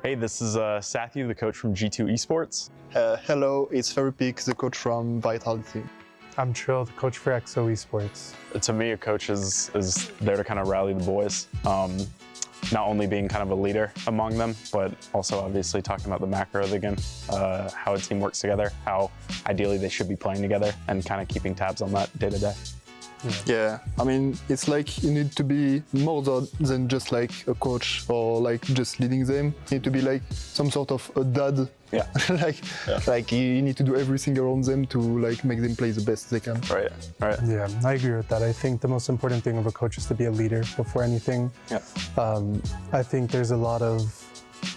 Hey, this is Sathu, the coach from G2 Esports. Hello, it's Ferupik, the coach from Vitality. I'm Trill, the coach for EXO Esports. To me, a coach is there to kind of rally the boys. Not only being kind of a leader among them, but also obviously talking about the macro of the game, how a team works together, how ideally they should be playing together, and kind of keeping tabs on that day to day. Yeah, I mean, it's like you need to be more than just like a coach or like just leading them. You need to be like some sort of a dad. Yeah. like you need to do everything around them to like make them play the best they can. Right. Yeah, I agree with that. I think the most important thing of a coach is to be a leader before anything. Yeah. I think there's a lot of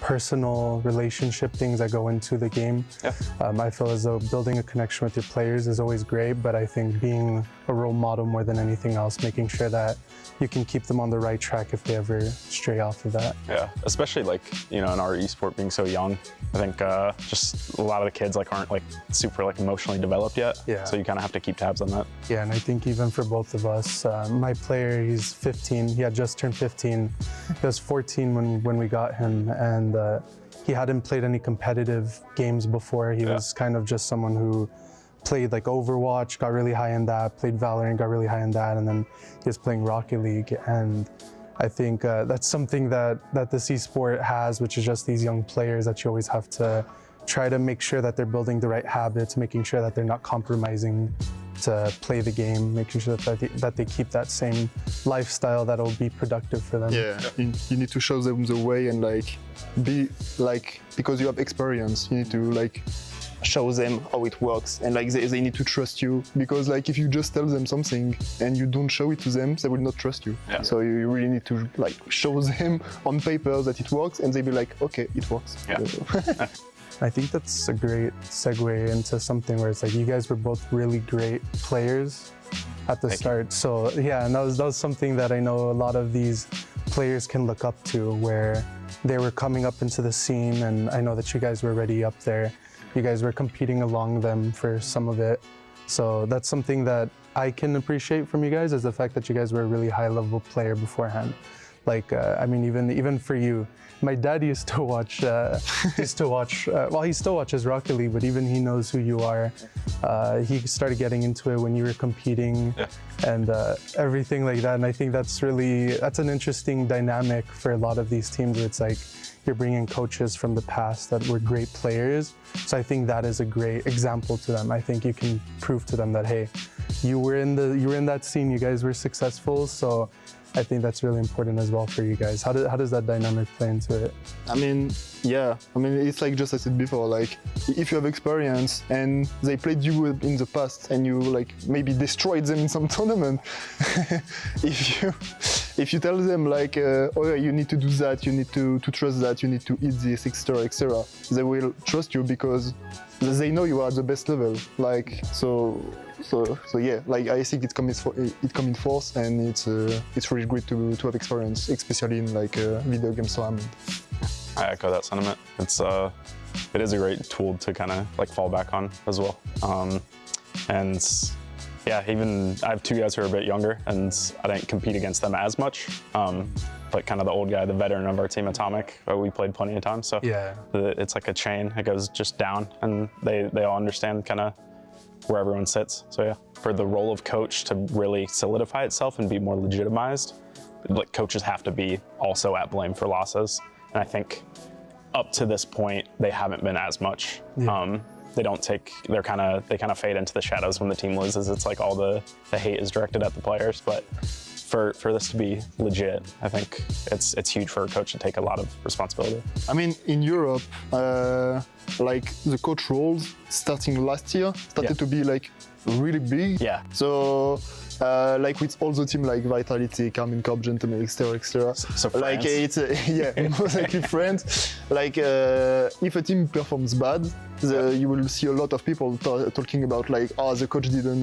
personal relationship things that go into the game. Yeah. I feel as though building a connection with your players is always great, but I think being a role model more than anything else, making sure that you can keep them on the right track if they ever stray off of that. Yeah, especially like, in our esport being so young, I think just a lot of the kids aren't super emotionally developed yet. Yeah. So you kind of have to keep tabs on that. Yeah, and I think even for both of us, my player, he's 15. He had just turned 15. He was 14 when we got him, and he hadn't played any competitive games before. He was kind of just someone who played like Overwatch, got really high in that, played Valorant, got really high in that, and then he was playing Rocket League. And I think that's something that this esport has, which is just these young players that you always have to try to make sure that they're building the right habits, making sure that they're not compromising to play the game, making sure that they keep that same lifestyle that'll be productive for them. Yeah, you need to show them the way and be because you have experience, you need to show them how it works, and they need to trust you, because if you just tell them something and you don't show it to them, they will not trust you. Yeah. So you really need to show them on paper that it works, and they'll be like, okay, it works. Yeah. I think that's a great segue into something where it's you guys were both really great players at the start. So yeah, and that was something that I know a lot of these players can look up to, where they were coming up into the scene, and I know that you guys were already up there. You guys were competing along them for some of it. So that's something that I can appreciate from you guys, is the fact that you guys were a really high level player beforehand. I mean, even for you, my dad used to watch, well, he still watches Rocket League, but even he knows who you are. He started getting into it when you were competing and everything like that. And I think that's an interesting dynamic for a lot of these teams, where it's you're bringing coaches from the past that were great players. So I think that is a great example to them. I think you can prove to them that, hey, you were in that scene, you guys were successful. So I think that's really important as well for you guys. How does that dynamic play into it? I mean, yeah. I mean, it's just I said before, if you have experience and they played you in the past and you maybe destroyed them in some tournament, if you tell them oh yeah, you need to do that, you need to trust that, you need to eat this, etc., they will trust you because they know you are at the best level. So yeah, I think it comes in force, and it's really great to have experience, especially in video game tournament. I echo that sentiment. It is a great tool to kind of fall back on as well. And yeah, even I have two guys who are a bit younger, and I didn't compete against them as much. But kind of the old guy, the veteran of our team, Atomic, we played plenty of times. So yeah, it's like a chain. It goes just down, and they all understand kind of where everyone sits. So yeah, for the role of coach to really solidify itself and be more legitimized, coaches have to be also at blame for losses. And I think up to this point, they haven't been as much. Yeah. They kind of fade into the shadows when the team loses. It's all the hate is directed at the players. But for this to be legit, I think it's huge for a coach to take a lot of responsibility. I mean, in Europe, the coach roles starting last year started to be really big. Yeah. So with all the team Vitality, Carmine Corp, Gentleman, etc. So France. It's most likely France. If a team performs bad, you will see a lot of people talking about the coach didn't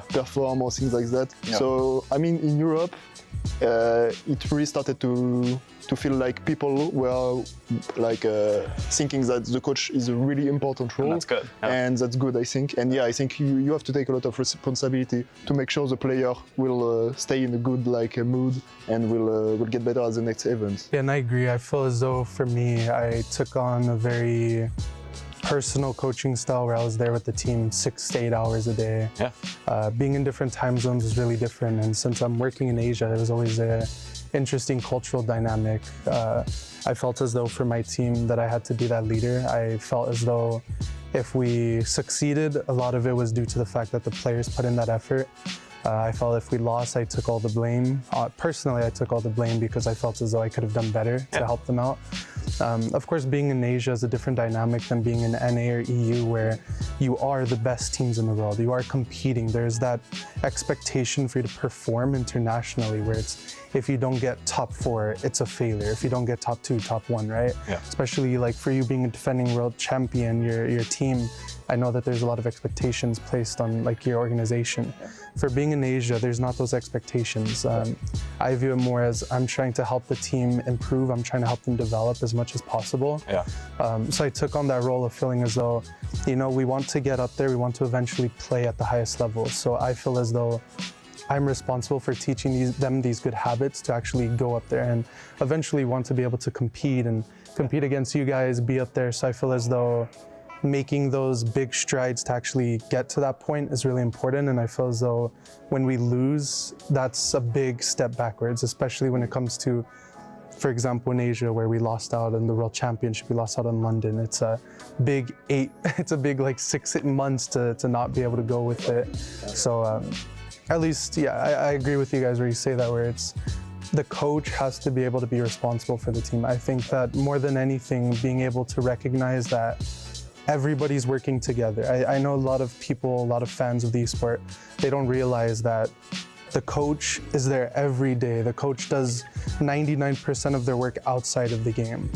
perform or things like that. Yeah. So I mean, in Europe, it really started to feel like people were like thinking that the coach is a really important role. And that's good. Yeah. And that's good, I think. And yeah, I think you have to take a lot of responsibility to make sure the player will stay in a good mood and will get better at the next event. Yeah, and I agree. I feel as though for me, I took on a very personal coaching style where I was there with the team 6 to 8 hours a day. Yeah. Being in different time zones is really different. And since I'm working in Asia, there was always a interesting cultural dynamic. I felt as though for my team that I had to be that leader. I felt as though if we succeeded, a lot of it was due to the fact that the players put in that effort. I felt if we lost, I took all the blame. Personally, I took all the blame because I felt as though I could have done better to help them out. Of course, being in Asia is a different dynamic than being in NA or EU, where you are the best teams in the world. You are competing. There's that expectation for you to perform internationally, where it's if you don't get top 4, it's a failure. If you don't get top 2, top 1, right? Yeah. Especially like for you being a defending world champion, your team. I know that there's a lot of expectations placed on like your organization. For being in Asia, there's not those expectations. I view it more as I'm trying to help the team improve. I'm trying to help them develop as much as possible. Yeah. So I took on that role of feeling as though, you know, we want to get up there. We want to eventually play at the highest level. So I feel as though I'm responsible for teaching them these good habits to actually go up there and eventually want to be able to compete against you guys, be up there. So I feel as though making those big strides to actually get to that point is really important. And I feel as though when we lose, that's a big step backwards, especially when it comes to, for example, in Asia, where we lost out in the World Championship, we lost out in London. It's a big 6 months to not be able to go with it. So at least, yeah, I agree with you guys where you say that, where it's the coach has to be able to be responsible for the team. I think that more than anything, being able to recognize that everybody's working together. I know a lot of people, a lot of fans of the esport, they don't realize that the coach is there every day. The coach does 99% of their work outside of the game.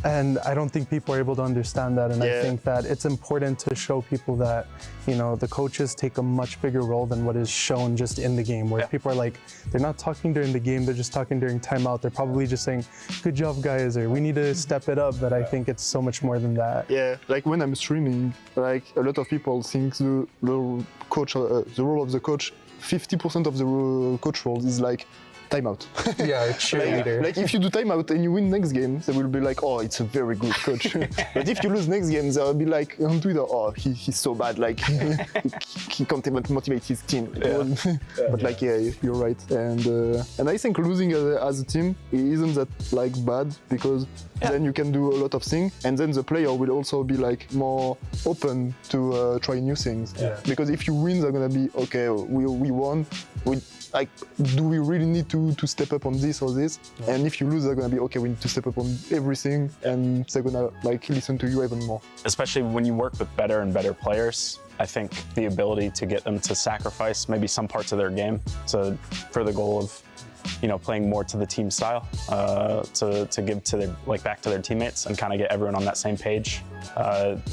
And I don't think people are able to understand that. And I think that it's important to show people that, you know, the coaches take a much bigger role than what is shown just in the game, where people are like, they're not talking during the game, they're just talking during timeout. They're probably just saying, good job, guys, or we need to step it up. But I think it's so much more than that. Yeah, like when I'm streaming, like a lot of people think the coach, the role of the coach, 50% of the coach role is like timeout. Yeah, cheerleader. like if you do timeout and you win next game, they will be like, oh, it's a very good coach. But if you lose next game, they'll be like on Twitter, oh, he's so bad, like he can't even motivate his team. But like, yeah, you're right. And I think losing as a team isn't that like bad, because then you can do a lot of things, and then the player will also be like more open to try new things. Because if you win, they're gonna be, okay, we won. Like, do we really need to step up on this or this? And if you lose, they're gonna be, okay, we need to step up on everything, and they're gonna like listen to you even more. Especially when you work with better and better players, I think the ability to get them to sacrifice maybe some parts of their game for the goal of, you know, playing more to the team style, to give to their, like, back to their teammates and kind of get everyone on that same page,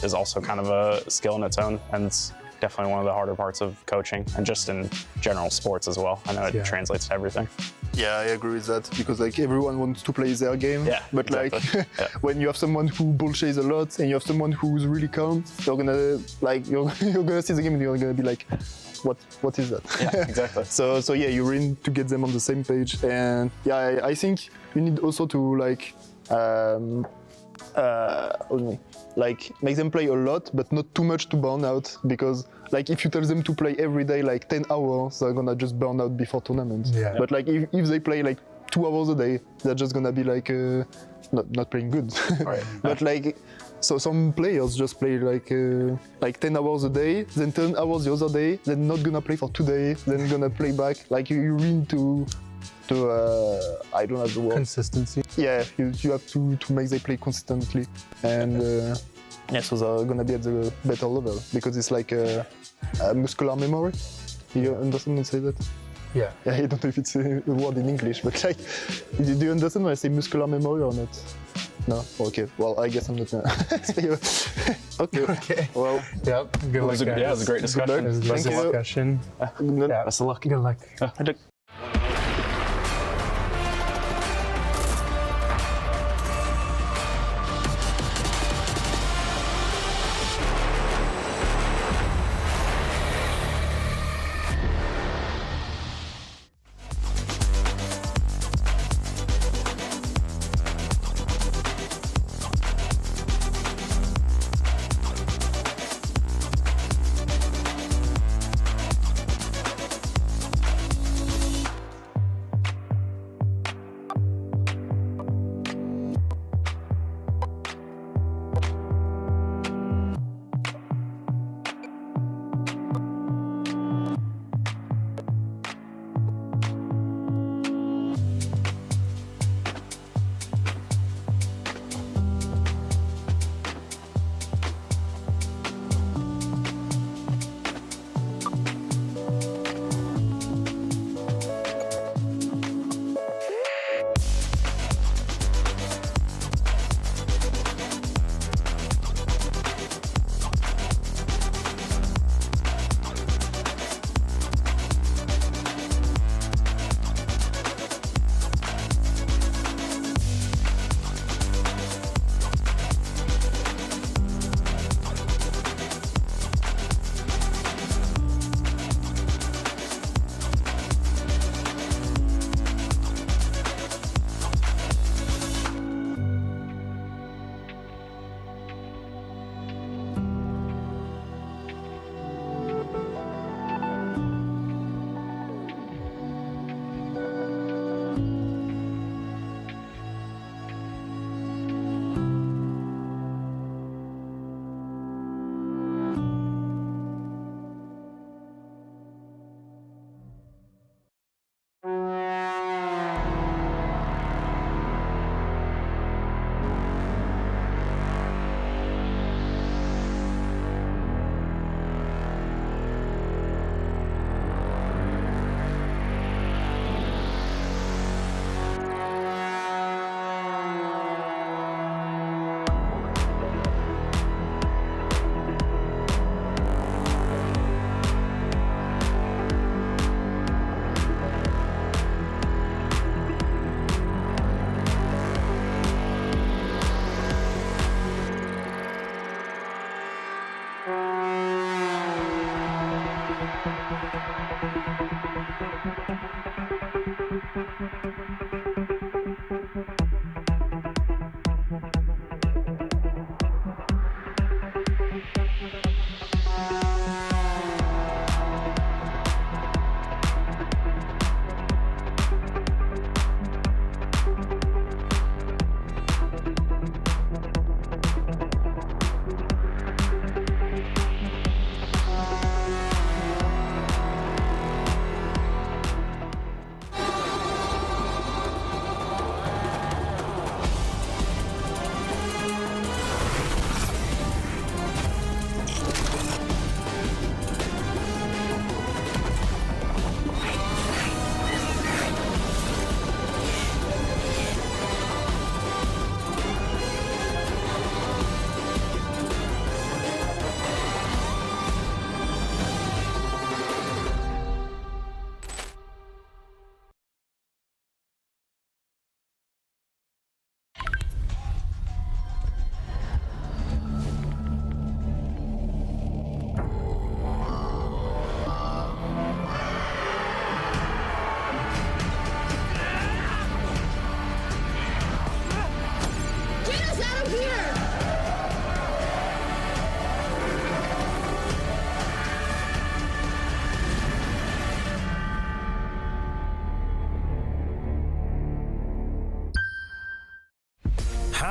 is also kind of a skill in its own, and it's definitely one of the harder parts of coaching and just in general sports as well. I know it translates to everything. Yeah, I agree with that, because like everyone wants to play their game, but exactly. like when you have someone who bullshits a lot and you have someone who's really calm, you're gonna see the game and you're gonna be like, what is that? Yeah, exactly. So yeah, you really need to get them on the same page, and yeah, I think you need also to like make them play a lot, but not too much to burn out, because like if you tell them to play every day like 10 hours, they're gonna just burn out before tournaments. But like if they play like 2 hours a day, they're just gonna be like not playing good. But like, so some players just play like 10 hours a day, then 10 hours the other day, then not gonna play for 2 days, then gonna play back. Like you really need to I don't have the word. Consistency. Yeah, you have to make them play consistently, and so they're gonna be at the better level, because it's like a muscular memory. You understand when I say that? Yeah. Yeah, I don't know if it's a word in English, but like, do you understand when I say muscular memory or not? No? Okay, well, I guess I'm not gonna. Okay. Well, yep. Good luck, guys. Yeah, it was a great discussion. It was a good discussion. good luck. Yeah. Best of luck. Good luck.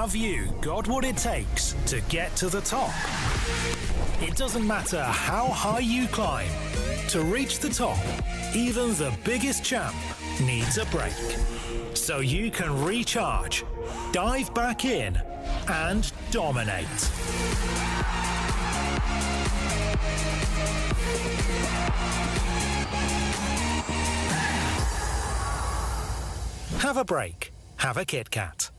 Have you got what it takes to get to the top? It doesn't matter how high you climb. To reach the top, even the biggest champ needs a break. So you can recharge, dive back in, and dominate. Have a break. Have a Kit Kat.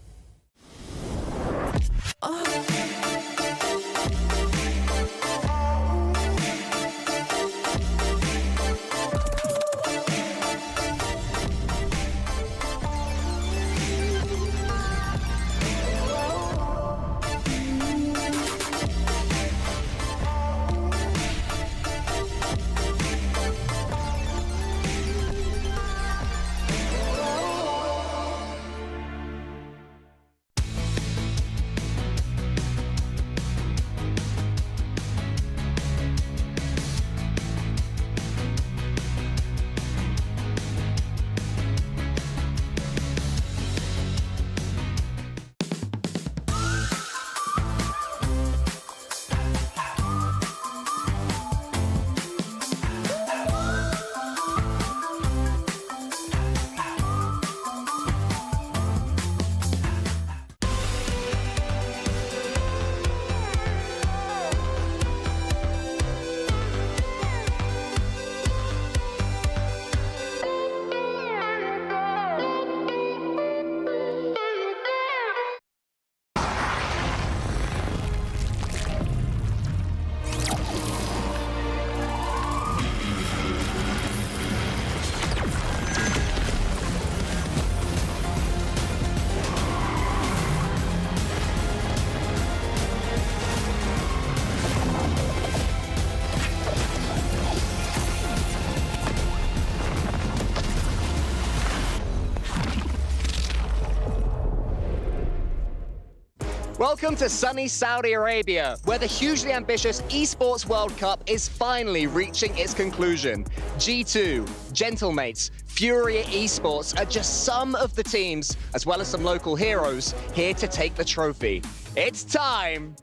Welcome to sunny Saudi Arabia, where the hugely ambitious Esports World Cup is finally reaching its conclusion. G2, Gentlemates, Furia Esports are just some of the teams, as well as some local heroes, here to take the trophy. It's time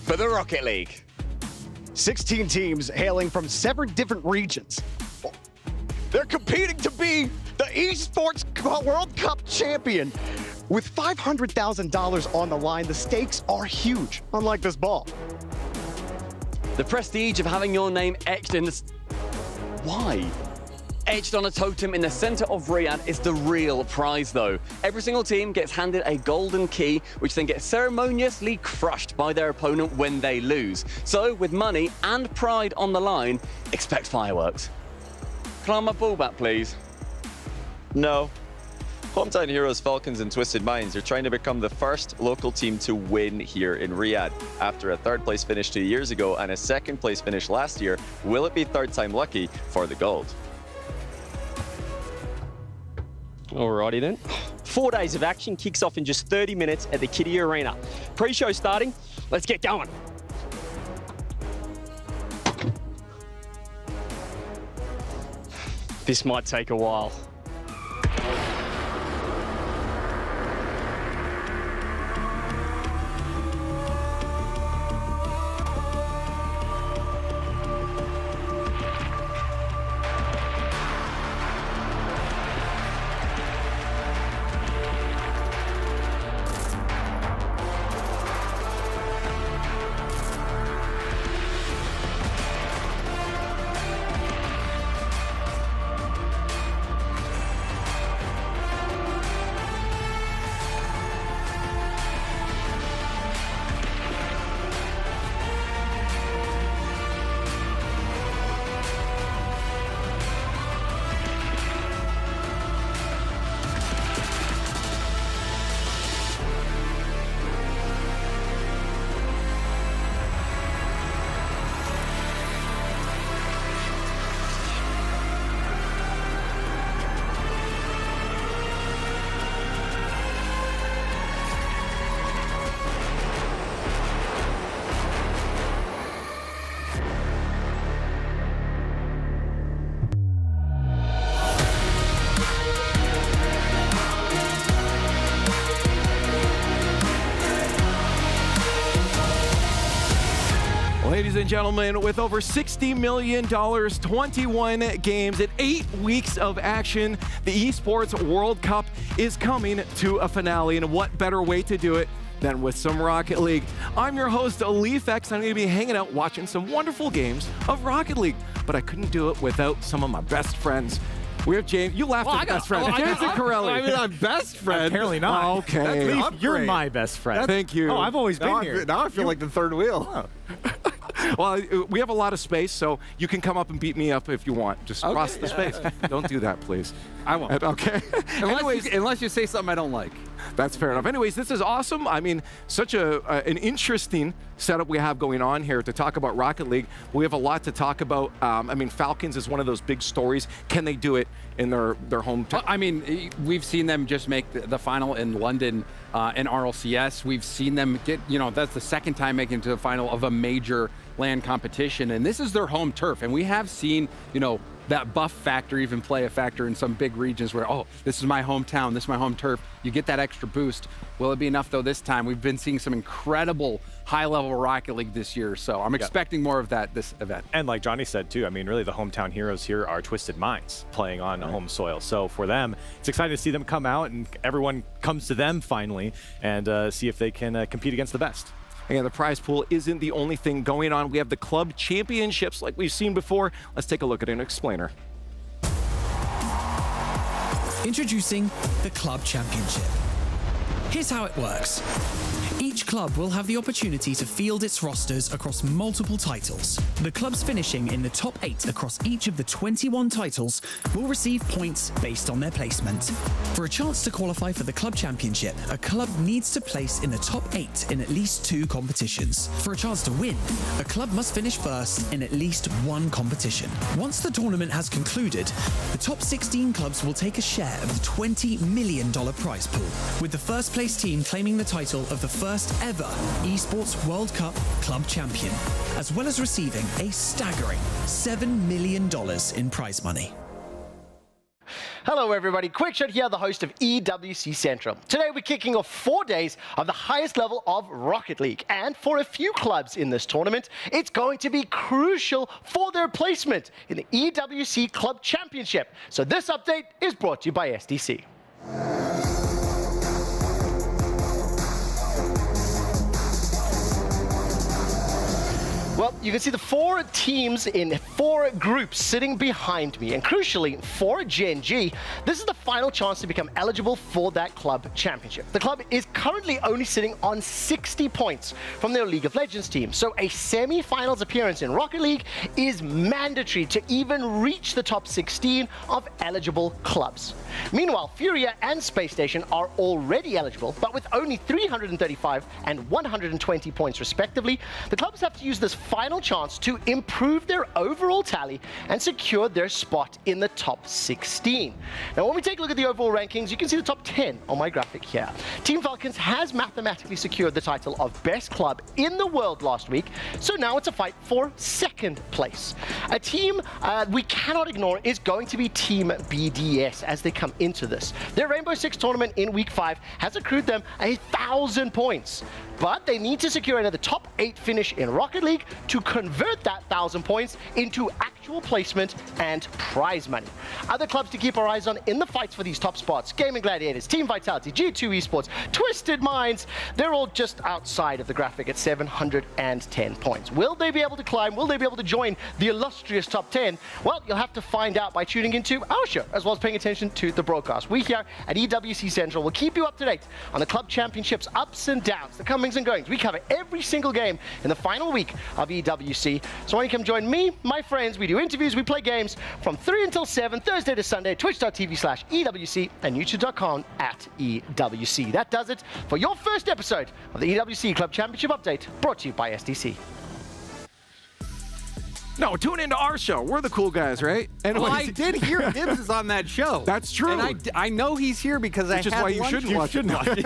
for the Rocket League. 16 teams hailing from 7 different regions. They're competing to be the Esports World Cup champion. With $500,000 on the line, the stakes are huge, unlike this ball. The prestige of having your name etched in the... Why? Etched on a totem in the center of Riyadh is the real prize, though. Every single team gets handed a golden key, which then gets ceremoniously crushed by their opponent when they lose. So, with money and pride on the line, expect fireworks. Can I have my ball back, please? No. Hometown heroes Falcons and Twisted Minds are trying to become the first local team to win here in Riyadh. After a third place finish 2 years ago and a second place finish last year, will it be third time lucky for the gold? Alrighty then. 4 days of action kicks off in just 30 minutes at the Kitty Arena. Pre-show starting, let's get going. This might take a while. Ladies and gentlemen, with over $60 million, 21 games, and 8 weeks of action, the Esports World Cup is coming to a finale. And what better way to do it than with some Rocket League? I'm your host, LeafX. I'm going to be hanging out watching some wonderful games of Rocket League. But I couldn't do it without some of my best friends. We have James. You laughed at best friend. James and Corelli. I mean, I'm best friend. Apparently not. Oh, okay. Leaf, you're my best friend. Thank you. Oh, I've always been here. Now I feel like the third wheel. Well, we have a lot of space, so you can come up and beat me up if you want. Just cross the space. Don't do that, please. I won't. Okay. Unless you say something I don't like. That's fair enough. Anyways, this is awesome. I mean, such an interesting setup we have going on here to talk about Rocket League. We have a lot to talk about. I mean, Falcons is one of those big stories. Can they do it in their hometown? Well, I mean, we've seen them just make the final in London in RLCS. We've seen them get, that's the second time making it to the final of a major land competition. And this is their home turf. And we have seen, that buff factor even play a factor in some big regions where, oh, this is my hometown, this is my home turf. You get that extra boost. Will it be enough, though, this time? We've been seeing some incredible high-level Rocket League this year, so I'm expecting more of that this event. And like Johnny said, too, I mean, really the hometown heroes here are Twisted Minds playing on home soil. So for them, it's exciting to see them come out and everyone comes to them finally and see if they can compete against the best. And the prize pool isn't the only thing going on. We have the club championships like we've seen before. Let's take a look at an explainer. Introducing the Club Championship. Here's how it works. Each club will have the opportunity to field its rosters across multiple titles. The clubs finishing in the top 8 across each of the 21 titles will receive points based on their placement. For a chance to qualify for the Club Championship, a club needs to place in the top 8 in at least 2 competitions. For a chance to win, a club must finish first in at least 1 competition. Once the tournament has concluded, the top 16 clubs will take a share of the $20 million prize pool, with the first place team claiming the title of the first ever Esports World Cup Club Champion, as well as receiving a staggering $7 million in prize money. Hello everybody, Quick Shot here, the host of EWC Central. Today we're kicking off 4 days of the highest level of Rocket League, and for a few clubs in this tournament, it's going to be crucial for their placement in the EWC Club Championship. So this update is brought to you by SDC. Well, you can see the 4 teams in 4 groups sitting behind me. And crucially, for Gen G, this is the final chance to become eligible for that club championship. The club is currently only sitting on 60 points from their League of Legends team. So a semi-finals appearance in Rocket League is mandatory to even reach the top 16 of eligible clubs. Meanwhile, Furia and Space Station are already eligible, but with only 335 and 120 points respectively, the clubs have to use this final chance to improve their overall tally and secure their spot in the top 16. Now, when we take a look at the overall rankings, you can see the top 10 on my graphic here. Team Falcons has mathematically secured the title of best club in the world last week, so now it's a fight for 2nd place. A team we cannot ignore is going to be Team BDS as they come into this. Their Rainbow Six tournament in week 5 has accrued them 1,000 points, but they need to secure another top 8 finish in Rocket League to convert that 1,000 points into actual placement and prize money. Other clubs to keep our eyes on in the fights for these top spots: Gaming Gladiators, Team Vitality, G2 Esports, Twisted Minds. They're all just outside of the graphic at 710 points. Will they be able to climb? Will they be able to join the illustrious top 10? Well, you'll have to find out by tuning into our show, as well as paying attention to the broadcast. We here at EWC Central will keep you up to date on the club championships ups and downs, the comings and goings. We cover every single game in the final week of EWC. So why don't you come join me, my friends? We do interviews, we play games from 3 until 7, Thursday to Sunday, twitch.tv/EWC and youtube.com/EWC. That does it for your first episode of the EWC Club Championship Update, brought to you by SDC. No, tune into our show. We're the cool guys, right? And well, I did hear Gibbs is on that show. That's true. And I know he's here because I had lunch. Which is why you shouldn't watch it.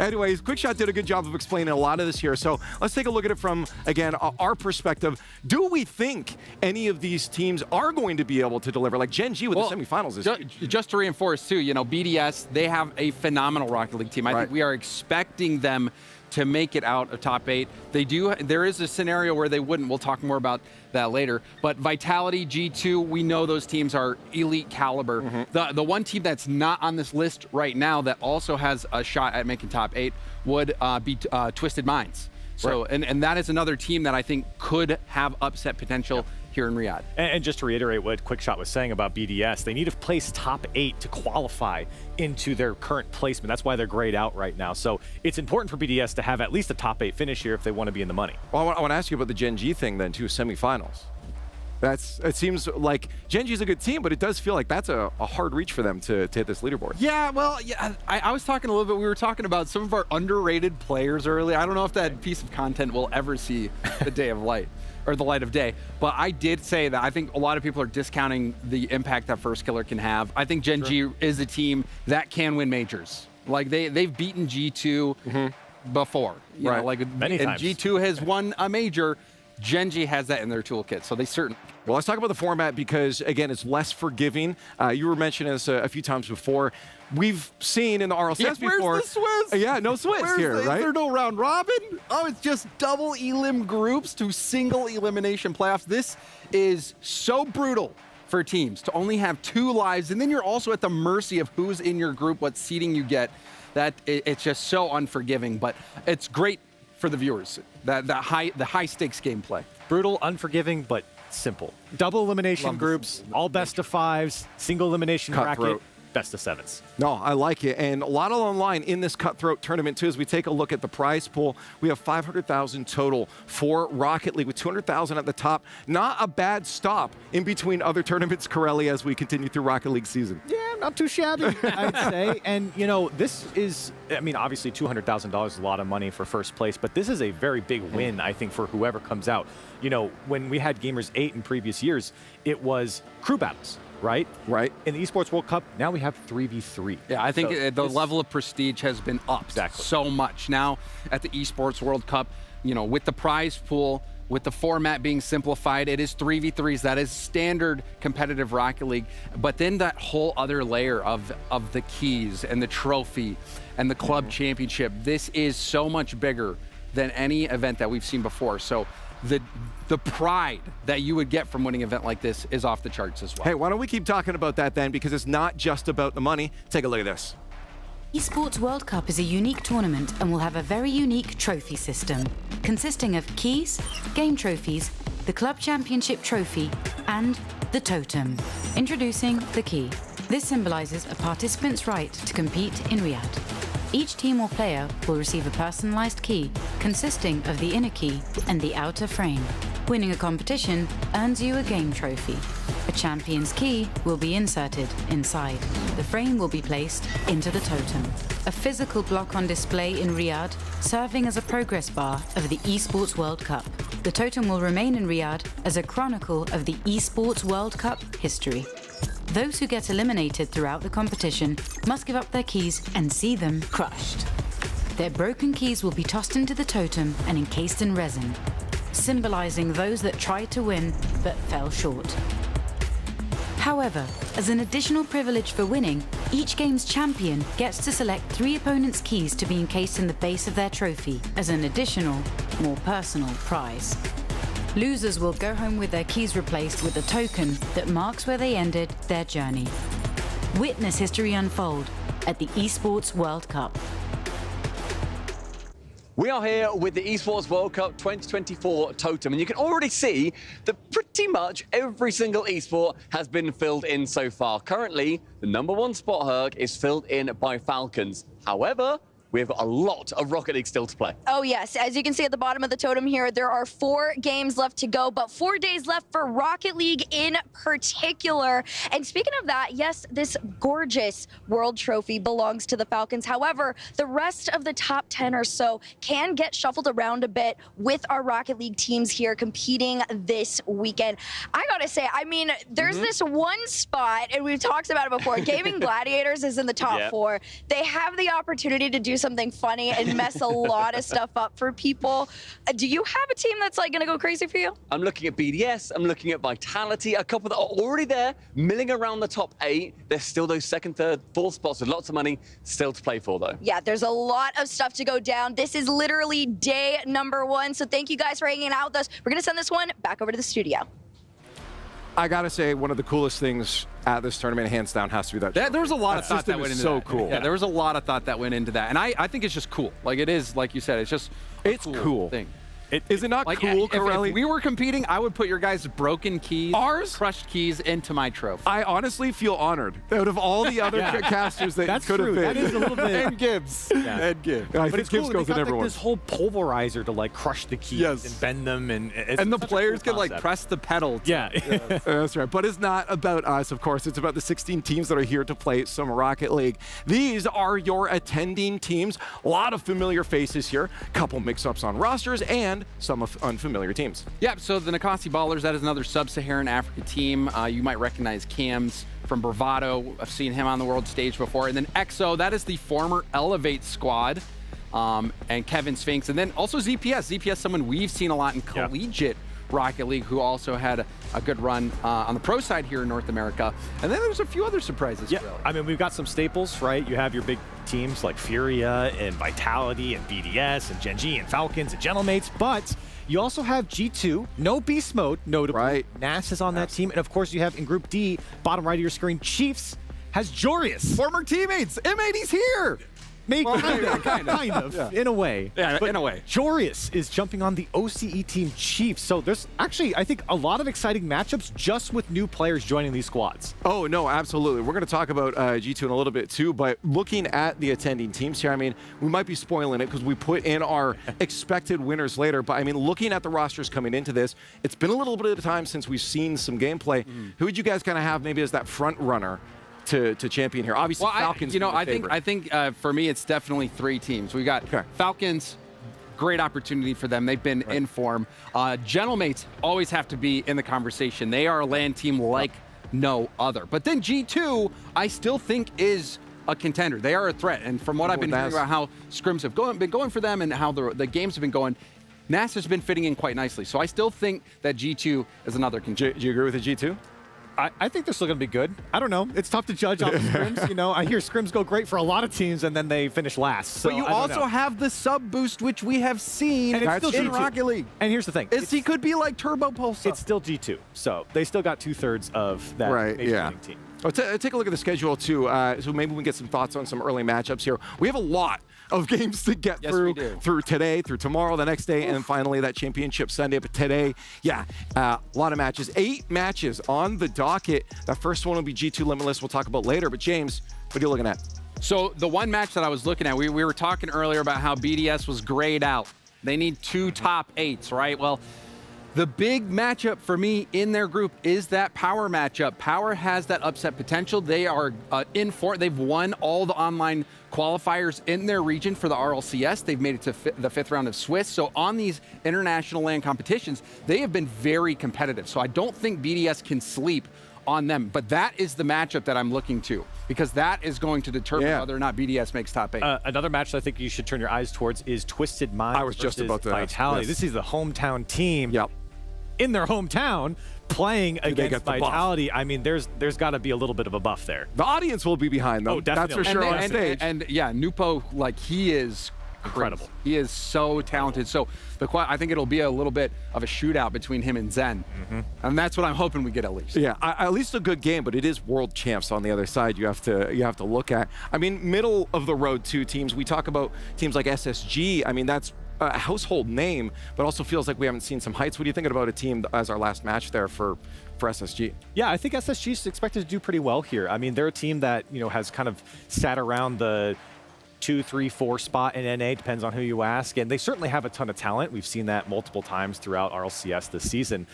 Anyways, Quickshot did a good job of explaining a lot of this here. So let's take a look at it from, again, our perspective. Do we think any of these teams are going to be able to deliver? Like Gen G with the semifinals is just to reinforce, too, you know, BDS, they have a phenomenal Rocket League team. I think we are expecting them to make it out of top 8. They do. There is a scenario where they wouldn't. We'll talk more about that later. But Vitality, G2, we know those teams are elite caliber. The one team that's not on this list right now that also has a shot at making top 8 would be Twisted Minds. So, and that is another team that I think could have upset potential here in Riyadh. And just to reiterate what Quickshot was saying about BDS, they need to place top 8 to qualify into their current placement. That's why they're grayed out right now. So it's important for BDS to have at least a top 8 finish here if they want to be in the money. Well, I want to ask you about the Gen G thing then too, semifinals. It seems like Gen G is a good team, but it does feel like that's a hard reach for them to hit this leaderboard. Yeah, well, I was talking a little bit, we were talking about some of our underrated players earlier. I don't know if that piece of content will ever see the day of light. Or the light of day. But I did say that I think a lot of people are discounting the impact that First Killer can have. I think Gen G is a team that can win majors. Like they've beaten G2 before. You know, like many times. G2 has won a major. Gen G has that in their toolkit, so they certainly. Well, let's talk about the format because, again, it's less forgiving. You were mentioning this a few times before. We've seen in the RLCS before. Where's the Swiss? Yeah, no Swiss here, right? Is there no round robin? Oh, it's just double elim groups to single elimination playoffs. This is so brutal for teams to only have 2 lives, and then you're also at the mercy of who's in your group, what seeding you get. That it's just so unforgiving, but it's great for the viewers. The high stakes gameplay. Brutal, unforgiving, but simple. Double elimination groups, all best of 5s, single elimination bracket, best of 7s. No, I like it. And a lot on line in this cutthroat tournament, too. As we take a look at the prize pool, we have 500,000 total for Rocket League with 200,000 at the top. Not a bad stop in between other tournaments, Corelli, as we continue through Rocket League season. Yeah, not too shabby, I'd say. And, you know, This is, I mean, obviously $200,000 is a lot of money for first place, but this is a very big win, I think, for whoever comes out. You know, when we had Gamers 8 in previous years, it was crew battles. Right? In the Esports World Cup, now we have 3v3. Yeah, I think the level of prestige has been upped so much. Now at the Esports World Cup, you know, with the prize pool, with the format being simplified, it is 3v3s. That is standard competitive Rocket League. But then that whole other layer of the keys and the trophy and the club championship, this is so much bigger than any event that we've seen before. So the pride that you would get from winning an event like this is off the charts as well. Hey, why don't we keep talking about that then? Because it's not just about the money. Take a look at this. Esports World Cup is a unique tournament and will have a very unique trophy system, consisting of keys, game trophies, the Club Championship trophy, and the totem. Introducing the key. This symbolizes a participant's right to compete in Riyadh. Each team or player will receive a personalized key consisting of the inner key and the outer frame. Winning a competition earns you a game trophy. A champion's key will be inserted inside. The frame will be placed into the totem, a physical block on display in Riyadh, serving as a progress bar of the Esports World Cup. The totem will remain in Riyadh as a chronicle of the Esports World Cup history. Those who get eliminated throughout the competition must give up their keys and see them crushed. Their broken keys will be tossed into the totem and encased in resin, symbolizing those that tried to win but fell short. However, as an additional privilege for winning, each game's champion gets to select 3 opponents' keys to be encased in the base of their trophy as an additional, more personal prize. Losers will go home with their keys replaced with a token that marks where they ended their journey. Witness history unfold at the Esports World Cup. We are here with the Esports World Cup 2024 totem, and you can already see that pretty much every single esport has been filled in so far. Currently, the #1 spot, Herc, is filled in by Falcons. However, we've got a lot of Rocket League still to play. Oh, yes. As you can see at the bottom of the totem here, there are 4 games left to go, but 4 days left for Rocket League in particular. And speaking of that, yes, this gorgeous World Trophy belongs to the Falcons. However, the rest of the top 10 or so can get shuffled around a bit with our Rocket League teams here competing this weekend. I gotta say, I mean, there's this one spot, and we've talked about it before, Gaming Gladiators is in the top 4. They have the opportunity to do something funny and mess a lot of stuff up for people. Do you have a team that's like gonna go crazy for you? I'm looking at BDS, I'm looking at Vitality, a couple that are already there, milling around the top 8. There's still those 2nd, 3rd, 4th spots with lots of money still to play for, though. Yeah, there's a lot of stuff to go down. This is literally day #1, so thank you guys for hanging out with us. We're gonna send this one back over to the studio. I gotta say, one of the coolest things at this tournament, hands down, has to be that. There was a lot of thought that went into so that. cool. Yeah, there was a lot of thought that went into that, and I think it's just cool. Like it is, like you said, it's just it's cool thing. Is it not like, cool, if Corelli? we were competing, I would put your guys' broken keys, crushed keys into my trophy. I honestly feel honored. Out of all the other casters that could have been. That is a little bit. And Gibbs. And Gibbs. I But think it's cool. Gibbs They goes got in everyone. this whole pulverizer to like crush the keys and bend them, and the players can like press the pedal. That's right. But it's not about us, of course. It's about the 16 teams that are here to play some Rocket League. These are your attending teams. A lot of familiar faces here. Couple mix-ups on rosters and some unfamiliar teams. Yeah, so the Nikasi Ballers, that is another sub-Saharan Africa team. You might recognize Cams from Bravado. I've seen him on the world stage before. And then EXO, that is the former Elevate squad. And Kevin Sphinx. And then also ZPS. ZPS, someone we've seen a lot in collegiate Rocket League, who also had a good run on the pro side here in North America. And then there's a few other surprises. Yeah, I mean, we've got some staples, right? You have your big teams like Furia and Vitality and BDS and Gen.G and Falcons and Gentlemates, but you also have G2, no beast mode, notably. Right. NAS is on that team, and of course you have in Group D, bottom right of your screen, Chiefs has Jorius. Former teammates, M80's here. Maybe, Well, kind of, in a way. Yeah, but in a way. Jorius is jumping on the OCE team Chiefs, so there's actually, I think, a lot of exciting matchups just with new players joining these squads. Oh, no, absolutely. We're going to talk about G2 in a little bit, too, but looking at the attending teams here, I mean, we might be spoiling it because we put in our expected winners later, but I mean, looking at the rosters coming into this, it's been a little bit of time since we've seen some gameplay. Who would you guys kind of have maybe as that front runner to champion here? Obviously, Falcons. I think for me, it's definitely 3 teams. We got Falcons. Great opportunity for them. They've been in form. Gentlemates always have to be in the conversation. They are a LAN team like no other. But then G2, I still think is a contender. They are a threat. And from what I've been hearing about how scrims have been going for them and how the games have been going, NAS has been fitting in quite nicely. So I still think that G2 is another contender. Do you agree with the G2? I think they're still going to be good. I don't know. It's tough to judge off the scrims. You know, I hear scrims go great for a lot of teams, and then they finish last. So but you also have the sub boost, which we have seen and it's still in G2. Rocket League. And here's the thing. He could be like Turbo Pulse. It's still G2, so they still got 2/3 of that major winning team. Take a look at the schedule too, so maybe we can get some thoughts on some early matchups here. We have a lot of games to get through today, through tomorrow, the next day, and then finally that championship Sunday. But today, yeah, a lot of matches. 8 matches on the docket. That first one will be G2 Limitless. We'll talk about later. But James, what are you looking at? So the one match that I was looking at, we were talking earlier about how BDS was grayed out. They need 2 top 8s, right? Well, the big matchup for me in their group is that Power matchup. Power has that upset potential. They are they've won all the online qualifiers in their region for the RLCS. They've made it to the 5th round of Swiss. So on these international LAN competitions, they have been very competitive. So I don't think BDS can sleep on them. But that is the matchup that I'm looking to, because that is going to determine whether or not BDS makes top 8. Another match that I think you should turn your eyes towards is Twisted Minds. I was just about to Vitality. This is the hometown team. In their hometown, playing against Vitality. I mean, there's got to be a little bit of a buff there. The audience will be behind them. Oh, definitely. That's for sure on stage. And yeah, Nupo, like, he is incredible. He is so talented. So I think it'll be a little bit of a shootout between him and Zen. And that's what I'm hoping we get at least. Yeah, at least a good game, but it is world champs on the other side you have to look at. I mean, middle of the road 2 teams. We talk about teams like SSG. I mean, that's a household name, but also feels like we haven't seen some heights. What are you thinking about a team as our last match there for SSG? Yeah, I think SSG is expected to do pretty well here. I mean, they're a team that, you know, has kind of sat around the 2, 3, 4 spot in NA, depends on who you ask, and they certainly have a ton of talent. We've seen that multiple times throughout RLCS this season.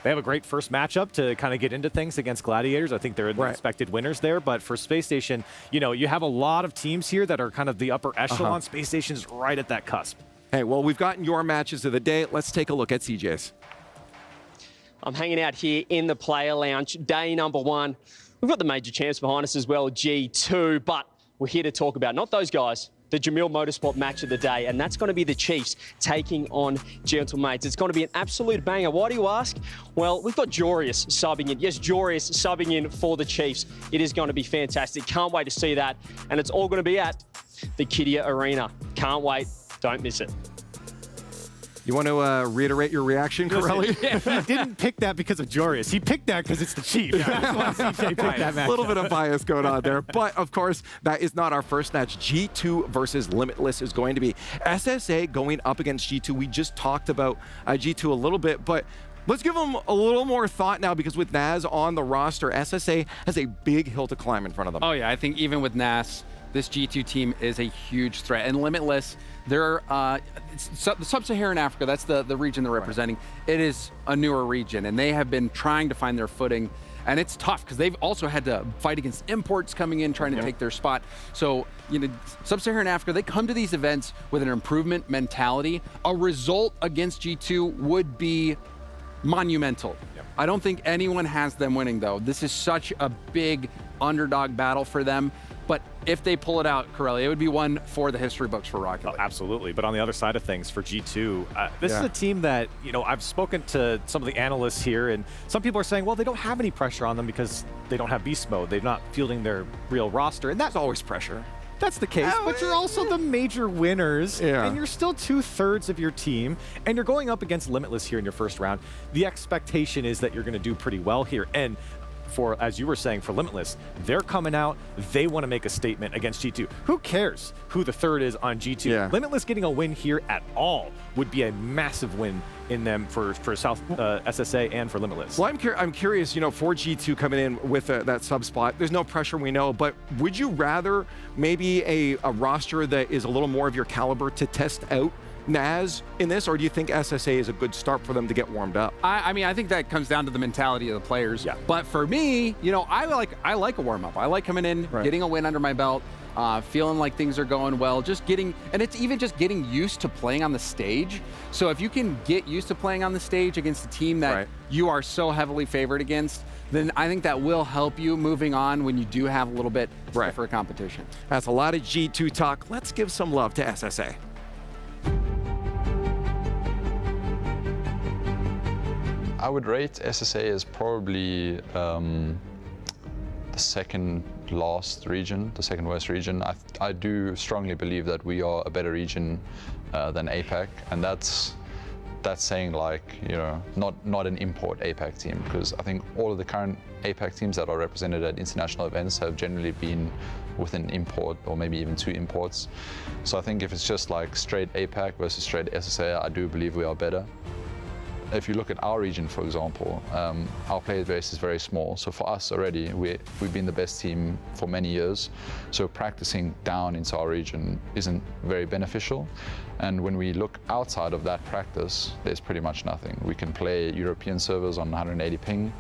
They have a great first matchup to kind of get into things against Gladiators. I think they're the expected winners there. But for Space Station, you know, you have a lot of teams here that are kind of the upper echelon. Space Station's right at that cusp. Hey, well, we've gotten your matches of the day. Let's take a look at CJ's. I'm hanging out here in the player lounge, day number 1. We've got the major champs behind us as well, G2, but we're here to talk about not those guys, the Jamil Motorsport match of the day, and that's going to be the Chiefs taking on Gentlemates. It's going to be an absolute banger. Why do you ask? Well, we've got Jorius subbing in. Yes, Jorius subbing in for the Chiefs. It is going to be fantastic. Can't wait to see that, and it's all going to be at the Kidia Arena. Can't wait. Don't miss it. You want to reiterate your reaction, Corelli? He didn't pick that because of Jorius. He picked that because it's the Chief. That's why CJ picked that match. A little bit of bias going on there. But, of course, that is not our first match. G2 versus Limitless is going to be SSA going up against G2. We just talked about G2 a little bit, but let's give them a little more thought now, because with Naz on the roster, SSA has a big hill to climb in front of them. Oh, yeah. I think even with Naz, this G2 team is a huge threat. And Limitless, they're the Sub-Saharan Africa, that's the region they're representing. It is a newer region, and they have been trying to find their footing. And it's tough because they've also had to fight against imports coming in, trying to take their spot. So, you know, Sub-Saharan Africa, they come to these events with an improvement mentality. A result against G2 would be monumental. I don't think anyone has them winning, though. This is such a big underdog battle for them. But if they pull it out, Corelli, it would be one for the history books for Rocket League. Oh, absolutely. But on the other side of things, for G2, this is a team that, you know, I've spoken to some of the analysts here, and some people are saying, well, they don't have any pressure on them because they don't have beast mode. They're not fielding their real roster, and that's always pressure. That's the case, but you're also the major winners, and you're still 2/3 of your team, and you're going up against Limitless here in your first round. The expectation is that you're going to do pretty well here, and for, as you were saying, for Limitless, they're coming out, they want to make a statement against G2. Who cares who the third is on G2? Limitless getting a win here at all would be a massive win in them for South SSA and for Limitless. Well, I'm curious, you know, for G2 coming in with that sub spot, there's no pressure, we know, but would you rather maybe a roster that is a little more of your caliber to test out Naz in this, or do you think SSA is a good start for them to get warmed up? I mean, I think that comes down to the mentality of the players. But for me, you know, I like a warm up. I like coming in, getting a win under my belt, feeling like things are going well, just getting, and it's even just getting used to playing on the stage. So if you can get used to playing on the stage against a team that you are so heavily favored against, then I think that will help you moving on when you do have a little bit for a competition. That's a lot of G2 talk. Let's give some love to SSA. I would rate SSA as probably the second last region, the second worst region. I do strongly believe that we are a better region than APAC, and that's that's saying like, not an import APAC team, because I think all of the current APAC teams that are represented at international events have generally been with an import or maybe even 2 imports. So I think if it's just like straight APAC versus straight SSA, I do believe we are better. If you look at our region, for example, our player base is very small. So for us already, we've been the best team for many years. So practicing down into our region isn't very beneficial. And when we look outside of that practice, there's pretty much nothing. We can play European servers on 180 ping,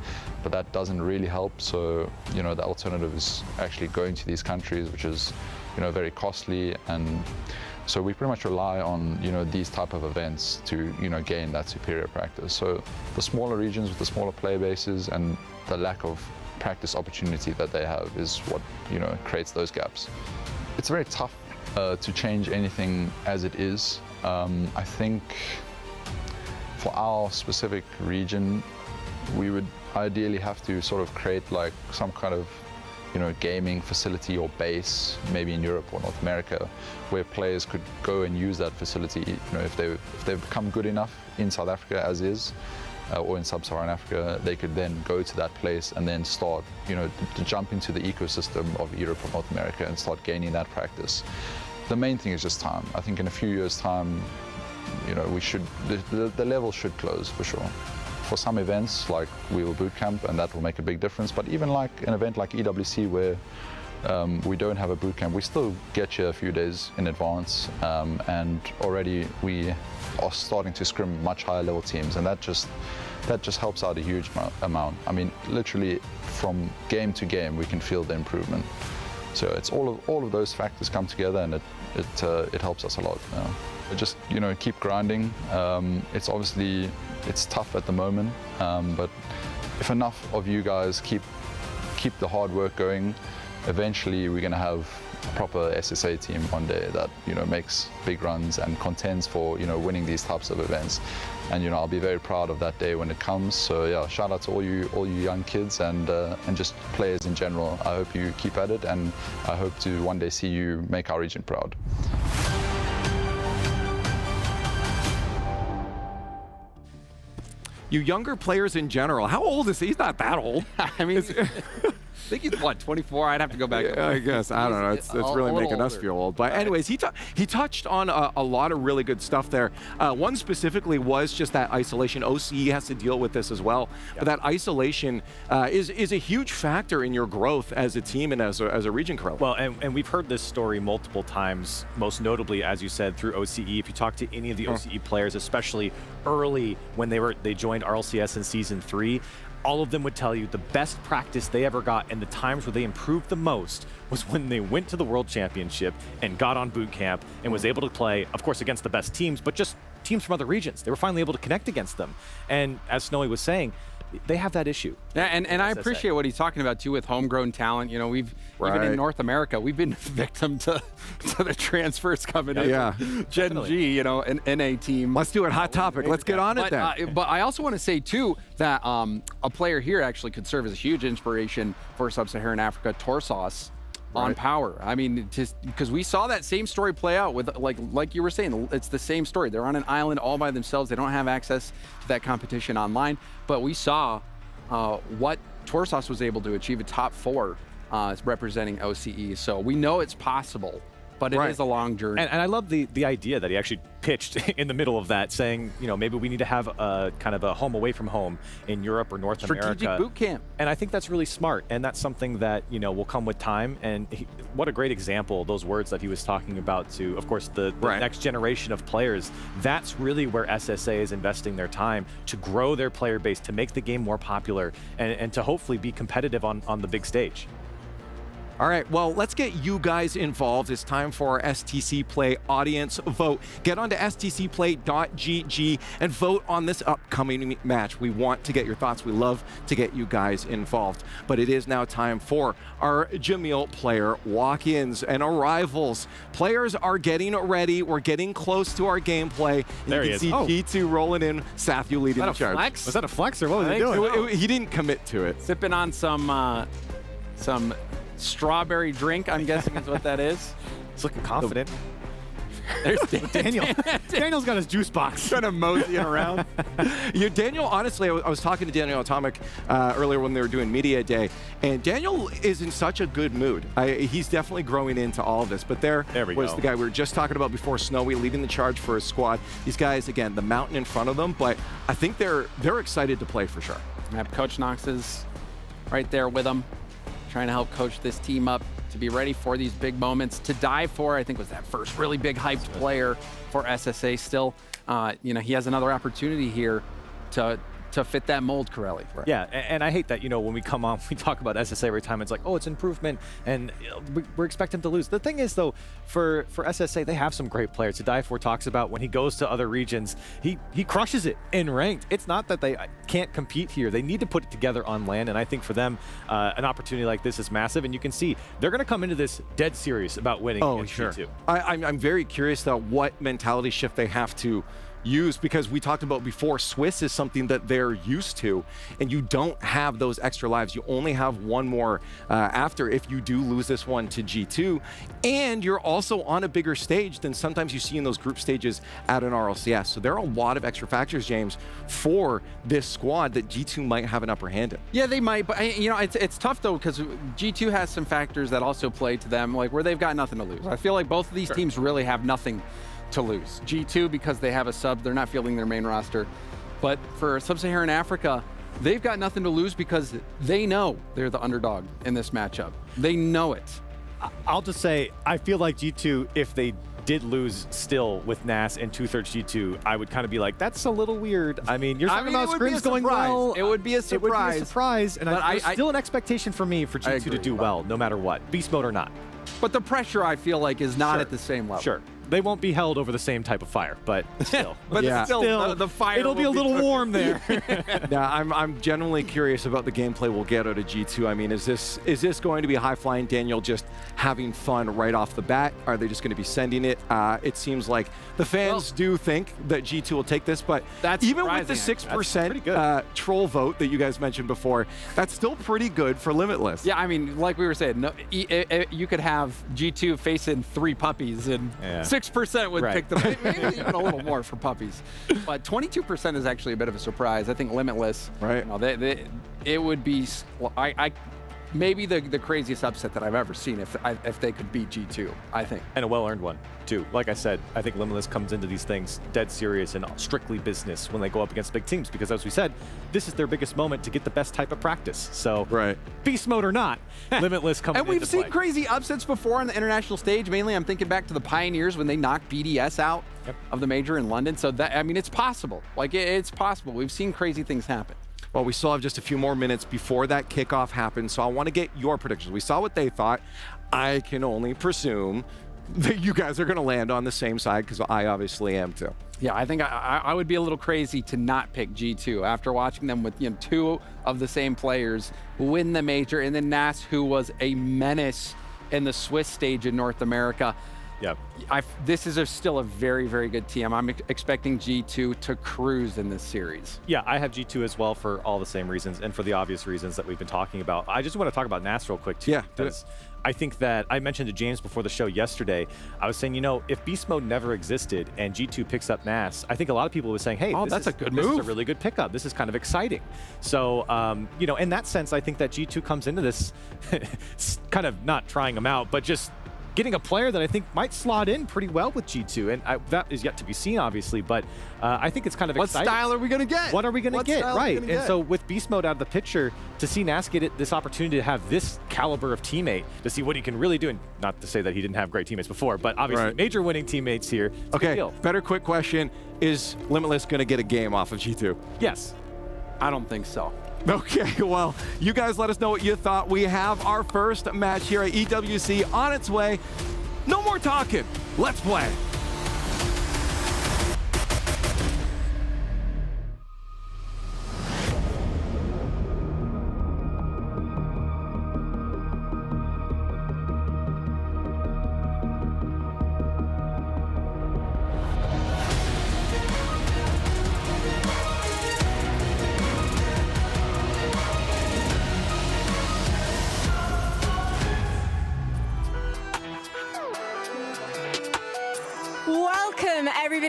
but that doesn't really help. So, the alternative is actually going to these countries, which is, very costly. And so we pretty much rely on, these type of events to, gain that superior practice. So the smaller regions with the smaller player bases and the lack of practice opportunity that they have is what, creates those gaps. It's very tough to change anything as it is. I think for our specific region, we would ideally have to sort of create like some kind of gaming facility or base, maybe in Europe or North America, where players could go and use that facility. If they've become good enough in South Africa as is, or in Sub-Saharan Africa, they could then go to that place and then start, to jump into the ecosystem of Europe or North America and start gaining that practice. The main thing is just time. I think in a few years' time, the level should close for sure. For some events, like we will boot camp, and that will make a big difference. But even like an event like EWC, where we don't have a boot camp, we still get here a few days in advance, and already we are starting to scrim much higher level teams, and that just helps out a huge amount. I mean, literally from game to game, we can feel the improvement. So it's all of those factors come together, and it helps us a lot. Just keep grinding. It's tough at the moment, but if enough of you guys keep the hard work going, eventually we're going to have a proper SSA team one day that makes big runs and contends for winning these types of events. And I'll be very proud of that day when it comes. So yeah, shout out to all you young kids and just players in general. I hope you keep at it, and I hope to one day see you make our region proud. You younger players in general, how old is he? He's not that old. I mean, I think he's, what, 24? I'd have to go back. Yeah, I guess. I don't know. It's really making us feel old. But anyways, he touched on a lot of really good stuff there. One specifically was just that isolation. OCE has to deal with this as well. But that isolation is a huge factor in your growth as a team and as a region, Carl. Well, and we've heard this story multiple times, most notably, as you said, through OCE. If you talk to any of the OCE players, especially early when they joined RLCS in Season 3, all of them would tell you the best practice they ever got and the times where they improved the most was when they went to the World Championship and got on boot camp and was able to play, of course, against the best teams, but just teams from other regions. They were finally able to connect against them. And as Snowy was saying, they have that issue. Yeah, and I appreciate what he's talking about too with homegrown talent. We've even in North America, we've been victim to the transfers coming in. Yeah, Gen G, an NA team. Let's do it. Hot topic. Let's get on it then. But I also want to say too that a player here actually could serve as a huge inspiration for Sub-Saharan Africa, Torsos. On Power. I mean, just because we saw that same story play out with, like you were saying, it's the same story. They're on an island all by themselves. They don't have access to that competition online. But we saw what Torsos was able to achieve, a top 4 representing OCE. So we know it's possible, but it is a long journey. And I love the idea that he actually pitched in the middle of that, saying, maybe we need to have a kind of a home away from home in Europe or North America. Strategic boot camp. And I think that's really smart, and that's something that will come with time. And what a great example, those words that he was talking about to, of course, the next generation of players. That's really where SSA is investing their time to grow their player base, to make the game more popular, and to hopefully be competitive on the big stage. All right, well, let's get you guys involved. It's time for our STC Play audience vote. Get onto stcplay.gg and vote on this upcoming match. We want to get your thoughts. We love to get you guys involved. But it is now time for our Jamil player walk-ins and arrivals. Players are getting ready. We're getting close to our gameplay. There he is. You can see G2 rolling in, Saf, you leading the charge. Flex? Was that a flex or what was he doing? He didn't commit to it. Sipping on some strawberry drink, I'm guessing is what that is. He's looking confident. There's Daniel. Daniel's got his juice box. Kind of moseying around. Daniel, honestly, I was talking to Daniel Atomic earlier when they were doing Media Day, and Daniel is in such a good mood. He's definitely growing into all of this, but there was the guy we were just talking about before, Snowy, leading the charge for his squad. These guys, again, the mountain in front of them, but I think they're excited to play for sure. Yep, Coach Knox is right there with them, trying to help coach this team up to be ready for these big moments. To die for, I think, was that first really big hyped player for SSA still. He has another opportunity here to fit that mold, Corelli. Right. Yeah, and I hate that, when we come on, we talk about SSA every time. It's like, oh, it's improvement, and we're expecting to lose. The thing is, though, for SSA, they have some great players. To Die For talks about when he goes to other regions, he crushes it in ranked. It's not that they can't compete here. They need to put it together on LAN, and I think for them, an opportunity like this is massive, and you can see they're going to come into this dead serious about winning. Oh, sure. G2. I'm very curious, though, what mentality shift they have to use, because we talked about before, Swiss is something that they're used to, and you don't have those extra lives. You only have one more after if you do lose this one to G2, and you're also on a bigger stage than sometimes you see in those group stages at an RLCS. So there are a lot of extra factors, James, for this squad that G2 might have an upper hand in. Yeah, they might, but it's tough though, because G2 has some factors that also play to them, like where they've got nothing to lose. I feel like both of these teams really have nothing to lose. G2, because they have a sub, they're not fielding their main roster. But for Sub-Saharan Africa, they've got nothing to lose because they know they're the underdog in this matchup. They know it. I'll just say, I feel like G2, if they did lose still with NAS and 2/3 G2, I would kind of be like, that's a little weird. I mean, you're talking about scrims going well. It would be a surprise. It would be a surprise, and there's still an expectation for me for G2 to do well, no matter what, beast mode or not. But the pressure, I feel like, is not at the same level. Sure. They won't be held over the same type of fire, but still. But still the fire it'll be a little warm there. Yeah, I'm genuinely curious about the gameplay we'll get out of G2. I mean, is this going to be high-flying Daniel just having fun right off the bat? Are they just going to be sending it? It seems like the fans do think that G2 will take this, but even with the 6% troll vote that you guys mentioned before, that's still pretty good for Limitless. Yeah, I mean, like we were saying, you could have G2 facing 3 puppies and 6% would pick them, maybe even a little more for puppies. But 22% is actually a bit of a surprise. I think Limitless, it would be, maybe the craziest upset that I've ever seen if they could beat G2, I think. And a well-earned one, too. Like I said, I think Limitless comes into these things dead serious and strictly business when they go up against big teams, because as we said, this is their biggest moment to get the best type of practice. So, beast mode or not, Limitless comes And we've seen crazy upsets before on the international stage. Mainly, I'm thinking back to the Pioneers when they knocked BDS out of the major in London. So, that, I mean, it's possible. Like, it's possible. We've seen crazy things happen. Well, we still have just a few more minutes before that kickoff happens, so I want to get your predictions. We saw what they thought. I can only presume that you guys are going to land on the same side, because I obviously am too. Yeah, I think I would be a little crazy to not pick G2 after watching them with 2 of the same players win the major, and then NAS, who was a menace in the Swiss stage in North America. Yep. This is still a very, very good team. I'm expecting G2 to cruise in this series. Yeah, I have G2 as well for all the same reasons and for the obvious reasons that we've been talking about. I just want to talk about NAS real quick, too. Yeah, because I think that I mentioned to James before the show yesterday, I was saying, if Beast Mode never existed and G2 picks up NAS, I think a lot of people were saying, hey, that's a good move. This is a really good pickup. This is kind of exciting. So, in that sense, I think that G2 comes into this kind of not trying them out, but just getting a player that I think might slot in pretty well with G2, and that is yet to be seen, obviously, but I think it's kind of exciting. What style are we going to get? What are we going to get? Right, and so with Beast Mode out of the picture, to see NAS get this opportunity to have this caliber of teammate, to see what he can really do, and not to say that he didn't have great teammates before, but obviously major winning teammates here. Okay, better quick question. Is Limitless going to get a game off of G2? Yes. I don't think so. Okay, well, you guys let us know what you thought. We have our first match here at EWC on its way. No more talking. Let's play.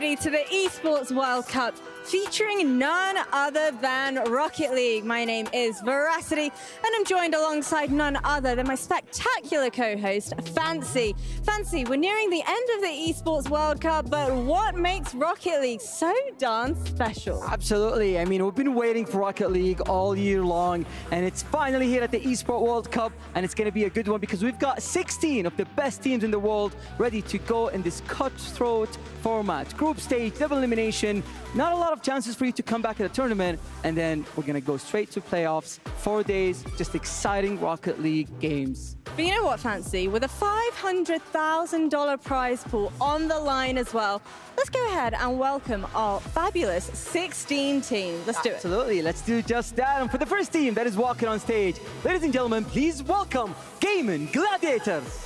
ready to the Esports World Cup, featuring none other than Rocket League. My name is Veracity, and I'm joined alongside none other than my spectacular co-host, Fancy. Fancy, we're nearing the end of the Esports World Cup, but what makes Rocket League so darn special? Absolutely. I mean, we've been waiting for Rocket League all year long, and it's finally here at the Esports World Cup, and it's going to be a good one because we've got 16 of the best teams in the world ready to go in this cutthroat format. Group stage, double elimination, not a lot of chances for you to come back at the tournament, and then we're going to go straight to playoffs. 4 days, just exciting Rocket League games. But you know what, Fancy? With a $500,000 prize pool on the line as well, let's go ahead and welcome our fabulous 16 teams. Let's do it. Absolutely, let's do just that. And for the first team that is walking on stage, ladies and gentlemen, please welcome Gaming Gladiators.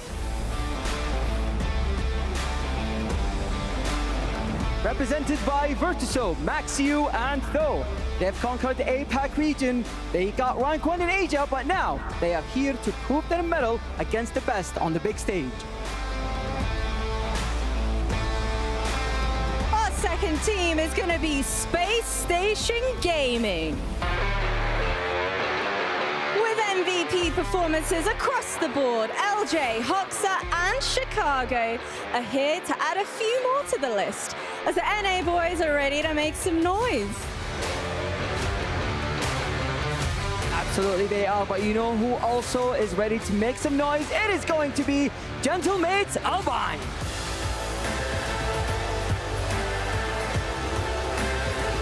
Represented by Virtuso, Maxiu, and Tho. They have conquered the APAC region. They got rank 1 in Asia, but now they are here to prove their mettle against the best on the big stage. Our second team is going to be Space Station Gaming. With MVP performances across the board, LJ, Hoxa, and Chicago are here to add a few more to the list, as the NA boys are ready to make some noise. Absolutely they are, but you know who also is ready to make some noise? It is going to be Gentlemates Albine.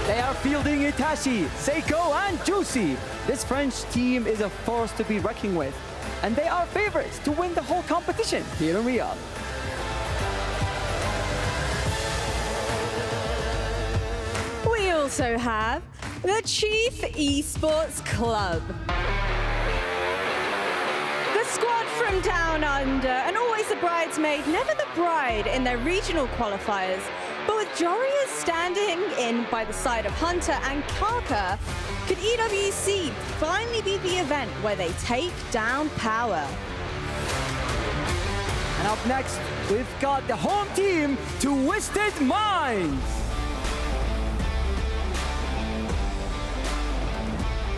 They are fielding Itachi, Seiko, and Juicy. This French team is a force to be reckoned with, and they are favorites to win the whole competition here in Riyadh. We also have the Chief Esports Club. The squad from down under, and always the bridesmaid, never the bride in their regional qualifiers. But with Joria standing in by the side of Hunter and Kaka, could EWC finally be the event where they take down Power? And up next, we've got the home team, Twisted Minds.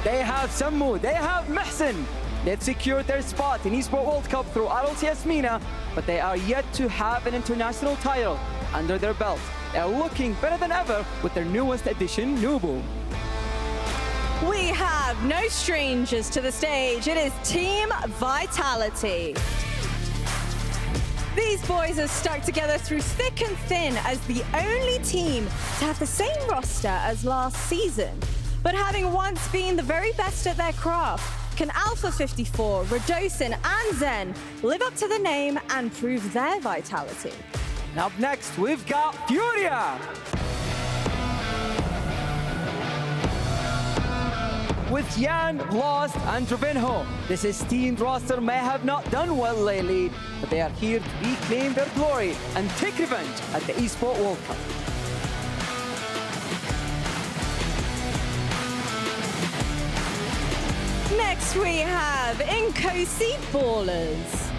They have Sammu, they have Mehsen. They've secured their spot in Esports World Cup through RLCS MENA, but they are yet to have an international title under their belt. They are looking better than ever with their newest addition, Nubu. We have no strangers to the stage. It is Team Vitality. These boys are stuck together through thick and thin as the only team to have the same roster as last season. But having once been the very best at their craft, can Alpha 54, Radosin, and Zen live up to the name and prove their vitality? And up next, we've got Furia. With Yan, Lost, and Dravenho. This esteemed roster may have not done well lately, but they are here to reclaim their glory and take revenge at the Esports World Cup. Next we have Nkosi Ballers.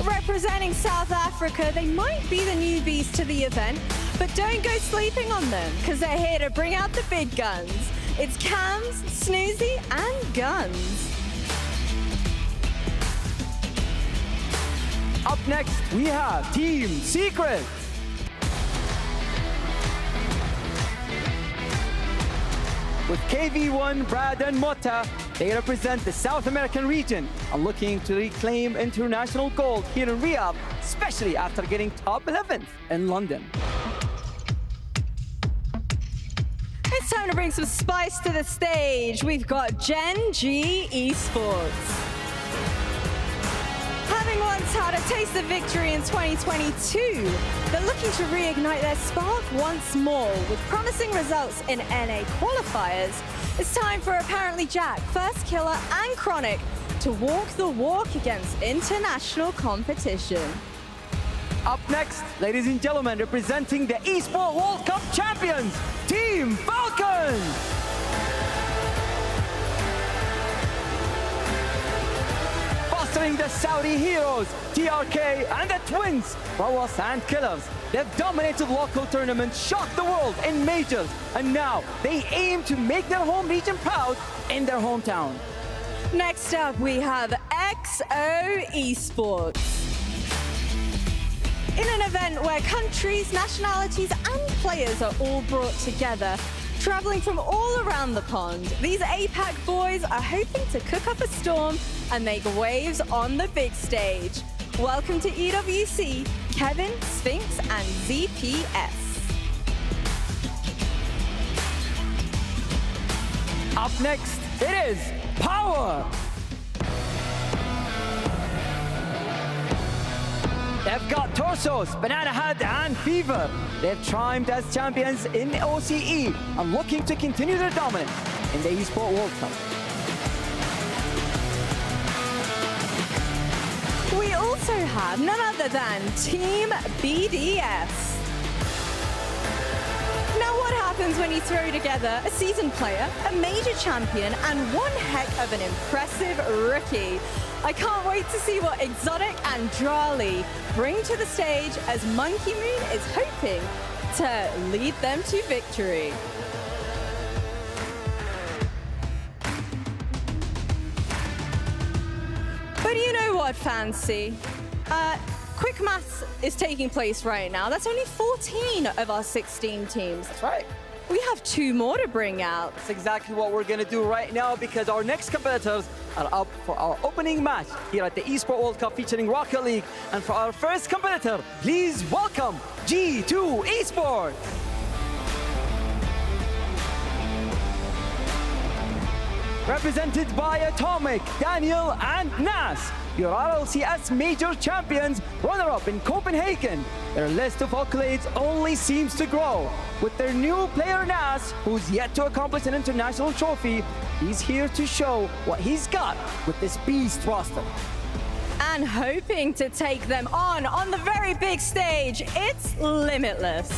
Representing South Africa, they might be the newbies to the event, but don't go sleeping on them, because they're here to bring out the big guns. It's Cams, Snoozy, and Guns. Up next, we have Team Secret. With KV1, Brad, and Mota, they represent the South American region and looking to reclaim international gold here in Riyadh, especially after getting top 11th in London. It's time to bring some spice to the stage. We've got Gen G Esports. Having once had a taste of victory in 2022, they're looking to reignite their spark once more with promising results in NA qualifiers. It's time for apparently Jack, First Killer, and Chronic to walk the walk against international competition. Up next, ladies and gentlemen, representing the Esports World Cup champions, Team Falcons! Fostering the Saudi heroes, TRK, and the twins, Rawas and Killers. They've dominated local tournaments, shocked the world in majors, and now they aim to make their home region proud in their hometown. Next up, we have XO Esports. In an event where countries, nationalities, and players are all brought together, traveling from all around the pond, these APAC boys are hoping to cook up a storm and make waves on the big stage. Welcome to EWC, Kevin, Sphinx, and ZPS. Up next, it is Power! They've got Torsos, Banana Head, and Fever. They've triumphed as champions in OCE and looking to continue their dominance in the Esports World Cup. We also have none other than Team BDS. Now, what happens when you throw together a seasoned player, a major champion, and one heck of an impressive rookie? I can't wait to see what Exotic and Drali bring to the stage as Monkey Moon is hoping to lead them to victory. But you know what, Fancy? Quick maths is taking place right now. That's only 14 of our 16 teams. That's right. We have 2 more to bring out. That's exactly what we're going to do right now, because our next competitors are up for our opening match here at the Esports World Cup featuring Rocket League. And for our first competitor, please welcome G2 Esports. Represented by Atomic, Daniel, and Nas, your RLCS major champions, runner-up in Copenhagen. Their list of accolades only seems to grow. With their new player Nas, who's yet to accomplish an international trophy, he's here to show what he's got with this beast roster. And hoping to take them on the very big stage, it's Limitless.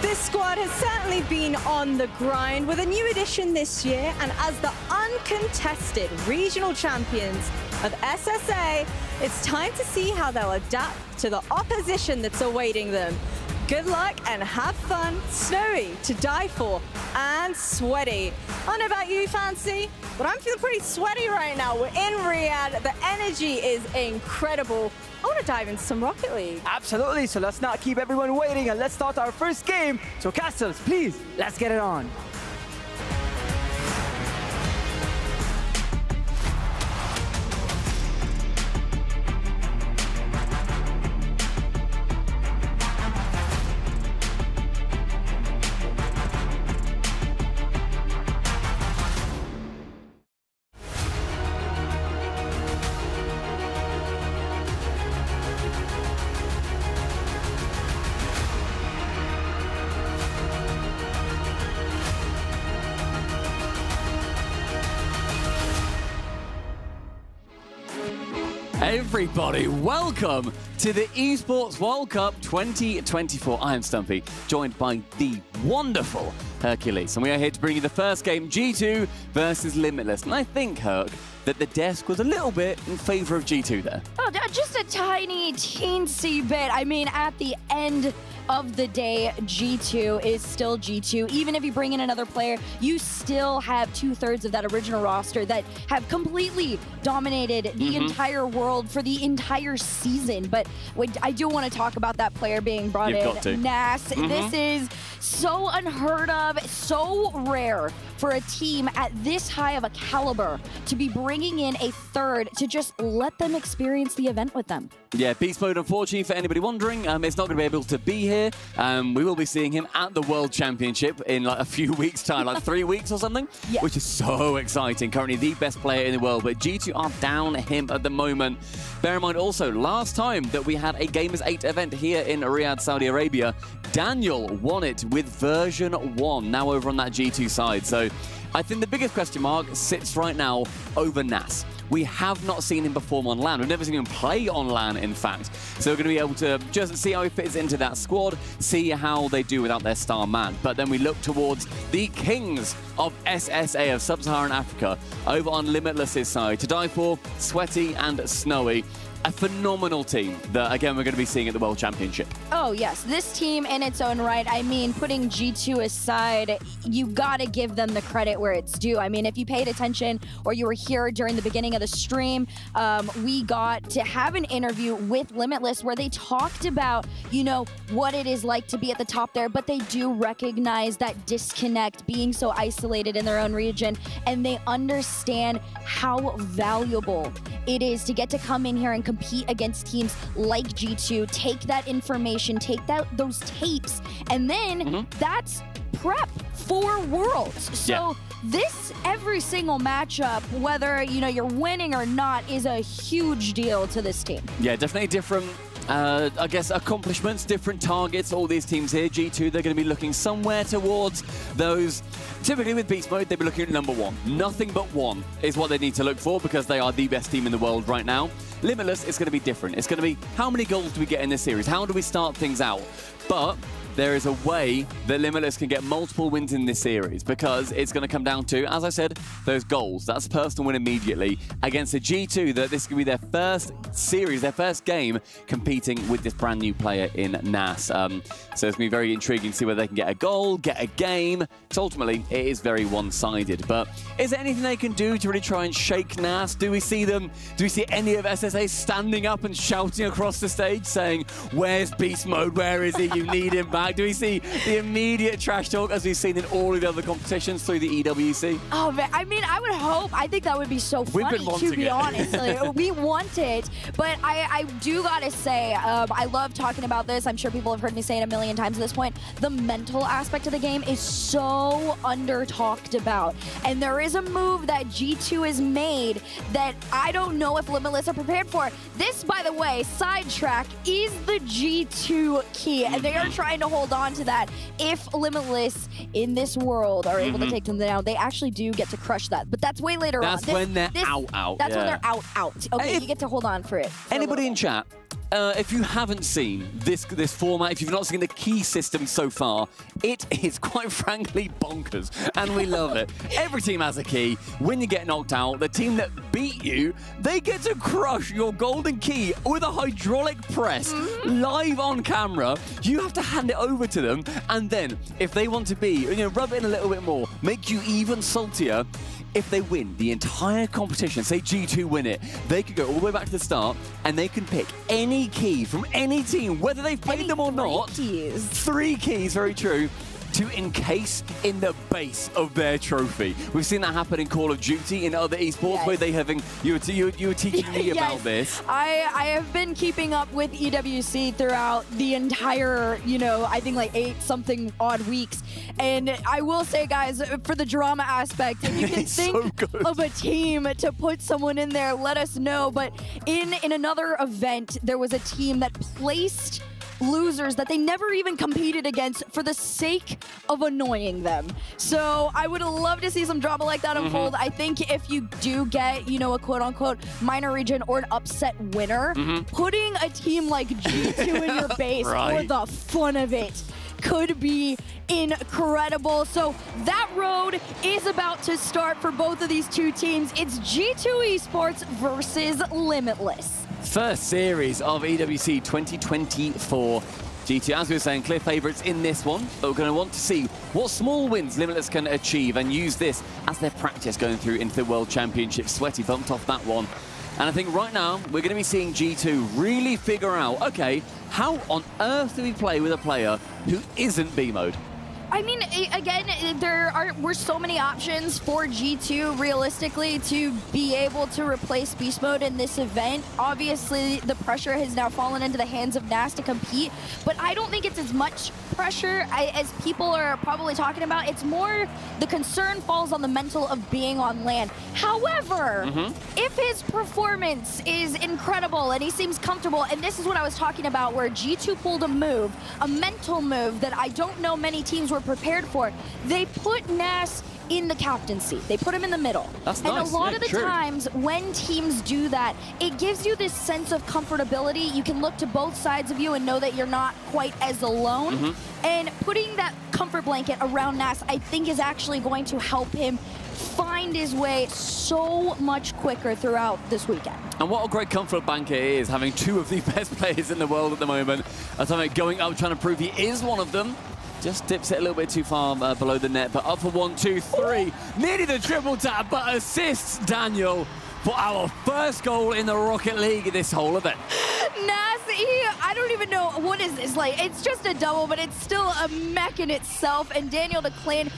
This squad has certainly been on the grind with a new addition this year, and as the uncontested regional champions of SSA, it's time to see how they'll adapt to the opposition that's awaiting them. Good luck and have fun. Snowy, to die for, and Sweaty. I don't know about you, Fancy, but I'm feeling pretty sweaty right now. We're in Riyadh. The energy is incredible. I want to dive into some Rocket League. Absolutely, so let's not keep everyone waiting and let's start our first game. So Castles, please, let's get it on. Everybody, welcome to the Esports World Cup 2024. I am Stumpy, joined by the wonderful Hercules, and we are here to bring you the first game, G2 versus Limitless. And I think, Herc, that the desk was a little bit in favor of G2 there. Oh, just a tiny, teensy bit. I mean, at the end of the day, G2 is still G2. Even if you bring in another player, you still have 2/3 of that original roster that have completely dominated the entire world for the entire season. But I do want to talk about that player being brought in, Nas. This is so unheard of, so rare for a team at this high of a caliber to be bringing in a third to just let them experience the event with them. Yeah, Beast Mode, unfortunately, for anybody wondering, it's not going to be able to be here. We will be seeing him at the World Championship in like a few weeks' time, like 3 weeks or something, which is so exciting. Currently the best player in the world, but G2 are down him at the moment. Bear in mind also, last time that we had a Gamers 8 event here in Riyadh, Saudi Arabia, Daniel won it with version 1, now over on that G2 side. So I think the biggest question mark sits right now over Nas. We have not seen him perform on LAN. We've never seen him play on LAN, in fact. So we're going to be able to just see how he fits into that squad, see how they do without their star man. But then we look towards the kings of SSA, of Sub-Saharan Africa, over on Limitless's side. To die for, Sweaty and Snowy. a phenomenal team that, again, we're going to be seeing at the World Championship. Oh, yes. This team in its own right, I mean, putting G2 aside, you got to give them the credit where it's due. I mean, if you paid attention or you were here during the beginning of the stream, we got to have an interview with Limitless where they talked about, you know, what it is like to be at the top there, but they do recognize that disconnect, being so isolated in their own region, and they understand how valuable it is to get to come in here and compete against teams like G2, take that information, take those tapes, and then that's prep for Worlds. So this, every single matchup, whether, you know, you're winning or not, is a huge deal to this team. Yeah, definitely different, I guess, accomplishments, different targets. All these teams here, G2, they're going to be looking somewhere towards those. Typically with Beast Mode, they'll be looking at number 1. Nothing but 1 is what they need to look for because they are the best team in the world right now. Limitless is going to be different. It's going to be, how many goals do we get in this series? How do we start things out? But there is a way that Limitless can get multiple wins in this series because it's going to come down to, as I said, those goals. That's a personal win immediately against a G2 that this could be their first series, their first game competing with this brand new player in NAS. So it's going to be very intriguing to see whether they can get a goal, get a game. Because ultimately, it is very one-sided. But is there anything they can do to really try and shake NAS? Do we see any of SSA standing up and shouting across the stage saying, where's Beast Mode? Where is he? You need him back. Do we see the immediate trash talk as we've seen in all of the other competitions through the EWC? Oh, man. I mean, I would hope. I think that would be so funny, to be honest. Like, we want it. But I do got to say, I love talking about this. I'm sure people have heard me say it a million times at this point. The mental aspect of the game is so under-talked about. And there is a move that G2 has made that I don't know if Limitless are prepared for. This, by the way, sidetrack, is the G2 key. And they are trying to hold on to that. If Limitless in this world are able to take them down, they actually do get to crush that. But that's way later on. That's when they're out. That's when they're out. Okay, you get to hold on for it. Anybody in chat, if you haven't seen this format, if you've not seen the key system so far, it is quite frankly bonkers, and we love it. Every team has a key. When you get knocked out, the team that beat you, they get to crush your golden key with a hydraulic press live on camera. You have to hand it over to them, and then if they want to be, you know, rub it in a little bit more, make you even saltier. If they win the entire competition, say G2 win it, they could go all the way back to the start and they can pick any key from any team, whether they've played them or not. 3 keys, very true, to encase in the base of their trophy. We've seen that happen in Call of Duty, in other esports, where they have, you were teaching me about this. I have been keeping up with EWC throughout the entire, you know, I think like 8-something odd weeks. And I will say, guys, for the drama aspect, if you can think of a team to put someone in there, let us know. But in another event, there was a team that placed losers that they never even competed against for the sake of annoying them. So I would love to see some drama like that unfold. I think if you do get, you know, a quote-unquote minor region or an upset winner, putting a team like G2 in your base for the fun of it could be incredible. So that road is about to start for both of these two teams. It's G2 Esports versus Limitless. First series of EWC 2024. G2, as we were saying, clear favourites in this one, but we're going to want to see what small wins Limitless can achieve and use this as their practice going through into the World Championship. Sweaty bumped off that one. And I think right now, we're going to be seeing G2 really figure out, okay, how on earth do we play with a player who isn't B-mode? I mean, again, were so many options for G2 realistically to be able to replace Beast Mode in this event. Obviously, the pressure has now fallen into the hands of NAS to compete, but I don't think it's as much pressure as people are probably talking about. It's more the concern falls on the mental of being on LAN. However, if his performance is incredible and he seems comfortable, and this is what I was talking about where G2 pulled a move, a mental move that I don't know many teams were were prepared for. They put Nas in the captaincy. They put him in the middle. That's and nice. a lot Yeah, of the true. times when teams do that, it gives you this sense of comfortability. You can look to both sides of you and know that you're not quite as alone. And putting that comfort blanket around Nas, I think, is actually going to help him find his way so much quicker throughout this weekend. And what a great comfort blanket it is, having two of the best players in the world at the moment. Atomic going up, trying to prove he is one of them. Just dips it a little bit too far below the net, but up for 1, 2, 3. Nearly the triple tap, but assists Daniel for our first goal in the Rocket League this whole event. Nas, I don't even know, what is this? Like, it's just a double, but it's still a mech in itself. And Daniel DeClan,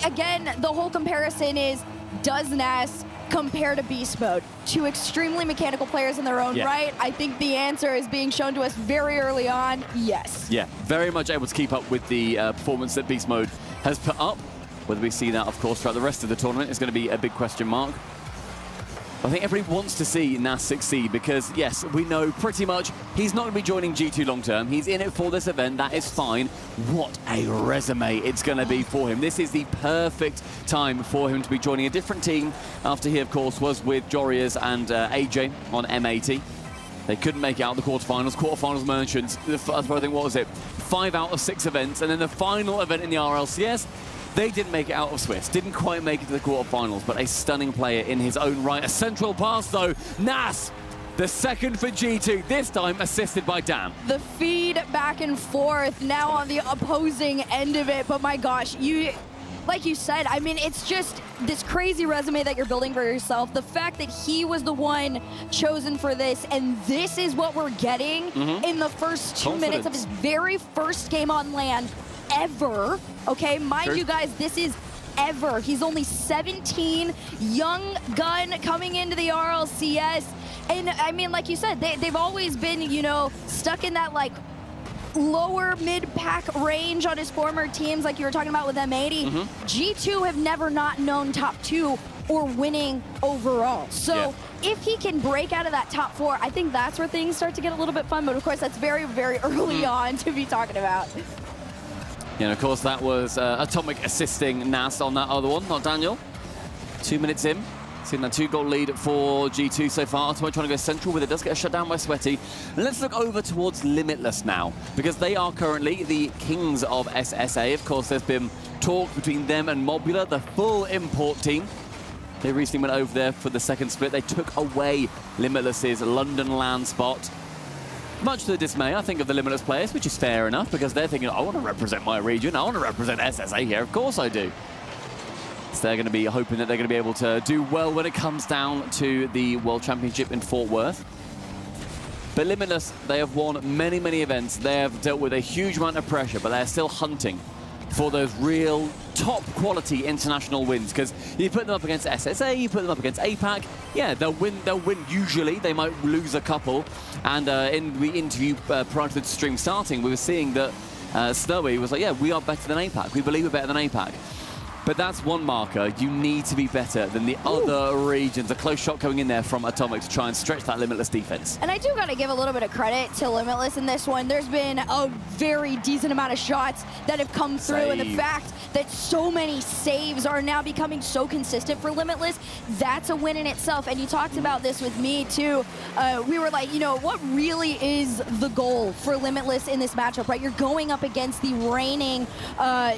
again, the whole comparison is, does Nas compare to Beast Mode? Two extremely mechanical players in their own right. I think the answer is being shown to us very early on, yes. Yeah, very much able to keep up with the performance that Beast Mode has put up. Whether we see that, of course, throughout the rest of the tournament is going to be a big question mark. I think everybody wants to see Nas succeed because, yes, we know pretty much he's not going to be joining G2 long-term. He's in it for this event. That is fine. What a resume it's going to be for him. This is the perfect time for him to be joining a different team after he, of course, was with Jorias and AJ on M80. They couldn't make it out of the quarterfinals mentioned. I think, what was it? 5 out of 6 events. And then the final event in the RLCS, they didn't make it out of Swiss, didn't quite make it to the quarterfinals, but a stunning player in his own right. A central pass, though. Nas, the second for G2, this time assisted by Dan. The feed back and forth now on the opposing end of it, but my gosh, like you said, I mean, it's just this crazy resume that you're building for yourself. The fact that he was the one chosen for this, and this is what we're getting in the first 2 minutes of his very first game on LAN ever. Okay, mind you guys, this is ever. He's only 17, young gun coming into the RLCS. And I mean, like you said, they've always been, you know, stuck in that like lower mid-pack range on his former teams, like you were talking about with M80. G2 have never not known top 2 or winning overall. So if he can break out of that top 4, I think that's where things start to get a little bit fun. But of course, that's very, very early on to be talking about. Yeah, and of course, that was Atomic assisting Nas on that other one, not Daniel. 2 minutes in. Seen that 2-goal lead for G2 so far. Atomic trying to go central with it. Does get shut down by Sweaty. And let's look over towards Limitless now, because they are currently the kings of SSA. Of course, there's been talk between them and Mobula, the full import team. They recently went over there for the second split. They took away Limitless's London LAN spot. Much to the dismay, I think, of the Limitless players, which is fair enough, because they're thinking, I want to represent my region, I want to represent SSA here, of course I do. So they're going to be hoping that they're going to be able to do well when it comes down to the World Championship in Fort Worth. But Limitless, they have won many, many events. They have dealt with a huge amount of pressure, but they're still hunting for those real top quality international wins, because you put them up against SSA, you put them up against APAC, yeah, they'll win usually. They might lose a couple. And in the interview prior to the stream starting, we were seeing that Snowy was like, yeah, we are better than APAC. We believe we're better than APAC. But that's one marker. You need to be better than the other regions. A close shot coming in there from Atomic to try and stretch that Limitless defense. And I do got to give a little bit of credit to Limitless in this one. There's been a very decent amount of shots that have come through, and the fact that so many saves are now becoming so consistent for Limitless, that's a win in itself. And you talked about this with me too. We were like, you know, what really is the goal for Limitless in this matchup, right? You're going up against the reigning,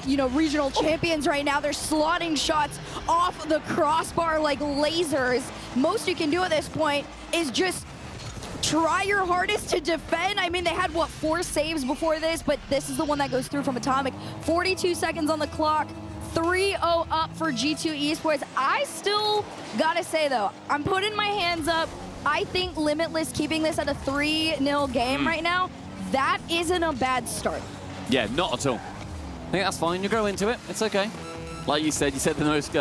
you know, regional champions right now. They're slotting shots off the crossbar like lasers. Most you can do at this point is just try your hardest to defend. I mean, they had, what, 4 saves before this, but this is the one that goes through from Atomic. 42 seconds on the clock. 3-0 up for G2 Esports. I still gotta say, though, I'm putting my hands up. I think Limitless keeping this at a 3-0 game right now, that isn't a bad start. Yeah, not at all. I think that's fine. You grow into it. It's okay. Like you said the most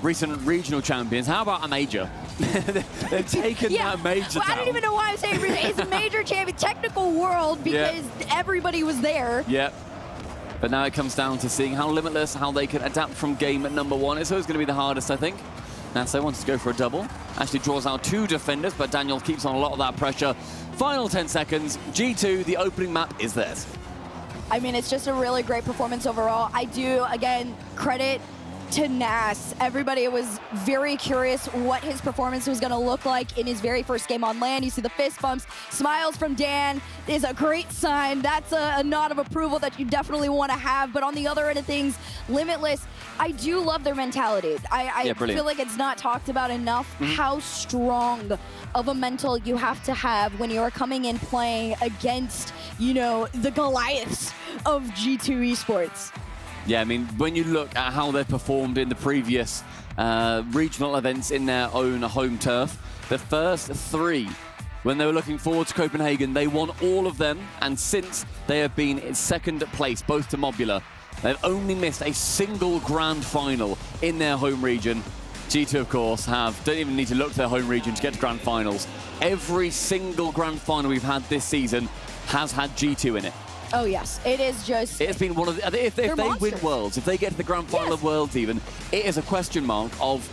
recent regional champions. How about a major? They've taken that major down. I don't even know why I'm saying it's a major champion, technical world, because everybody was there. Yep. But now it comes down to seeing how Limitless, how they can adapt from game at number 1. It's always going to be the hardest, I think. Naso wants to go for a double. Actually draws out 2 defenders, but Daniel keeps on a lot of that pressure. Final 10 seconds. G2, the opening map is theirs. I mean, it's just a really great performance overall. I do, again, credit to Nas. Everybody was very curious what his performance was going to look like in his very first game on land. You see the fist bumps, smiles from Dan is a great sign. That's a nod of approval that you definitely want to have. But on the other end of things, Limitless, I do love their mentality. I feel like it's not talked about enough how strong of a mental you have to have when you're coming in playing against, you know, the Goliaths of G2 esports. Yeah, I mean, when you look at how they've performed in the previous regional events in their own home turf, the first 3, when they were looking forward to Copenhagen, they won all of them, and since they have been in second place, both to Mobula, they've only missed a single grand final in their home region. G2, of course, don't even need to look to their home region to get to grand finals. Every single grand final we've had this season has had G2 in it. Oh, yes. It is just... It's been one of the... If they win Worlds, if they get to the grand final of Worlds even, it is a question mark of,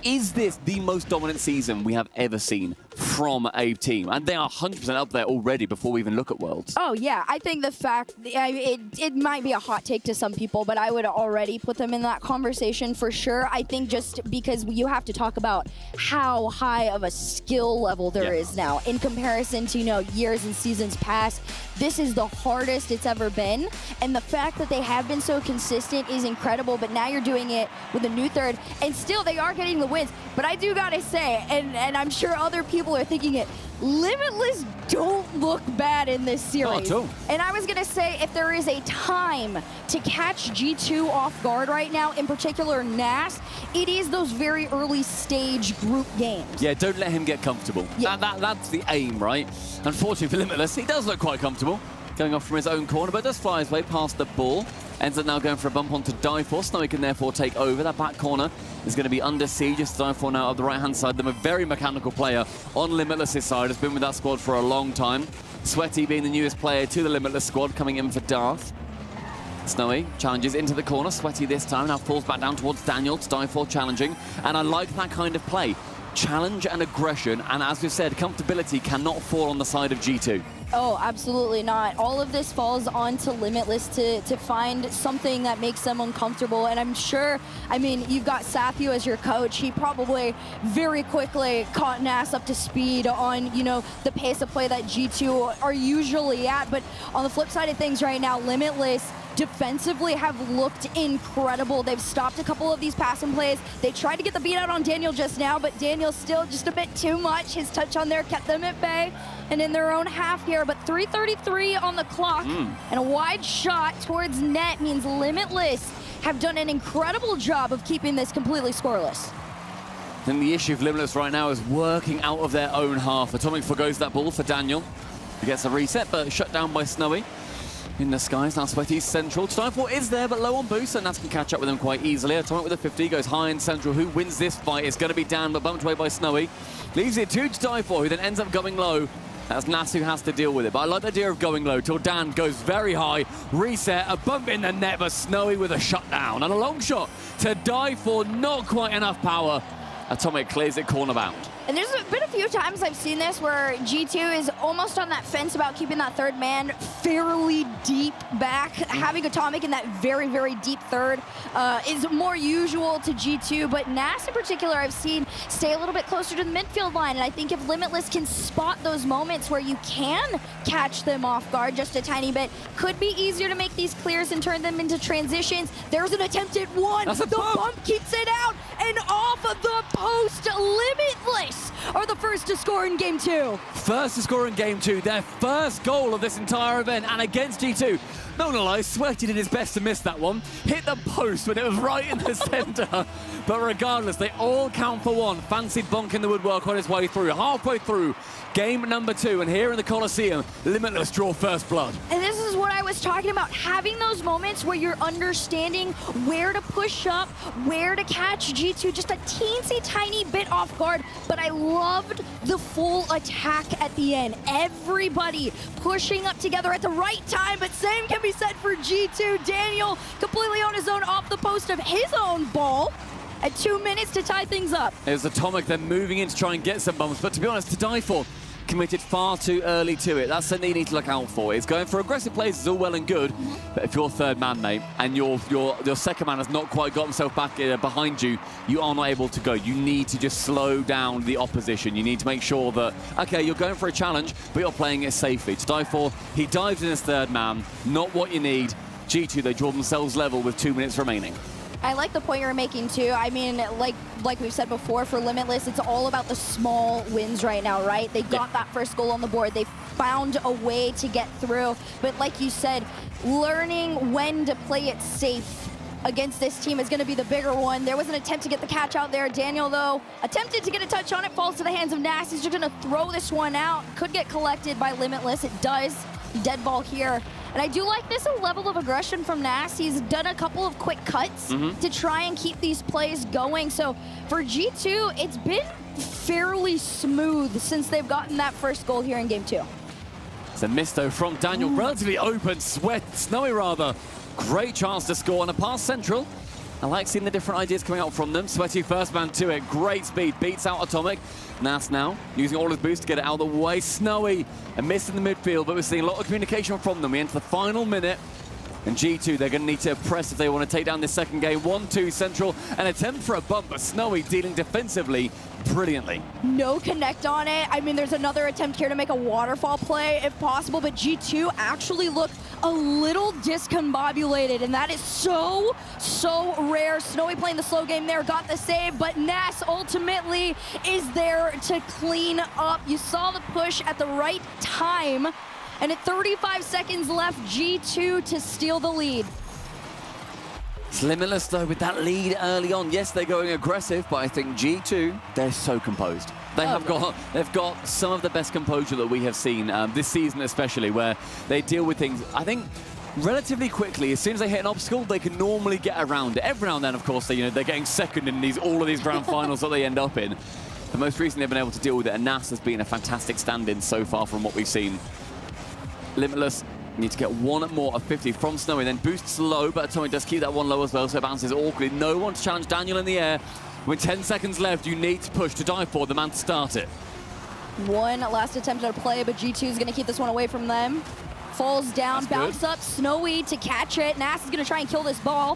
is this the most dominant season we have ever seen from a team? And they are 100% up there already before we even look at Worlds. Oh, yeah. I think the fact... It might be a hot take to some people, but I would already put them in that conversation for sure. I think just because you have to talk about how high of a skill level there is now in comparison to, you know, years and seasons past. This is the hardest it's ever been, and the fact that they have been so consistent is incredible, but now you're doing it with a new third, and still they are getting the wins. But I do gotta say, and I'm sure other people are thinking it, Limitless don't look bad in this series. No, and I was gonna say, if there is a time to catch G2 off guard right now, in particular Nas, it is those very early stage group games. Yeah, don't let him get comfortable. Yeah. That's the aim, right? Unfortunately for Limitless, he does look quite comfortable, going off from his own corner, but does fly his way past the ball. Ends up now going for a bump onto Die4. Snowy can therefore take over. That back corner is going to be under siege. It's Die4 now on the right-hand side. Them a very mechanical player on Limitless' side. Has been with that squad for a long time. Sweaty being the newest player to the Limitless squad, coming in for Darth. Snowy challenges into the corner. Sweaty this time. Now falls back down towards Daniel. It's Die4 challenging. And I like that kind of play. Challenge and aggression. And as we've said, comfortability cannot fall on the side of G2. Oh, absolutely not. All of this falls onto Limitless to find something that makes them uncomfortable. And I'm sure, I mean, you've got Sathu as your coach. He probably very quickly caught Nas up to speed on, you know, the pace of play that G2 are usually at. But on the flip side of things right now, Limitless defensively have looked incredible. They've stopped a couple of these passing plays. They tried to get the beat out on Daniel just now, but Daniel still just a bit too much. His touch on there kept them at bay and in their own half here, but 3:33 on the clock and a wide shot towards net means Limitless have done an incredible job of keeping this completely scoreless. And the issue of Limitless right now is working out of their own half. Atomic forgoes that ball for Daniel. He gets a reset, but shut down by Snowy. In the skies, now Sweaty's central. Die4 is there, but low on boost, and Nas can catch up with him quite easily. Atomic with a 50, goes high in central. Who wins this fight? It's going to be Dan, but bumped away by Snowy. Leaves it to Die4, who then ends up going low. That's Nas who has to deal with it, but I like the idea of going low till Dan goes very high. Reset, a bump in the net, but Snowy with a shutdown. And a long shot to Die4, not quite enough power. Atomic clears it corner bound. And there's been a few times I've seen this where G2 is almost on that fence about keeping that third man fairly deep back. Having Atomic in that very, very deep third is more usual to G2, but Nas in particular I've seen stay a little bit closer to the midfield line, and I think if Limitless can spot those moments where you can catch them off guard just a tiny bit, could be easier to make these clears and turn them into transitions. There's an attempted one. The bump keeps it out, and off of the post, Limitless are the first to score in game 2. First to score in game 2, their first goal of this entire event, and against G2. Not gonna lie, Sweaty did his best to miss that one. Hit the post when it was right in the center. But regardless, they all count for one. Fancied bonk in the woodwork on his way through. Halfway through game number 2, and here in the Coliseum, Limitless draw first blood. And this is what I was talking about, having those moments where you're understanding where to push up, where to catch G2, just a teensy tiny bit off guard, but I loved the full attack at the end. Everybody pushing up together at the right time, but same can be said for G2. Daniel completely on his own off the post of his own ball at 2 minutes to tie things up. There's Atomic then moving in to try and get some bumps, but to be honest, to Die4, committed far too early to it. That's something you need to look out for. It's going for aggressive plays is all well and good, but if you're third man, mate, and your second man has not quite got himself back behind you, you are not able to go. You need to just slow down the opposition. You need to make sure that, okay, you're going for a challenge, but you're playing it safely. To dive for, he dives in as third man, not what you need. G2, they draw themselves level with 2 minutes remaining. I like the point you're making too. I mean, like we've said before, for Limitless, it's all about the small wins right now, right? They got that first goal on the board. They found a way to get through. But like you said, learning when to play it safe against this team is going to be the bigger one. There was an attempt to get the catch out there. Daniel, though, attempted to get a touch on it, falls to the hands of Nas. He's just going to throw this one out. Could get collected by Limitless. It does. Dead ball here. And I do like this level of aggression from Nas. He's done a couple of quick cuts to try and keep these plays going. So for G2, it's been fairly smooth since they've gotten that first goal here in game 2. It's a miss, though, from Daniel. Relatively open, Snowy rather. Great chance to score on a pass central. I like seeing the different ideas coming out from them. Sweaty first man to it. Great speed. Beats out Atomic. Nas now using all his boost to get it out of the way. Snowy, a miss in the midfield, but we're seeing a lot of communication from them. We enter the final minute. And G2, they're going to need to press if they want to take down this second game. 1-2 central. An attempt for a bump, but Snowy dealing defensively brilliantly. No connect on it. I mean, there's another attempt here to make a waterfall play if possible, but G2 actually look a little discombobulated, and that is so rare. Snowy playing the slow game there, got the save, but Nas ultimately is there to clean up. You saw the push at the right time, and at 35 seconds left, G2 to steal the lead. It's Limitless, though, with that lead early on. Yes, they're going aggressive, but I think G2, they're so composed. They've got some of the best composure that we have seen this season, especially, where they deal with things, I think, relatively quickly. As soon as they hit an obstacle, they can normally get around it. Every now and then, of course, they're getting second in all of these grand finals that they end up in. But most recently, they've been able to deal with it, and Nas has been a fantastic stand-in so far from what we've seen. Limitless need to get one more of 50 from Snowy, then boosts low, but Atomic does keep that one low as well, so it bounces awkwardly. No one to challenge Daniel in the air. With 10 seconds left, you need to push to dive for the man to start it. One last attempt at a play, but G2 is going to keep this one away from them. Falls down, bounce up, Snowy to catch it. Nas is going to try and kill this ball.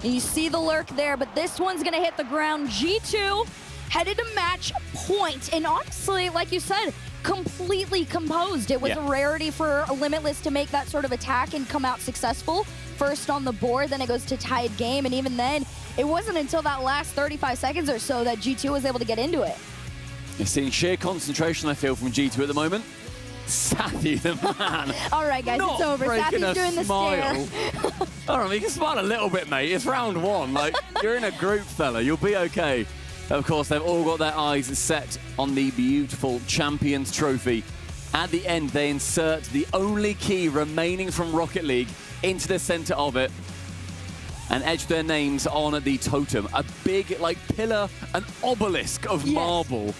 And you see the lurk there, but this one's going to hit the ground. G2 headed to match point, and honestly, like you said, completely composed. It was a rarity for Limitless to make that sort of attack and come out successful. First on the board, then it goes to tied game, and even then, it wasn't until that last 35 seconds or so that G2 was able to get into it. You're seeing sheer concentration, I feel, from G2 at the moment. Sathy, the man. All right, guys, it's over. Sathy's doing the stare. All right, you can smile a little bit, mate. It's round one. Like, you're in a group, fella. You'll be okay. Of course, they've all got their eyes set on the beautiful Champions Trophy. At the end, they insert the only key remaining from Rocket League into the center of it and etch their names on the totem. A big, pillar, an obelisk of marble.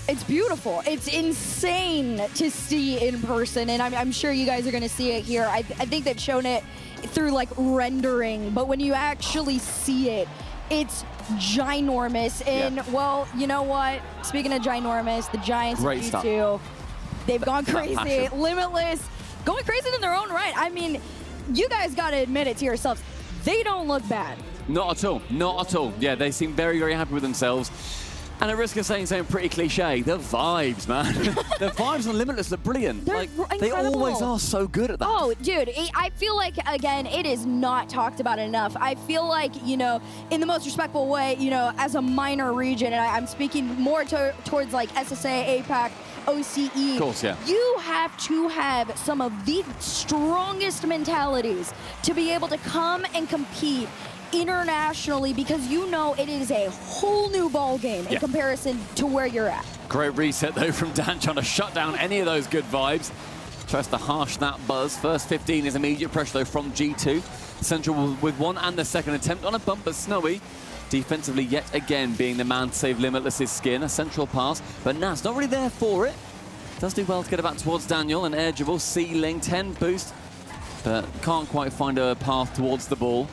It's beautiful. It's insane to see in person, and I'm sure you guys are going to see it here. I think they've shown it through, rendering, but when you actually see it, it's ginormous. And, well, you know what? Speaking of ginormous, the Giants Great of G2, they've gone crazy. Limitless, going crazy in their own right. I mean, you guys got to admit it to yourselves. They don't look bad. Not at all. Not at all. Yeah, they seem very, very happy with themselves. And at risk of saying something pretty cliche, the vibes, man. The vibes on Limitless look brilliant. They're they incredible. always are so good at that. Oh, dude, I feel like, again, it is not talked about enough. I feel like, in the most respectful way, as a minor region, and I'm speaking more towards SSA, APAC, OCE. Of course, yeah. You have to have some of the strongest mentalities to be able to come and compete internationally, because it is a whole new ball game in comparison to where you're at. Great reset, though, from Dan, trying to shut down any of those good vibes. Tries to harsh that buzz. First 15 is immediate pressure, though, from G2. Central with one and the second attempt on a bump, but Snowy defensively yet again being the man to save Limitless's skin. A central pass, but Nas not really there for it. Does do well to get it back towards Daniel. An edgeable ceiling, 10 boost, but can't quite find a path towards the ball.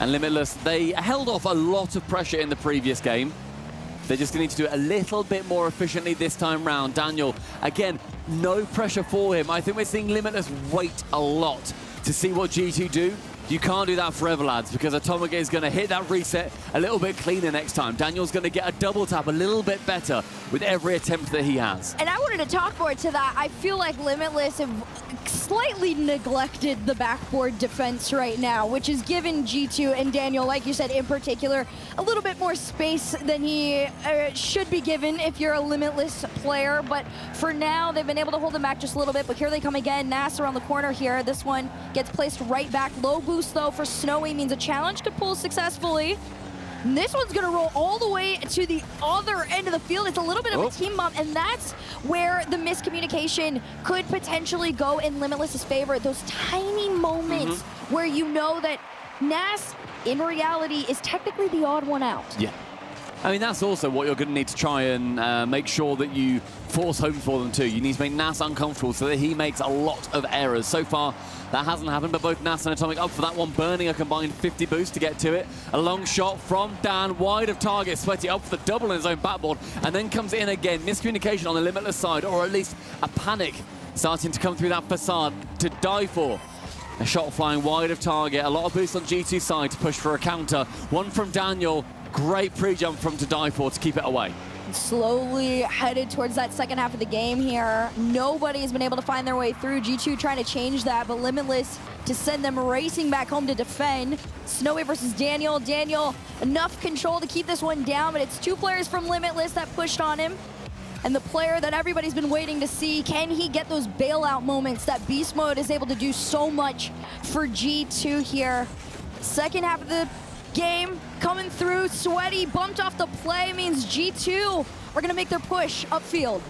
And Limitless, they held off a lot of pressure in the previous game. They're just going to need to do it a little bit more efficiently this time round. Daniel, again, no pressure for him. I think we're seeing Limitless wait a lot to see what G2 do. You can't do that forever, lads, because Atomic is going to hit that reset a little bit cleaner next time. Daniel's going to get a double tap a little bit better with every attempt that he has. And I wanted to talk more to that. I feel like Limitless have slightly neglected the backboard defense right now, which has given G2 and Daniel, like you said, in particular, a little bit more space than he should be given if you're a Limitless player. But for now, they've been able to hold him back just a little bit. But here they come again. Nas around the corner here. This one gets placed right back. Low boost, though, for Snowy means a challenge could pull successfully. And this one's going to roll all the way to the other end of the field. It's a little bit of a team bump, and that's where the miscommunication could potentially go in Limitless's favor. Those tiny moments where you know that Nas, in reality, is technically the odd one out. Yeah. I mean, that's also what you're going to need to try and make sure that you force home for them too. You need to make Nas uncomfortable so that he makes a lot of errors. So far, that hasn't happened, but both Nas and Atomic up for that one, burning a combined 50 boost to get to it. A long shot from Dan, wide of target. Sweaty up for the double in his own backboard, and then comes in again. Miscommunication on the Limitless side, or at least a panic starting to come through that facade to die for. A shot flying wide of target. A lot of boost on G2 side to push for a counter. One from Daniel. Great pre-jump from to die for to keep it away. Slowly headed towards that second half of the game here. Nobody has been able to find their way through. G2 trying to change that, but Limitless to send them racing back home to defend. Snowy versus Daniel. Daniel, enough control to keep this one down, but it's two players from Limitless that pushed on him. And the player that everybody's been waiting to see, can he get those bailout moments that Beast Mode is able to do so much for G2 here? Second half of the game coming through. Sweaty bumped off the play, means G2 are going to make their push upfield.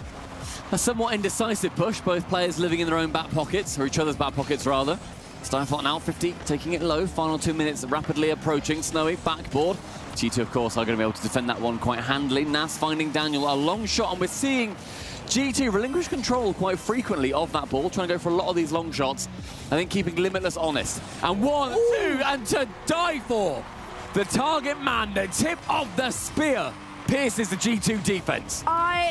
A somewhat indecisive push, both players living in their own back pockets, or each other's back pockets rather. Stifle now 50, taking it low. Final 2 minutes rapidly approaching. Snowy backboard. G2 of course are going to be able to defend that one quite handily. Nas finding Daniel a long shot, and we're seeing G2 relinquish control quite frequently of that ball, trying to go for a lot of these long shots. I think keeping Limitless honest. And 1, 2, and to die for. The target man, the tip of the spear, pierces the G2 defense.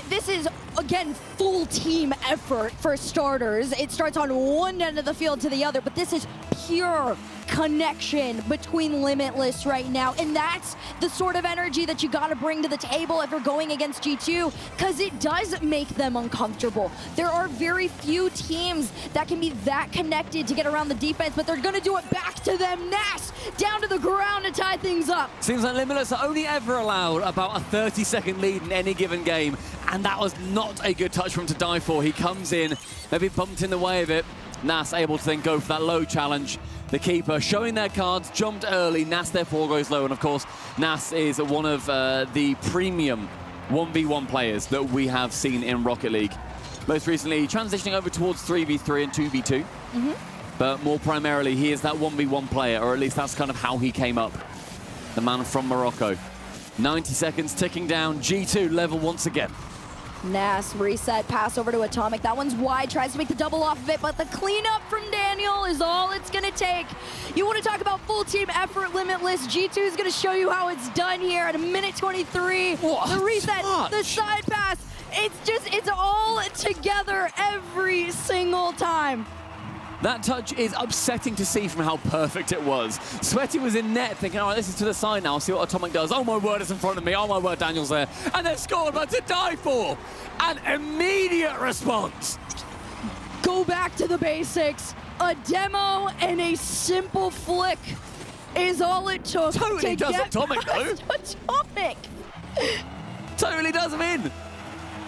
This is, again, full team effort for starters. It starts on one end of the field to the other, but this is pure connection between Limitless right now, and that's the sort of energy that you got to bring to the table if you're going against G2, because it does make them uncomfortable. There are very few teams that can be that connected to get around the defense, but they're going to do it back to them. Nas down to the ground to tie things up. Seems like Limitless are only ever allowed about a 30-second lead in any given game, and that was not a good touch from to die for. He comes in, maybe bumped in the way of it. Nas able to then go for that low challenge. The keeper showing their cards, jumped early. Nas therefore goes low, and of course, Nas is one of the premium 1v1 players that we have seen in Rocket League. Most recently, transitioning over towards 3v3 and 2v2. But more primarily, he is that 1v1 player, or at least that's kind of how he came up. The man from Morocco. 90 seconds ticking down. G2 level once again. Nas reset, pass over to Atomic. That one's wide, tries to make the double off of it, but the cleanup from Daniel is all it's gonna take. You wanna talk about full team effort, Limitless. G2 is gonna show you how it's done here at a minute 23. The reset, the side pass, it's all together every single time. That touch is upsetting to see from how perfect it was. Sweaty was in net thinking, all right, this is to the side now. I'll see what Atomic does. Oh my word, it's in front of me. Oh my word, Daniel's there. And they're scored, but to die for. An immediate response. Go back to the basics. A demo and a simple flick is all it took Totally to does get Atomic though. Atomic. Totally does him in.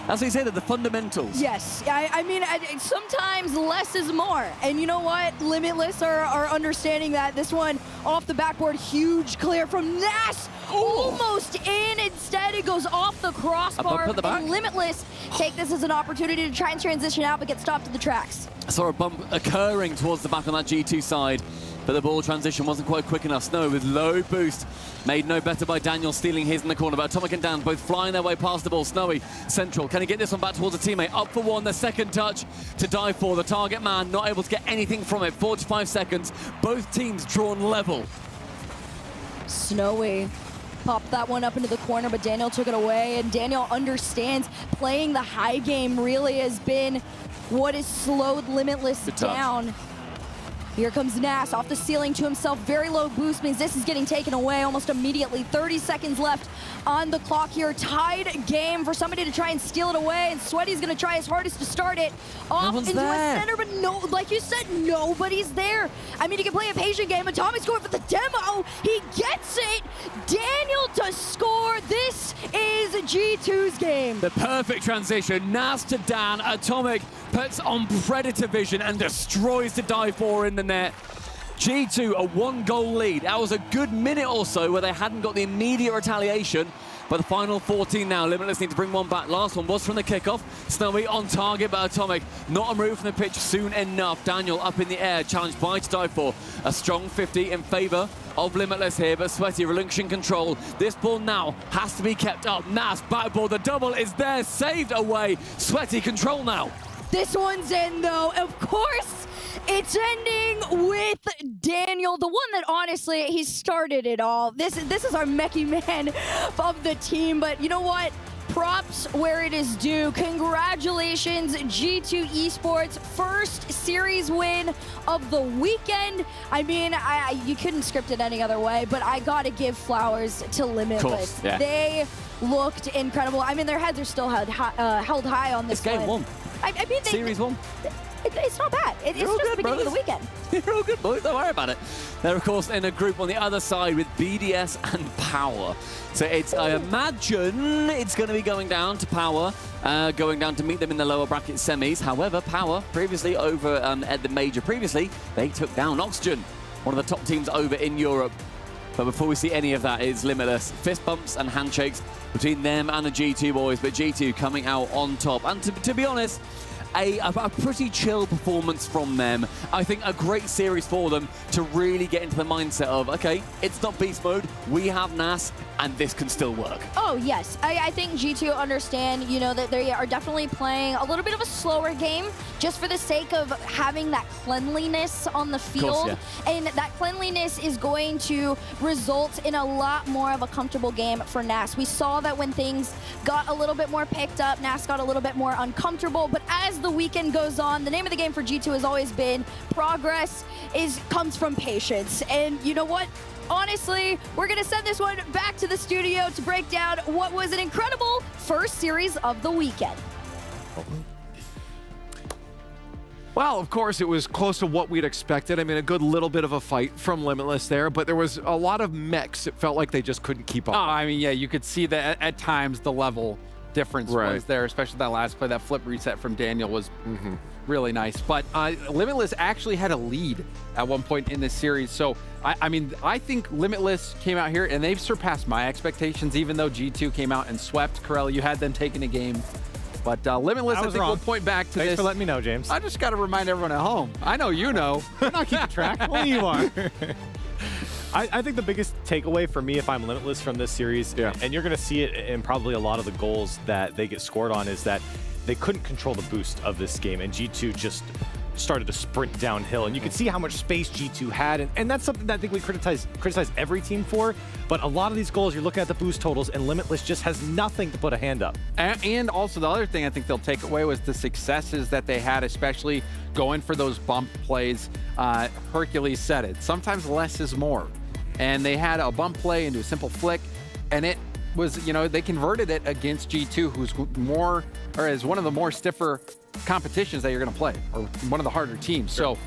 As we said, the fundamentals. Yes, I mean, sometimes less is more. And you know what? Limitless are understanding that. This one off the backboard, huge clear from Nas. Almost in. Instead, it goes off the crossbar. And Limitless take this as an opportunity to try and transition out, but get stopped in the tracks. I saw a bump occurring towards the back on that G2 side, but the ball transition wasn't quite quick enough. Snow with low boost. Made no better by Daniel stealing his in the corner, but Atomic and Dan both flying their way past the ball. Snowy, central. Can he get this one back towards a teammate? Up for one, the second touch to die for. The target man not able to get anything from it. 45 seconds. Both teams drawn level. Snowy popped that one up into the corner, but Daniel took it away, and Daniel understands playing the high game really has been what has slowed Limitless down. Here comes Nas off the ceiling to himself. Very low boost means this is getting taken away almost immediately. 30 seconds left on the clock here. Tied game for somebody to try and steal it away, and Sweaty's gonna try his hardest to start it off into a center, but no, like you said, nobody's there. I mean, you can play a patient game. Atomic's going for the demo. He gets it. Daniel to score. This is G2's game. The perfect transition. Nas to Dan. Atomic puts on Predator vision and destroys the dive ball in the net. G2 a 1-goal lead. That was a good minute or so where they hadn't got the immediate retaliation. But the final 14 now. Limitless need to bring one back. Last one was from the kickoff. Snowy on target, but Atomic not removed from the pitch soon enough. Daniel up in the air, challenged by to dive for. A strong 50 in favor of Limitless here, but Sweaty relinquishing control. This ball now has to be kept up. Nas back ball, the double is there, saved away. Sweaty control now. This one's in though, of course. It's ending with Daniel, the one that honestly, he started it all. This is our Mechie man of the team, but you know what? Props where it is due. Congratulations, G2 Esports, first series win of the weekend. I mean, you couldn't script it any other way, but I gotta give flowers to Limitless. Yeah. They looked incredible. I mean, their heads are still held high on this Game one. I mean, Series one. It's not bad. It's just the beginning of the weekend. You're all good, boys. Don't worry about it. They're, of course, in a group on the other side with BDS and Power. So it's, I imagine it's going to be going down to Power, going down to meet them in the lower bracket semis. However, Power, previously over at the major previously, they took down Oxygen, one of the top teams over in Europe. But before we see any of that, it's Limitless. Fist bumps and handshakes between them and the G2 boys, but G2 coming out on top. And to be honest, a pretty chill performance from them. I think a great series for them to really get into the mindset of, okay, it's not beast mode, we have Nas, and this can still work. Oh, yes. I think G2 understand, you know, that they are definitely playing a little bit of a slower game just for the sake of having that cleanliness on the field. Course, yeah. And that cleanliness is going to result in a lot more of a comfortable game for Nas. We saw that when things got a little bit more picked up, Nas got a little bit more uncomfortable, but as the weekend goes on, the name of the game for G2 has always been progress comes from patience. And you know what? Honestly, we're going to send this one back to the studio to break down what was an incredible first series of the weekend. Well, of course, it was close to what we'd expected. I mean, a good little bit of a fight from Limitless there, but there was a lot of mechs. It felt like they just couldn't keep up. Oh, I mean, yeah, you could see that at times the level difference was there, especially that last play. That flip reset from Daniel was really nice. But Limitless actually had a lead at one point in this series. So, I mean, I think Limitless came out here and they've surpassed my expectations, even though G2 came out and swept. Corella, you had them taking a game. But Limitless, I think we'll point back to this. Thanks for letting me know, James. I just got to remind everyone at home. I know you know. I'm not keeping track. Only you are. I think the biggest takeaway for me, if I'm Limitless from this series, and you're going to see it in probably a lot of the goals that they get scored on, is that they couldn't control the boost of this game, and G2 just started to sprint downhill, and you could see how much space G2 had, and that's something that I think we criticize every team for, but a lot of these goals, you're looking at the boost totals, and Limitless just has nothing to put a hand up. And also the other thing I think they'll take away was the successes that they had, especially going for those bump plays. Hercules said it, sometimes less is more. And they had a bump play into a simple flick, and it was, you know, they converted it against G2, who's more, or is one of the more stiffer competitions that you're going to play, or one of the harder teams. So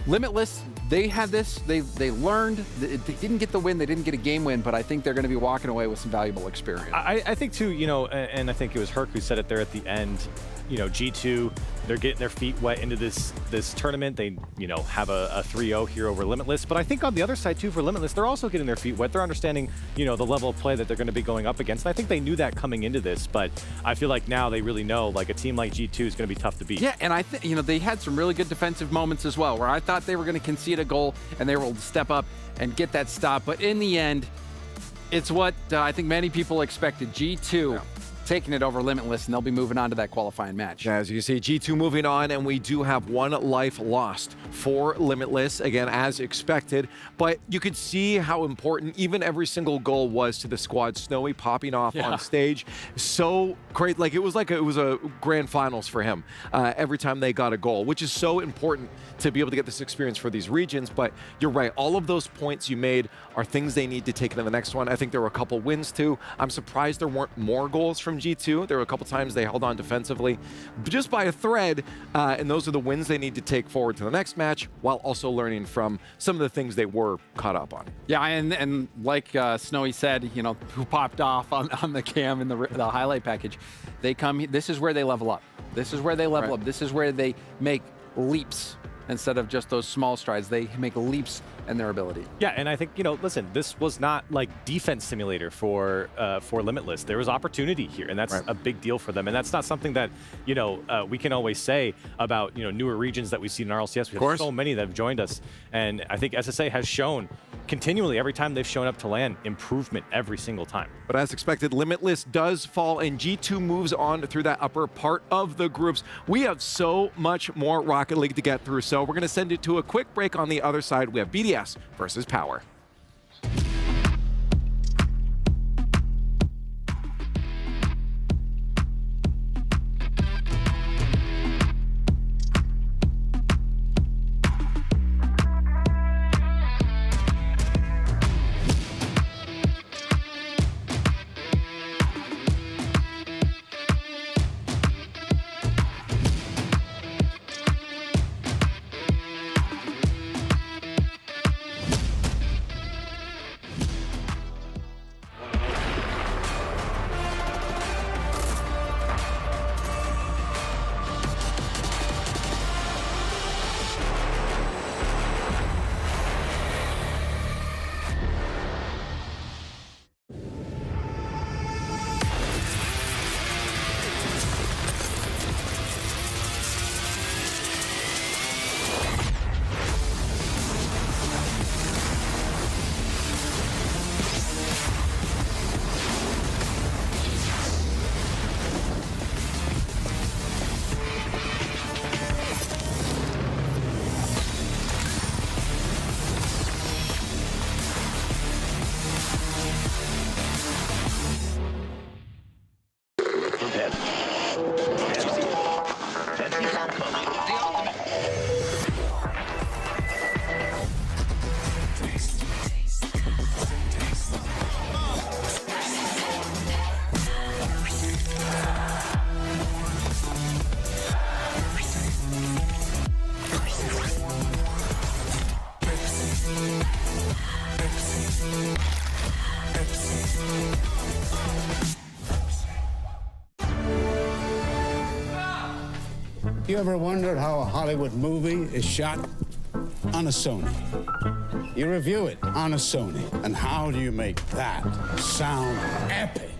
Limitless, they had this, they learned, they didn't get the win, they didn't get a game win, but I think they're going to be walking away with some valuable experience. I think too, you know, and I think it was Herc who said it there at the end, you know, G2, they're getting their feet wet into this tournament. They, you know, have a 3-0 here over Limitless. But I think on the other side too, for Limitless, they're also getting their feet wet. They're understanding, you know, the level of play that they're going to be going up against. And I think they knew that coming into this, but I feel like now they really know, like, a team like G2 is going to be tough to beat. Yeah, and I think, you know, they had some really good defensive moments as well, where I thought they were going to concede a goal and they were able to step up and get that stop. But in the end, it's what I think many people expected. G2 taking it over Limitless, and they'll be moving on to that qualifying match. As you see, G2 moving on, and we do have 1 life lost for Limitless, again, as expected. But you could see how important even every single goal was to the squad. Snowy popping off on stage. So great. Like it was a grand finals for him every time they got a goal, which is so important to be able to get this experience for these regions. But you're right. All of those points you made are things they need to take into the next one. I think there were a couple wins too. I'm surprised there weren't more goals from G2. There were a couple times they held on defensively just by a thread, and those are the wins they need to take forward to the next match while also learning from some of the things they were caught up on. Yeah, and like Snowy said, you know, who popped off on the cam in the highlight package, they come, this is where they level up. This is where they level up. This is where they make leaps instead of just those small strides. They make leaps in their ability. Yeah, and I think, you know, listen, this was not like defense simulator for Limitless. There was opportunity here, and that's a big deal for them. And that's not something that, you know, we can always say about, you know, newer regions that we've seen in RLCS. We have so many that have joined us, and I think SSA has shown continually every time they've shown up to LAN improvement every single time. But as expected, Limitless does fall, and G2 moves on through that upper part of the groups. We have so much more Rocket League to get through, so we're going to send it to a quick break. On the other side, we have BDS versus Power. You ever wondered how a Hollywood movie is shot? On a Sony. You review it on a Sony. And how do you make that sound epic?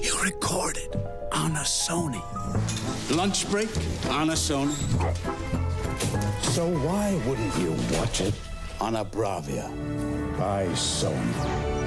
You record it on a Sony. Lunch break on a Sony. So why wouldn't you watch it on a Bravia by Sony?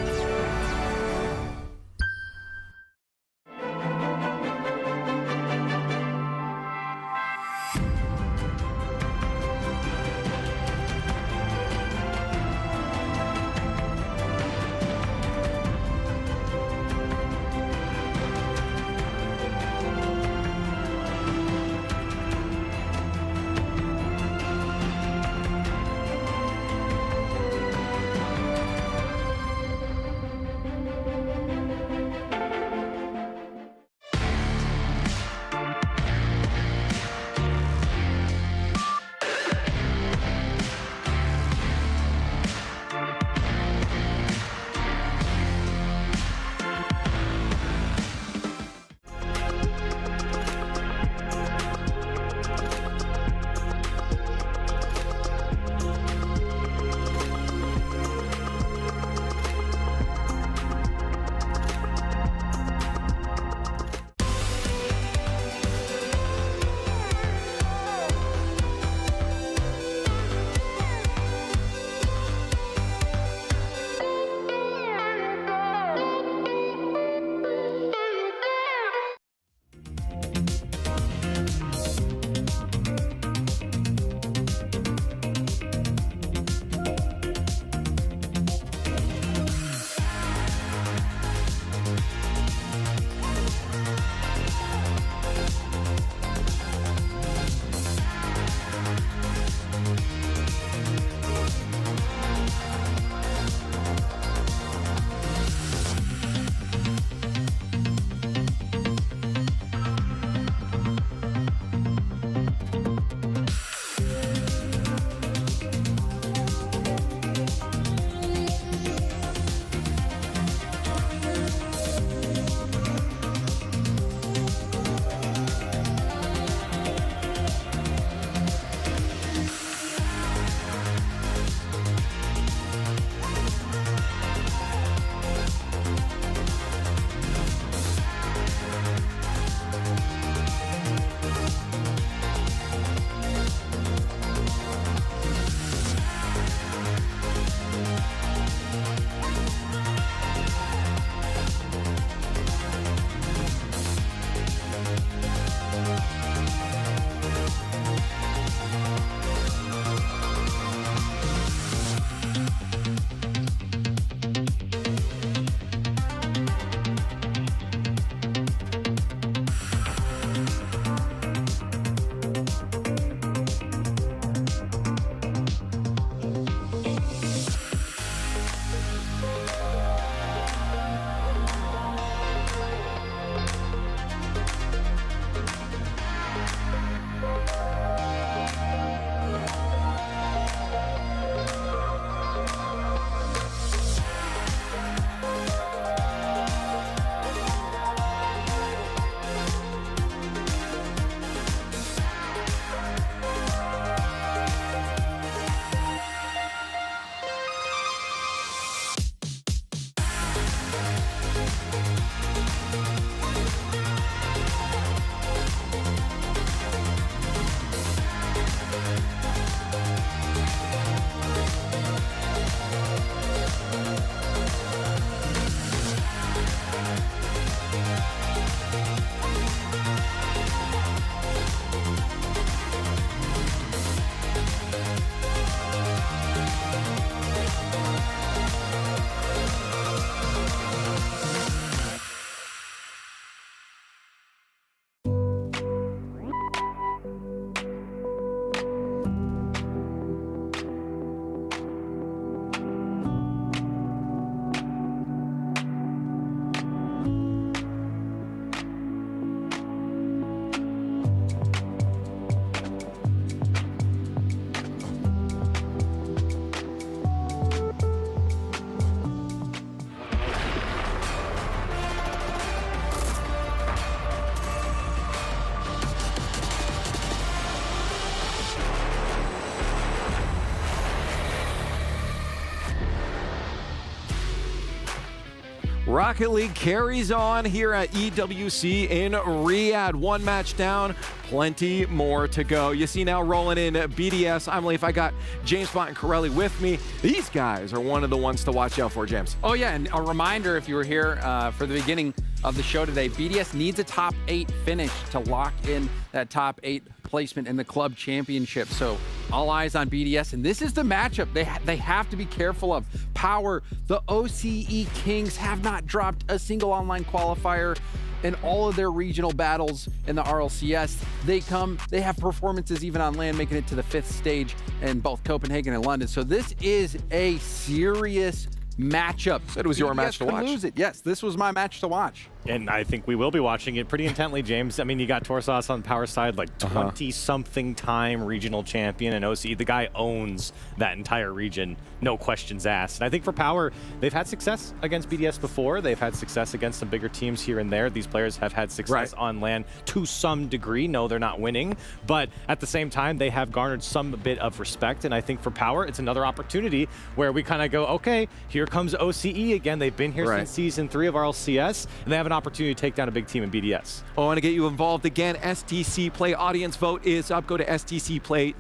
Rocket League carries on here at EWC in Riyadh. One match down, plenty more to go. You see now rolling in BDS. I'm Leif. I got James Bont and Corelli with me. These guys are one of the ones to watch out for, James. Oh, yeah, and a reminder, if you were here for the beginning of the show today, BDS needs a top 8 finish to lock in that top 8 placement in the club championship. So all eyes on BDS, and this is the matchup they have to be careful of. Power, the OCE Kings, have not dropped a single online qualifier in all of their regional battles in the RLCS. They have performances even on land, making it to the 5th stage in both Copenhagen and London. So this is a serious matchup. So it was your match to watch. Lose it. Yes, this was my match to watch. And I think we will be watching it pretty intently, James. I mean, you got Torsas on the power side, like 20-something time regional champion, and OCE, the guy owns that entire region, no questions asked. And I think for power, they've had success against BDS before. They've had success against some bigger teams here and there. These players have had success on land to some degree. No, they're not winning, but at the same time, they have garnered some bit of respect. And I think for power, it's another opportunity where we kind of go, okay, here comes OCE again. They've been here since Season 3 of RLCS, and they have an opportunity to take down a big team in BDS. I want to get you involved again. STC Play audience vote is up. Go to stcplay.gg.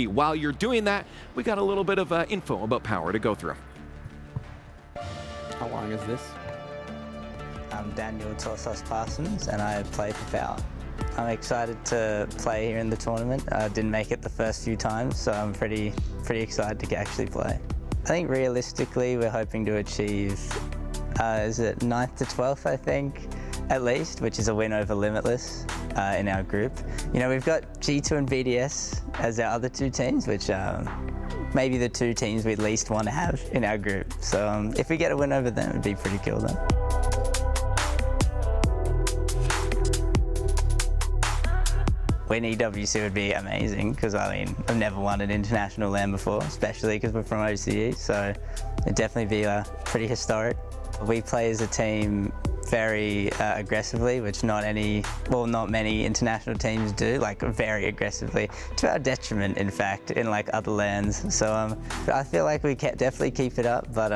While you're doing that, we got a little bit of info about power to go through. How long is this? I'm Daniel Torsas Parsons, and I play for Power. I'm excited to play here in the tournament. I didn't make it the first few times, so I'm pretty excited to actually play. I think realistically, we're hoping to achieve is it 9th to 12th, I think, at least, which is a win over Limitless in our group. You know, we've got G2 and BDS as our other 2 teams, which maybe the 2 teams we'd least want to have in our group. So if we get a win over them, it'd be pretty cool then. Win EWC would be amazing, because I mean, I've never won an international LAN before, especially because we're from OCE, so it'd definitely be pretty historic. We play as a team very aggressively, which not many international teams do, like very aggressively, to our detriment, in fact, in like other LANs. So I feel like we can definitely keep it up, but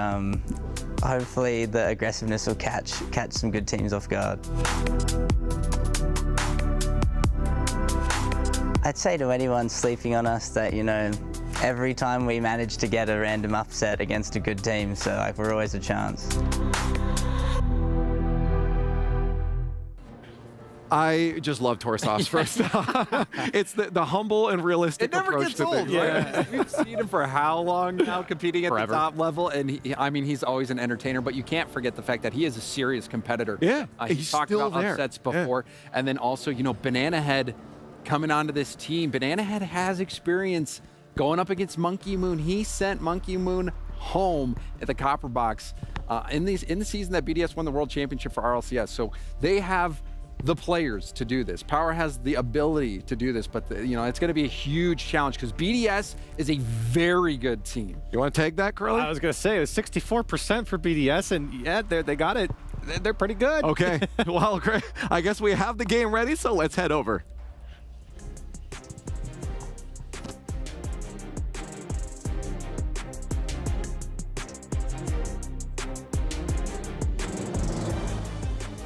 hopefully the aggressiveness will catch some good teams off guard. I'd say to anyone sleeping on us that, you know, every time we manage to get a random upset against a good team, so like we're always a chance. I just love Torsas first. It's the humble and realistic approach to things. Yeah. We've seen him for how long now, competing at the top level, and he's always an entertainer, but you can't forget the fact that he is a serious competitor. Yeah, he's talked about upsets before, and then also, you know, Banana Head coming onto this team. Banana Head has experience going up against Monkey Moon. He sent Monkey Moon home at the Copper Box in the season that BDS won the World Championship for RLCS. So they have the players to do this. Power has the ability to do this, but you know, it's going to be a huge challenge because BDS is a very good team. You want to take that, Curly? I was going to say it was 64% for BDS, and yeah, they got it. They're pretty good. Okay, well, great. I guess we have the game ready, so let's head over.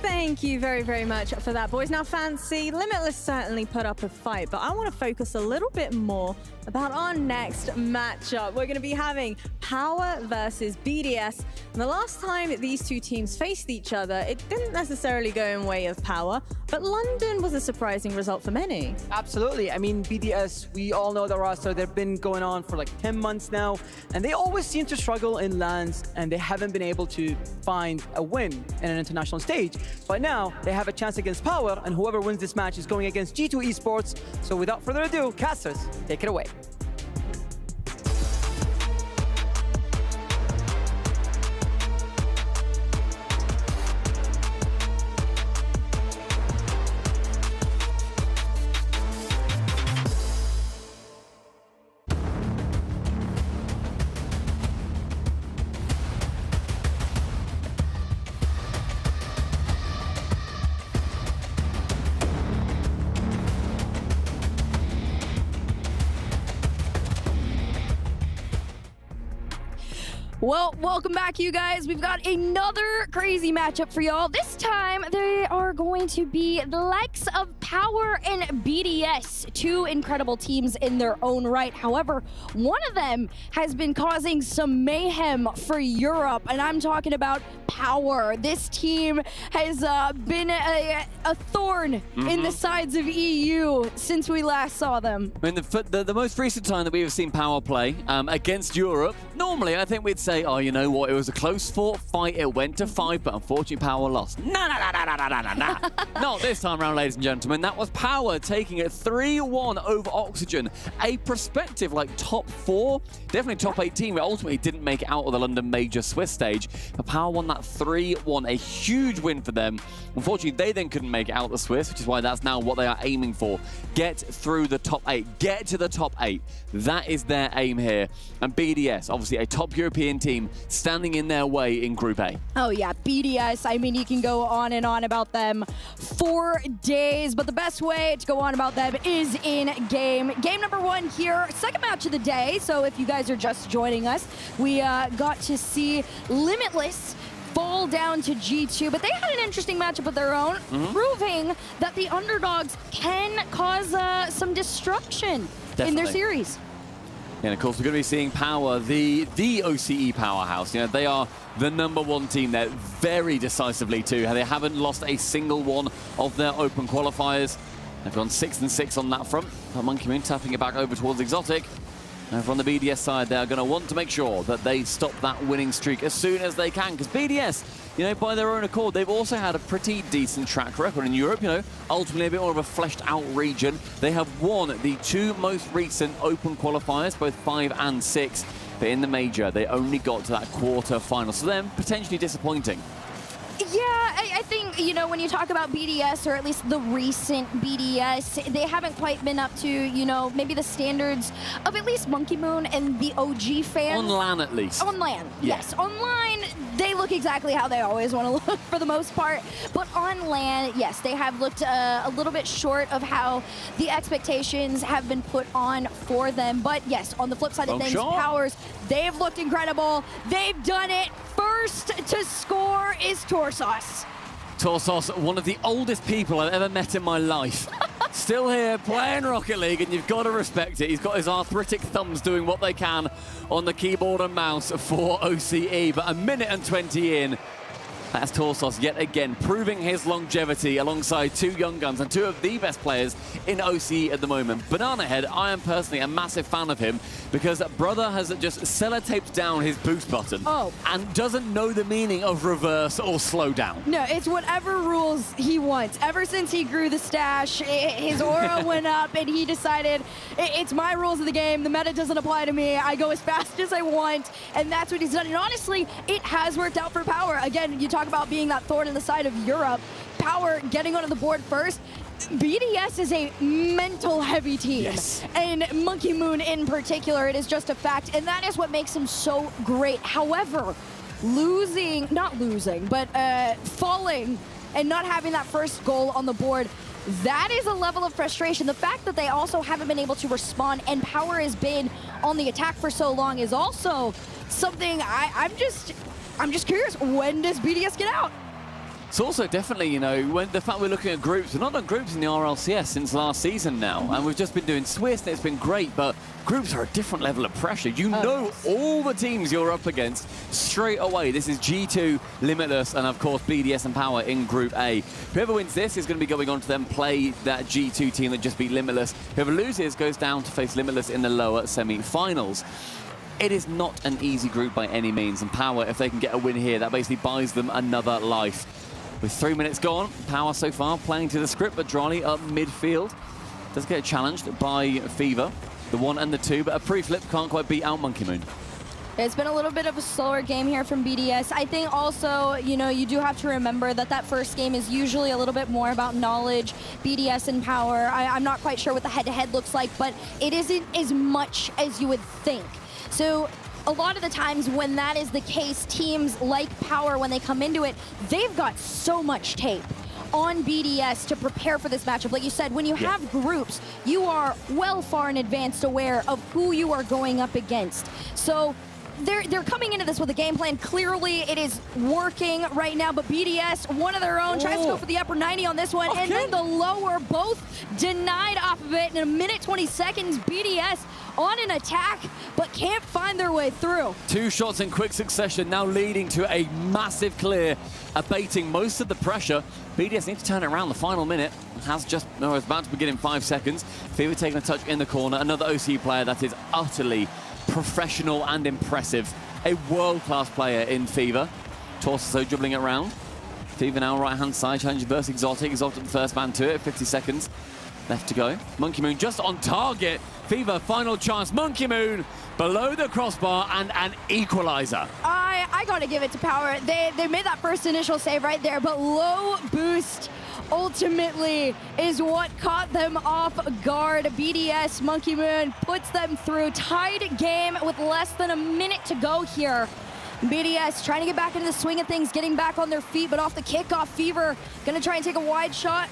Thank you very, very much for that, boys. Now, Fancy, Limitless certainly put up a fight, but I want to focus a little bit more about our next matchup. We're going to be having Power versus BDS. And the last time these 2 teams faced each other, it didn't necessarily go in way of Power, but London was a surprising result for many. Absolutely. I mean, BDS, we all know the roster. They've been going on for like 10 months now, and they always seem to struggle in LANs, and they haven't been able to find a win in an international stage. But now they have a chance against Power, and whoever wins this match is going against G2 Esports. So without further ado, casters, take it away. Well, welcome back, you guys. We've got another crazy matchup for y'all. This time, they are going to be the likes of Power and BDS, two incredible teams in their own right. However, one of them has been causing some mayhem for Europe, and I'm talking about Power. This team has been a thorn in the sides of EU since we last saw them. I mean, the most recent time that we have seen Power play against Europe, normally I think we'd say, oh, you know what, it was a close fought fight, it went to 5, but unfortunately Power lost. Nah. Not this time around, ladies and gentlemen. That was Power taking it 3-1 over Oxygen. A prospective, like, top 4, definitely top 8 team, but ultimately didn't make it out of the London Major Swiss stage. But Power won that 3-1, a huge win for them. Unfortunately, they then couldn't make it out the Swiss, which is why that's now what they are aiming for. Get through the top 8. Get to the top 8. That is their aim here. And BDS, obviously a top European team, standing in their way in Group A. Oh yeah, BDS, I mean, you can go on and on about them for days, but the best way to go on about them is in game. Game number 1 here, second match of the day. So if you guys are just joining us, we got to see Limitless fall down to G2, but they had an interesting matchup of their own, proving that the underdogs can cause some destruction in their series. And of course, we're going to be seeing Power, the OCE powerhouse. You know, they are the #1 team there very decisively too. They haven't lost a single one of their open qualifiers. They've gone 6-6 on that front. But Monkey Moon tapping it back over towards Exotic. Over on the BDS side, they're going to want to make sure that they stop that winning streak as soon as they can, because BDS, you know, by their own accord, they've also had a pretty decent track record in Europe, you know, ultimately a bit more of a fleshed out region. They have won the 2 most recent open qualifiers, both 5 and 6, but in the major, they only got to that quarter final. So them potentially disappointing. Yeah, I think, you know, when you talk about BDS, or at least the recent BDS, they haven't quite been up to, you know, maybe the standards of at least Monkey Moon and the OG fans. On LAN, at least. On LAN, yes. Online, they look exactly how they always want to look for the most part. But on LAN, yes, they have looked a little bit short of how the expectations have been put on for them. But yes, on the flip side of things, Powers, they've looked incredible. They've done it. First to score is Torsos. Torsos, one of the oldest people I've ever met in my life. Still here playing Rocket League, and you've got to respect it. He's got his arthritic thumbs doing what they can on the keyboard and mouse for OCE, but 1 minute and 20 in. That's Torsos yet again, proving his longevity alongside 2 young guns and 2 of the best players in OCE at the moment. Banana Head, I am personally a massive fan of him because brother has just sellotaped down his boost button and doesn't know the meaning of reverse or slow down. No, it's whatever rules he wants. Ever since he grew the stash, his aura went up and he decided, it's my rules of the game, the meta doesn't apply to me, I go as fast as I want, and that's what he's done. And honestly, it has worked out for Power. Again, you talk about being that thorn in the side of Europe. Power getting onto the board first. BDS is a mental heavy team, and Monkey Moon in particular, it is just a fact, and that is what makes him so great. However, falling and not having that first goal on the board, that is a level of frustration. The fact that they also haven't been able to respond and Power has been on the attack for so long is also something I'm just curious, when does BDS get out? It's also definitely, you know, when the fact we're looking at groups, we've not done groups in the RLCS since last season now, and we've just been doing Swiss, and it's been great, but groups are a different level of pressure. You know all the teams you're up against straight away. This is G2, Limitless, and of course BDS and Power in Group A. Whoever wins this is going to be going on to then play that G2 team that just beat Limitless. Whoever loses goes down to face Limitless in the lower semi-finals. It is not an easy group by any means, and Power, if they can get a win here, that basically buys them another life. With 3 minutes gone, Power so far playing to the script, but Drolly up midfield. Does get challenged by Fever, the 1 and the 2, but a pre-flip can't quite beat out Monkey Moon. It's been a little bit of a slower game here from BDS. I think also, you know, you do have to remember that that first game is usually a little bit more about knowledge, BDS and Power. I'm not quite sure what the head-to-head looks like, but it isn't as much as you would think. So a lot of the times when that is the case, teams like Power, when they come into it, they've got so much tape on BDS to prepare for this matchup. Like you said, when you have groups, you are well far in advance aware of who you are going up against. So they're coming into this with a game plan. Clearly, it is working right now, but BDS, one of their own, tries to go for the upper 90 on this one, and then the lower, both denied off of it. In a minute, 20 seconds, BDS on an attack, but can't find their way through. 2 shots in quick succession, now leading to a massive clear, abating most of the pressure. BDS need to turn it around. The final minute is about to begin in 5 seconds. Fever taking a touch in the corner. Another OC player that is utterly professional and impressive. A world-class player in Fever. Torso dribbling it around. Fever now right-hand side, challenging versus Exotic. Exotic the first man to it, 50 seconds left to go. Monkey Moon just on target. Fever, final chance. Monkey Moon below the crossbar and an equalizer. I gotta give it to Power. They made that first initial save right there, but low boost ultimately is what caught them off guard. BDS, Monkey Moon puts them through. Tied game with less than a minute to go here. BDS trying to get back into the swing of things, getting back on their feet, but off the kickoff, Fever gonna try and take a wide shot.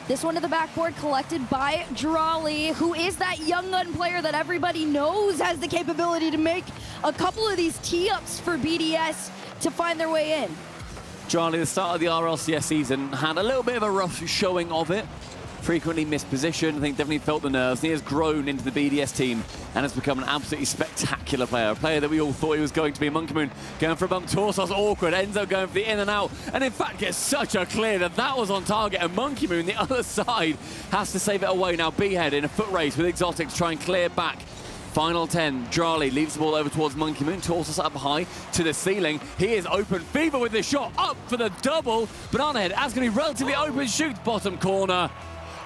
This one to the backboard, collected by Drawley, who is that young gun player that everybody knows has the capability to make a couple of these tee-ups for BDS to find their way in. Charlie, the start of the RLCS season, had a little bit of a rough showing of it. Frequently missed position, I think definitely felt the nerves. He has grown into the BDS team and has become an absolutely spectacular player. A player that we all thought he was going to be. Monkey Moon going for a bump, Torsos awkward, ends up going for the in and out, and in fact gets such a clear that was on target, and Monkey Moon, the other side, has to save it away. Now B-Head in a foot race with Exotic to try and clear back. Final 10, Drawley leaves the ball over towards Monkey Moon, tosses up high to the ceiling. He is open, Fever with the shot, up for the double. Banana Head, that's going to be relatively open, shoots bottom corner.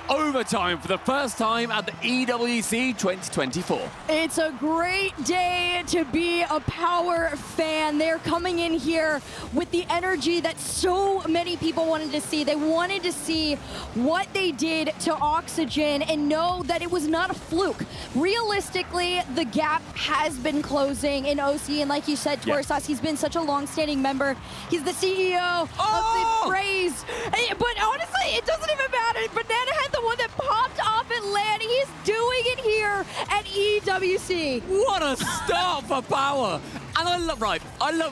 Overtime for the first time at the EWC 2024. It's a great day to be a Power fan. They're coming in here with the energy that so many people wanted to see. They wanted to see what they did to Oxygen and know that it was not a fluke. Realistically, the gap has been closing in OC, and like you said, Torsos, he's been such a long-standing member. He's the CEO of the Phrase. But honestly, it doesn't even matter. Banana had the one that popped off at land. He's doing it here at EWC. What a start for Power. And I love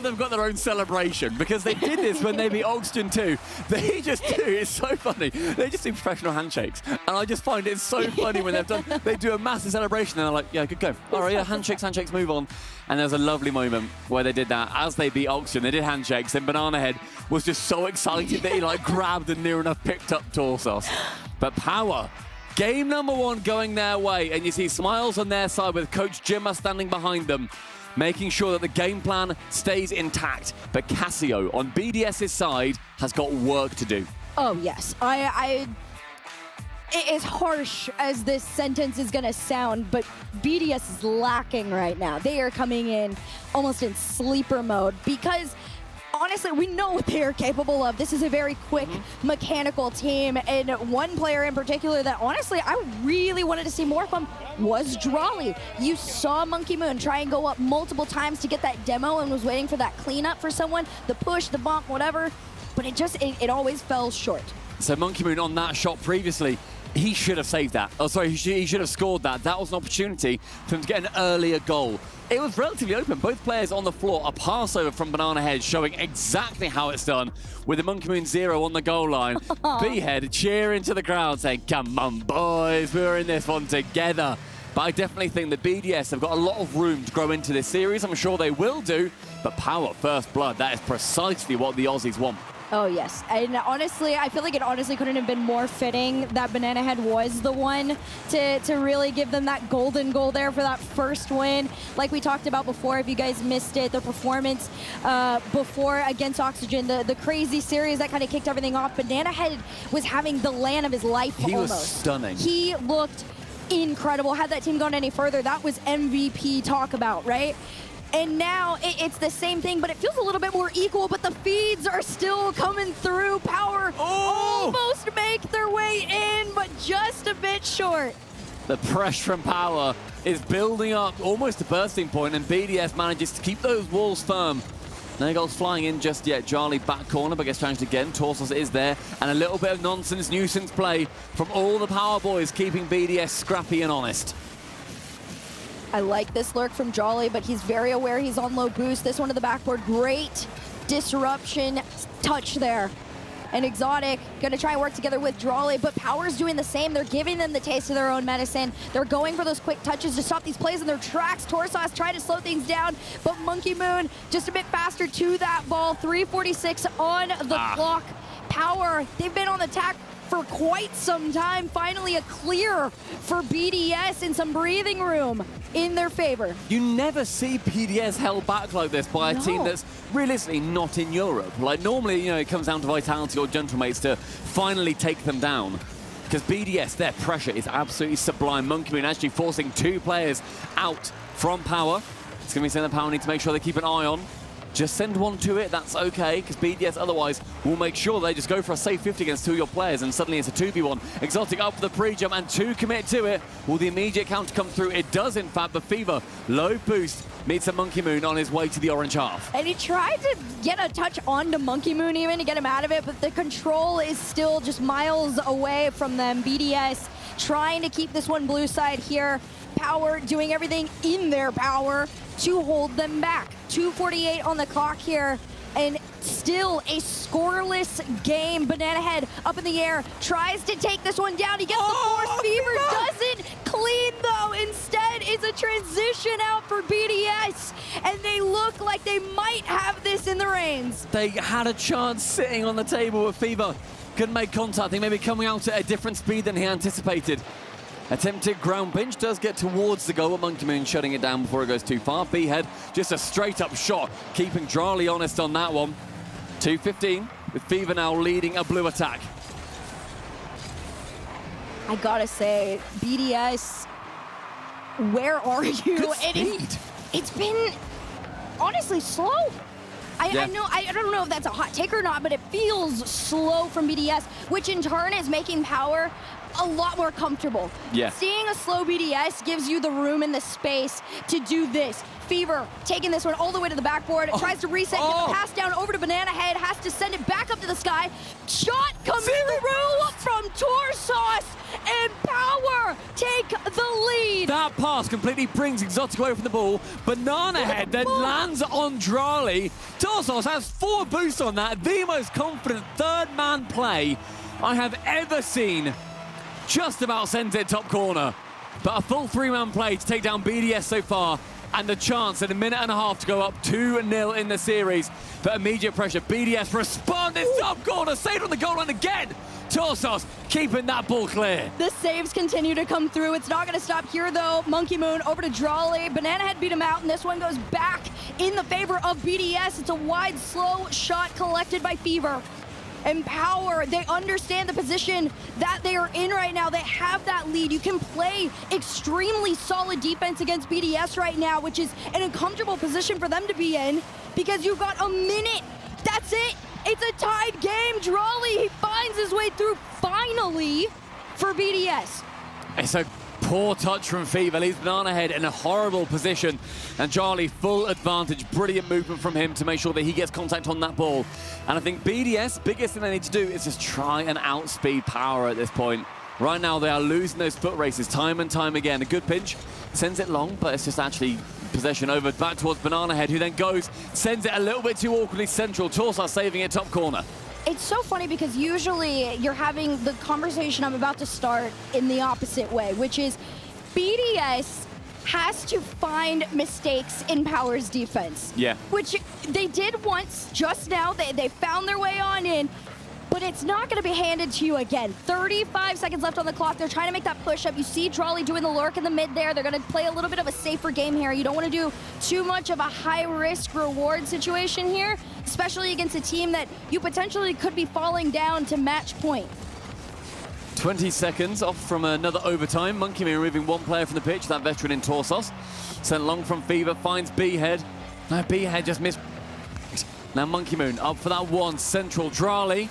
they've got their own celebration, because they did this when they beat Oxygen too. They just do, it's so funny. They just do professional handshakes. And I just find it so funny when they do a massive celebration and they're like, yeah, good go. All right, yeah, handshakes, move on. And there's a lovely moment where they did that. As they beat Oxygen, they did handshakes, and Banana Head was just so excited that he grabbed and near enough picked up Torsos. But Power, game number 1 going their way, and you see smiles on their side with Coach Jimmer standing behind them, making sure that the game plan stays intact. But Cassio on BDS's side has got work to do. Oh, yes. As harsh as this sentence is going to sound, but BDS is lacking right now. They are coming in almost in sleeper mode because honestly, we know what they are capable of. This is a very quick, mechanical team, and one player in particular that honestly I really wanted to see more from was Drawley. You saw Monkey Moon try and go up multiple times to get that demo and was waiting for that cleanup for someone, the push, the bump, whatever, but it always fell short. So Monkey Moon on that shot previously, he should have saved that. Oh, sorry, he should have scored that. That was an opportunity for him to get an earlier goal. It was relatively open. Both players on the floor. A pass over from Banana Head showing exactly how it's done with the Monkey Moon 0 on the goal line. B-Head cheering to the crowd saying, come on, boys, we're in this one together. But I definitely think that BDS have got a lot of room to grow into this series. I'm sure they will do. But Power, first blood, that is precisely what the Aussies want. Oh, yes. And honestly, I feel like it honestly couldn't have been more fitting that Banana Head was the one to really give them that golden goal there for that first win. Like we talked about before, if you guys missed it, the performance before against Oxygen, the crazy series that kind of kicked everything off. Banana Head was having the LAN of his life almost. He was stunning. He looked incredible. Had that team gone any further, that was MVP talk about, right? And now it's the same thing, but it feels a little bit more equal, but the feeds are still coming through. Power almost make their way in, but just a bit short. The pressure from Power is building up almost to bursting point, and BDS manages to keep those walls firm. No goals flying in just yet. Charlie back corner, but gets challenged again. Torsos is there, and a little bit of nonsense nuisance play from all the Power boys, keeping BDS scrappy and honest. I like this lurk from Jolly, but he's very aware he's on low boost. This one to the backboard, great disruption touch there. And Exotic gonna try and work together with Jolly, but Power's doing the same. They're giving them the taste of their own medicine. They're going for those quick touches to stop these plays in their tracks. Torsos trying to slow things down, but Monkey Moon just a bit faster to that ball. 3:46 on the clock. Power, they've been on the attack for quite some time. Finally a clear for BDS and some breathing room in their favor. You never see BDS held back like this by a team that's realistically not in Europe. Like normally, you know, it comes down to Vitality or Gentlemates to finally take them down. Because BDS, their pressure is absolutely sublime. Monkey Moon actually forcing 2 players out from Power. It's going to be something that Power need to make sure they keep an eye on. Just send one to it, that's okay, because BDS otherwise will make sure they just go for a safe 50 against 2 of your players, and suddenly it's a 2v1. Exotic up for the pre-jump and 2 commit to it. Will the immediate counter come through? It does, in fact, but Fever, low boost, meets a Monkey Moon on his way to the orange half. And he tried to get a touch onto Monkey Moon even to get him out of it, but the control is still just miles away from them. BDS trying to keep this one blue side here. Power doing everything in their power to hold them back. 2:48 on the clock here, and still a scoreless game. Banana Head up in the air, tries to take this one down. He gets the force. Fever doesn't clean though. Instead, it's a transition out for BDS, and they look like they might have this in the reins. They had a chance sitting on the table with Fever. Couldn't make contact. They may be coming out at a different speed than he anticipated. Attempted ground pinch, does get towards the goal, but Monkey Moon shutting it down before it goes too far. B-Head, just a straight-up shot, keeping Drali honest on that one. 2:15, with Fever now leading a blue attack. I gotta say, BDS, where are you? Good speed. It's been honestly slow. I don't know if that's a hot take or not, but it feels slow from BDS, which in turn is making Power a lot more comfortable. Yeah. Seeing a slow BDS gives you the room and the space to do this. Fever taking this one all the way to the backboard. Tries to reset, get the pass down over to Banana Head, has to send it back up to the sky. Shot comes through from Torsos, and Power take the lead. That pass completely brings Exotic away from the ball. Banana Head then lands on Drali. Torsos has 4 boosts on that. The most confident third-man play I have ever seen. Just about sends it top corner. But a full 3-man play to take down BDS so far, and the chance in a minute and a half to go up 2-0 in the series. But immediate pressure, BDS responded top corner, saved on the goal line again. Torsos keeping that ball clear. The saves continue to come through. It's not going to stop here, though. Monkey Moon over to Drali. Banana Head beat him out, and this one goes back in the favor of BDS. It's a wide, slow shot collected by Fever. And Power, they understand the position that they are in right now. They have that lead. You can play extremely solid defense against BDS right now, which is an uncomfortable position for them to be in, because you've got a minute. That's it. It's a tied game. Drali, he finds his way through finally for BDS. It's a poor touch from Fever, leaves Banana Head in a horrible position, and Charlie full advantage. Brilliant movement from him to make sure that he gets contact on that ball. And I think BDS, biggest thing they need to do is just try and outspeed Power at this point. Right now they are losing those foot races time and time again. A good pinch, sends it long, but it's just actually possession over back towards Banana Head, who then goes, sends it a little bit too awkwardly central. Torsos saving it top corner. It's so funny because usually you're having the conversation I'm about to start in the opposite way, which is BDS has to find mistakes in Power's defense. Yeah. Which they did once just now. They found their way on in, but it's not going to be handed to you again. 35 seconds left on the clock. They're trying to make that push up. You see Drali doing the lurk in the mid there. They're going to play a little bit of a safer game here. You don't want to do too much of a high risk reward situation here, especially against a team that you potentially could be falling down to match point. 20 seconds off from another overtime. Monkey Moon removing one player from the pitch, that veteran in Torsos. Sent long from Fever, finds B-Head. Now B-Head just missed. Now Monkey Moon up for that one. Central Drali.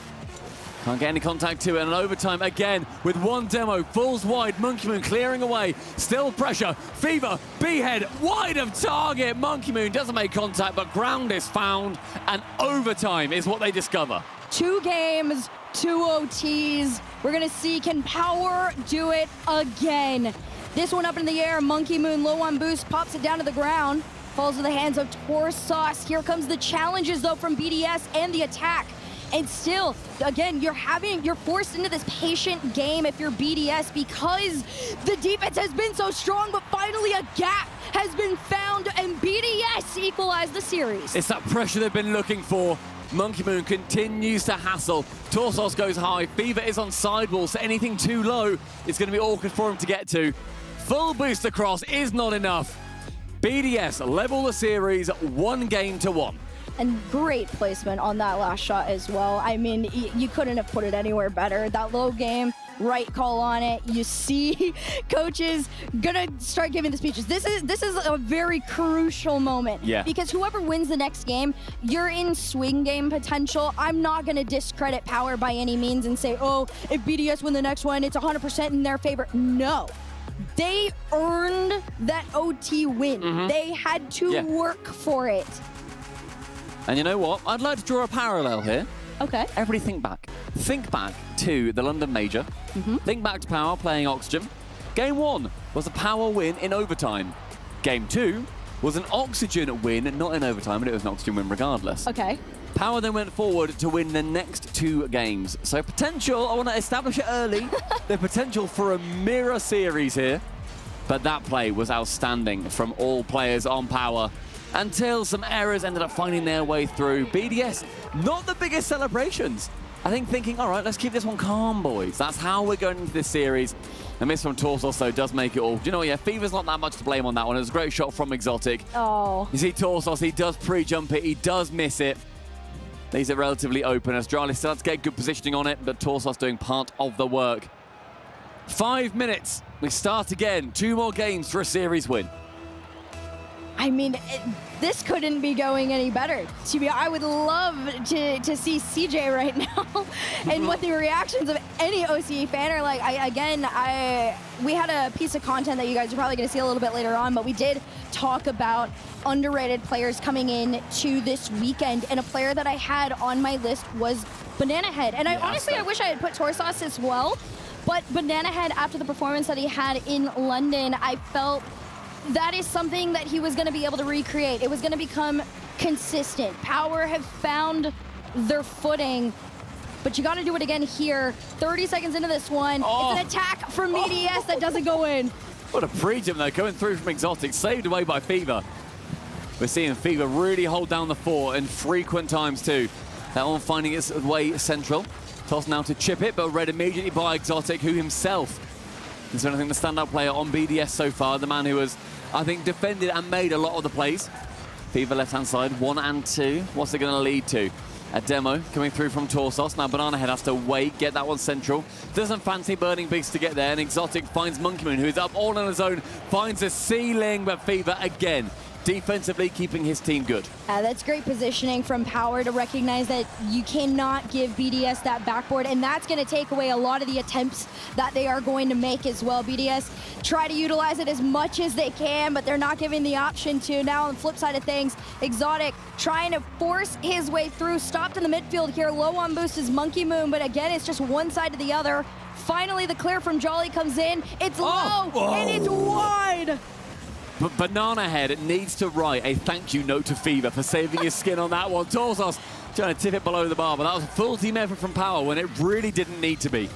Can't get any contact to it, and an overtime again with one demo. Falls wide, Monkey Moon clearing away. Still pressure, Fever, B-Head, wide of target. Monkey Moon doesn't make contact, but ground is found, and overtime is what they discover. 2 games, 2 OTs. We're gonna see, can Power do it again? This one up in the air. Monkey Moon low on boost, pops it down to the ground. Falls to the hands of Torsos. Here comes the challenges, though, from BDS and the attack. And still, again, you're forced into this patient game if you're BDS because the defense has been so strong, but finally a gap has been found, and BDS equalize the series. It's that pressure they've been looking for. Monkey Moon continues to hassle. Torsos goes high. Fever is on sidewall, so anything too low is going to be awkward for him to get to. Full boost across is not enough. BDS level the series 1-1. And great placement on that last shot as well. I mean, you couldn't have put it anywhere better. That low game, right call on it. You see coaches gonna start giving the speeches. This is a very crucial moment. Yeah. Because whoever wins the next game, you're in swing game potential. I'm not gonna discredit Power by any means and say, oh, if BDS win the next one, it's 100% in their favor. No. They earned that OT win. They had to work for it. And you know what? I'd like to draw a parallel here. Okay. Everybody think back. Think back to the London Major. Think back to Power playing Oxygen. Game 1 was a Power win in overtime. Game 2 was an Oxygen win, not in overtime, but it was an Oxygen win regardless. Okay. Power then went forward to win the next 2 games. So potential, I want to establish it early, the potential for a mirror series here. But that play was outstanding from all players on Power until some errors ended up finding their way through. BDS, not the biggest celebrations. I think thinking, all right, let's keep this one calm, boys. That's how we're going into this series. A miss from Torsos, though, does make it all. Do you know what? Yeah, Fever's not that much to blame on that one. It was a great shot from Exotic. Oh. You see Torsos, he does pre-jump it. He does miss it. Leaves it relatively open as Jarly still has to get good positioning on it, but Torsos doing part of the work. 5 minutes. We start again. 2 more games for a series win. I mean, this couldn't be going any better. I would love to see CJ right now and what the reactions of any OCE fan are like. We had a piece of content that you guys are probably going to see a little bit later on, but we did talk about underrated players coming in to this weekend, and a player that I had on my list was Banana Head. And I wish I had put Torsos as well, but Banana Head, after the performance that he had in London, I felt that is something that he was going to be able to recreate. It was going to become consistent. Power have found their footing, but you got to do it again here. 30 seconds into this one, it's an attack from BDS that doesn't go in. What a pre-jump, though, coming through from Exotic, saved away by Fever. We're seeing Fever really hold down the fort in frequent times, too. That one finding its way central. Toss now to chip it, but read immediately by Exotic, who himself is, I think, the standout player on BDS so far. The man who has, I think, defended and made a lot of the plays. Fever left-hand side, 1 and 2. What's it going to lead to? A demo coming through from Torsos. Now Banana Head has to wait, get that one central. Doesn't fancy Burning Beast to get there, and Exotic finds Monkey Moon, who is up all on his own, finds a ceiling, but Fever again, defensively keeping his team good. That's great positioning from Power to recognize that you cannot give BDS that backboard, and that's going to take away a lot of the attempts that they are going to make as well. BDS try to utilize it as much as they can, but they're not giving the option to. Now on the flip side of things, Exotic trying to force his way through, stopped in the midfield here. Low on boost is Monkey Moon, but again, it's just one side to the other. Finally, the clear from Jolly comes in. It's low, and it's wide. But Banana Head needs to write a thank you note to Fever for saving his skin on that one. Torsos trying to tip it below the bar, but that was a full team effort from Power when it really didn't need to be.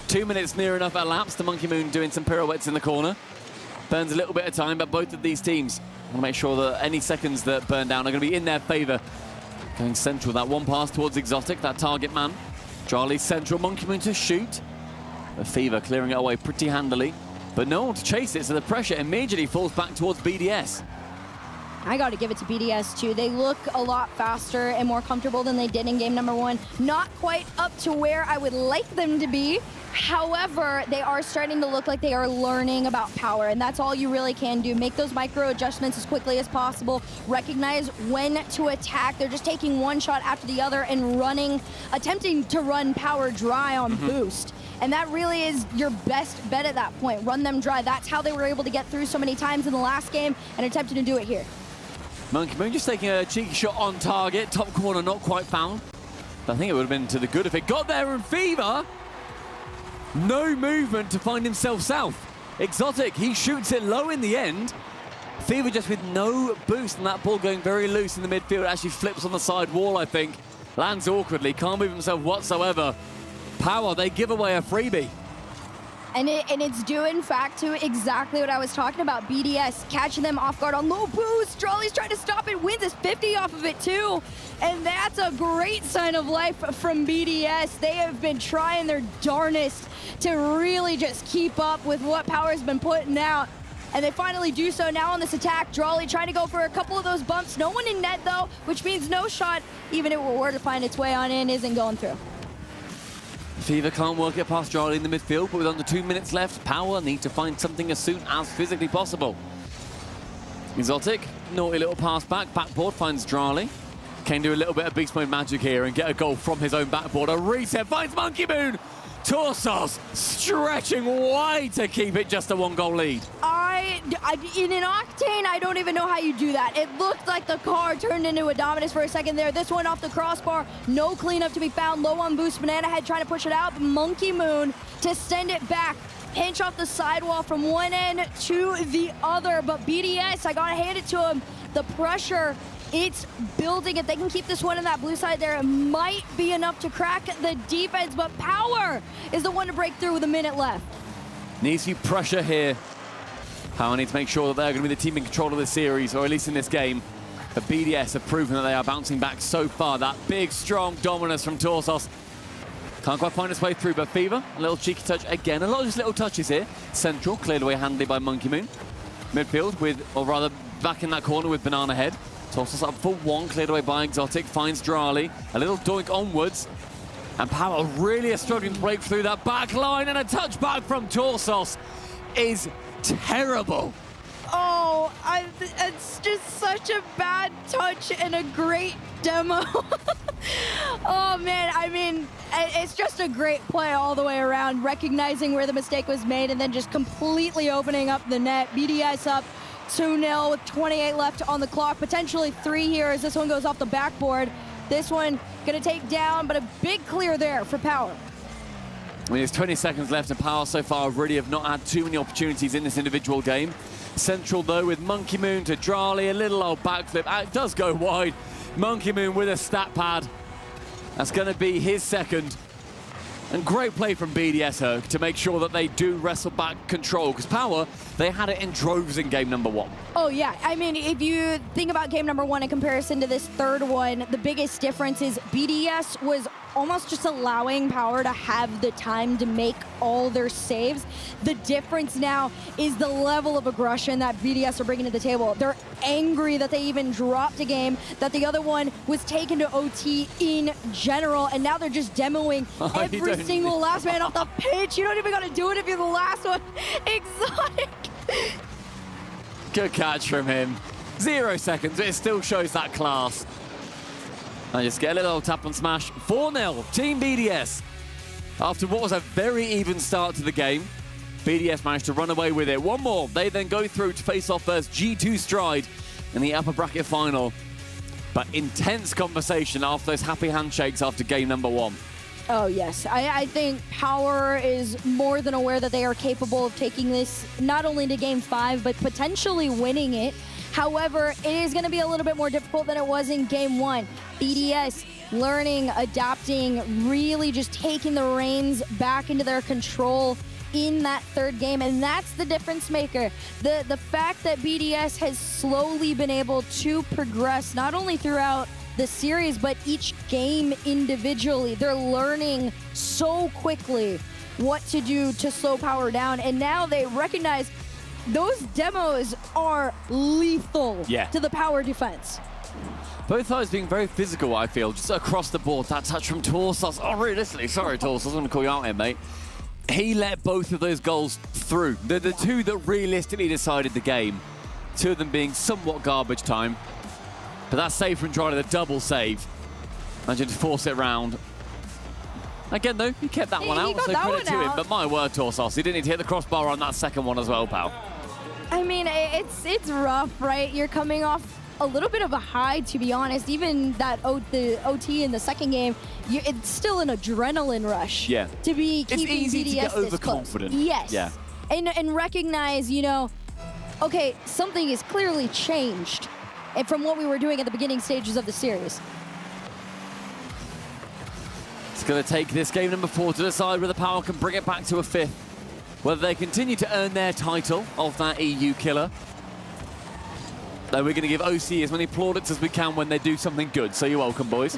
2 minutes near enough elapsed. The Monkey Moon doing some pirouettes in the corner. Burns a little bit of time, but both of these teams want to make sure that any seconds that burn down are going to be in their favor. Going central, that one pass towards Exotic, that target man. Charlie central, Monkey Moon to shoot. But Fever clearing it away pretty handily. But no one to chase it, so the pressure immediately falls back towards BDS. I got to give it to BDS, too. They look a lot faster and more comfortable than they did in game number 1. Not quite up to where I would like them to be. However, they are starting to look like they are learning about Power, and that's all you really can do. Make those micro adjustments as quickly as possible. Recognize when to attack. They're just taking one shot after the other and attempting to run Power dry on boost. And that really is your best bet at that point. Run them dry. That's how they were able to get through so many times in the last game and attempted to do it here. Monkey Moon just taking a cheeky shot on target. Top corner not quite found. I think it would have been to the good if it got there, and Fever, no movement to find himself south. Exotic, he shoots it low in the end. Fever just with no boost, and that ball going very loose in the midfield. Actually flips on the side wall, I think. Lands awkwardly, can't move himself whatsoever. Power, they give away a freebie. And it's due, in fact, to exactly what I was talking about. BDS catching them off guard on low boost. Jolly's trying to stop it, wins his 50 off of it too. And that's a great sign of life from BDS. They have been trying their darnest to really just keep up with what Power's been putting out. And they finally do so now on this attack. Jolly trying to go for a couple of those bumps. No one in net though, which means no shot, even if it were to find its way on in, isn't going through. Fever can't work it past Charlie in the midfield, but with under 2 minutes left, Power need to find something as soon as physically possible. Exotic, naughty little pass back, backboard finds Drali. Can do a little bit of beast mode magic here and get a goal from his own backboard. A reset, finds Monkey Moon. Torsos stretching wide to keep it just a 1-goal lead. In an Octane, I don't even know how you do that. It looked like the car turned into a Dominus for a second there. This one off the crossbar, no cleanup to be found. Low on boost, Banana Head trying to push it out. Monkey Moon to send it back. Pinch off the sidewall from one end to the other. But BDS, I gotta hand it to him. The pressure, it's building. If they can keep this one on that blue side there, it might be enough to crack the defense. But Power is the one to break through with a minute left. Needs to pressure here. Power needs to make sure that they're going to be the team in control of the series, or at least in this game. But BDS have proven that they are bouncing back so far. That big, strong dominance from Torsos. Can't quite find its way through, but Fever, a little cheeky touch again. A lot of just little touches here. Central, cleared away handily by Monkey Moon. Midfield with, or rather back in that corner with Banana Head. Torsos up for one, cleared away by Exotic, finds Drali. A little doink onwards. And Power really is struggling to break through that back line, and a touchback from Torsos is terrible. Oh, it's just such a bad touch and a great demo. Oh man, I mean, it's just a great play all the way around, recognizing where the mistake was made and then just completely opening up the net. BDS up 2-0 with 28 left on the clock, potentially 3 here as this one goes off the backboard. This one gonna take down, but a big clear there for Power. I mean, there's 20 seconds left, and Power so far really have not had too many opportunities in this individual game. Central, though, with Monkey Moon to Drali, a little old backflip. It does go wide. Monkey Moon with a stat pad. That's going to be his second. And great play from BDS Herc to make sure that they do wrestle back control, because Power, they had it in droves in game number 1. Oh yeah, I mean, if you think about game number 1 in comparison to this third one, the biggest difference is BDS was almost just allowing Power to have the time to make all their saves. The difference now is the level of aggression that BDS are bringing to the table. They're angry that they even dropped a game, that the other one was taken to OT in general, and now they're just demoing every single last man off the pitch. You don't even gotta do it if you're the last one. Exotic. Good catch from him. 0 seconds, but it still shows that class. I just get a little tap and smash. 4-0, Team BDS. After what was a very even start to the game, BDS managed to run away with it. One more, they then go through to face off as G2 Stride in the upper bracket final. But intense conversation after those happy handshakes after game number 1. Oh yes, I think Power is more than aware that they are capable of taking this not only to game 5, but potentially winning it. However, it is going to be a little bit more difficult than it was in game 1. BDS learning, adapting, really just taking the reins back into their control in that third game, and that's the difference maker. The fact that BDS has slowly been able to progress, not only throughout the series, but each game individually. They're learning so quickly what to do to slow Power down, and now they recognize those demos are lethal to the Power defense. Both sides being very physical, I feel, just across the board. That touch from Torsos. Oh, realistically, sorry, Torsos, I'm going to call you out here, mate. He let both of those goals through. The two that realistically decided the game. 2 of them being somewhat garbage time. But that save from Drali, the double save. Imagine to force it round. Again, though, he kept that one out, so credit to him. But my word, Torsos, he didn't need to hit the crossbar on that second one as well, pal. I mean, it's rough, right? You're coming off a little bit of a high, to be honest. Even that the OT in the second game, it's still an adrenaline rush. Yeah. To be keeping it's easy BDS to get this overconfident. Close. Yes. Yeah. and recognize, you know, okay, something is clearly changed and from what we were doing at the beginning stages of the series. It's going to take this game number 4 to decide whether Power can bring it back to a 5th. Whether they continue to earn their title of that EU killer. Though we're going to give OC as many plaudits as we can when they do something good. So you're welcome, boys.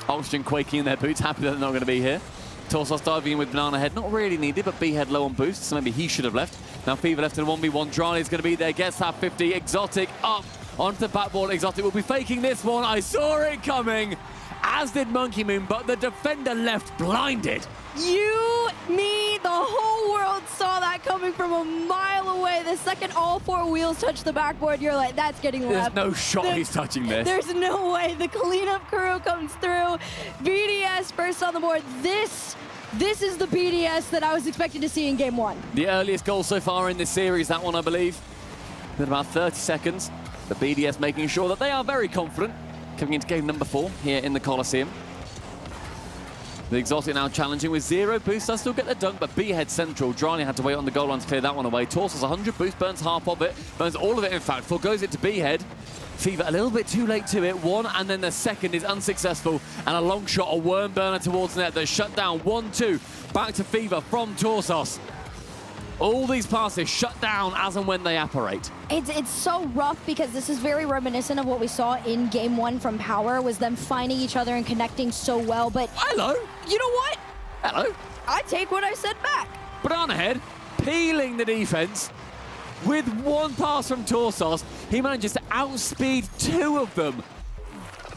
Oxygen quaking in their boots, happy that they're not going to be here. Torsos diving in with Banana Head, not really needed, but B-Head low on boost, so maybe he should have left. Now Fever left in 1v1, Drani's going to be there, gets that 50, Exotic up onto the backboard. Exotic will be faking this one, I saw it coming, as did Monkey Moon, but the defender left blinded. You, me, the whole world saw that coming from a mile away. The second all 4 wheels touch the backboard, you're like, that's getting left. There's no shot he's touching this. There's no way. The cleanup crew comes through. BDS first on the board. This is the BDS that I was expecting to see in game 1. The earliest goal so far in this series, that one, I believe. In about 30 seconds. The BDS making sure that they are very confident coming into game number 4 here in the Coliseum. The Exotic now challenging with 0 boost. Does still get the dunk, but B-Head central. Drani had to wait on the goal line to clear that one away. Torsos 100 boost, burns half of it. Burns all of it, in fact. Forgoes it to B-Head. Fever a little bit too late to it. 1, and then the second is unsuccessful. And a long shot, a worm burner towards net. They're shut down. 1-2. Back to Fever from Torsos. All these passes shut down as and when they apparate. It's so rough because this is very reminiscent of what we saw in game 1 from Power, was them finding each other and connecting so well, but... Hello. You know what? Hello. I take what I said back. Banana Head peeling the defense with 1 pass from Torsos. He manages to outspeed 2 of them.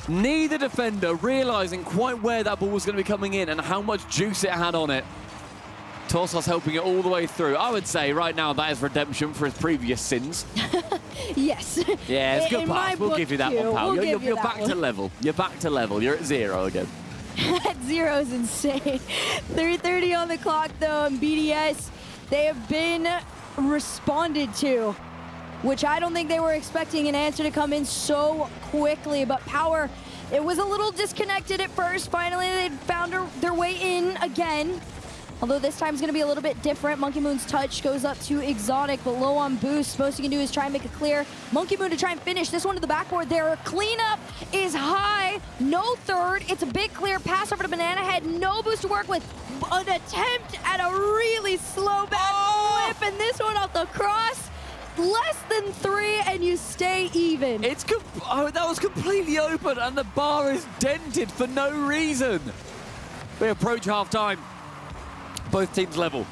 Neither defender realizing quite where that ball was going to be coming in and how much juice it had on it. Torsos helping it all the way through. I would say right now that is redemption for his previous sins. Yes. Yeah, it's a good pass. We'll give you that one, pal. We'll you're back to level. You're back to level. You're at 0 again. That 0 is insane. 3:30 on the clock, though, and BDS, they have been responded to, which I don't think they were expecting an answer to come in so quickly. But Power, it was a little disconnected at first. Finally, they found their way in again. Although this time is going to be a little bit different. Monkey Moon's touch goes up to Exotic, but low on boost. Most he can do is try and make it clear. Monkey Moon to try and finish this one to the backboard there. Cleanup is high. No third. It's a big clear pass over to Banana Head. No boost to work with. An attempt at a really slow back flip, and this one off the cross. Less than 3, and you stay even. That was completely open, and the bar is dented for no reason. We approach half-time. Both teams level.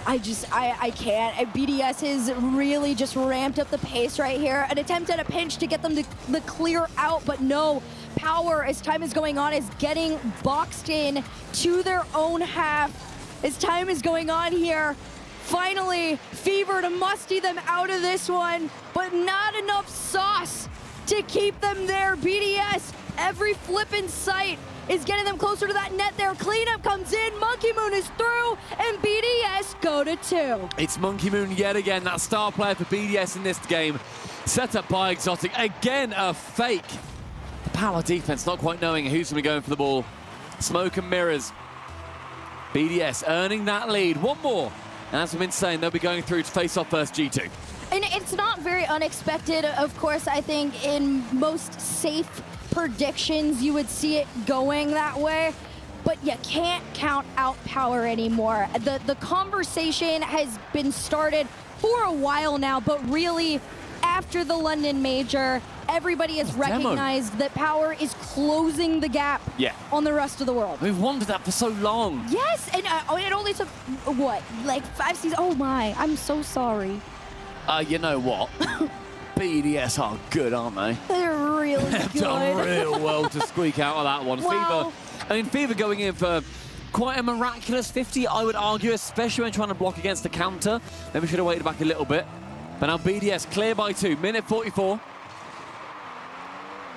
I can't. BDS has really just ramped up the pace right here. An attempt at a pinch to get them to the clear out, but no. Power, as time is going on, is getting boxed in to their own half. As time is going on here, finally, Fever to musty them out of this one, but not enough sauce to keep them there. BDS, every flip in sight is getting them closer to that net there. Cleanup comes in, Monkey Moon is through, and BDS go to 2. It's Monkey Moon yet again, that star player for BDS in this game. Set up by Exotic, again a fake. The Power defense not quite knowing who's going to be going for the ball. Smoke and mirrors. BDS earning that lead, 1 more. And as we've been saying, they'll be going through to face off first G2. And it's not very unexpected, of course. I think in most safe predictions you would see it going that way, but you can't count out Power anymore. The conversation has been started for a while now, but really after the London Major, everybody has recognized that Power is closing the gap on the rest of the world. We've wanted that for so long. Yes, and it only took, what, like 5 seasons? Oh my, I'm so sorry. You know what? BDS are good, aren't they? They're really good. They've done real well to squeak out of that one. Wow. Fever going in for quite a miraculous 50, I would argue, especially when trying to block against the counter. Maybe should have waited back a little bit. But now BDS clear by 2, minute 44.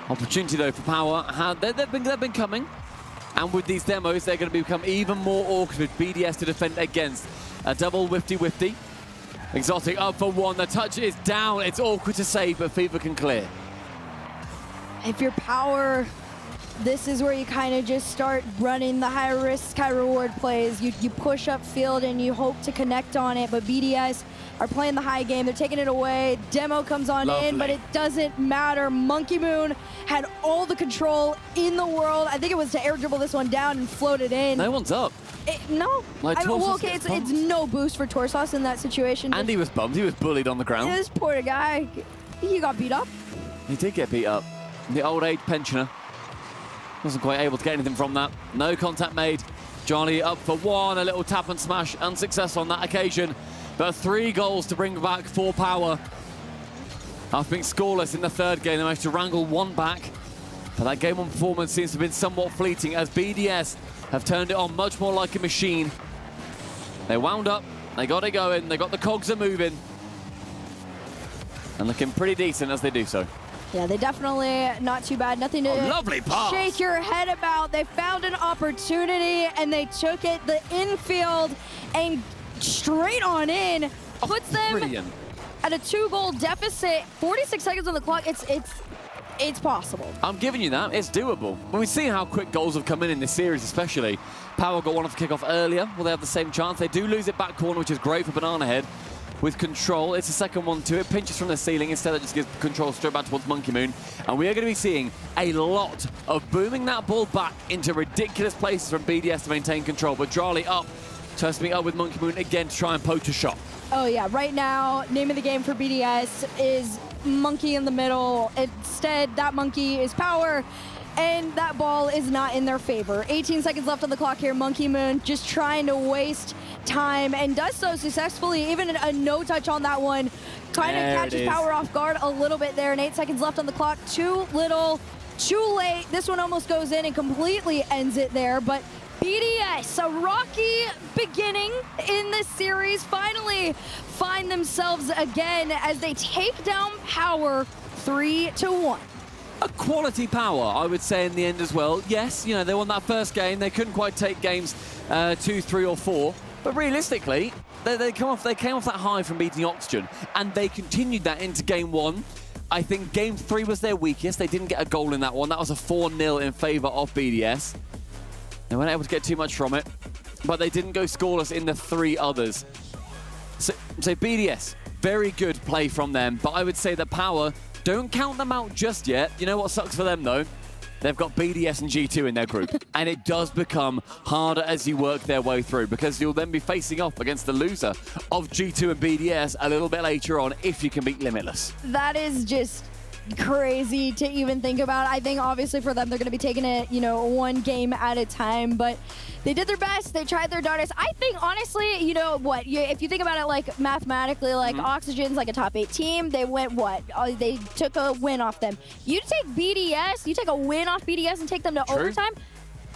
Opportunity though for Power. They've been coming. And with these demos, they're going to become even more awkward with BDS to defend against. A double whifty. Exotic up for 1, the touch is down. It's awkward to save, but Fever can clear. If you're Power, this is where you kind of just start running the high risk, high reward plays. You push up field and you hope to connect on it, but BDS are playing the high game. They're taking it away. Demo comes on in, but it doesn't matter. Monkey Moon had all the control in the world. I think it was to air dribble this one down and float it in. No one's up. No. Like, Well, okay, it's no boost for Torsos in that situation. And he was bummed. He was bullied on the ground. This poor guy, he got beat up. He did get beat up. The old age pensioner wasn't quite able to get anything from that. No contact made. Johnny up for one, a little tap and smash, unsuccessful on that occasion. But 3 goals to bring back for Power. After being scoreless in the third game, they managed to wrangle 1 back. But that game 1 performance seems to have been somewhat fleeting as BDS have turned it on much more like a machine. They wound up, they got it going, they got the cogs are moving. And looking pretty decent as they do so. Yeah, they definitely not too bad. Nothing to lovely pass. Shake your head about. They found an opportunity and they took it the infield and straight on in. Puts them at a 2-goal deficit. 46 seconds on the clock. It's possible. I'm giving you that. It's doable. When we see how quick goals have come in this series especially, Power got one off the kickoff earlier. Well, they have the same chance. They do lose it back corner, which is great for Banana Head. With control, it's the second one to it. Pinches from the ceiling. Instead, it just gives control straight back towards Monkey Moon. And we are going to be seeing a lot of booming that ball back into ridiculous places from BDS to maintain control. But Drali up, tries to meet up with Monkey Moon again to try and poach a shot. Oh yeah, right now, name of the game for BDS is Monkey in the middle. Instead, that monkey is Power. And that ball is not in their favor. 18 seconds left on the clock here. Monkey Moon just trying to waste time and does so successfully. Even a no touch on that one. Kind of catches Power off guard a little bit there. And 8 seconds left on the clock. Too little, too late. This one almost goes in and completely ends it there. But BDS, a rocky beginning in this series, finally find themselves again as they take down Power 3-1. A quality Power, I would say, in the end as well. Yes, you know, they won that first game. They couldn't quite take games 2, 3, or 4. But realistically, they came off that high from beating Oxygen, and they continued that into game 1. I think game 3 was their weakest. They didn't get a goal in that one. That was a 4-0 in favor of BDS. They weren't able to get too much from it, but they didn't go scoreless in the 3 others. So BDS, very good play from them, but I would say that Power, don't count them out just yet. You know what sucks for them, though? They've got BDS and G2 in their group, and it does become harder as you work their way through, because you'll then be facing off against the loser of G2 and BDS a little bit later on if you can beat Limitless. That is just crazy to even think about. I think obviously for them, they're going to be taking it, you know, 1 game at a time, but they did their best. They tried their darndest. I think honestly, you know what, if you think about it like mathematically, like Oxygen's like a top 8 team. They went what? They took a win off them. You take BDS, you take a win off BDS and take them to overtime.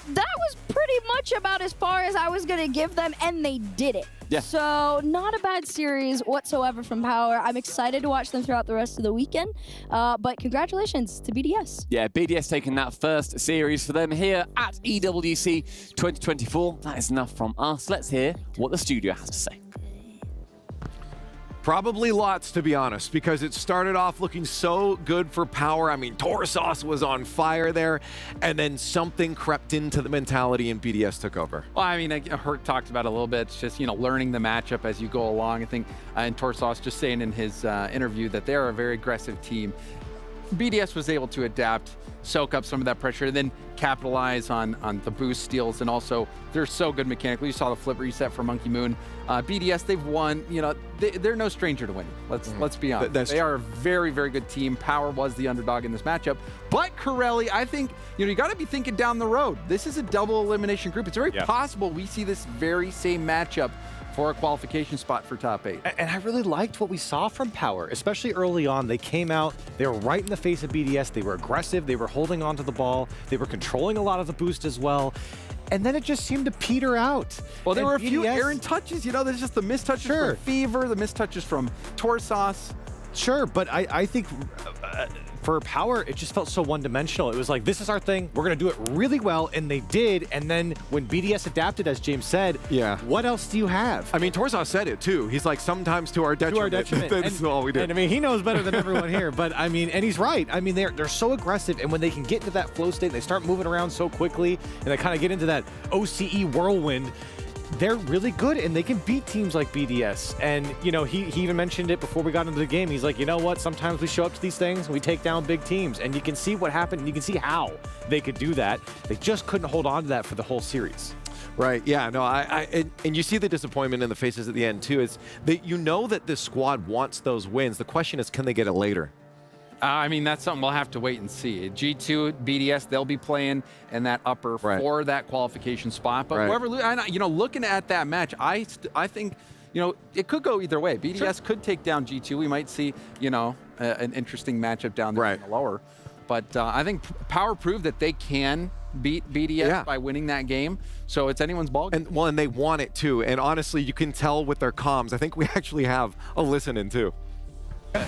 That was pretty much about as far as I was going to give them, and they did it. Yeah. So not a bad series whatsoever from Power. I'm excited to watch them throughout the rest of the weekend, but congratulations to BDS. Yeah, BDS taking that first series for them here at EWC 2024. That is enough from us. Let's hear what the studio has to say. Probably lots, to be honest, because it started off looking so good for Power. I mean, Torsos was on fire there, and then something crept into the mentality and BDS took over. Well, I mean, Hurt talked about it a little bit. It's just, you know, learning the matchup as you go along. I think, and Torsos just saying in his interview that they're a very aggressive team. BDS was able to adapt, soak up some of that pressure, and then capitalize on the boost steals, and also they're so good mechanically. You saw the flip reset for Monkey Moon. BDS, they've won. You know, they're no stranger to winning. Let's be honest. They are a very, very good team. Power was the underdog in this matchup, but Corelli, I think, you know, you got to be thinking down the road. This is a double elimination group. It's very possible we see this very same matchup for a qualification spot for top 8. And I really liked what we saw from Power, especially early on. They came out, they were right in the face of BDS, they were aggressive, they were holding onto the ball, they were controlling a lot of the boost as well. And then it just seemed to peter out. Well, there were a few errant touches, you know, there's just the missed touches from Fever, the missed touches from Torsos. Sure, but I think For Power, it just felt so one-dimensional. It was like, this is our thing. We're going to do it really well, and they did. And then when BDS adapted, as James said, what else do you have? I mean, Torzov said it too. He's like, sometimes to our detriment. To our detriment. That's all we did. And I mean, he knows better than everyone here. But I mean, and he's right. I mean, they're so aggressive, and when they can get into that flow state, they start moving around so quickly, and they kind of get into that OCE whirlwind. They're really good, and they can beat teams like BDS. And, you know, he even mentioned it before we got into the game. He's like, you know what? Sometimes we show up to these things and we take down big teams. And you can see what happened, and you can see how they could do that. They just couldn't hold on to that for the whole series. Right, yeah, no, and you see the disappointment in the faces at the end, too. Is that you know that this squad wants those wins. The question is, can they get it later? I mean, that's something we'll have to wait and see. G2, BDS, they'll be playing in that upper for that qualification spot. But whoever, you know, looking at that match, I think, you know, it could go either way. BDS could take down G2. We might see, you know, an interesting matchup down there in the lower. But I think Power proved that they can beat BDS by winning that game. So it's anyone's ball game. And they want it too. And honestly, you can tell with their comms. I think we actually have a listening too. Come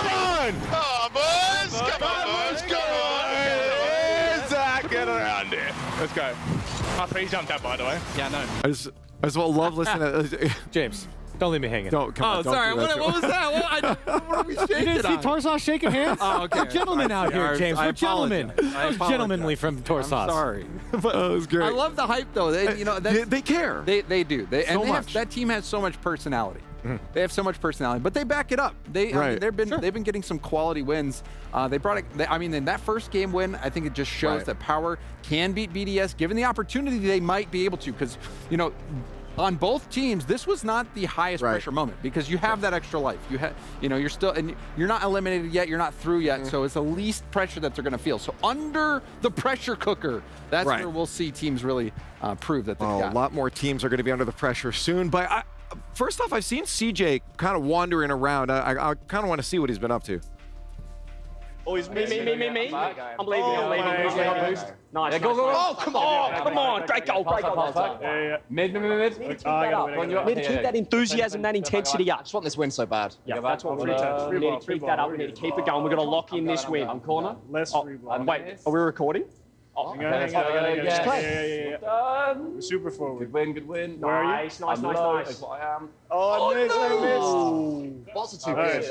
on! Oh, boys! Come on, boys! Come on! Zach, get around it. Let's go. He jumped out, by the way. Yeah, no. I just love listening to James. Don't leave me hanging. Come on, sorry. What was that? What are we shaking? You didn't see Torzov shaking hands? Oh, okay. We're gentlemen out here, James. We're gentlemen. Gentlemanly from Torzov. I'm sorry. That was great. I love the hype, though. They, you know, they care. They do. That team has so much personality. They have so much personality, but they back it up. I mean, they've been getting some quality wins. They brought it. I mean, in that first game win, I think it just shows that Power can beat BDS, given the opportunity. They might be able to, because you know, on both teams, this was not the highest pressure moment because you have that extra life. You know, you're still, and you're not eliminated yet. You're not through yet, so it's the least pressure that they're going to feel. So under the pressure cooker, that's where we'll see teams really prove that they've got. A lot more teams are going to be under the pressure soon. But first off, I've seen CJ kind of wandering around. I kind of want to see what he's been up to. Oh, he's me. I'm leaving. Nice. Yeah, go. Oh, come on. Great goal. Mid. Keep that enthusiasm, that intensity up. I just want this win so bad. Yeah, that's what we need to keep that up. We need to keep it going. We're going to lock in this win. Corner. Wait, are we recording? Yeah. We're super forward. Good win. Where are you? Nice. That's what I am. Oh, I missed. Lots of two good.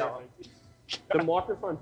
The microphone.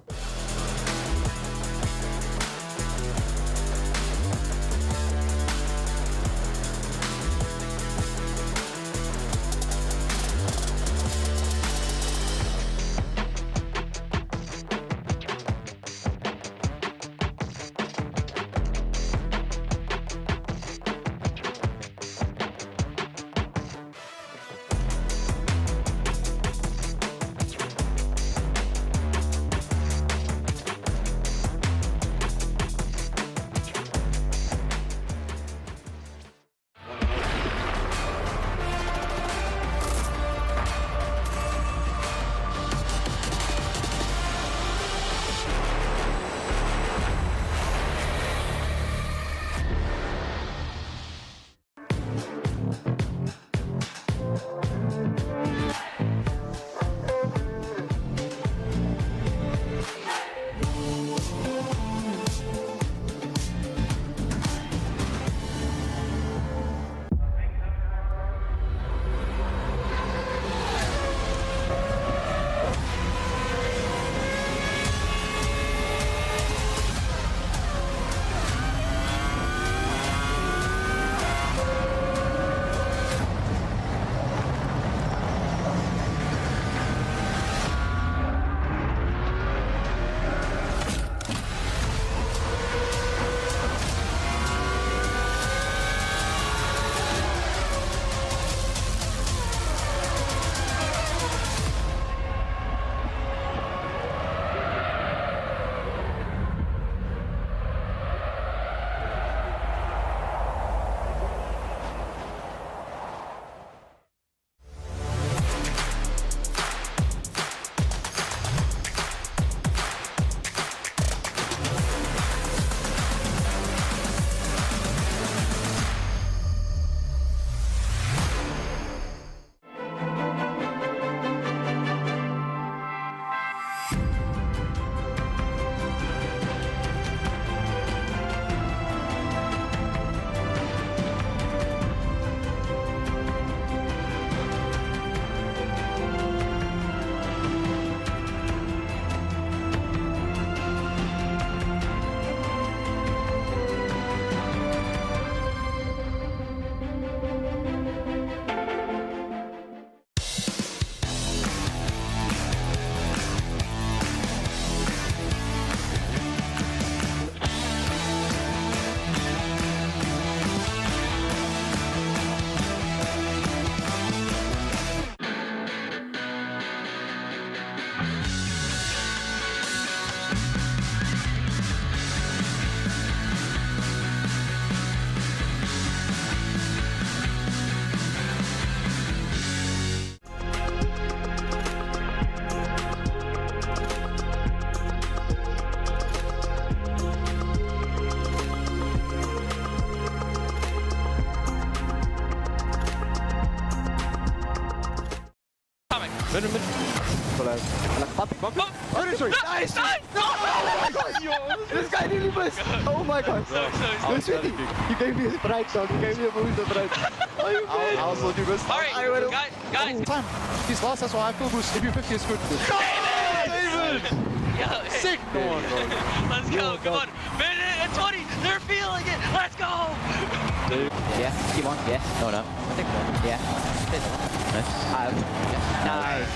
Nice! This guy really missed! Oh my god! You gave me a bright shot, you gave me a movie bright. Oh, you I also do this. Alright, guys. Time. He's lost, that's why I full boost. If you 50 is good. David! Sick! Come on, let's go, come on. Minute and 20, they're feeling it. Let's go! Yeah, keep on. Yeah. No. I think so. Yeah. Nice. Nice.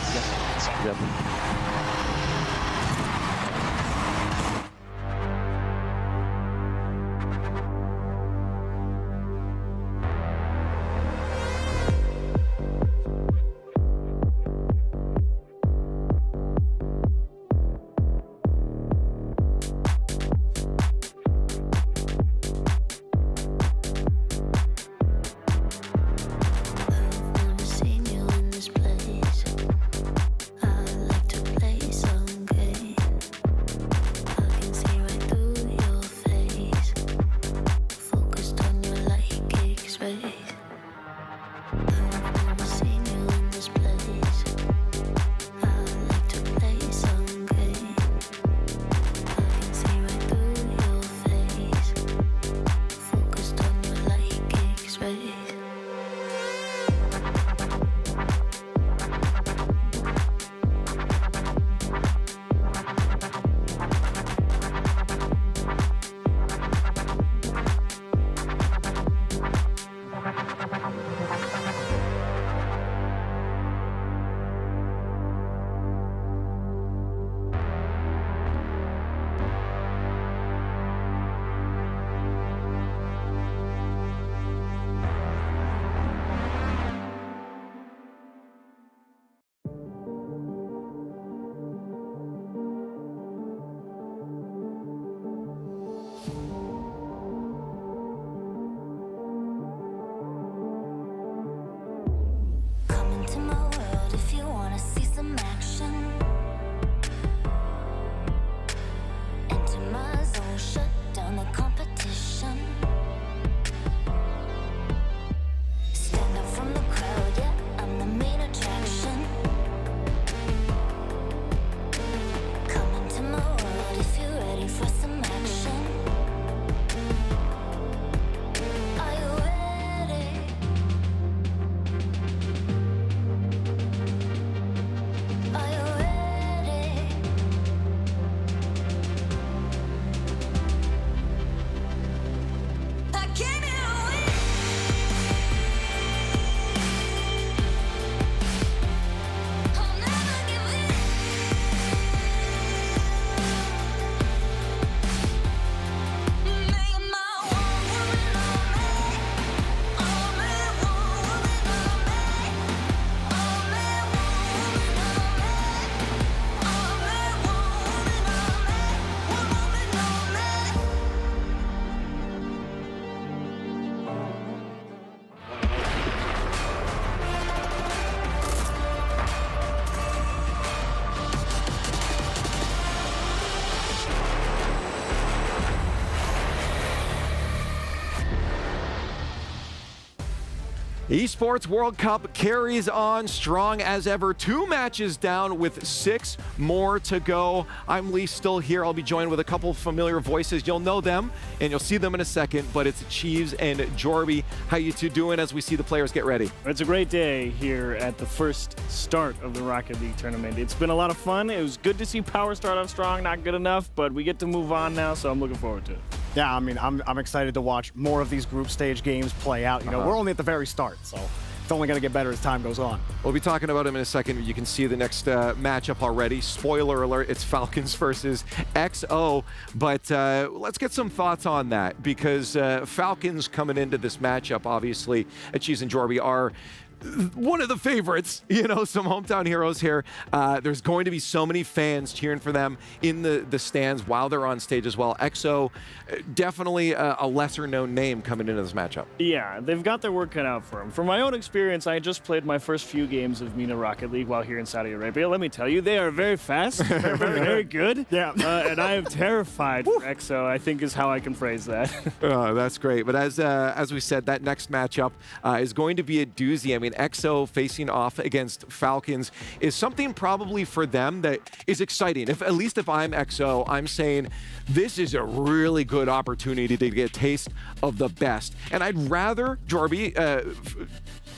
Esports World Cup carries on strong as ever. 2 matches down with 6 more to go. I'm Lee, still here. I'll be joined with a couple of familiar voices. You'll know them and you'll see them in a second, but it's Cheeves and Jorby. How you two doing as we see the players get ready? It's a great day here at the first start of the Rocket League tournament. It's been a lot of fun. It was good to see Power start off strong, not good enough, but we get to move on now, so I'm looking forward to it. Yeah, I mean, I'm excited to watch more of these group stage games play out. You know, we're only at the very start, so it's only going to get better as time goes on. We'll be talking about them in a second. You can see the next matchup already. Spoiler alert, it's Falcons versus XO. But let's get some thoughts on that, because Falcons coming into this matchup, obviously, Cheese and Jorby are one of the favorites, you know, some hometown heroes here. There's going to be so many fans cheering for them in the stands while they're on stage as well. XO, definitely a lesser known name coming into this matchup. Yeah, they've got their work cut out for them. From my own experience, I just played my first few games of MENA Rocket League while here in Saudi Arabia. Let me tell you, they are very fast, they're very good. Yeah. And I am terrified for XO, I think is how I can phrase that. That's great. But as we said, that next matchup is going to be a doozy. I mean, EXO facing off against Falcons is something probably for them that is exciting. At least if I'm EXO, I'm saying this is a really good opportunity to get a taste of the best. And I'd rather, Jorby,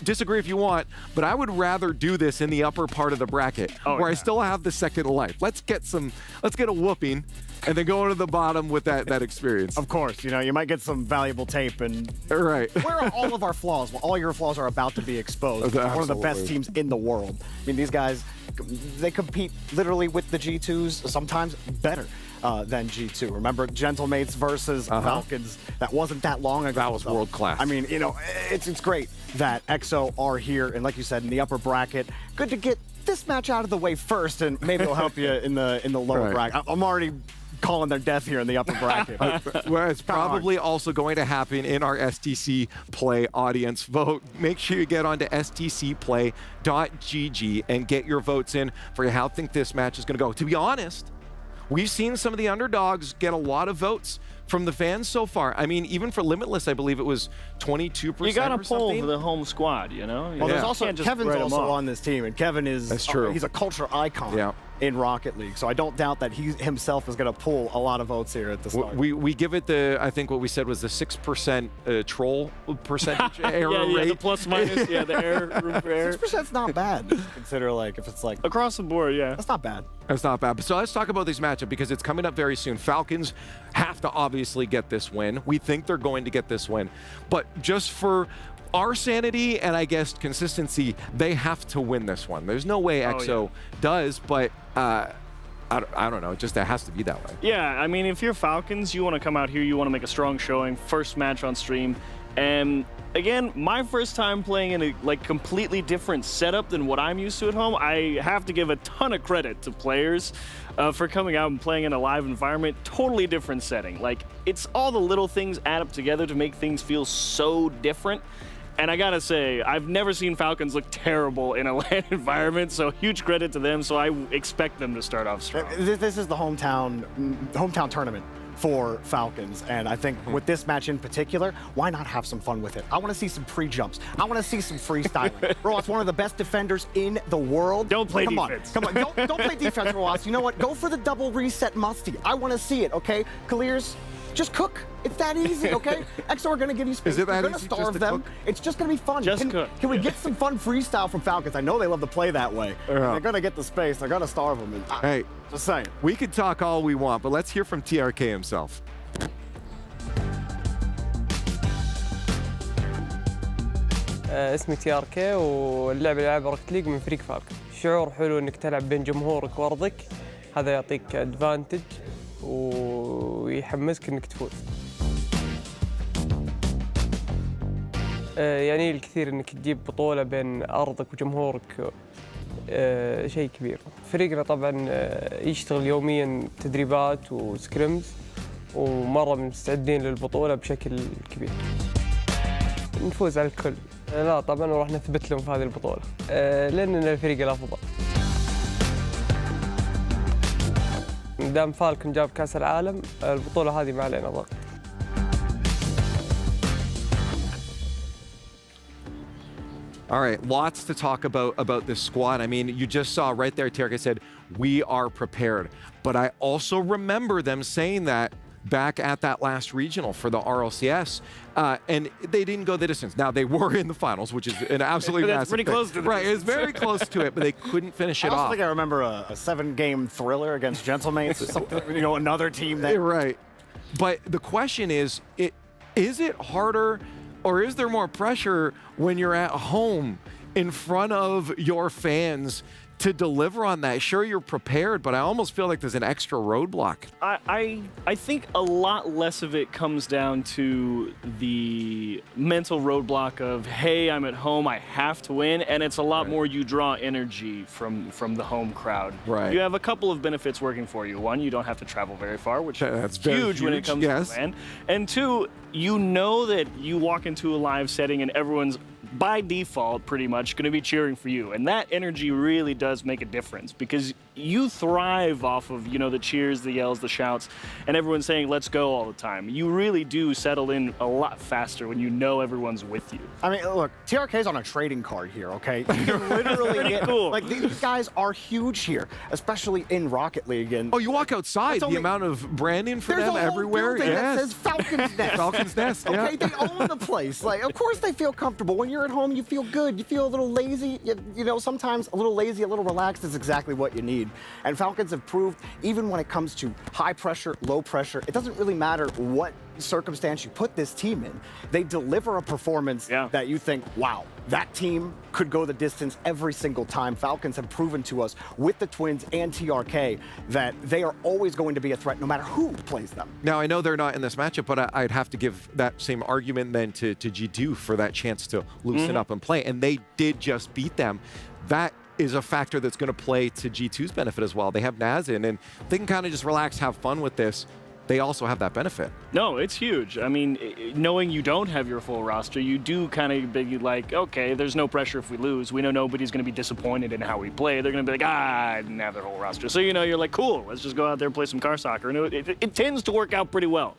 disagree if you want, but I would rather do this in the upper part of the bracket where I still have the second life. Let's get a whooping and then go into the bottom with that experience. Of course, you know, you might get some valuable tape and right. Where are all of our flaws? Well, all your flaws are about to be exposed. One of the best teams in the world. I mean, these guys, they compete literally with the G2s, sometimes better than G2. Remember Gentlemates versus Falcons? That wasn't that long ago. That was world class. I mean, you know, it's great that EXO are here, and like you said, in the upper bracket. Good to get this match out of the way first, and maybe it'll help you in the lower bracket. I'm already calling their death here in the upper bracket. Well, it's probably also going to happen in our STC Play audience vote. Make sure you get onto stcplay.gg and get your votes in for how you think this match is going to go. To be honest, we've seen some of the underdogs get a lot of votes from the fans so far. I mean, even for Limitless, I believe it was 22%. You got to pull for the home squad, you know? Well, there's also Kevin's also on this team, and Kevin is That's true. He's a culture icon in Rocket League, so I don't doubt that he himself is going to pull a lot of votes here at the start. We give it the, I think what we said was the 6% troll percentage error rate. Yeah, the plus minus, the error, room for error. 6%'s not bad. Consider like if it's like across the board, that's not bad. That's not bad. So let's talk about this matchup because it's coming up very soon. Falcons have to obviously get this win. We think they're going to get this win, but just for our sanity and I guess consistency, they have to win this one. There's no way EXO does, but I don't know. It just has to be that way. Yeah, I mean, if you're Falcons, you want to come out here, you want to make a strong showing, first match on stream, and again, my first time playing in a completely different setup than what I'm used to at home. I have to give a ton of credit to players for coming out and playing in a live environment, totally different setting. Like, it's all the little things add up together to make things feel so different. And I gotta say, I've never seen Falcons look terrible in a LAN environment, so huge credit to them. So I expect them to start off strong. This is the hometown tournament for Falcons, and I think with this match in particular, why not have some fun with it? I want to see some pre-jumps. I want to see some freestyling. Ross, one of the best defenders in the world. Don't play defense. Come on, don't play defense, Ross. You know what? Go for the double reset musty. I want to see it, okay? Clears, just cook. It's that easy, okay? EXO are going to give you space. Is it that You're going to starve them. It's just going to be fun. Cook. Can we get some fun freestyle from Falcons? I know they love to play that way. They're going to get the space. They're going to starve them. Hey, just saying. We can talk all we want, but let's hear from TRK himself. اسمي TRK واللعبة اللي ألعبها روكت ليج من فريق فالكون. شعور حلو إنك تلعب بين جمهورك وأرضك، هذا يعطيك أدفانتج ويحمسك إنك تفوز. يعني الكثير إنك تجيب بطولة بين أرضك وجمهورك، شيء كبير. فريقنا طبعاً يشتغل يومياً تدريبات وسكريمز ومرة مستعدين للبطولة بشكل كبير. نفوز على الكل. لا طبعاً وراح نثبت لهم في هذه البطولة لأننا الفريق الأفضل. دام فالكون جاب كأس العالم البطولة هذه ما علينا ضغط. All right, lots to talk about this squad. I mean, you just saw right there, TRK said, we are prepared. But I also remember them saying that back at that last regional for the RLCS, and they didn't go the distance. Now, they were in the finals, which is an absolutely massive That's pretty thing. close to the Right, it's very close to it, but they couldn't finish it I also off. think I remember a 7-game thriller against Gentlemates, something, you know, another team that... Right. But the question is it harder or is there more pressure when you're at home in front of your fans to deliver on that? Sure, you're prepared, but I almost feel like there's an extra roadblock. I think a lot less of it comes down to the mental roadblock of, hey, I'm at home, I have to win, and it's a lot more you draw energy from the home crowd. Right. You have a couple of benefits working for you. One, you don't have to travel very far, which that's is huge when it comes to LAN. And two, you know that you walk into a live setting and everyone's by default pretty much going to be cheering for you, and that energy really does make a difference because you thrive off of, you know, the cheers, the yells, the shouts, and everyone saying, let's go all the time. You really do settle in a lot faster when you know everyone's with you. I mean, look, TRK's on a trading card here, okay? You can literally get, cool. Like, these guys are huge here, especially in Rocket League. And oh, you walk outside, the amount of branding for them everywhere. There's a whole building that says Falcons Nest. Falcons Nest, yeah. Okay, they own the place. Like, of course they feel comfortable. When you're at home, you feel good. You feel a little lazy. You know, sometimes a little lazy, a little relaxed is exactly what you need. And Falcons have proved, even when it comes to high pressure, low pressure, it doesn't really matter what circumstance you put this team in. They deliver a performance that you think, wow, that team could go the distance every single time. Falcons have proven to us with the Twins and TRK that they are always going to be a threat no matter who plays them. Now, I know they're not in this matchup, but I'd have to give that same argument then to G2 for that chance to loosen up and play. And they did just beat them. That is a factor that's going to play to G2's benefit as well. They have Naz in, and they can kind of just relax, have fun with this. They also have that benefit. No, it's huge. I mean, knowing you don't have your full roster, you do kind of be like, okay, there's no pressure if we lose. We know nobody's going to be disappointed in how we play. They're going to be like, I didn't have their whole roster. So, you know, you're like, cool, let's just go out there and play some car soccer. And it tends to work out pretty well.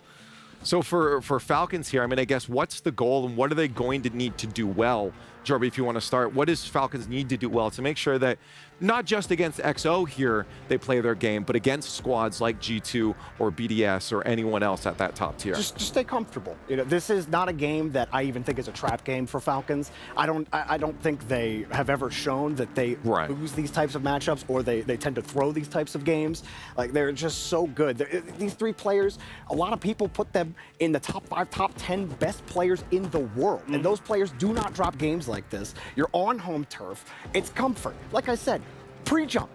So for Falcons here, I mean, I guess what's the goal and what are they going to need to do well? Jorby, if you want to start, what does Falcons need to do well to make sure that not just against XO here they play their game, but against squads like G2 or BDS or anyone else at that top tier? Just stay comfortable. You know, this is not a game that I even think is a trap game for Falcons. I don't think they have ever shown that they lose these types of matchups or they tend to throw these types of games. Like, they're just so good. These three players, a lot of people put them in the top 5, top 10 best players in the world. And those players do not drop games like this. You're on home turf. It's comfort. Like I said, pre-jump.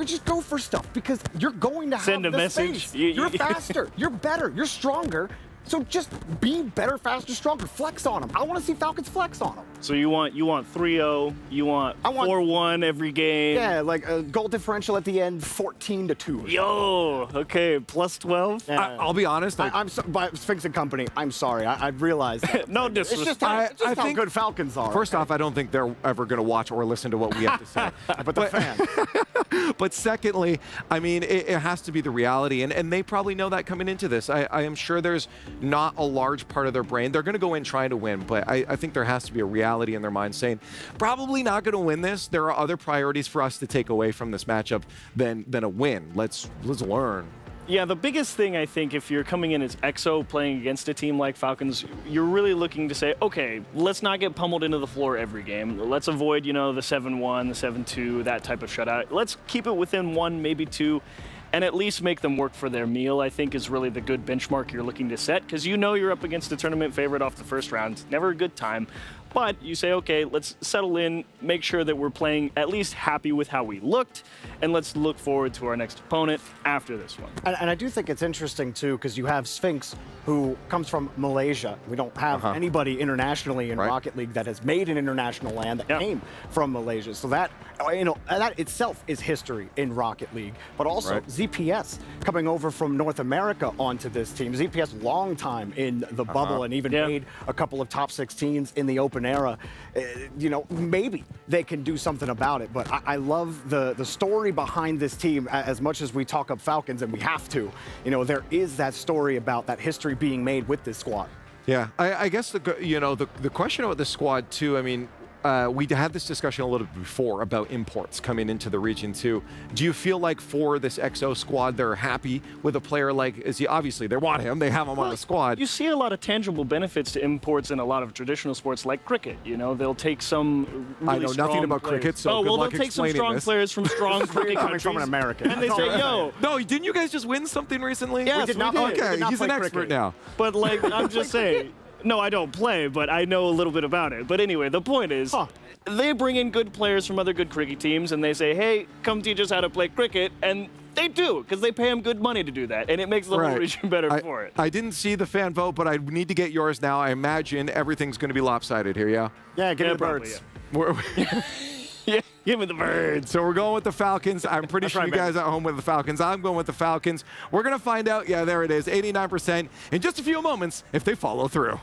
Just go for stuff because you're going to have Send a the message. space. You're faster. You're better. You're stronger. So just be better, faster, stronger. Flex on them. I want to see Falcons flex on them. So you want 3-0, you want 4-1 every game. Yeah, like a goal differential at the end, 14-2. Yo, okay, plus 12. Yeah. I'll be honest. I'm so, by Sphinx and Company. I'm sorry. I realized that. No disrespect. It's just how good Falcons are. First off, I don't think they're ever going to watch or listen to what we have to say. but the fans. But secondly, I mean, it has to be the reality, and they probably know that coming into this. I am sure there's not a large part of their brain. They're going to go in trying to win, but I think there has to be a reality in their mind saying, probably not going to win this. There are other priorities for us to take away from this matchup than a win. Let's learn. Yeah, the biggest thing, I think, if you're coming in as EXO playing against a team like Falcons, you're really looking to say, okay, let's not get pummeled into the floor every game. Let's avoid, you know, the 7-1, the 7-2, that type of shutout. Let's keep it within 1, maybe 2, and at least make them work for their meal, I think, is really the good benchmark you're looking to set, because you know you're up against a tournament favorite off the first round. Never a good time. But you say, okay, let's settle in, make sure that we're playing at least happy with how we looked, and let's look forward to our next opponent after this one. And I do think it's interesting, too, because you have Sphinx, who comes from Malaysia. We don't have anybody internationally in Rocket League that has made an international land that came from Malaysia. So that, you know, that itself is history in Rocket League. But also ZPS coming over from North America onto this team. ZPS, long time in the bubble and even made a couple of top 16s in the open era. You know, maybe they can do something about it. But I love the story behind this team. As much as we talk up Falcons, and we have to, you know, there is that story about that history being made with this squad. Yeah, I guess the question about this squad too, I mean, we had this discussion a little bit before about imports coming into the region too. Do you feel like for this XO squad, they're happy with a player like Izzy? Obviously, they want him. They have him on the squad. You see a lot of tangible benefits to imports in a lot of traditional sports like cricket. You know, they'll take some really I know nothing about cricket, so good luck they'll take some strong players from strong cricket countries. From an American. And they say, yo. No, didn't you guys just win something recently? Yes, we did not. Okay, he's an expert now. But like, I'm just saying. No, I don't play, but I know a little bit about it. But anyway, the point is, they bring in good players from other good cricket teams, and they say, hey, come teach us how to play cricket, and they do, because they pay them good money to do that, and it makes the whole region better for it. I didn't see the fan vote, but I need to get yours now. I imagine everything's going to be lopsided here, yeah? Yeah, give me the birds. Yeah, give me the birds. So we're going with the Falcons. I'm pretty sure you guys are at home with the Falcons. I'm going with the Falcons. We're going to find out, yeah, there it is, 89% in just a few moments if they follow through.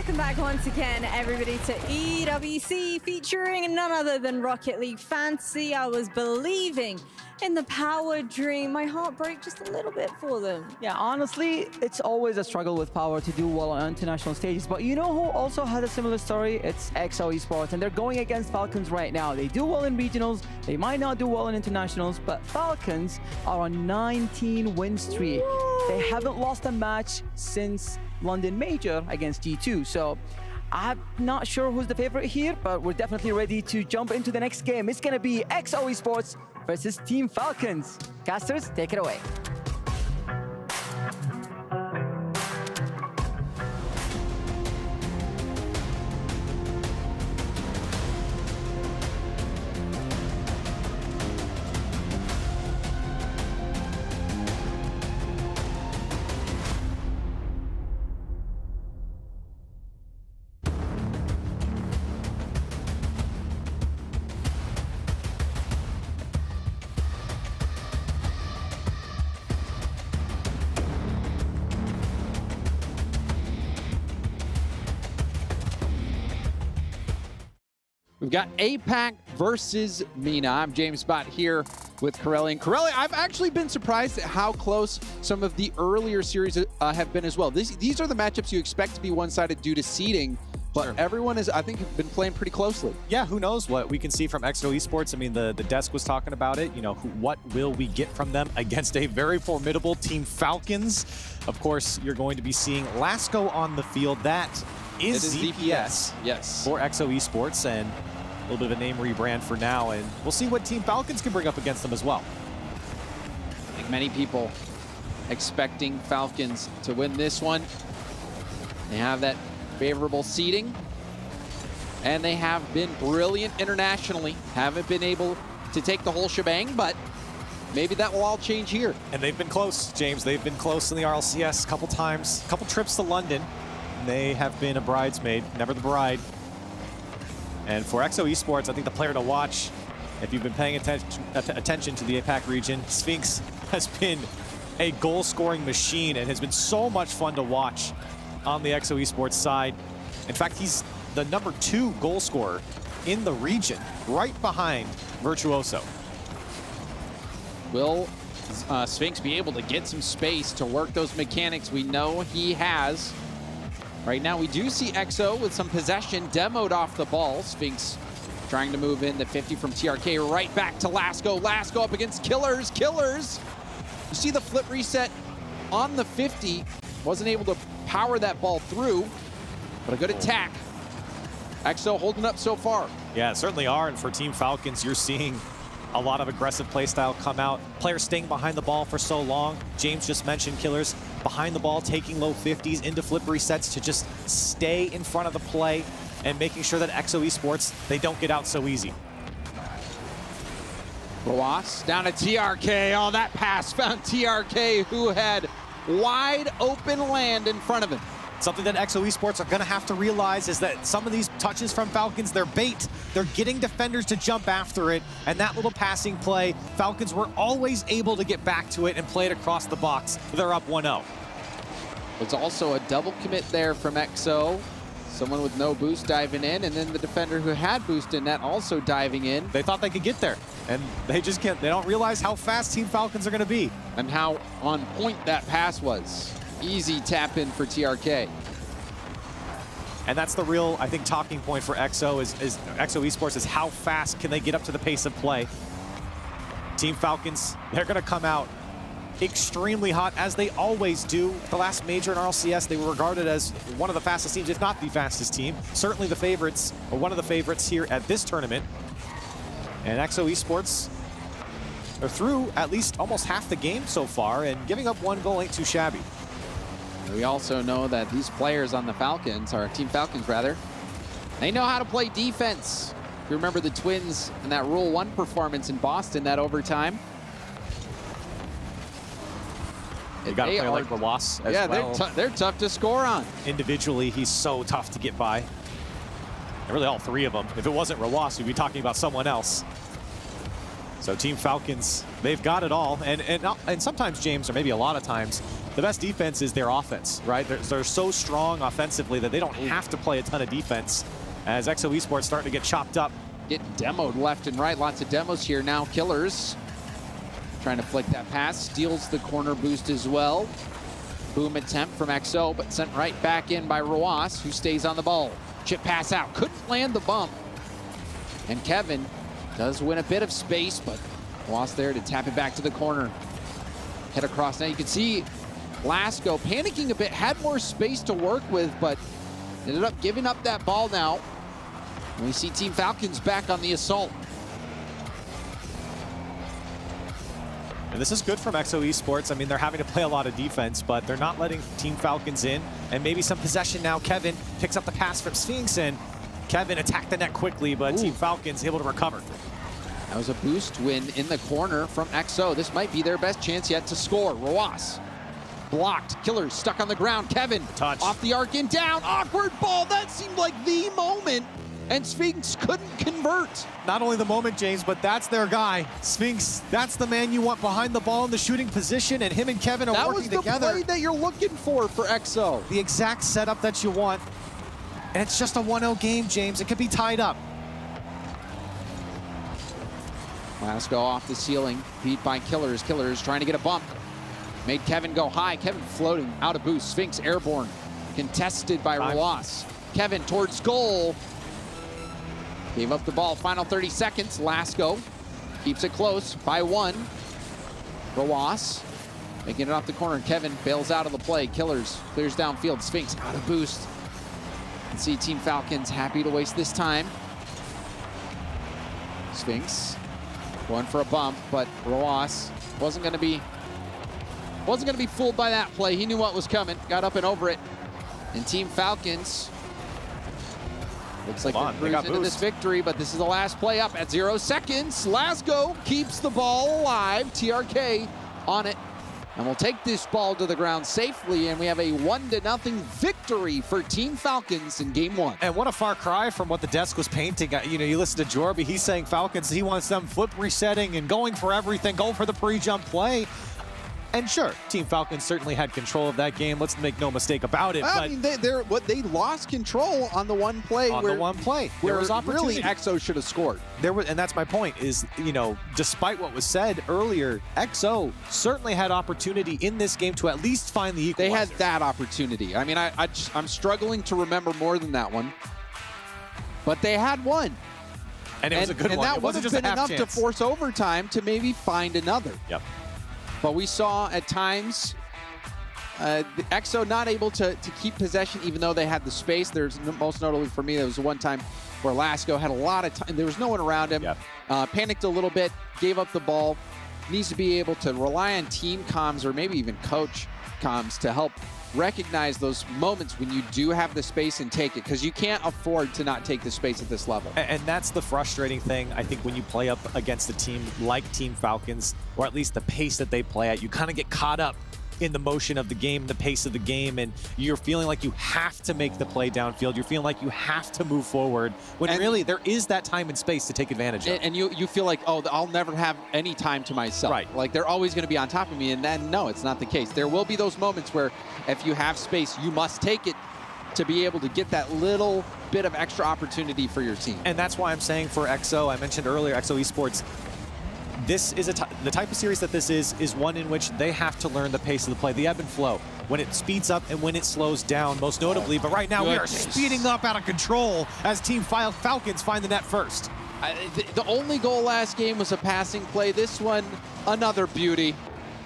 Welcome back once again, everybody, to EWC, featuring none other than Rocket League Fancy. I was believing in the power dream. My heart broke just a little bit for them. Yeah, honestly, it's always a struggle with power to do well on international stages. But you know who also had a similar story? It's XO Esports, and they're going against Falcons right now. They do well in regionals. They might not do well in internationals, but Falcons are on 19-win streak. They haven't lost a match since London Major against G2. So I'm not sure who's the favorite here, but we're definitely ready to jump into the next game. It's going to be XO Esports versus Team Falcons. Casters, take it away. We've got APAC versus MENA. I'm James Bott here with Corelli. And Corelli, I've actually been surprised at how close some of the earlier series have been as well. These are the matchups you expect to be one-sided due to seeding, but everyone has, I think, been playing pretty closely. Yeah, who knows what we can see from XO Esports. I mean, the desk was talking about it. You know, what will we get from them against a very formidable Team Falcons? Of course, you're going to be seeing Lasco on the field. That is ZPS. Yes. For XO Esports, and a little bit of a name rebrand for now, and we'll see what Team Falcons can bring up against them as well. I think many people expecting Falcons to win this one. They have that favorable seeding, and they have been brilliant internationally. Haven't been able to take the whole shebang, but maybe that will all change here. And they've been close, James. They've been close in the RLCS a couple times, a couple trips to London. They have been a bridesmaid, never the bride. And for XO Esports, I think the player to watch, if you've been paying attention to the APAC region, Sphinx has been a goal-scoring machine and has been so much fun to watch on the XO Esports side. In fact, he's the #2 goal scorer in the region, right behind Virtuoso. Will Sphinx be able to get some space to work those mechanics we know he has? Right now, we do see XO with some possession demoed off the ball. Sphinx trying to move in the 50 from TRK right back to Lasco. Lasco up against Killers. Killers! You see the flip reset on the 50. Wasn't able to power that ball through, but a good attack. XO holding up so far. Yeah, certainly are. And for Team Falcons, you're seeing a lot of aggressive playstyle come out. Players staying behind the ball for so long. James just mentioned Killers behind the ball, taking low 50s into flip resets to just stay in front of the play and making sure that XO Esports, they don't get out so easy. Roas down to TRK. Oh, that pass found TRK, who had wide open land in front of him. Something that XO Esports are going to have to realize is that some of these touches from Falcons, they're bait. They're getting defenders to jump after it, and that little passing play, Falcons were always able to get back to it and play it across the box. They're up 1-0. It's also a double commit there from XO. Someone with no boost diving in, and then the defender who had boost in that also diving in. They thought they could get there, and they just can't. They don't realize how fast Team Falcons are going to be. And how on point that pass was. Easy tap in for TRK. And that's the real, I think, talking point for XO is XO Esports is how fast can they get up to the pace of play. Team Falcons, they're going to come out extremely hot, as they always do. The last major in RLCS, they were regarded as one of the fastest teams, if not the fastest team. Certainly the favorites, or one of the favorites here at this tournament. And XO Esports are through at least almost half the game so far, and giving up one goal ain't too shabby. We also know that these players on the Falcons, or Team Falcons rather, they know how to play defense. If you remember the Twins and that Rule 1 performance in Boston, that overtime. You got to play like Roas as well. Yeah, they're tough to score on. Individually, he's so tough to get by. And really all three of them. If it wasn't Roas, we'd be talking about someone else. So Team Falcons, they've got it all. And sometimes, James, or maybe a lot of times, the best defense is their offense, right? They're so strong offensively that they don't have to play a ton of defense, as XO Esports starting to get chopped up. Getting demoed left and right. Lots of demos here now. Killers trying to flick that pass. Steals the corner boost as well. Boom attempt from XO, but sent right back in by Roas, who stays on the ball. Chip pass out. Couldn't land the bump. And Kevin does win a bit of space, but Roas there to tap it back to the corner. Head across now. You can see Lasco panicking a bit. Had more space to work with, but ended up giving up that ball now. And we see Team Falcons back on the assault. And this is good from XO Esports. I mean, they're having to play a lot of defense, but they're not letting Team Falcons in. And maybe some possession now. Kevin picks up the pass from Sphinx, and Kevin attacked the net quickly, but Team Falcons able to recover. That was a boost win in the corner from XO. This might be their best chance yet to score. Roas blocked. Killers stuck on the ground. Kevin off the arc and down. Awkward ball. That seemed like the moment. And Sphinx couldn't convert. Not only the moment, James, but that's their guy. Sphinx, that's the man you want behind the ball in the shooting position, and him and Kevin are working together. That was the play that you're looking for XO. The exact setup that you want. And it's just a 1-0 game, James. It could be tied up. Lasco off the ceiling, beat by Killers. Killers trying to get a bump. Made Kevin go high. Kevin floating out of boost. Sphinx airborne. Contested by Roas. Kevin towards goal. Gave up the ball. Final 30 seconds. Lasco keeps it close by 1. Roas making it off the corner. Kevin bails out of the play. Killers clears downfield. Sphinx out of boost. You can see Team Falcons happy to waste this time. Sphinx going for a bump, but Roas wasn't going to be fooled by that play. He knew what was coming. Got up and over it. And Team Falcons looks like they're cruising into this victory, but this is the last play up at 0 seconds. Lasco keeps the ball alive. TRK on it. And we'll take this ball to the ground safely, and we have a 1-0 victory for Team Falcons in Game 1. And what a far cry from what the desk was painting. You know, you listen to Jorby, he's saying Falcons, he wants them flip resetting and going for everything, go for the pre-jump play. And sure, Team Falcons certainly had control of that game. Let's make no mistake about it. I mean, they lost control on the one play. There was opportunity. Really XO should have scored. And that's my point is, you know, despite what was said earlier, XO certainly had opportunity in this game to at least find the equalizer. They had that opportunity. I mean, I'm struggling to remember more than that one. But they had one. And it was a good one. And that would have been enough to force overtime to maybe find another. Yep. But we saw at times the XO not able to keep possession even though they had the space. There's most notably for me, there was one time where Lasco had a lot of time. There was no one around him. Yep. Panicked a little bit, gave up the ball. Needs to be able to rely on team comms or maybe even coach comms to help recognize those moments when you do have the space and take it, because you can't afford to not take the space at this level. And that's the frustrating thing, I think, when you play up against a team like Team Falcons, or at least the pace that they play at. You kind of get caught up in the motion of the game, the pace of the game, and you're feeling like you have to make the play downfield. You're feeling like you have to move forward, when really there is that time and space to take advantage of. And you feel like, oh, I'll never have any time to myself. Right. Like they're always going to be on top of me, and then no, it's not the case. There will be those moments where if you have space, you must take it to be able to get that little bit of extra opportunity for your team. And that's why I'm saying for XO, I mentioned earlier, XO Esports, this is the type of series that this is one in which they have to learn the pace of the play, the ebb and flow, when it speeds up and when it slows down, most notably. But right now we are speeding up out of control as Team Falcons find the net first. The only goal last game was a passing play. This one, another beauty.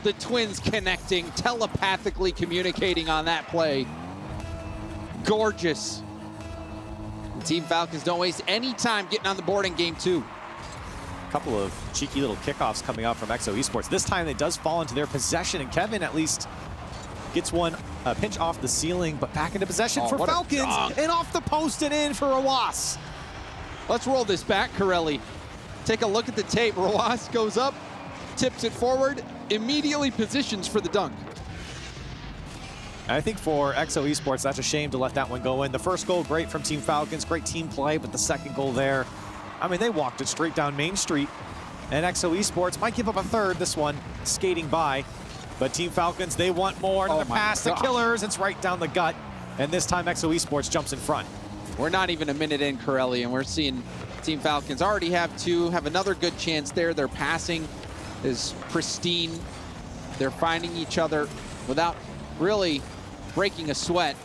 The twins connecting, telepathically communicating on that play. Gorgeous. Team Falcons don't waste any time getting on the board in Game 2. Couple of cheeky little kickoffs coming out from XO Esports. This time it does fall into their possession, and Kevin at least gets one pinch off the ceiling, but back into possession for Falcons, and off the post and in for Roas. Let's roll this back, Corelli. Take a look at the tape. Roas goes up, tips it forward, immediately positions for the dunk. I think for XO Esports, that's a shame to let that one go in. The first goal, great from Team Falcons, great team play, but the second goal there, I mean, they walked it straight down Main Street, and XO Esports might give up a third. This one skating by. But Team Falcons, they want more. Another pass to Killers. It's right down the gut. And this time, EXO Esports jumps in front. We're not even a minute in, Corelli, and we're seeing Team Falcons already have another good chance there. Their passing is pristine. They're finding each other without really breaking a sweat.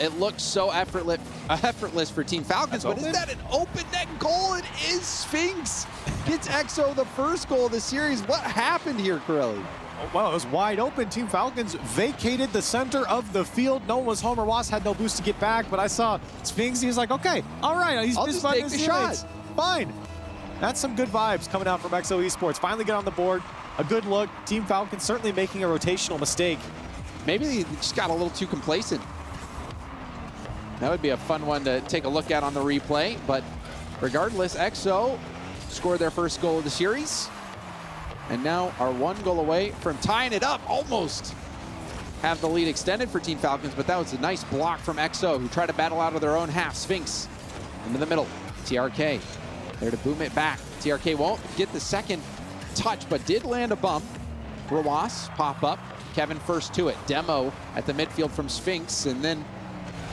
It looks so effortless for Team Falcons, but is that an open net goal? It is. Sphinx gets EXO the first goal of the series. What happened here, Corelli? Well, it was wide open. Team Falcons vacated the center of the field. No one was home. Ross had no boost to get back, but I saw Sphinx. He was like, okay, all right. He's just take the shot. Fine. That's some good vibes coming out from EXO Esports. Finally get on the board. A good look. Team Falcons certainly making a rotational mistake. Maybe they just got a little too complacent. That would be a fun one to take a look at on the replay. But regardless, EXO scored their first goal of the series. And now are one goal away from tying it up. Almost have the lead extended for Team Falcons, but that was a nice block from EXO, who tried to battle out of their own half. Sphinx into the middle. TRK there to boom it back. TRK won't get the second touch, but did land a bump. Rawas pop up. Kevin first to it. Demo at the midfield from Sphinx, and then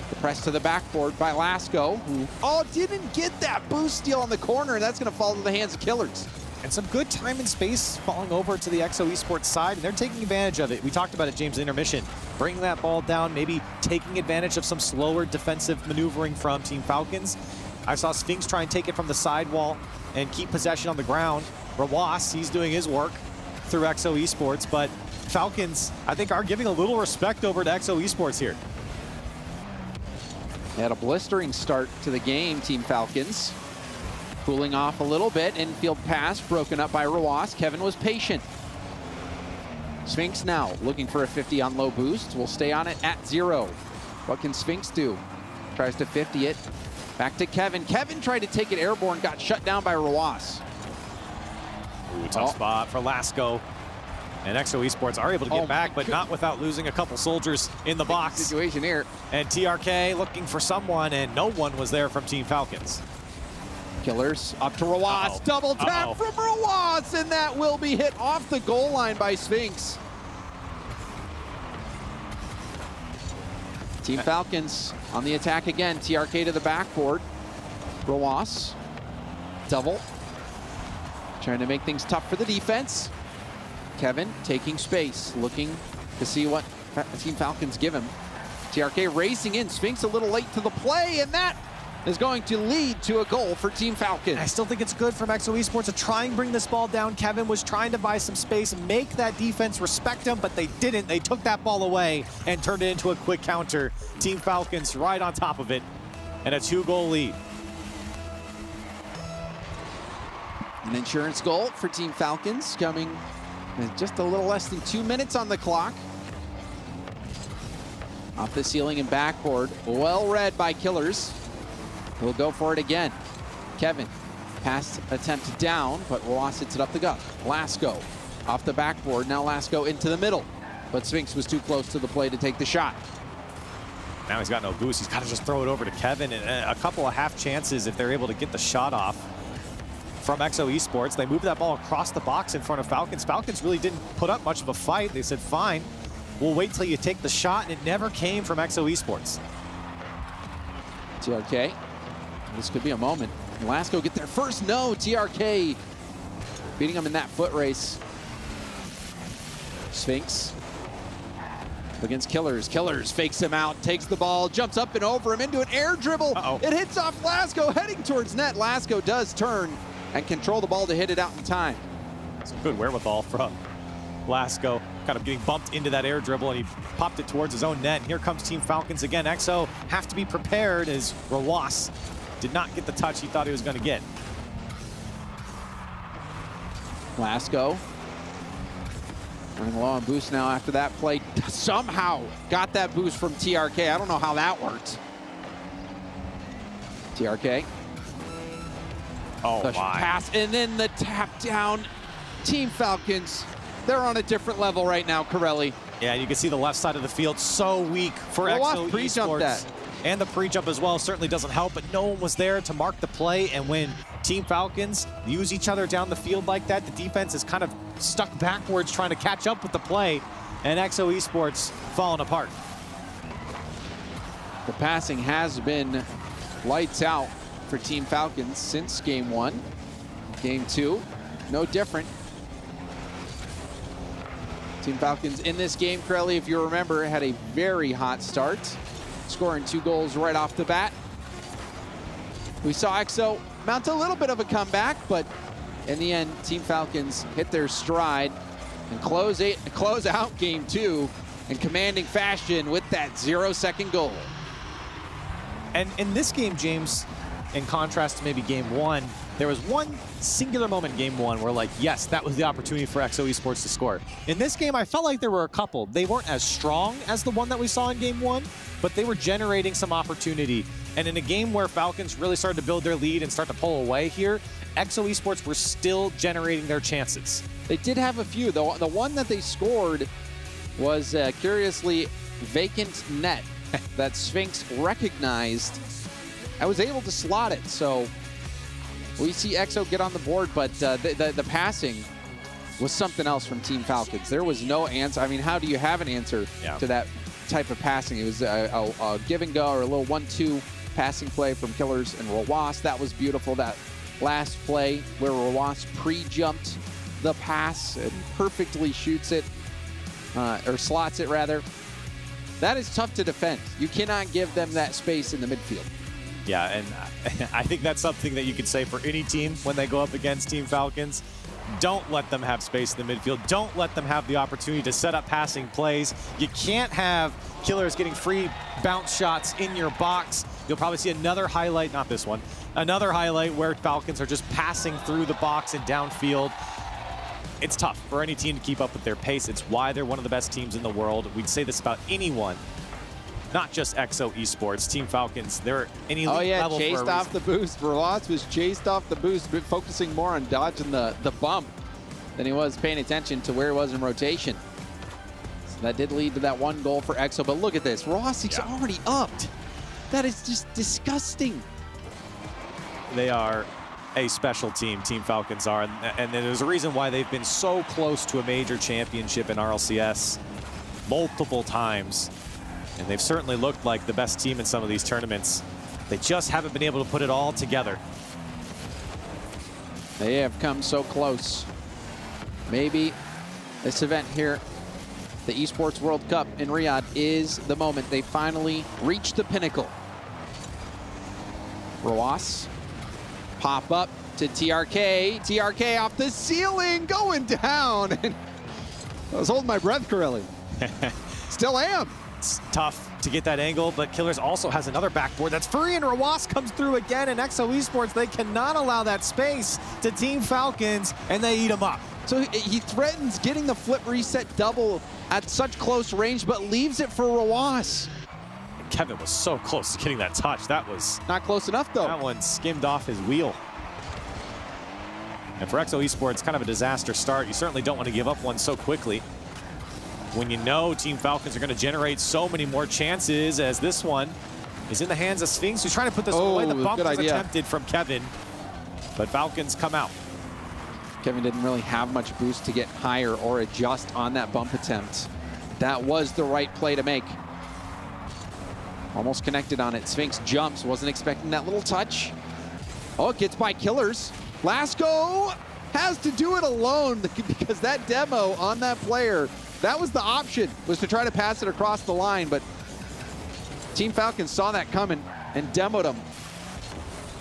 the press to the backboard by Lasco, who didn't get that boost steal on the corner, and that's going to fall into the hands of Killers. And some good time and space falling over to the EXO Esports side, and they're taking advantage of it. We talked about it, James, in intermission. Bringing that ball down, maybe taking advantage of some slower defensive maneuvering from Team Falcons. I saw Sphinx try and take it from the sidewall and keep possession on the ground. Rawas, he's doing his work through EXO Esports, but Falcons, I think, are giving a little respect over to EXO Esports here. They had a blistering start to the game, Team Falcons. Cooling off a little bit. Infield pass broken up by Rawas. Kevin was patient. Sphinx now looking for a 50 on low boost. Will stay on it at 0. What can Sphinx do? Tries to 50 it. Back to Kevin. Kevin tried to take it airborne, got shut down by Rawas. Ooh, tough spot for Lasco. And EXO Esports are able to get back, but not without losing a couple soldiers in the box. Situation here. And TRK looking for someone, and no one was there from Team Falcons. Killers up to Rawas. Double tap from Rawas, and that will be hit off the goal line by Sphinx. Team Falcons on the attack again. TRK to the backboard. Rawas. Double. Trying to make things tough for the defense. Kevin taking space, looking to see what Team Falcons give him. TRK racing in. Sphinx a little late to the play, and that is going to lead to a goal for Team Falcons. I still think it's good from EXO Esports to try and bring this ball down. Kevin was trying to buy some space, make that defense respect him, but they didn't. They took that ball away and turned it into a quick counter. Team Falcons right on top of it, and a 2-goal lead. An insurance goal for Team Falcons coming with just a little less than 2 minutes on the clock. Off the ceiling and backboard, well read by Killers. He'll go for it again. Kevin, pass attempt down, but Ross hits it up the gut. Lasco off the backboard, now Lasco into the middle, but Sphinx was too close to the play to take the shot. Now he's got no boost. He's got to just throw it over to Kevin, and a couple of half chances if they're able to get the shot off from EXO Esports. They moved that ball across the box in front of Falcons. Falcons really didn't put up much of a fight. They said, fine, we'll wait till you take the shot, and it never came from EXO Esports. TRK, this could be a moment. Lasco get their first no. TRK beating them in that foot race. Sphinx against Killers. Killers fakes him out, takes the ball, jumps up and over him into an air dribble. It hits off Lasco, heading towards net. Lasco does turn and control the ball to hit it out in time. Some good wherewithal from Lasco, kind of getting bumped into that air dribble, and he popped it towards his own net. And here comes Team Falcons again. EXO have to be prepared as Rawas did not get the touch he thought he was going to get. Lasco running low on boost now after that play. Somehow got that boost from TRK. I don't know how that worked. TRK. Oh, my. Pass, and then the tap down. Team Falcons, they're on a different level right now, Corelli. Yeah, you can see the left side of the field so weak for EXO Esports. and the pre-jump as well certainly doesn't help, but no one was there to mark the play. And when Team Falcons use each other down the field like that, the defense is kind of stuck backwards trying to catch up with the play, and XO Esports falling apart. The passing has been lights out for Team Falcons since game 1. Game 2, no different. Team Falcons in this game, Corelli, if you remember, had a very hot start, scoring 2 goals right off the bat. We saw XO mount a little bit of a comeback, but in the end, Team Falcons hit their stride and close out game 2 in commanding fashion with that 0-second goal. And in this game, James, in contrast to maybe game 1, there was one singular moment in game 1 where, like, yes, that was the opportunity for XO Esports to score. In this game, I felt like there were a couple. They weren't as strong as the one that we saw in game 1, but they were generating some opportunity. And in a game where Falcons really started to build their lead and start to pull away here, XO Esports were still generating their chances. They did have a few. The one that they scored was curiously vacant net that Sphinx recognized. I was able to slot it, so we see XO get on the board, but the passing was something else from Team Falcons. There was no answer. I mean, how do you have an answer to that type of passing? It was a give and go, or a little 1-2 passing play from Killers and Rawas. That was beautiful. That last play where Rawas pre-jumped the pass and perfectly shoots it, or slots it rather. That is tough to defend. You cannot give them that space in the midfield. Yeah, and I think that's something that you could say for any team when they go up against Team Falcons. Don't let them have space in the midfield. Don't let them have the opportunity to set up passing plays. You can't have Killers getting free bounce shots in your box. You'll probably see another highlight, not this one, another highlight where Falcons are just passing through the box and downfield. It's tough for any team to keep up with their pace. It's why they're one of the best teams in the world. We'd say this about anyone, not just XO Esports. Team Falcons, they're an elite level. Chased off the boost. Rawas was chased off the boost, but focusing more on dodging the bump than he was paying attention to where he was in rotation. So that did lead to that 1 goal for XO, but look at this. Rawas is already upped. That is just disgusting. They are a special team, Team Falcons are, and there's a reason why they've been so close to a major championship in RLCS multiple times. And they've certainly looked like the best team in some of these tournaments. They just haven't been able to put it all together. They have come so close. Maybe this event here, the Esports World Cup in Riyadh, is the moment they finally reach the pinnacle. Rawas, pop up to TRK. TRK off the ceiling, going down. I was holding my breath, Corelli. Still am. It's tough to get that angle, but Killers also has another backboard that's free, and Rawas comes through again, and XO Esports, they cannot allow that space to Team Falcons, and they eat him up. So he threatens getting the flip reset double at such close range, but leaves it for Rawas. Kevin was so close to getting that touch. That was not close enough, though. That one skimmed off his wheel. And for XO Esports, kind of a disaster start. You certainly don't want to give up one so quickly when you know Team Falcons are going to generate so many more chances, as this one is in the hands of Sphinx, who's trying to put this away. The bump was attempted from Kevin, but Falcons come out. Kevin didn't really have much boost to get higher or adjust on that bump attempt. That was the right play to make. Almost connected on it. Sphinx jumps, wasn't expecting that little touch. Oh, it gets by Killers. Lasco has to do it alone because that demo on that player, that was the option, was to try to pass it across the line, but Team Falcons saw that coming and demoed him,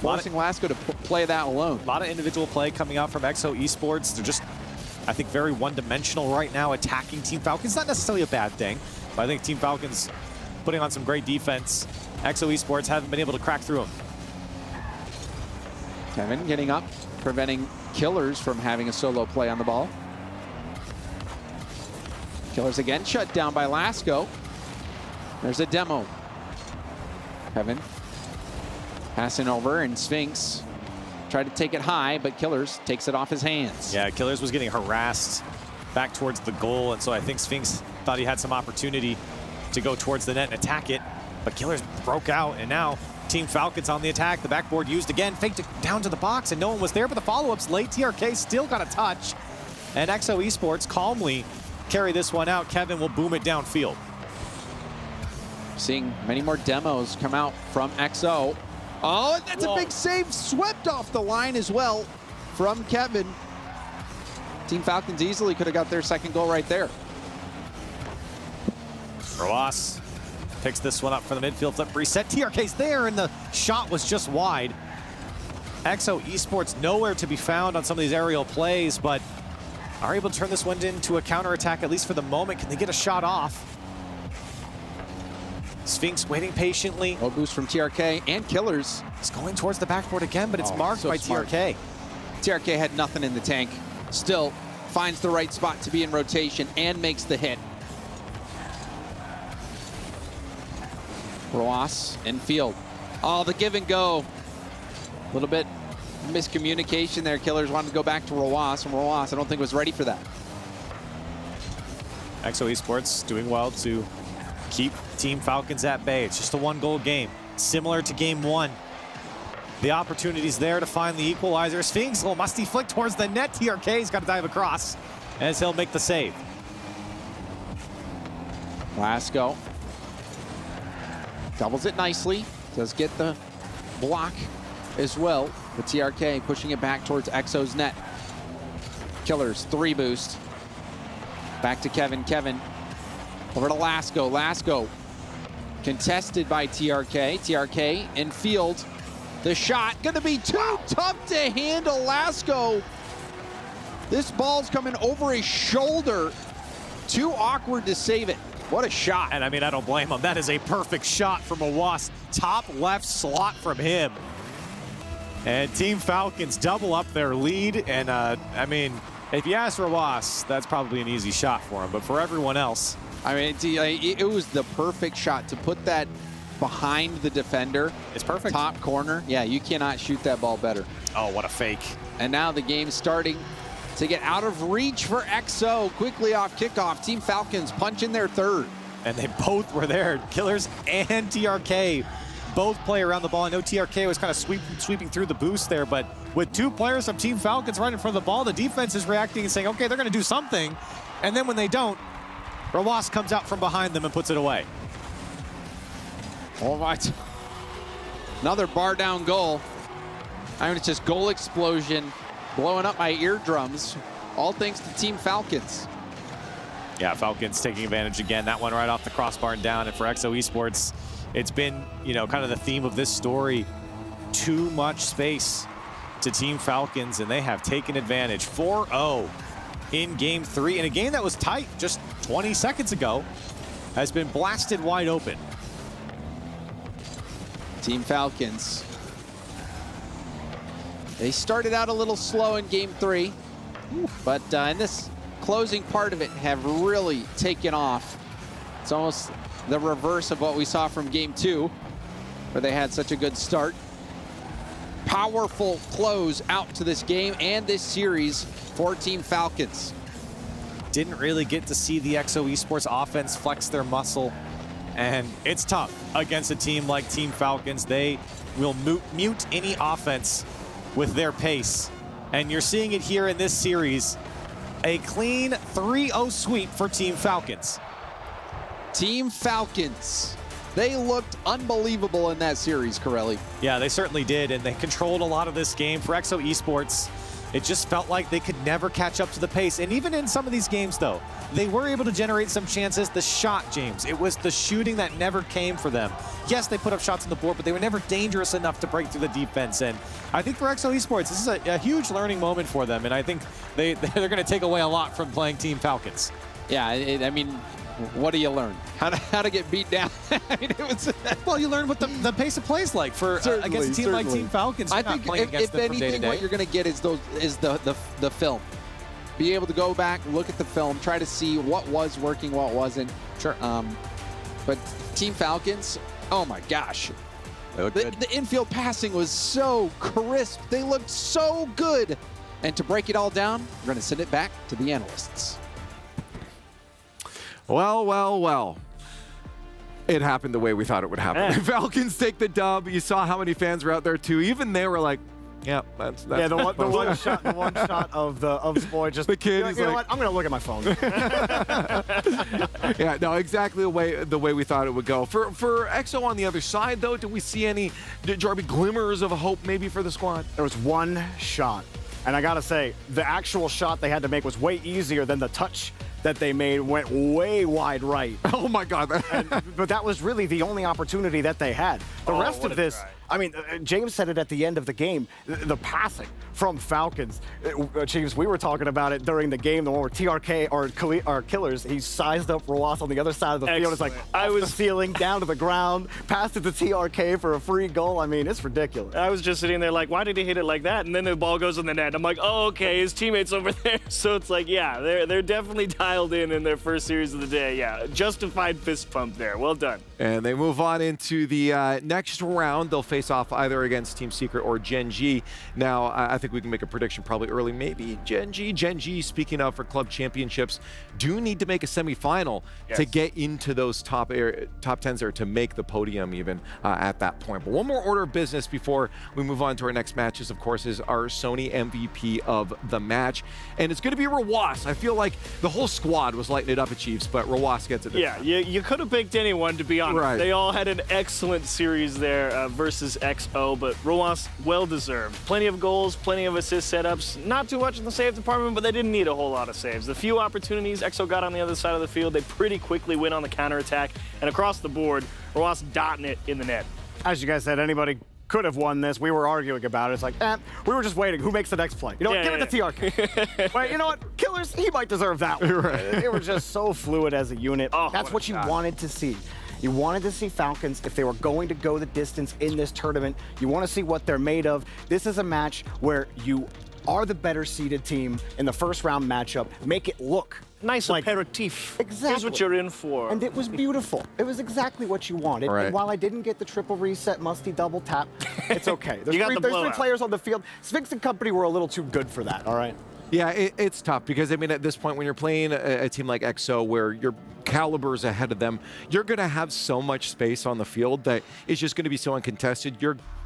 forcing Lasco to play that alone. A lot of individual play coming out from XO Esports. They're just, I think, very one-dimensional right now, attacking Team Falcons. Not necessarily a bad thing, but I think Team Falcons putting on some great defense. XO Esports haven't been able to crack through them. Kevin getting up, preventing Killers from having a solo play on the ball. Killers again shut down by Lasco. There's a demo. Kevin passing over, and Sphinx tried to take it high, but Killers takes it off his hands. Yeah, Killers was getting harassed back towards the goal, and so I think Sphinx thought he had some opportunity to go towards the net and attack it. but Killers broke out, and now Team Falcons on the attack. The backboard used again, faked it down to the box, and no one was there, but the follow-up's late. TRK still got a touch, and XO Esports calmly carry this one out. Kevin will boom it downfield. Seeing many more demos come out from XO. Oh, and that's a big save, swept off the line as well from Kevin. Team Falcons easily could have got their second goal right there. Roas picks this one up for the midfield flip reset. TRK's there, and the shot was just wide. XO Esports nowhere to be found on some of these aerial plays, but are able to turn this one into a counterattack, at least for the moment. Can they get a shot off? Sphinx waiting patiently. No boost from TRK and Killers. It's going towards the backboard again, but it's marked by smart. TRK. TRK had nothing in the tank. Still finds the right spot to be in rotation and makes the hit. Roas in field. Oh, the give and go. A little bit miscommunication there. Killers wanted to go back to Roas, and Roas I don't think was ready for that. XO Esports doing well to keep Team Falcons at bay. It's just a one-goal game, similar to game one. The opportunity's there to find the equalizer. Sphinx, little musty flick towards the net. TRK's got to dive across as he'll make the save. Lasco doubles it nicely. Does get the block as well. But TRK pushing it back towards XO's net. Killers, 3 boost. Back to Kevin. Kevin over to Lasco. Lasco contested by TRK. TRK in field. The shot gonna be too tough to handle. Lasco. This ball's coming over his shoulder. Too awkward to save it. What a shot. And I mean, I don't blame him. That is a perfect shot from Roas. Top left slot from him. And Team Falcons double up their lead. And I mean, if you ask Roas, that's probably an easy shot for him. But for everyone else, I mean, it was the perfect shot to put that behind the defender. It's perfect. Top corner. Yeah, you cannot shoot that ball better. Oh, what a fake. And now the game's starting to get out of reach for XO. Quickly off kickoff. Team Falcons punching their third. And they both were there. Killers and TRK both play around the ball. I know TRK was kind of sweeping through the boost there, but with 2 players from Team Falcons right in front of the ball, the defense is reacting and saying, okay, they're going to do something. And then when they don't, Roas comes out from behind them and puts it away. All right. Another bar down goal. I mean, it's just goal explosion blowing up my eardrums. All thanks to Team Falcons. Yeah, Falcons taking advantage again. That one right off the crossbar and down. And for XO Esports, it's been, you know, kind of the theme of this story. Too much space to Team Falcons, and they have taken advantage. 4-0 in game 3. In a game that was tight just 20 seconds ago, has been blasted wide open. Team Falcons. They started out a little slow in game 3, but in this closing part of it have really taken off. It's almost the reverse of what we saw from game 2, where they had such a good start. Powerful close out to this game and this series for Team Falcons. Didn't really get to see the XO Esports offense flex their muscle, and it's tough against a team like Team Falcons. They will mute any offense with their pace, and you're seeing it here in this series. A clean 3-0 sweep for Team Falcons. Team Falcons. They looked unbelievable in that series, Corelli. Yeah, they certainly did, and they controlled a lot of this game. For XO Esports, it just felt like they could never catch up to the pace. And even in some of these games, though, they were able to generate some chances. The shot, James, it was the shooting that never came for them. Yes, they put up shots on the board, but they were never dangerous enough to break through the defense. And I think for XO Esports, this is a huge learning moment for them, and I think they're going to take away a lot from playing Team Falcons. Yeah, I mean, what do you learn? How to get beat down? I mean, it was. Well, you learn what the pace of play is like for against a team like Team Falcons. I think if anything, what you're going to get is the film. Be able to go back, look at the film, try to see what was working, what wasn't. Sure. But Team Falcons, oh my gosh, the infield passing was so crisp. They looked so good. And to break it all down, we're going to send it back to the analysts. Well, well, well. It happened the way we thought it would happen. Falcons take the dub. You saw how many fans were out there too. Even they were like, yeah, that's yeah, the one shot of the boy just the kid. You know what? I'm gonna look at my phone. Yeah, no, exactly the way we thought it would go. For EXO on the other side, though, do we see any Jarby glimmers of hope maybe for the squad? There was one shot, and I gotta say, the actual shot they had to make was way easier than the touch that they made went way wide right. Oh my God! But that was really the only opportunity that they had. The rest of this. I mean, James said it at the end of the game, the passing from Falcons. James, we were talking about it during the game, the one where TRK or Killers, he sized up Roas on the other side of the field. It's like, I was ceiling down to the ground, passed it to TRK for a free goal. I mean, it's ridiculous. I was just sitting there like, why did he hit it like that? And then the ball goes in the net. I'm like, oh, okay, his teammate's over there. So it's like, yeah, they're definitely dialed in their first series of the day. Yeah, justified fist pump there. Well done. And they move on into the next round. They'll face off either against Team Secret or Gen G. Now, I think we can make a prediction probably early, maybe Gen G. Gen G, speaking of for club championships, do need to make a semifinal to get into those top 10s there to make the podium even at that point. But one more order of business before we move on to our next matches, of course, is our Sony MVP of the match. And it's going to be Roas. I feel like the whole squad was lighting it up at Chiefs, but Roas gets it. Yeah, you could have picked anyone, to be honest. Right. They all had an excellent series there versus XO, but Roas, well-deserved. Plenty of goals, plenty of assist setups. Not too much in the save department, but they didn't need a whole lot of saves. The few opportunities XO got on the other side of the field, they pretty quickly went on the counterattack, and across the board, Roas dotting it in the net. As you guys said, anybody could have won this. We were arguing about it. It's like, we were just waiting. Who makes the next play? You know what? Give it to TRK. Wait, you know what? Killers, he might deserve that one. Right. They were just so fluid as a unit. Oh, that's what you wanted to see. You wanted to see Falcons, if they were going to go the distance in this tournament, you want to see what they're made of. This is a match where you are the better seeded team in the first round matchup. Make it look nice like aperitif. Exactly. Here's what you're in for. And it was beautiful. It was exactly what you wanted. Right. And while I didn't get the triple reset, musty double tap, it's okay. There's, there's three players on the field. Sphinx and company were a little too good for that, all right? Yeah, it's tough because, I mean, at this point, when you're playing a team like EXO where your caliber is ahead of them, you're going to have so much space on the field that it's just going to be so uncontested.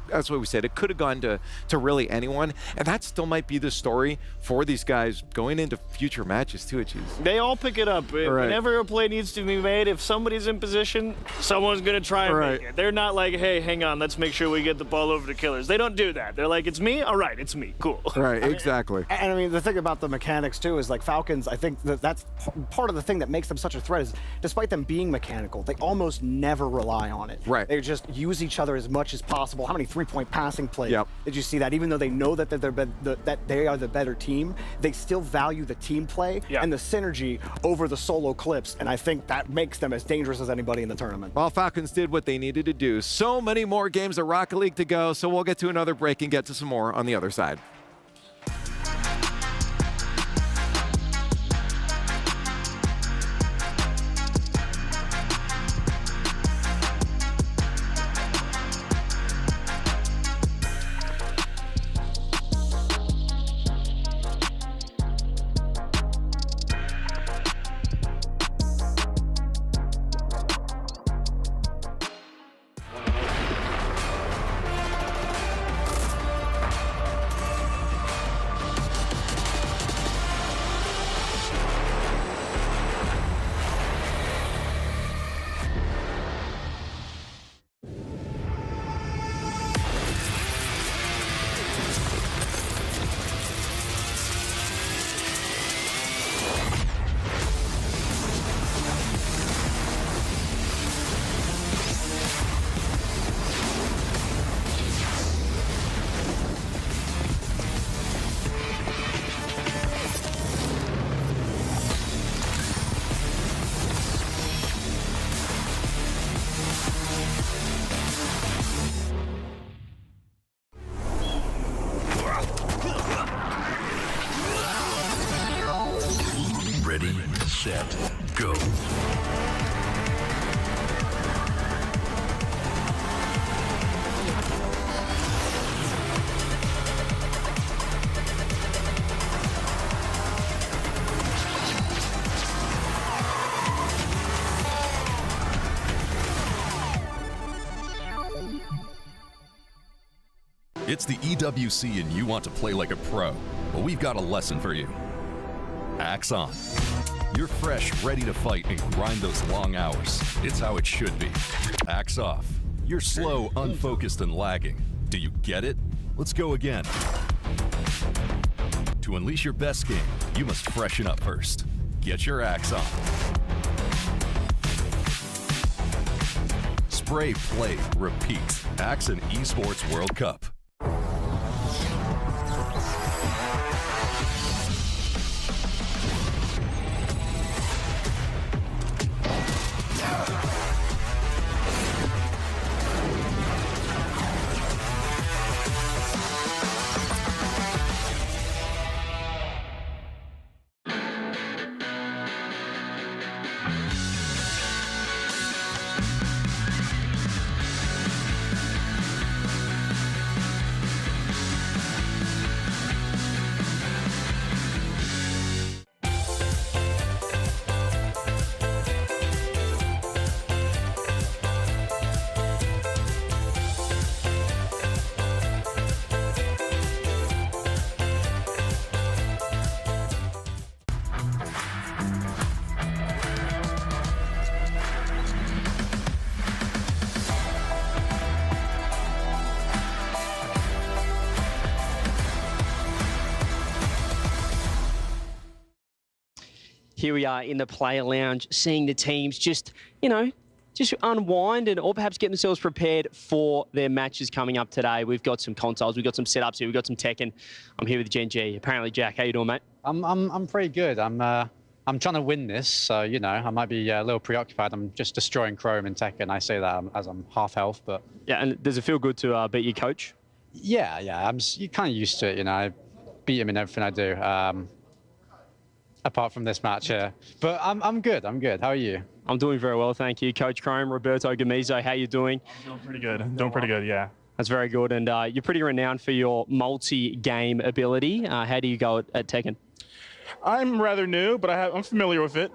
That's what we said. It could have gone to really anyone, and that still might be the story for these guys going into future matches too. They all pick it up. Right. Whenever a play needs to be made, if somebody's in position, someone's going to try and make it. They're not like, hey, hang on, let's make sure we get the ball over to Killers. They don't do that. They're like, it's me? All right, it's me. Cool. Right, exactly. And I mean, the thing about the mechanics too is like Falcons, I think that's part of the thing that makes them such a threat is despite them being mechanical, they almost never rely on it. Right. They just use each other as much as possible. How many three-point passing plays did you see that? Even though they know that that they are the better team, they still value the team play and the synergy over the solo clips, and I think that makes them as dangerous as anybody in the tournament. Well, Falcons did what they needed to do. So many more games of Rocket League to go, so we'll get to another break and get to some more on the other side. set, go. It's the EWC and you want to play like a pro. Well, we've got a lesson for you. Axe on. You're fresh, ready to fight and grind those long hours. It's how it should be. Axe off. You're slow, unfocused, and lagging. Do you get it? Let's go again. To unleash your best game, you must freshen up first. Get your axe on. Spray, play, repeat. Axe and Esports World Cup. Here we are in the player lounge, seeing the teams just unwind and or perhaps get themselves prepared for their matches coming up today. We've got some consoles, we've got some setups here, we've got some Tekken. I'm here with Gen G. Apparently, Jack, how you doing, mate? I'm pretty good. I'm trying to win this, so I might be a little preoccupied. I'm just destroying Chrome and Tekken. I say that as I'm half health, but yeah. And does it feel good to beat your coach? Yeah. I'm kind of used to it. I beat him in everything I do. Apart from this match here. But I'm good. How are you? I'm doing very well, thank you. Coach Chrome, Roberto Gamizo, how you doing? Doing pretty good, yeah. That's very good. And you're pretty renowned for your multi-game ability. How do you go at Tekken? I'm rather new, but I'm familiar with it.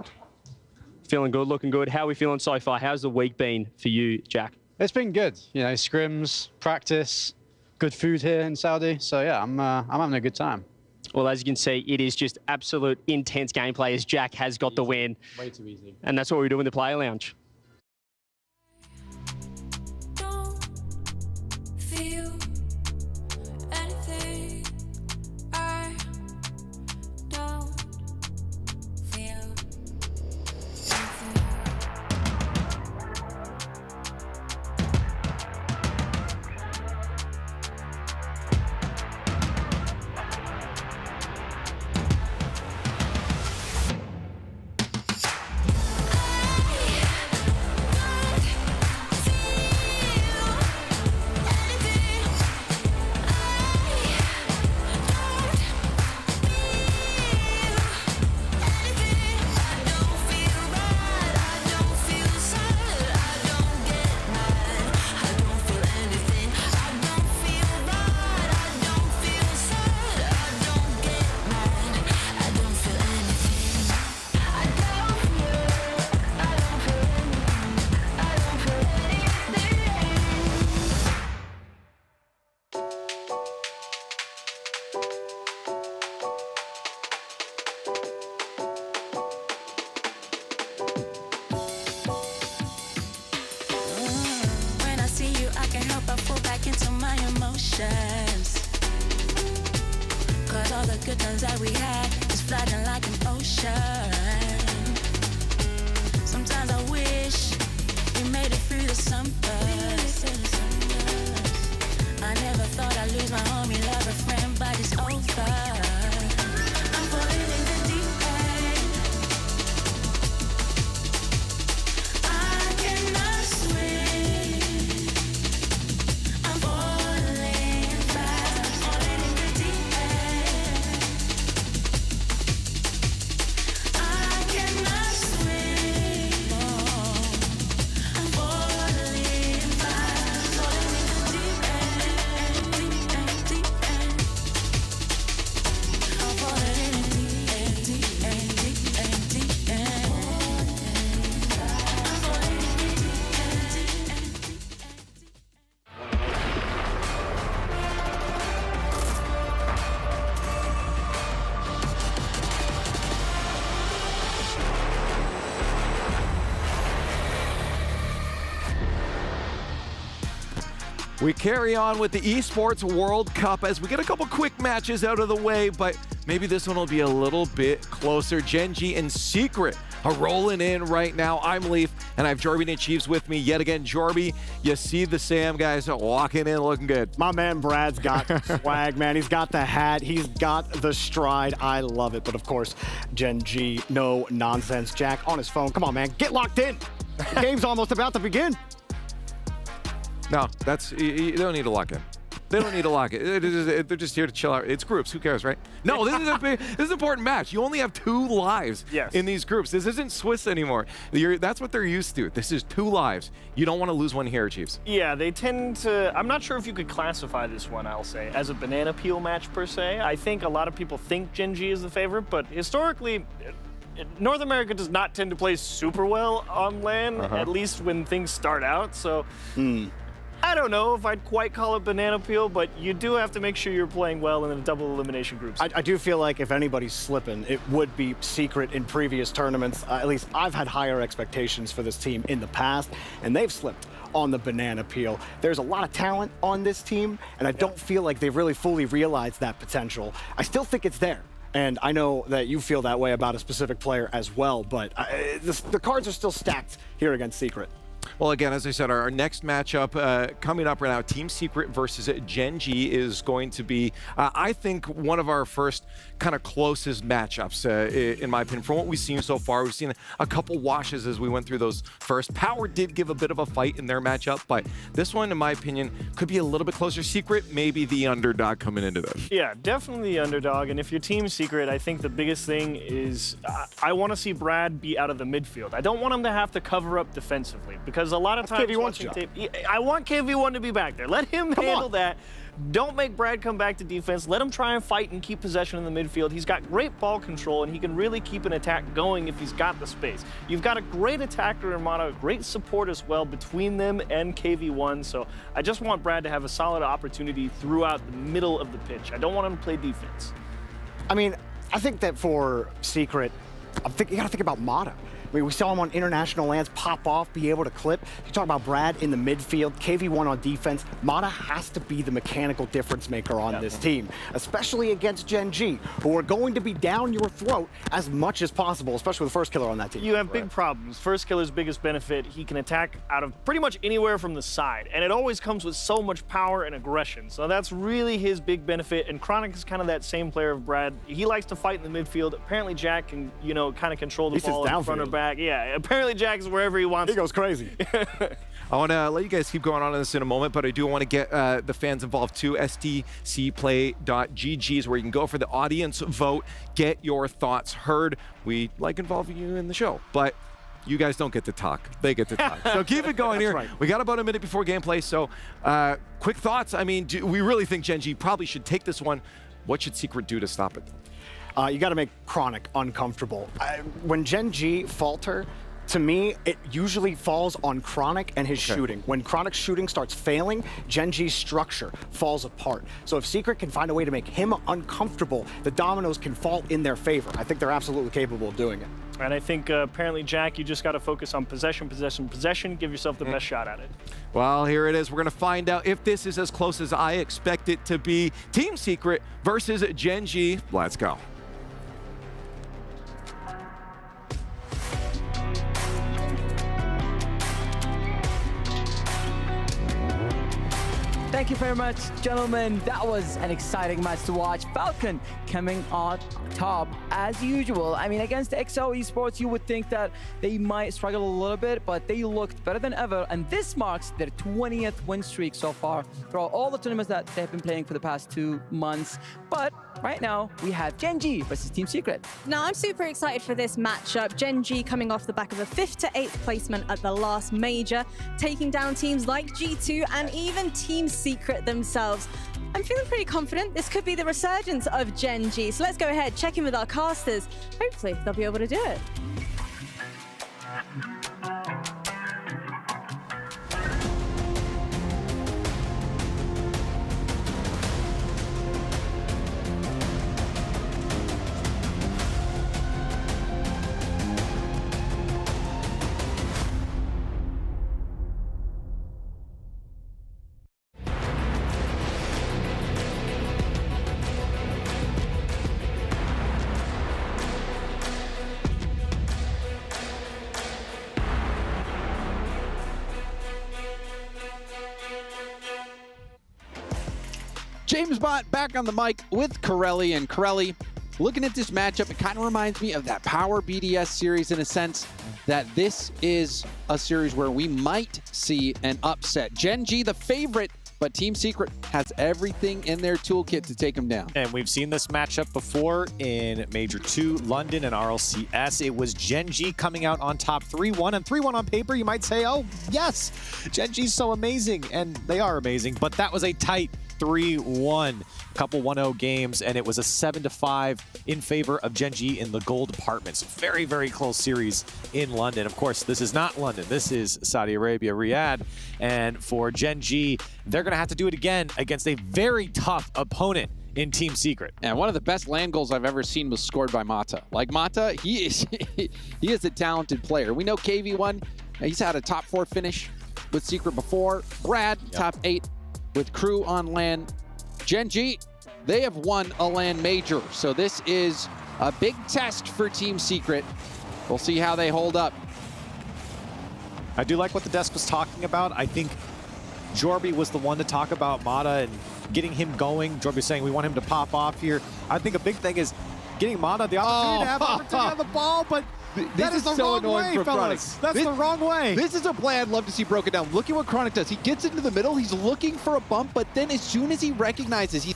Feeling good, looking good. How are we feeling so far? How's the week been for you, Jack? It's been good. Scrims, practice, good food here in Saudi. So yeah, I'm having a good time. Well, as you can see, it is just absolute intense gameplay as Jack has got the win. Way too easy. And that's what we do in the player lounge. Feel anything. I don't feel good times that we had is flooding like an ocean. Sometimes I wish we made it through the summers. I never thought I'd lose my homie, love a friend, but it's over. I'm falling in the deep end. I cannot swim. I'm falling fast, falling in the deep end. I cannot swim. I'm falling fast, falling in the deep end, deep end, deep end. We carry on with the Esports World Cup as we get a couple quick matches out of the way, but maybe this one will be a little bit closer. Gen G and Secret are rolling in right now. I'm Leaf, and I have Jorby and Chiefs with me yet again. Jorby, you see the Sam guys walking in looking good. My man Brad's got swag, man. He's got the hat. He's got the stride. I love it. But of course, Gen G, no nonsense. Jack on his phone. Come on, man. Get locked in. The game's almost about to begin. No, they don't need to lock in. They don't need to lock it. They're just here to chill out. It's groups. Who cares, right? No, this is an important match. You only have 2 lives in these groups. This isn't Swiss anymore. That's what they're used to. This is 2 lives. You don't want to lose one here, Chiefs. Yeah, they tend to. I'm not sure if you could classify this one, I'll say, as a banana peel match per se. I think a lot of people think Gen G is the favorite, but historically, North America does not tend to play super well on LAN, at least when things start out. So. I don't know if I'd quite call it banana peel, but you do have to make sure you're playing well in the double elimination groups. I do feel like if anybody's slipping, it would be Secret in previous tournaments. At least I've had higher expectations for this team in the past, and they've slipped on the banana peel. There's a lot of talent on this team, and I don't feel like they've really fully realized that potential. I still think it's there. And I know that you feel that way about a specific player as well, but the cards are still stacked here against Secret. Well, again, as I said, our next matchup coming up right now, Team Secret versus Gen G, is going to be, I think, one of our first kind of closest matchups, in my opinion. From what we've seen so far, we've seen a couple washes as we went through those first. Power did give a bit of a fight in their matchup, but this one, in my opinion, could be a little bit closer. Secret, maybe the underdog coming into this. Yeah, definitely the underdog. And if you're Team Secret, I think the biggest thing is I want to see Brad be out of the midfield. I don't want him to have to cover up defensively, because a lot of times watching tape, I want KV1 to be back there. Let him handle that. Don't make Brad come back to defense. Let him try and fight and keep possession in the midfield. He's got great ball control, and he can really keep an attack going if he's got the space. You've got a great attacker in Mata, great support as well between them and KV1. So I just want Brad to have a solid opportunity throughout the middle of the pitch. I don't want him to play defense. I mean, I think that for Secret, you got to think about Mata. I mean, we saw him on international lands pop off, be able to clip. You talk about Brad in the midfield, KV1 on defense. Mata has to be the mechanical difference maker on this team, especially against Gen G, who are going to be down your throat as much as possible, especially with First Killer on that team. You have big problems. First Killer's biggest benefit, he can attack out of pretty much anywhere from the side, and it always comes with so much power and aggression. So that's really his big benefit, and Chronic is kind of that same player of Brad. He likes to fight in the midfield. Apparently Jack can, you know, kind of control the ball in front or back. Yeah, apparently Jack is wherever he wants. He goes crazy. I want to let you guys keep going on this in a moment, but I do want to get the fans involved too. stcplay.gg is where you can go for the audience vote. Get your thoughts heard. We like involving you in the show, but you guys don't get to talk. They get to talk. So keep it going here. Right. We got about a minute before gameplay, so quick thoughts. I mean, we really think Gen G probably should take this one. What should Secret do to stop it? You got to make Chronic uncomfortable. When Gen G falter, to me, it usually falls on Chronic and his shooting. When Chronic's shooting starts failing, Gen G's structure falls apart. So if Secret can find a way to make him uncomfortable, the dominoes can fall in their favor. I think they're absolutely capable of doing it. And I think apparently, Jack, you just got to focus on possession, possession, possession. Give yourself the best shot at it. Well, here it is. We're going to find out if this is as close as I expect it to be. Team Secret versus Gen G. Let's go. Thank you very much, gentlemen. That was an exciting match to watch. Falcon coming on top as usual. I mean, against XO Esports, you would think that they might struggle a little bit, but they looked better than ever. And this marks their 20th win streak so far throughout all the tournaments that they've been playing for the past 2 months. But right now, we have Gen G versus Team Secret. Now, I'm super excited for this matchup. Gen G coming off the back of a 5th to 8th placement at the last major, taking down teams like G2 and even Team Secret themselves. I'm feeling pretty confident this could be the resurgence of Gen G. So let's go ahead, check in with our casters. Hopefully, they'll be able to do it. James Bott back on the mic with Corelli. And Corelli, looking at this matchup, it kind of reminds me of that Power BDS series in a sense that this is a series where we might see an upset. Gen G, the favorite, but Team Secret has everything in their toolkit to take them down. And we've seen this matchup before in Major 2, London and RLCS. It was Gen G coming out on top 3-1. And 3-1 on paper, you might say, oh, yes, Gen G's so amazing. And they are amazing. But that was a tight 3-1. A couple 1-0 games, and it was a 7-5 in favor of Gen G in the gold departments. Very, very close series in London. Of course, this is not London. This is Saudi Arabia, Riyadh. And for Gen G, they're going to have to do it again against a very tough opponent in Team Secret. And one of the best land goals I've ever seen was scored by Mata. Like, Mata, he is a talented player. We know KV1, he's had a top 4 finish with Secret before. Brad, top 8 with Crew on land. Gen G, they have won a LAN major, so this is a big test for Team Secret. We'll see how they hold up. I do like what the desk was talking about. I think Jorby was the one to talk about Mata and getting him going. Jorby saying we want him to pop off here. I think a big thing is getting Mata the opportunity to have opportunity on the ball, but that is the so wrong way, fellas. That's the wrong way. This is a play I'd love to see broken down. Look at what Chronic does. He gets into the middle, he's looking for a bump, but then as soon as he recognizes he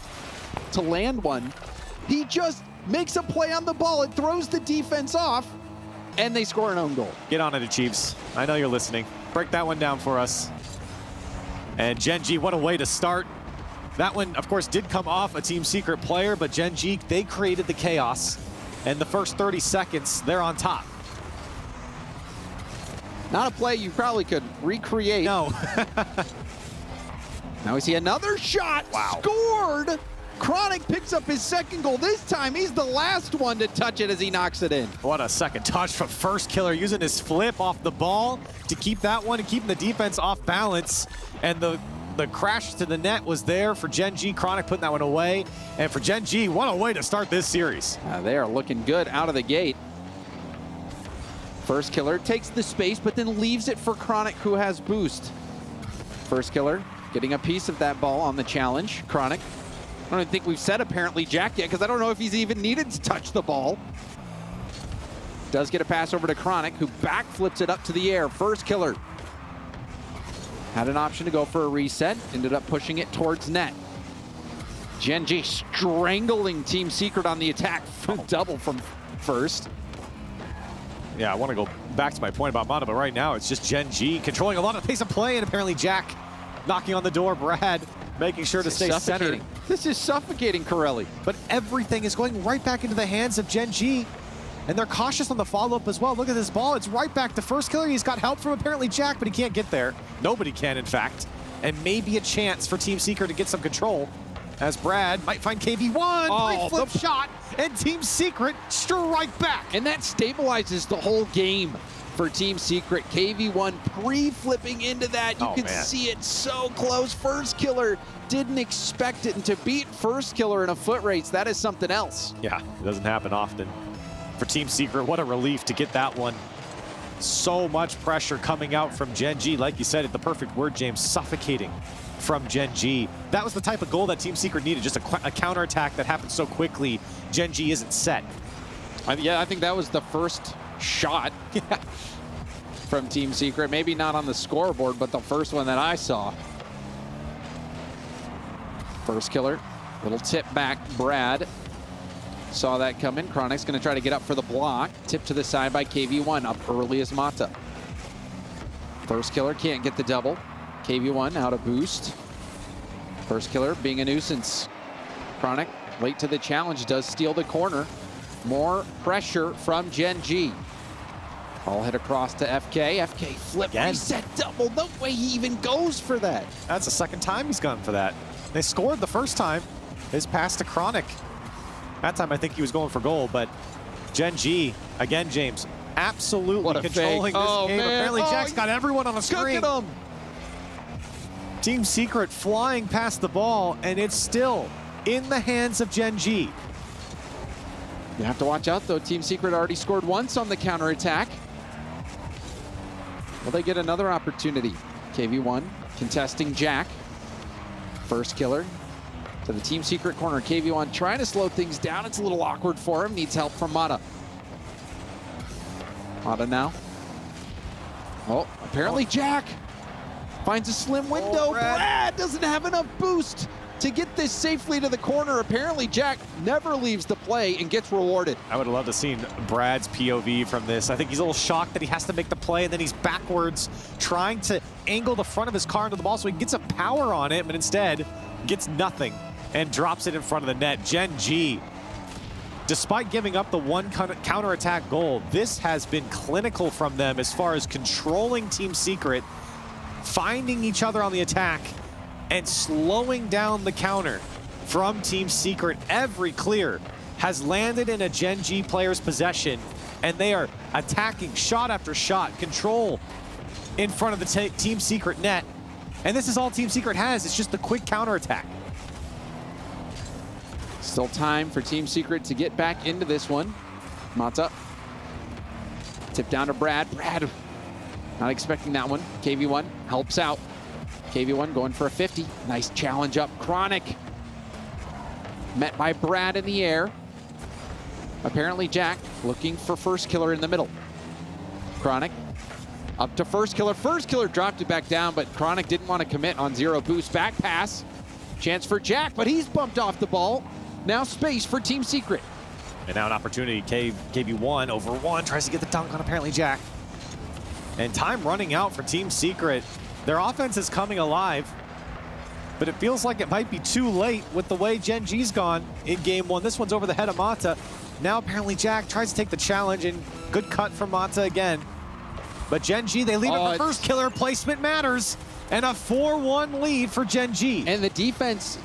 to land one, he just makes a play on the ball. It throws the defense off, and they score an own goal. Get on it, Chiefs. I know you're listening. Break that one down for us. And Gen G, what a way to start. That one, of course, did come off a Team Secret player, but Gen G, they created the chaos. And the first 30 seconds, they're on top. Not a play you probably could recreate. No. Now we see another shot. Wow. Scored. Chronic picks up his second goal. This time, he's the last one to touch it as he knocks it in. What a second touch from First Killer, using his flip off the ball to keep that one and keeping the defense off balance. And the crash to the net was there for Gen G. Chronic putting that one away. And for Gen G, what a way to start this series. They are looking good out of the gate. First Killer takes the space, but then leaves it for Chronic, who has boost. First Killer getting a piece of that ball on the challenge. Chronic, I don't even think we've said apparently Jack yet, because I don't know if he's even needed to touch the ball. Does get a pass over to Chronic, who backflips it up to the air. First Killer had an option to go for a reset, ended up pushing it towards net. Gen G strangling Team Secret on the attack. Double from First. Yeah, I want to go back to my point about Mata, but right now it's just Gen G controlling a lot of the pace of play, and apparently Jack knocking on the door. Brad making sure to stay centered. This is suffocating Corelli. But everything is going right back into the hands of Gen G. And they're cautious on the follow-up as well. Look at this ball. It's right back to First Killer. He's got help from apparently Jack, but he can't get there. Nobody can, in fact. And maybe a chance for Team Secret to get some control, as Brad might find KV1. Great flip shot, and Team Secret strike back. And that stabilizes the whole game for Team Secret. KV1 pre-flipping into that. You can see it so close. First Killer didn't expect it, and to beat First Killer in a foot race, that is something else. Yeah, it doesn't happen often. For Team Secret, what a relief to get that one. So much pressure coming out from Gen G. Like you said, the perfect word, James, suffocating from Gen G. That was the type of goal that Team Secret needed, just a counterattack that happened so quickly. Gen G isn't set. Yeah, I think that was the first shot from Team Secret. Maybe not on the scoreboard, but the first one that I saw. First Killer, little tip back, Brad. Saw that coming. Chronic's going to try to get up for the block. Tip to the side by KV1, up early as Mata. First Killer can't get the double. KV1 out of boost. First Killer being a nuisance. Chronic, late to the challenge, does steal the corner. More pressure from Gen G. All hit across to FK. FK flip, reset, double. No way he even goes for that. That's the second time he's gone for that. They scored the first time. His pass to Chronic. That time I think he was going for goal, but Gen G, again, James, absolutely controlling this game. Apparently Jack's got everyone on the screen. Look at him. Team Secret flying past the ball, and it's still in the hands of Gen G. You have to watch out, though. Team Secret already scored once on the counterattack. Will they get another opportunity? KV1 contesting Jack. First Killer to the Team Secret corner. KV1 trying to slow things down. It's a little awkward for him. Needs help from Mata. Mata now. Oh, apparently Jack finds a slim window. Brad doesn't have enough boost to get this safely to the corner. Apparently Jack never leaves the play and gets rewarded. I would have loved to see Brad's POV from this. I think he's a little shocked that he has to make the play, and then he's backwards trying to angle the front of his car into the ball so he gets a power on it, but instead gets nothing and drops it in front of the net. Gen G, despite giving up the one counterattack goal, this has been clinical from them as far as controlling Team Secret, finding each other on the attack, and slowing down the counter from Team Secret. Every clear has landed in a Gen G player's possession, and they are attacking shot after shot, control in front of the Team Secret net. And this is all Team Secret has. It's just the quick counterattack. Still time for Team Secret to get back into this one. Mata. Tip down to Brad. Brad, not expecting that one. KV1 helps out. KV1 going for a 50. Nice challenge up. Chronic met by Brad in the air. Apparently Jack looking for First Killer in the middle. Chronic up to First Killer. First Killer dropped it back down, but Chronic didn't want to commit on zero boost. Back pass. Chance for Jack, but he's bumped off the ball. Now space for Team Secret. And now an opportunity. KV1 over one, tries to get the dunk on apparently Jack. And time running out for Team Secret. Their offense is coming alive, but it feels like it might be too late with the way Gen G's gone in game one. This one's over the head of Mata. Now apparently Jack tries to take the challenge, and good cut from Mata again. But Gen G, they leave it for First Killer. Placement matters, and a 4-1 lead for Gen G. And the defense,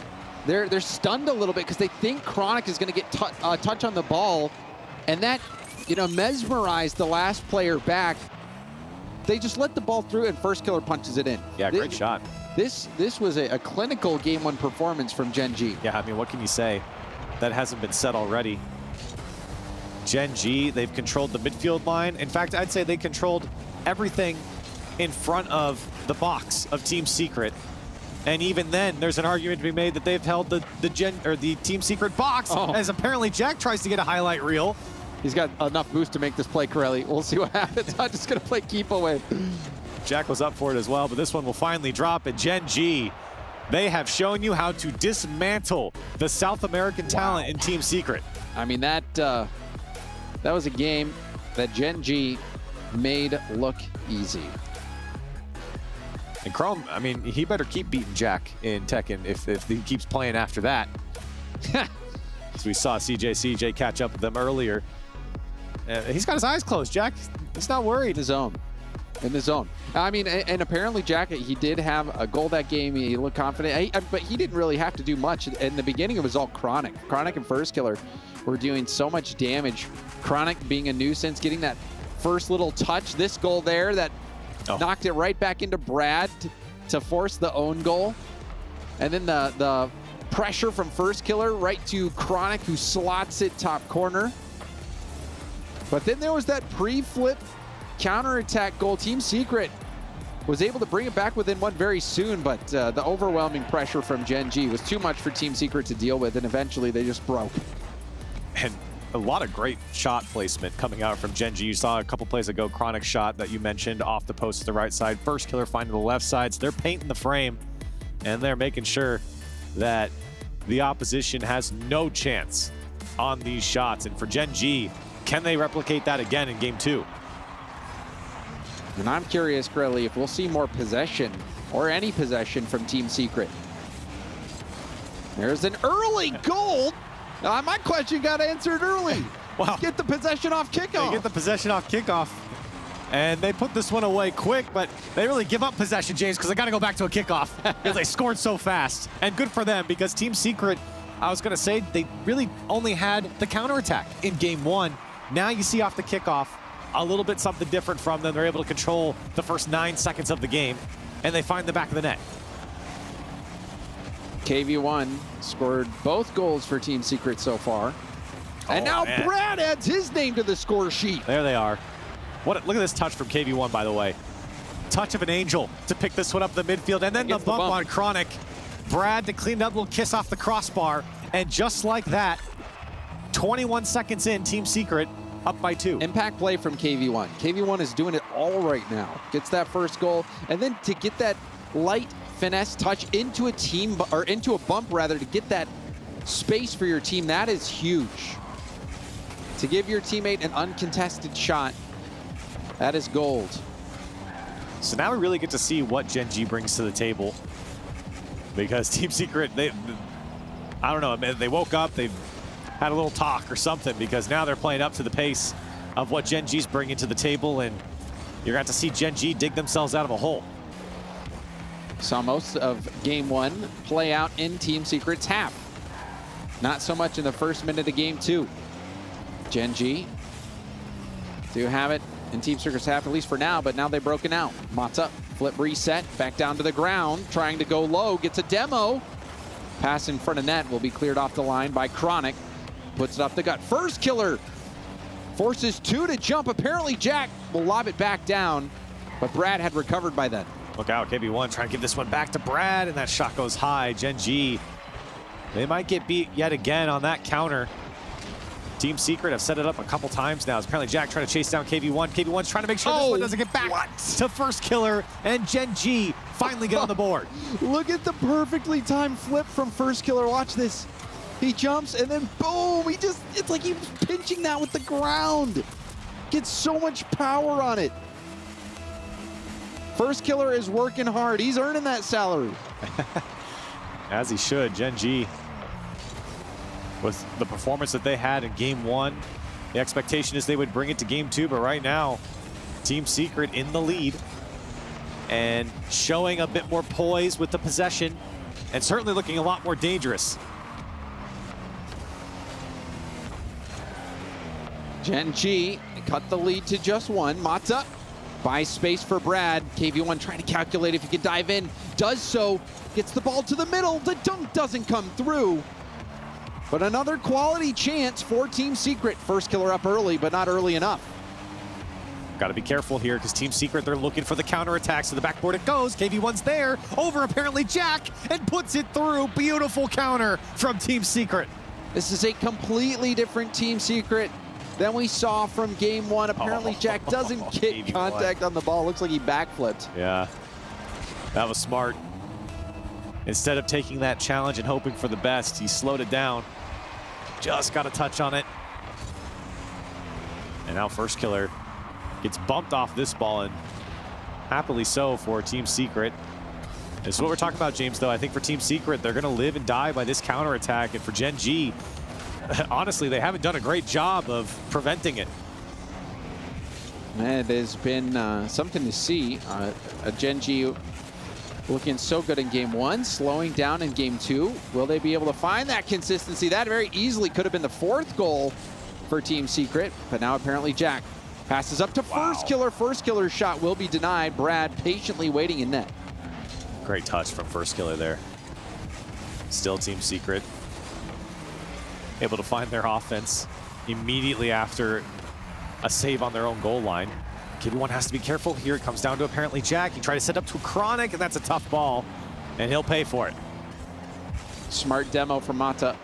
they're stunned a little bit because they think Chronic is going to get touch on the ball, and that, you know, mesmerized the last player back. They just let the ball through, and First Killer punches it in. Yeah, great shot. This was a clinical game one performance from Gen G. Yeah, I mean, what can you say that hasn't been said already? Gen G, they've controlled the midfield line. In fact, I'd say they controlled everything in front of the box of Team Secret. And even then, there's an argument to be made that they've held the Team Secret box, as apparently Jack tries to get a highlight reel. He's got enough boost to make this play, Corelli. We'll see what happens. I'm just going to play keep away. Jack was up for it as well, but this one will finally drop. And Gen G, they have shown you how to dismantle the South American talent in Team Secret. I mean, that was a game that Gen G made look easy. And Chrome, I mean, he better keep beating Jack in Tekken if he keeps playing after that. As we saw CJ catch up with them earlier. He's got his eyes closed, Jack. He's not worried. In the zone. I mean, and apparently Jack, he did have a goal that game. He looked confident, but he didn't really have to do much. In the beginning, it was all Chronic. Chronic and First Killer were doing so much damage. Chronic being a nuisance, getting that first little touch. This goal there that knocked it right back into Brad to force the own goal. And then the pressure from First Killer right to Chronic, who slots it top corner. But then there was that pre-flip counterattack goal. Team Secret was able to bring it back within one very soon, but the overwhelming pressure from Gen G was too much for Team Secret to deal with, and eventually they just broke. And a lot of great shot placement coming out from Gen G. You saw a couple plays ago, Chronic shot that you mentioned off the post to the right side. First Killer finding the left side. So they're painting the frame, and they're making sure that the opposition has no chance on these shots. And for Gen G, can they replicate that again in game two? And I'm curious, Corelli, if we'll see more possession or any possession from Team Secret. There's an early goal. My question got answered early. Wow. Get the possession off kickoff. They get the possession off kickoff. And they put this one away quick, but they really give up possession, James, because they got to go back to a kickoff because they scored so fast. And good for them, because Team Secret, I was going to say, they really only had the counterattack in game one. Now you see off the kickoff a little bit something different from them. They're able to control the first 9 seconds of the game, and they find the back of the net. KV1 scored both goals for Team Secret so far. And now man. Brad adds his name to the score sheet. There they are. Look at this touch from KV1, by the way. Touch of an angel to pick this one up the midfield, and then the bump on Chronic. Brad to clean it up, little kiss off the crossbar. And just like that, 21 seconds in, Team Secret up by 2. Impact play from KV1. KV1 is doing it all right now. Gets that first goal, and then to get that light finesse touch into a team, or into a bump rather, to get that space for your team, that is huge. To give your teammate an uncontested shot, that is gold. So now we really get to see what Gen G brings to the table. Because Team Secret, I don't know, they woke up, they've had a little talk or something, because now they're playing up to the pace of what Gen G's bringing to the table, and you're going to see Gen G dig themselves out of a hole. Saw most of game 1 play out in Team Secret's half. Not so much in the first minute of game 2. Gen G do have it in Team Secret's half, at least for now, but now they've broken out. Mata, flip reset, back down to the ground, trying to go low, gets a demo. Pass in front of net will be cleared off the line by Chronic. Puts it up the gut. First killer forces 2 to jump. Apparently Jack will lob it back down, but Brad had recovered by then. Look out, KB1 trying to give this one back to Brad, and that shot goes high. Gen G, they might get beat yet again on that counter. Team Secret have set it up a couple times now. It's apparently Jack trying to chase down KV1. KV1's trying to make sure this one doesn't get back to first killer, and Gen G finally get on the board. Look at the perfectly timed flip from first killer. Watch this. He jumps and then boom, it's like he was pinching that with the ground. Gets so much power on it. First killer is working hard. He's earning that salary. As he should. Gen G, with the performance that they had in game 1, the expectation is they would bring it to game 2, but right now, Team Secret in the lead and showing a bit more poise with the possession and certainly looking a lot more dangerous. Gen G cut the lead to just 1. Mata buys space for Brad. KV1 trying to calculate if he can dive in. Does so. Gets the ball to the middle. The dunk doesn't come through. But another quality chance for Team Secret. First killer up early, but not early enough. Got to be careful here because Team Secret, they're looking for the counterattacks. To the backboard it goes. KV1's there. Over apparently Jack, and puts it through. Beautiful counter from Team Secret. This is a completely different Team Secret than we saw from game 1. Apparently Jack doesn't get contact on the ball. Looks like he backflipped. Yeah, that was smart. Instead of taking that challenge and hoping for the best, he slowed it down. Just got a touch on it. And now first killer gets bumped off this ball, and happily so for Team Secret. This is what we're talking about, James, though. I think for Team Secret, they're going to live and die by this counterattack. And for Gen G, honestly, they haven't done a great job of preventing it. It has been something to see. A Gen G looking so good in game 1, slowing down in game 2. Will they be able to find that consistency? That very easily could have been the 4th goal for Team Secret, but now apparently Jack passes up to first killer. First killer's shot will be denied. Brad patiently waiting in net. Great touch from first killer there. Still Team Secret able to find their offense immediately after a save on their own goal line. KV1 has to be careful here. It comes down to apparently Jack. He tried to set up to a Chronic, and that's a tough ball, and he'll pay for it. Smart demo from Mata.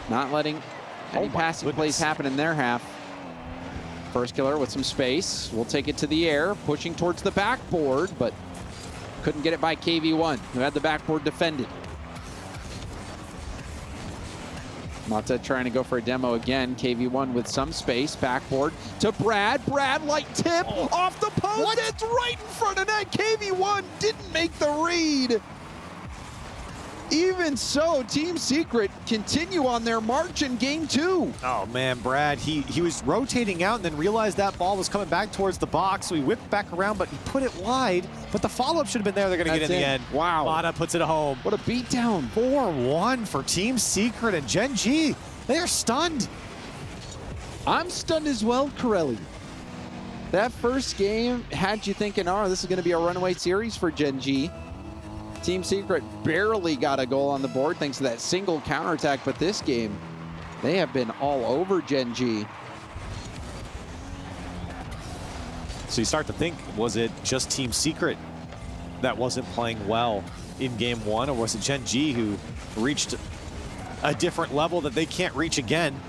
Not letting any passing plays happen in their half. First killer with some space. Will take it to the air, pushing towards the backboard, but couldn't get it by KV1, who had the backboard defended. Mata trying to go for a demo again. KV1 with some space. Backboard to Brad. Brad, light tip off the post. It's right in front of net. KV1 didn't make the read. Even so, Team Secret continue on their march in game 2. Oh man, Brad, he was rotating out and then realized that ball was coming back towards the box, so he whipped back around, but he put it wide. But the follow-up should have been there. They're going to get in the end. Wow. Mata puts it home. What a beatdown. 4-1 for Team Secret, and Gen G, they are stunned. I'm stunned as well, Corelli. That first game had you thinking, oh, this is going to be a runaway series for Gen G. Team Secret barely got a goal on the board thanks to that single counterattack, but this game, they have been all over Gen G. So you start to think, was it just Team Secret that wasn't playing well? in game 1, or was it Gen G who reached a different level that they can't reach again?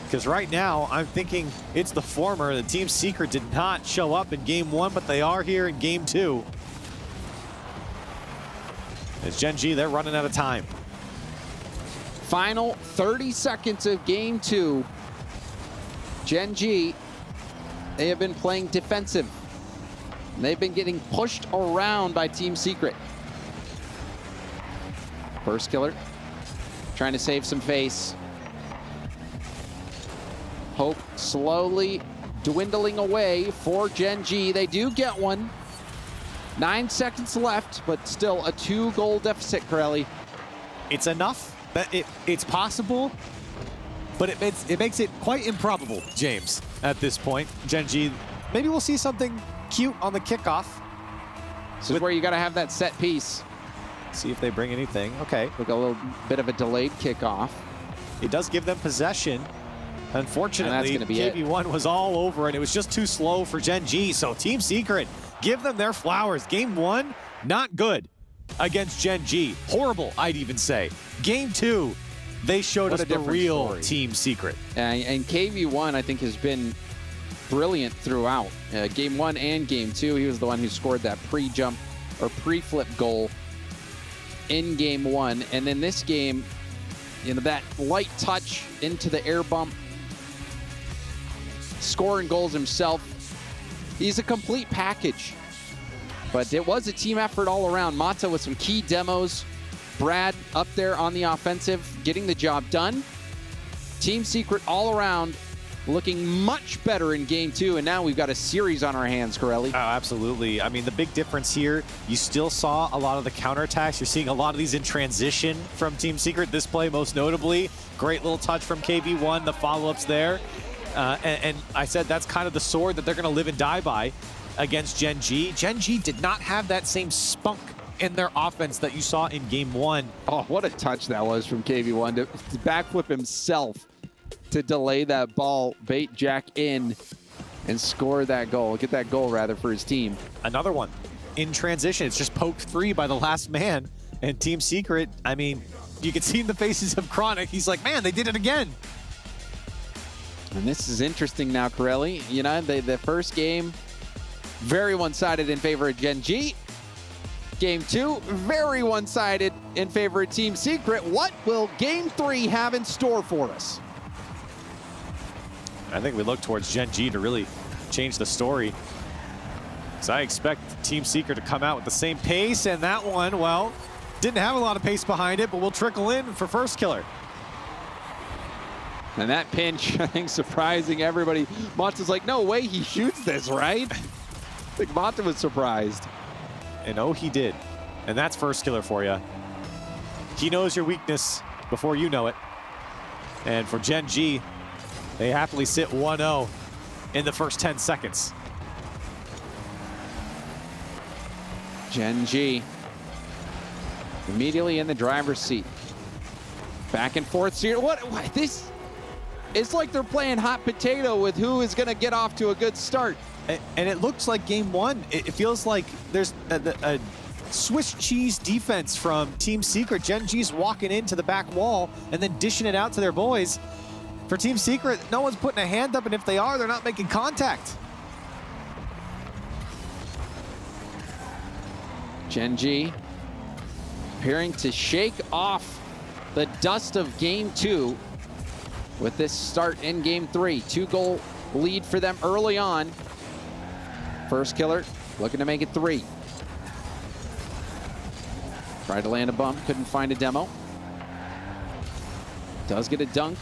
Because right now, I'm thinking it's the former. The Team Secret did not show up in game 1, but they are here in game 2. As Gen G, they're running out of time. Final 30 seconds of game 2. Gen G, they have been playing defensive. They've been getting pushed around by Team Secret. First killer, trying to save some face. Hope slowly dwindling away for Gen G. They do get one. 9 seconds left, but still a 2-goal deficit, Corelli. It's enough that it's possible, but it makes it quite improbable, James, at this point. Gen G, maybe we'll see something cute on the kickoff. This is where you got to have that set piece. See if they bring anything. Okay. Look, a little bit of a delayed kickoff. It does give them possession. Unfortunately, KB1 was all over, and it was just too slow for Gen G. So Team Secret, give them their flowers. Game 1, not good against Gen G. Horrible, I'd even say. Game 2, they showed us the real story. Team Secret. And KV1, I think, has been brilliant throughout. Game 1 and Game 2, he was the one who scored that pre-jump or pre-flip goal in Game 1. And then this game, you know, that light touch into the air bump, scoring goals himself. He's a complete package. But it was a team effort all around. Mata with some key demos. Brad up there on the offensive, getting the job done. Team Secret all around, looking much better in game 2, and now we've got a series on our hands, Corelli. Oh, absolutely. I mean, the big difference here, you still saw a lot of the counterattacks. You're seeing a lot of these in transition from Team Secret. This play most notably. Great little touch from KB1, the follow-ups there. And I said that's kind of the sword that they're going to live and die by against Gen G. Gen G did not have that same spunk in their offense that you saw in game 1. Oh, what a touch that was from KB1 to backflip himself to delay that ball, bait Jack in, and score that goal. Get that goal, rather, for his team. Another one in transition. It's just poked free by the last man. And Team Secret, I mean, you can see in the faces of Chronic, he's like, man, they did it again. And this is interesting now, Corelli. You know, the first game, very one-sided in favor of Gen G. Game 2, very one-sided in favor of Team Secret. What will Game 3 have in store for us? I think we look towards Gen G to really change the story. So I expect Team Secret to come out with the same pace, and that one, well, didn't have a lot of pace behind it, but will trickle in for first killer. And that pinch, I think, surprising everybody. Mata's like, no way he shoots this, right? I think Mata was surprised. And oh, he did. And that's first killer for you. He knows your weakness before you know it. And for Gen G, they happily sit 1-0 in the first 10 seconds. Gen G immediately in the driver's seat. Back and forth here. What this? It's like they're playing hot potato with who is going to get off to a good start. And it looks like game 1. It feels like there's a Swiss cheese defense from Team Secret. Gen G's walking into the back wall and then dishing it out to their boys. For Team Secret, no one's putting a hand up, and if they are, they're not making contact. Gen G appearing to shake off the dust of game 2 with this start in game 3. 2-goal lead for them early on. First killer looking to make it 3. Tried to land a bump, couldn't find a demo. Does get a dunk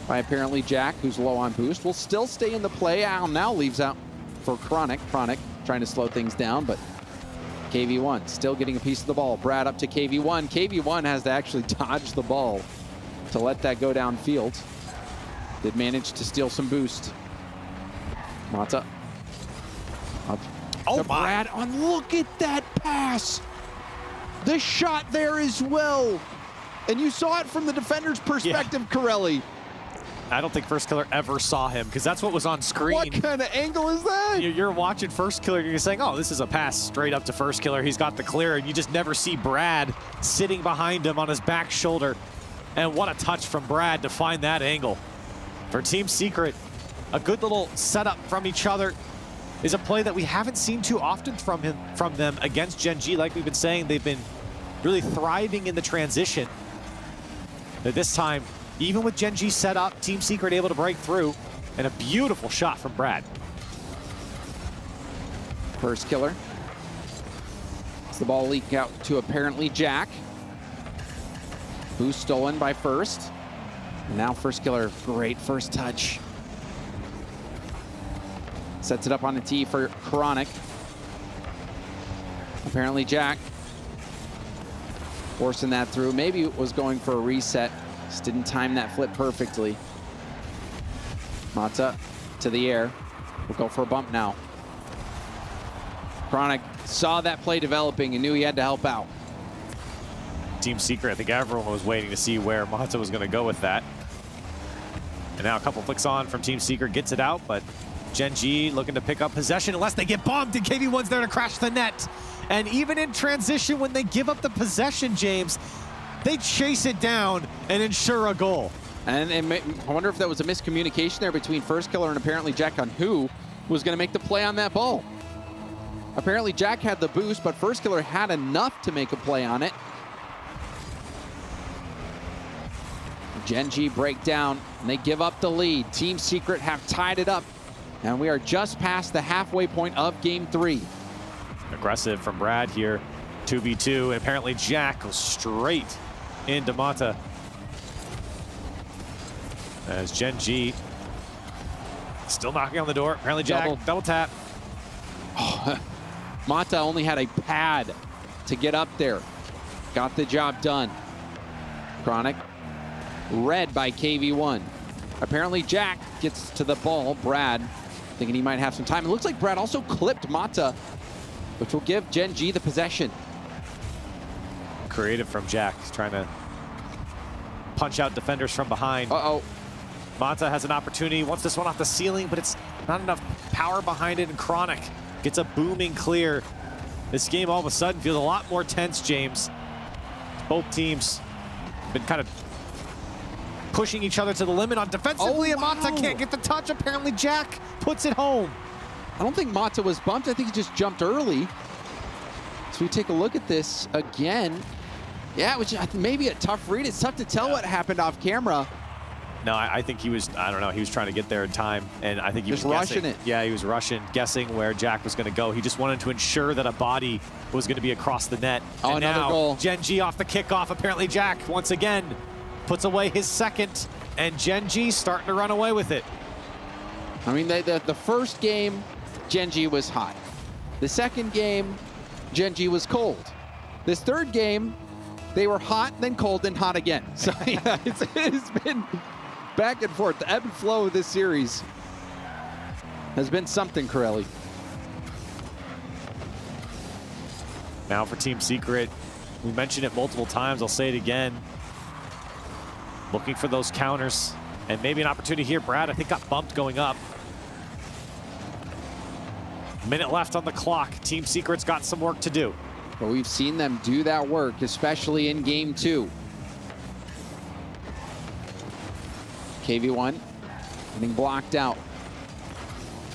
by apparently Jack, who's low on boost. Will still stay in the play. Al now leaves out for Chronic. Chronic trying to slow things down, but KV1 still getting a piece of the ball. Brad up to KV1. KV1 has to actually dodge the ball to let that go downfield. Did manage to steal some boost. Mata. Up to Brad on. Look at that pass. The shot there as well. And you saw it from the defender's perspective, Corelli. I don't think First Killer ever saw him because that's what was on screen. What kind of angle is that? You're watching First Killer, you're saying, oh, this is a pass straight up to First Killer. He's got the clear, and you just never see Brad sitting behind him on his back shoulder. And what a touch from Brad to find that angle. For Team Secret, a good little setup from each other is a play that we haven't seen too often from them against Gen G. Like we've been saying, they've been really thriving in the transition. But this time, even with Gen G set up, Team Secret able to break through, and a beautiful shot from Brad. First Killer. It's the ball leak out to apparently Jack, who's stolen by First. And now First Killer, great first touch. Sets it up on the tee for Chronic. Apparently Jack forcing that through. Maybe it was going for a reset. Just didn't time that flip perfectly. Mata to the air. We'll go for a bump now. Chronic saw that play developing and knew he had to help out. Team Secret, I think everyone was waiting to see where Mata was going to go with that. And now a couple flicks on from Team Secret, gets it out, but Gen G looking to pick up possession unless they get bumped, and KV1's there to crash the net. And even in transition, when they give up the possession, James, they chase it down and ensure a goal. And I wonder if that was a miscommunication there between First Killer and apparently Jack on who was going to make the play on that ball. Apparently Jack had the boost, but First Killer had enough to make a play on it. Gen G break down, and they give up the lead. Team Secret have tied it up, and we are just past the halfway point of Game 3. Aggressive from Brad here, 2v2, and apparently Jack goes straight into Mata. As Gen G still knocking on the door. Apparently Jack, double tap. Oh, Mata only had a pad to get up there. Got the job done. Chronic, read by KV1. Apparently Jack gets to the ball. Brad thinking he might have some time. It looks like Brad also clipped Mata, which will give Gen G the possession. Creative from Jack, trying to punch out defenders from behind. Uh-oh. Mata has an opportunity, wants this one off the ceiling, but it's not enough power behind it, and Chronic gets a booming clear. This game all of a sudden feels a lot more tense, James. Both teams been kind of pushing each other to the limit on defensively, and Mata can't get the touch. Apparently Jack puts it home. I don't think Mata was bumped. I think he just jumped early. So we take a look at this again. Yeah, which maybe a tough read. It's tough to tell what happened off camera. No, I think he was, I don't know, he was trying to get there in time, and I think he just was rushing it. Yeah, he was rushing, guessing where Jack was going to go. He just wanted to ensure that a body was going to be across the net. Oh, and another now, goal. Gen G off the kickoff. Apparently Jack, once again, puts away his second, and Gen G starting to run away with it. I mean, the first game, Gen G was hot. The second game, Gen G was cold. This third game, they were hot, then cold, then hot again. So yeah, it's been back and forth. The ebb and flow of this series has been something, Corelli. Now for Team Secret, we mentioned it multiple times, I'll say it again. Looking for those counters, and maybe an opportunity here. Brad, I think, got bumped going up. Minute left on the clock. Team Secret's got some work to do. But we've seen them do that work, especially in Game 2. KV1 getting blocked out.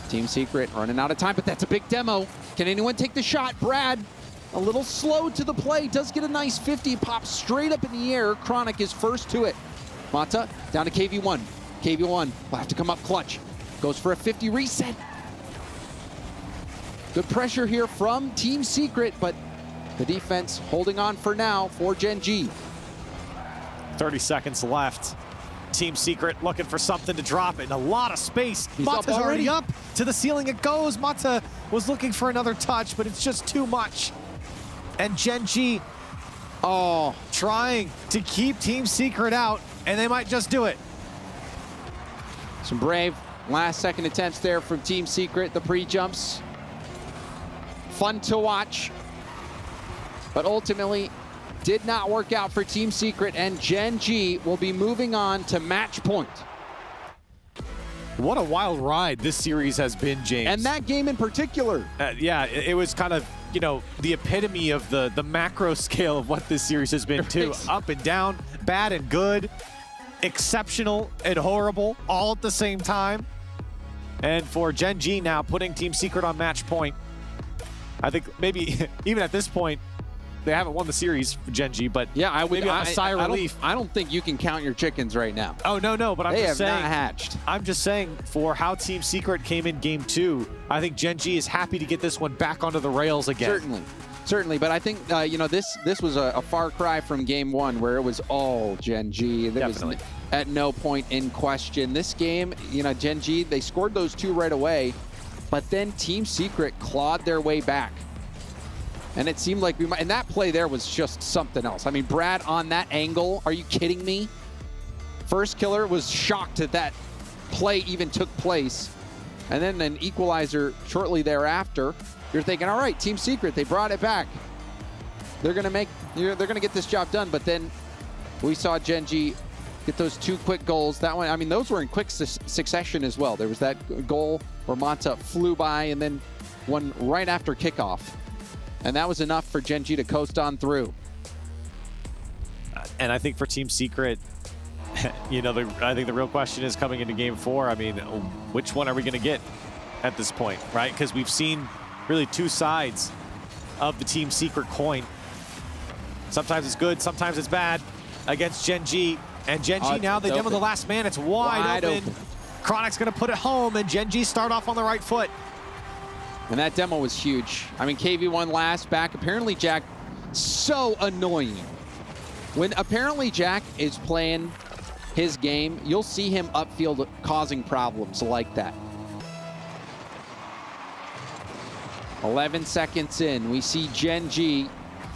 Team Secret running out of time, but that's a big demo. Can anyone take the shot? Brad, a little slow to the play, does get a nice 50, pops straight up in the air. Chronic is first to it. Mata down to KV1. KV1 will have to come up clutch. Goes for a 50 reset. Good pressure here from Team Secret, but the defense holding on for now for Gen G. 30 seconds left. Team Secret looking for something to drop in a lot of space. He's Mata's up already up to the ceiling. It goes. Mata was looking for another touch, but it's just too much. And Gen G, trying to keep Team Secret out, and they might just do it. Some brave last-second attempts there from Team Secret. The pre-jumps, fun to watch, but ultimately did not work out for Team Secret, and Gen G will be moving on to match point. What a wild ride this series has been, James. And that game in particular. Yeah, it was kind of, you know, the epitome of the macro scale of what this series has been too. Up and down, bad and good, exceptional and horrible, all at the same time. And for Gen G now putting Team Secret on match point, I think maybe even at this point, they haven't won the series for Gen G, but yeah, I would. maybe a sigh of relief. I don't think you can count your chickens right now. Oh, no, but I'm they just saying. They have not hatched. I'm just saying, for how Team Secret came in Game 2, I think Gen G is happy to get this one back onto the rails again. Certainly, but I think, you know, this was a far cry from Game 1 where it was all Gen G. There was at no point in question. This game, you know, Gen G, they scored those 2 right away, but then Team Secret clawed their way back. And it seemed like we might, and that play there was just something else. I mean, Brad on that angle, are you kidding me? First Killer was shocked that that play even took place. And then an equalizer shortly thereafter. You're thinking, all right, Team Secret, they brought it back. They're gonna get this job done. But then we saw Gen G get those 2 quick goals. That one, I mean, those were in quick succession as well. There was that goal where Manta flew by, and then one right after kickoff. And that was enough for Gen G to coast on through. And I think for Team Secret, you know, I think the real question is coming into Game 4. I mean, which one are we going to get at this point, right? Because we've seen really 2 sides of the Team Secret coin. Sometimes it's good, sometimes it's bad against Gen G. And Gen G now, they demo the last man. It's wide open. Chronic's going to put it home, and Gen G start off on the right foot. And that demo was huge. I mean, KV1 last back. Apparently, Jack, so annoying. When apparently Jack is playing his game, you'll see him upfield causing problems like that. 11 seconds in, we see Gen G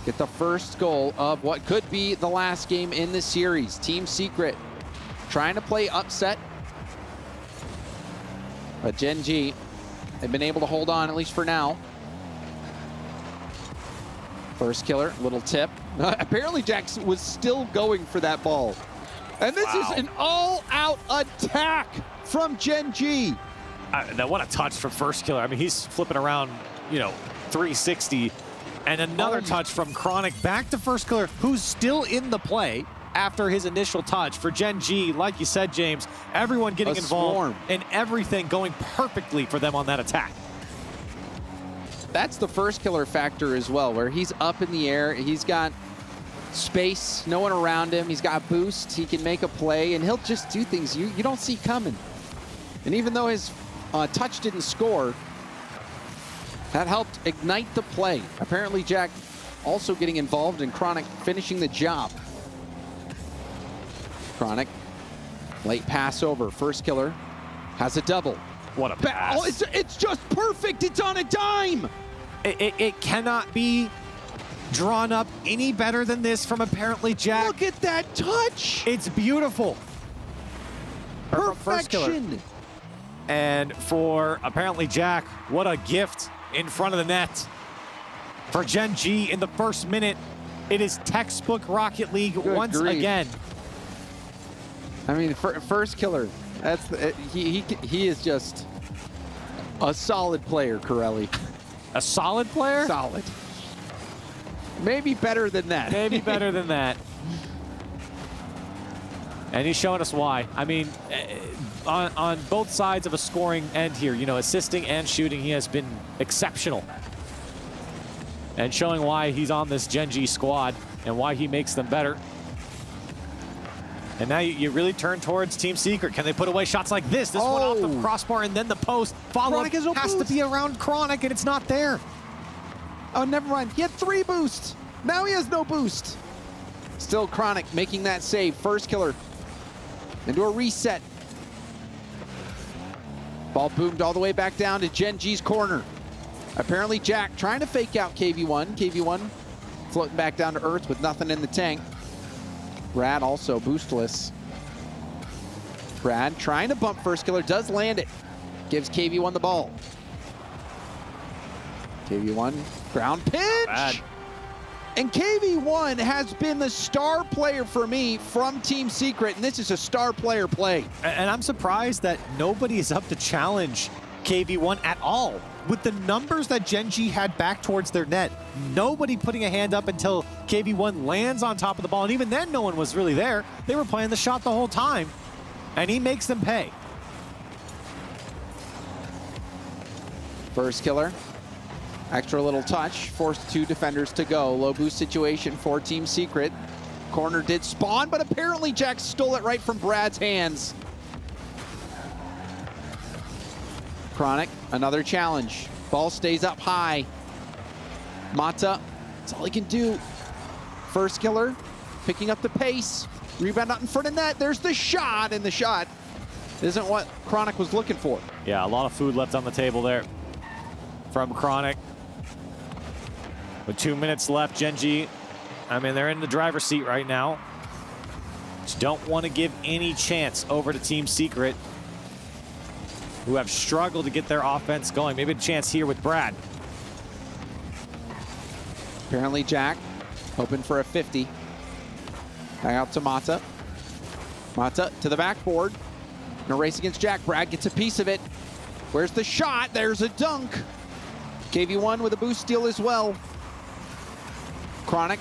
get the first goal of what could be the last game in the series. Team Secret trying to play upset. But Gen G, they've been able to hold on, at least for now. First Killer, little tip. Apparently Jax was still going for that ball. And this is an all-out attack from Gen G. Now, what a touch from First Killer. I mean, he's flipping around, you know, 360. And another touch from Chronic back to First Killer, who's still in the play after his initial touch. For Gen G, like you said, James, everyone getting involved and everything going perfectly for them on that attack. That's the First Killer factor as well, where he's up in the air, he's got space, no one around him, he's got boost, he can make a play, and he'll just do things you don't see coming. And even though his touch didn't score, that helped ignite the play. Apparently Jack also getting involved in Chronic finishing the job. Chronic, late pass over. First Killer has a double. What a pass. Oh, it's just perfect. It's on a dime. It cannot be drawn up any better than this from apparently Jack. Look at that touch. It's beautiful. Perfection. And for apparently Jack, what a gift in front of the net. For Gen G in the first minute, it is textbook Rocket League once again. I mean, First Killer, he is just a solid player, Corelli. A solid player? Solid. Maybe better than that. Maybe better than that. And he's showing us why. I mean, on both sides of a scoring end here, you know, assisting and shooting, he has been exceptional. And showing why he's on this Gen G squad and why he makes them better. And now you really turn towards Team Secret. Can they put away shots like this? This one off the crossbar and then the post. Follow-up has to be around Chronic, and it's not there. Oh, never mind. He had 3 boosts. Now he has no boost. Still Chronic making that save. First Killer into a reset. Ball boomed all the way back down to Gen G's corner. Apparently Jack trying to fake out KV1. KV1 floating back down to earth with nothing in the tank. Brad also boostless. Brad trying to bump First Killer, does land it. Gives KV1 the ball. KV1, ground pitch. And KV1 has been the star player for me from Team Secret, and this is a star player play. And I'm surprised that nobody is up to challenge KV1 at all. With the numbers that Gen G had back towards their net, nobody putting a hand up until KV1 lands on top of the ball. And even then, no one was really there. They were playing the shot the whole time, and he makes them pay. First killer. Extra little touch, forced 2 defenders to go. Low boost situation for Team Secret. Corner did spawn, but apparently Jack stole it right from Brad's hands. Chronic, another challenge. Ball stays up high. Mata, that's all he can do. First killer, picking up the pace. Rebound out in front of net. There's the shot, and the shot isn't what Chronic was looking for. Yeah, a lot of food left on the table there from Chronic. With 2 minutes left, Gen G, I mean, they're in the driver's seat right now. Just don't want to give any chance over to Team Secret, who have struggled to get their offense going. Maybe a chance here with Brad. Apparently Jack hoping for a 50. Back out to Mata. Mata to the backboard. In a race against Jack. Brad gets a piece of it. Where's the shot? There's a dunk. KV1 with a boost steal as well. Chronic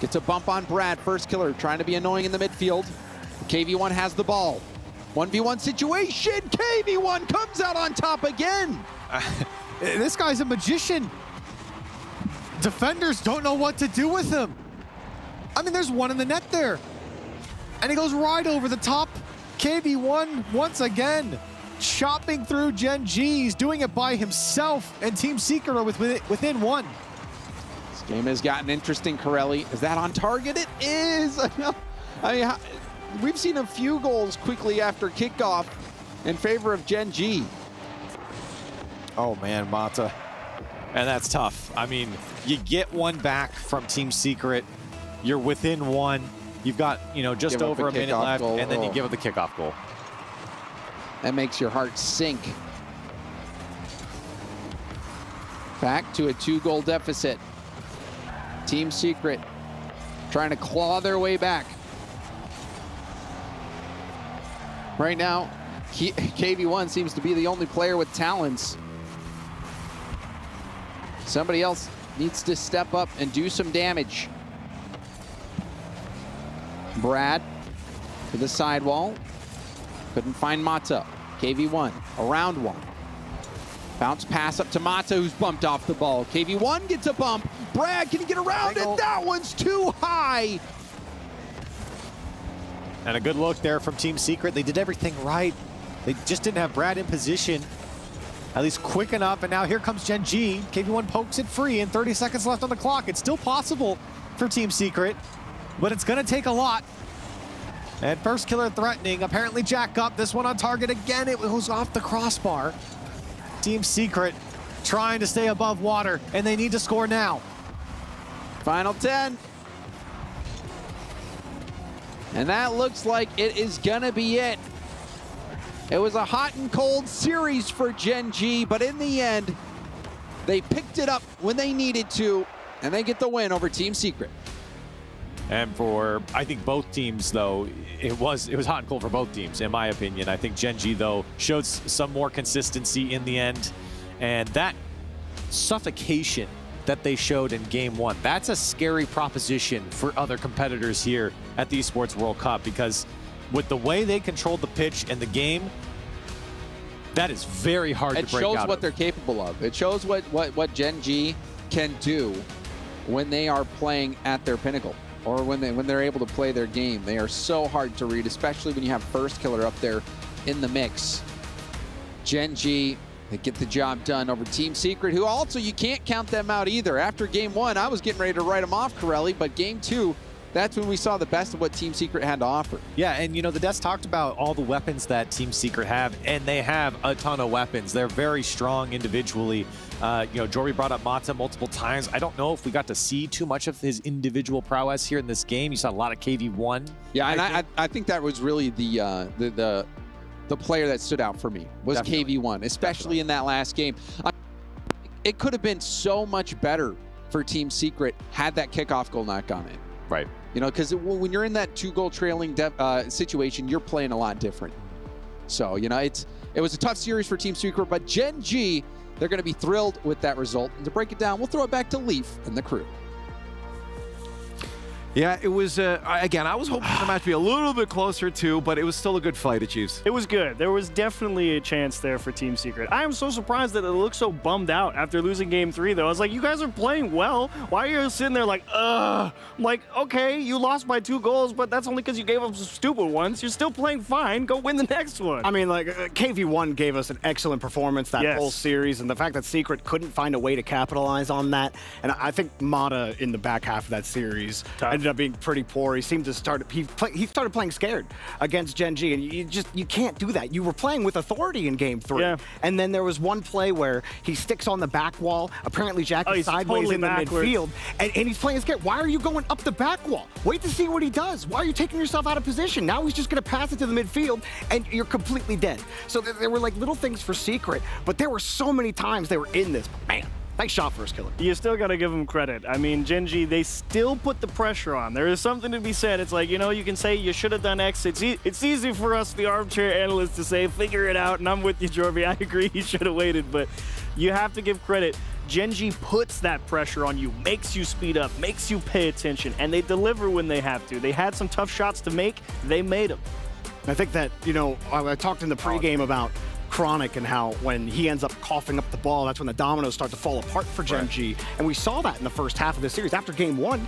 gets a bump on Brad. First killer trying to be annoying in the midfield. KV1 has the ball. 1v1 situation. KV1 comes out on top again. This guy's a magician. Defenders don't know what to do with him. I mean, there's one in the net there. And he goes right over the top. KV1 once again chopping through Gen G. He's doing it by himself, and Team Secret are within one. This game has gotten interesting, Corelli. Is that on target? It is. I mean, we've seen a few goals quickly after kickoff in favor of Gen G. Oh man, Mata. And that's tough. I mean, you get one back from Team Secret. You're within one. You've got, you know, just over a minute left, and then you give up the kickoff goal. That makes your heart sink. Back to a 2-goal deficit. Team Secret trying to claw their way back. Right now, KV1 seems to be the only player with talents. Somebody else needs to step up and do some damage. Brad to the sidewall. Couldn't find Mata. KV1 around one. Bounce pass up to Mata, who's bumped off the ball. KV1 gets a bump. Brad, can he get around it? That one's too high. And a good look there from Team Secret. They did everything right. They just didn't have Brad in position, at least quick enough. And now here comes Gen G. KV1 pokes it free, and 30 seconds left on the clock. It's still possible for Team Secret, but it's going to take a lot. And first killer threatening. Apparently Jack up. This one on target again. It goes off the crossbar. Team Secret trying to stay above water, and they need to score now. Final 10. And that looks like it is gonna be it. It was a hot and cold series for Gen G, but in the end, they picked it up when they needed to, and they get the win over Team Secret. And for, I think, both teams, though, it was hot and cold for both teams, in my opinion. I think Gen G, though, showed some more consistency in the end. And that suffocation that they showed in Game 1, that's a scary proposition for other competitors here at the Esports World Cup, because with the way they controlled the pitch and the game, that is very hard to break out. It shows what they're capable of. It shows what Gen G can do when they are playing at their pinnacle, or when they're able to play their game. They are so hard to read, especially when you have first killer up there in the mix. Gen G, they get the job done over Team Secret, who also, you can't count them out either. After Game 1, I was getting ready to write them off, Corelli, but Game 2, that's when we saw the best of what Team Secret had to offer. Yeah, and you know, the devs talked about all the weapons that Team Secret have, and they have a ton of weapons. They're very strong individually. You know, Jory brought up Mata multiple times. I don't know if we got to see too much of his individual prowess here in this game. You saw a lot of KV1. Yeah, and I think that was really the player that stood out for me was KV1, especially in that last game. It could have been so much better for Team Secret had that kickoff goal not gone in. Right. You know, because when you're in that 2-goal trailing situation, you're playing a lot different. So, you know, it was a tough series for Team Secret, but Gen G, they're going to be thrilled with that result. And to break it down, we'll throw it back to Leaf and the crew. Yeah, it was, again, I was hoping for the match to be a little bit closer too, but it was still a good fight, Achieves. It was good. There was definitely a chance there for Team Secret. I am so surprised that it looked so bummed out after losing Game 3, though. I was like, you guys are playing well. Why are you sitting there like, ugh? I'm like, okay, you lost by 2 goals, but that's only because you gave up some stupid ones. You're still playing fine. Go win the next one. I mean, like, KV1 gave us an excellent performance that whole series, and the fact that Secret couldn't find a way to capitalize on that, and I think Mata in the back half of that series ended up being pretty poor. He seemed to he started playing scared against Gen G, and you can't do that. You were playing with authority in Game 3, and then there was one play where he sticks on the back wall. Apparently Jack is sideways in the midfield, and he's playing scared. Why are you going up the back wall? Wait to see what he does. Why are you taking yourself out of position? Now he's just going to pass it to the midfield, and you're completely dead. So there were like little things for Secret, but there were so many times they were in this. Man, nice shot, First Killer. You still got to give them credit. I mean, Gen G, they still put the pressure on. There is something to be said. It's like, you know, you can say you should have done X. It's easy for us, the armchair analysts, to say, figure it out. And I'm with you, Jorby. I agree you should have waited. But you have to give credit. Gen G puts that pressure on you, makes you speed up, makes you pay attention, and they deliver when they have to. They had some tough shots to make. They made them. I think that, you know, I talked in the pregame about Chronic and how when he ends up coughing up the ball, that's when the dominoes start to fall apart for Gen G. And we saw that in the first half of the series. After Game 1,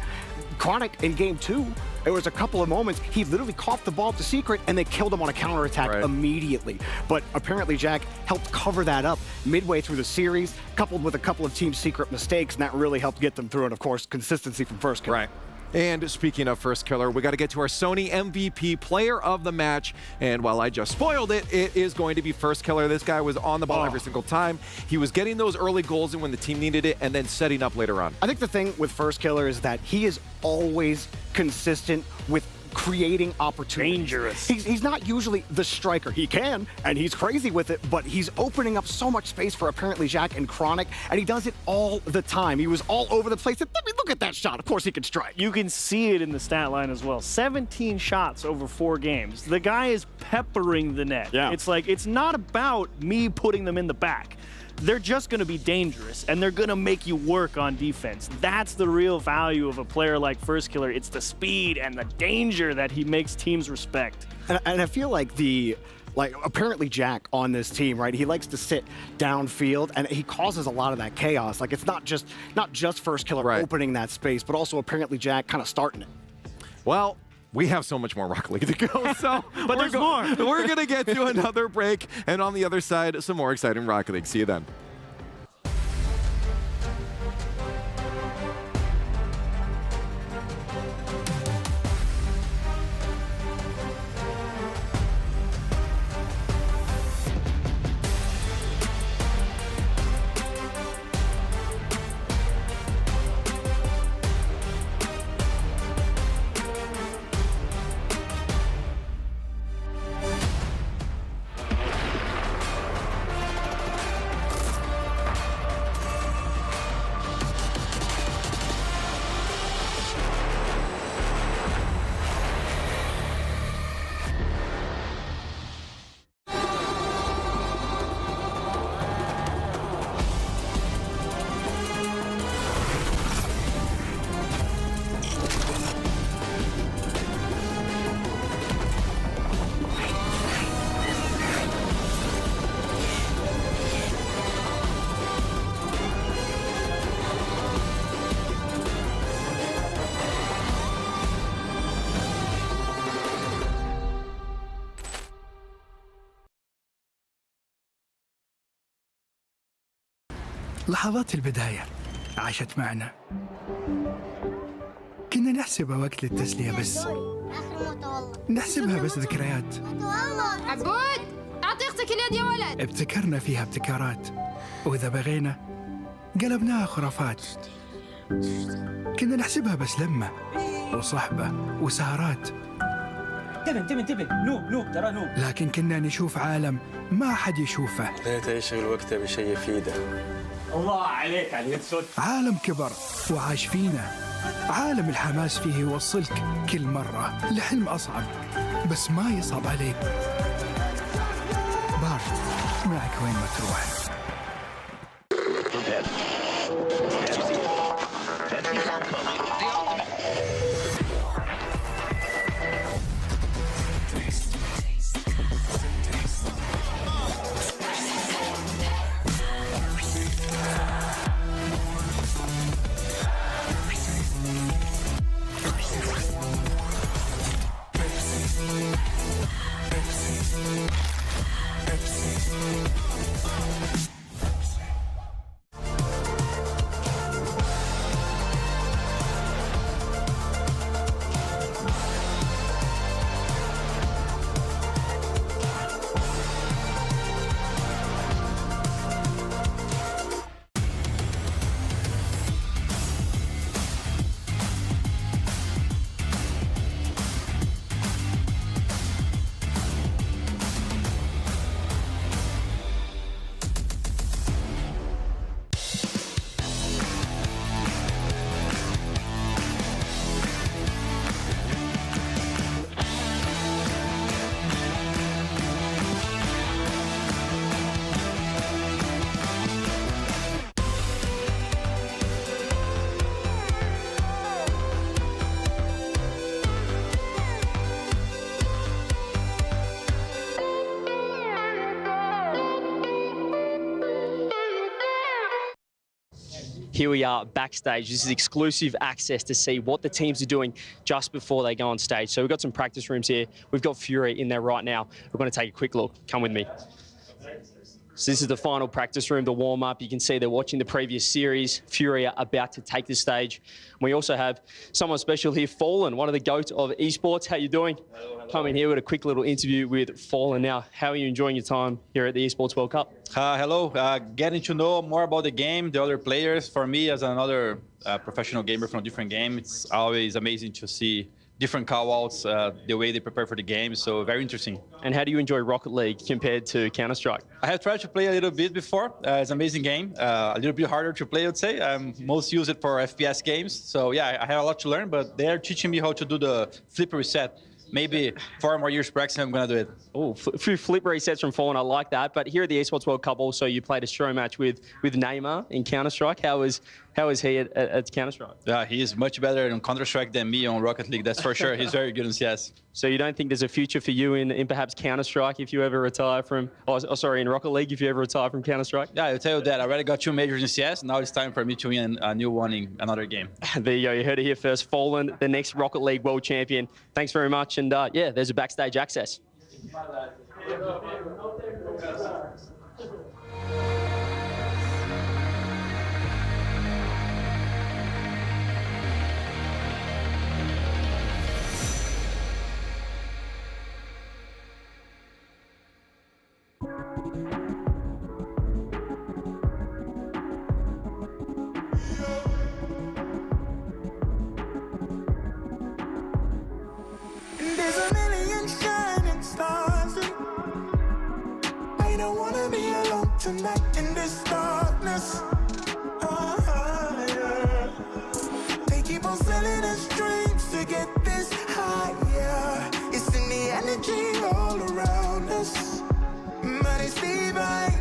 Chronic in Game 2, there was a couple of moments he literally coughed the ball to Secret and they killed him on a counterattack immediately. But apparently Jack helped cover that up midway through the series, coupled with a couple of Team Secret mistakes, and that really helped get them through. And of course, consistency from First Killer. Right. And speaking of First Killer, we got to get to our Sony MVP player of the match. And while I just spoiled it, it is going to be First Killer. This guy was on the ball every single time. He was getting those early goals in when the team needed it and then setting up later on. I think the thing with First Killer is that he is always consistent with creating opportunities. Dangerous. He's not usually the striker. He can, and he's crazy with it, but he's opening up so much space for apparently Jack and Chronic, and he does it all the time. He was all over the place. Let me look at that shot. Of course he can strike. You can see it in the stat line as well. 17 shots over 4 games. The guy is peppering the net. Yeah. It's like, it's not about me putting them in the back. They're just going to be dangerous, and they're going to make you work on defense. That's the real value of a player like First Killer. It's the speed and the danger that he makes teams respect. And I feel like apparently Jack on this team, right? He likes to sit downfield, and he causes a lot of that chaos. Like, it's not just First Killer opening that space, but also apparently Jack kind of starting it. Well, we have so much more Rocket League to go, so but there's more. We're going to get to another break, and on the other side, some more exciting Rocket League. See you then. لحظات البداية عاشت معنا. كنا نحسبها وقت للتسلية بس. نحسبها بس ذكريات. عبود أعطي أختك اليد يا ولد. ابتكرنا فيها ابتكارات، وإذا بغينا قلبناها خرافات. كنا نحسبها بس لمة وصحبة وسهرات. انتبه نوب ترى نوب. لكن كنا نشوف عالم ما حد يشوفه. ليت يشغل وقته بشيء يفيده. عالم كبر وعاش فينا، عالم الحماس فيه يوصلك كل مرة لحلم أصعب، بس ما يصعب عليك. بارد معك وين ما تروح. Here we are backstage. This is exclusive access to see what the teams are doing just before they go on stage. So we've got some practice rooms here. We've got Fury in there right now. We're going to take a quick look. Come with me. So this is the final practice room, the warm-up. You can see they're watching the previous series. Fury are about to take the stage. We also have someone special here, Fallen, one of the GOATs of esports. How you doing? Coming here with a quick little interview with Fallen. Now, how are you enjoying your time here at the Esports World Cup? Hello. Getting to know more about the game, the other players. For me, as another professional gamer from a different game, it's always amazing to see different call-outs, the way they prepare for the game, so very interesting. And how do you enjoy Rocket League compared to Counter-Strike? I have tried to play a little bit before. It's an amazing game, a little bit harder to play, I would say. Most use it for FPS games, so yeah, I have a lot to learn, but they're teaching me how to do the flip reset. Maybe 4 more years practice, I'm going to do it. Oh, a few flip resets from Fallen, I like that. But here at the Esports World Cup also, you played a show match with Neymar in Counter-Strike. How is he at Counter-Strike? Yeah, he is much better on Counter-Strike than me on Rocket League, that's for sure. He's very good in CS. So you don't think there's a future for you in perhaps Counter-Strike if you ever retire from, in Rocket League if you ever retire from Counter-Strike? Yeah, I'll tell you that. I already got 2 majors in CS. Now it's time for me to win a new one in another game. There you go. You heard it here first. Fallen, the next Rocket League world champion. Thanks very much. And yeah, there's a backstage access. There's a million shining stars, and I don't wanna be alone tonight in this darkness. Yeah. They keep on selling us dreams to get this higher. It's in the energy all around us, but it's divine.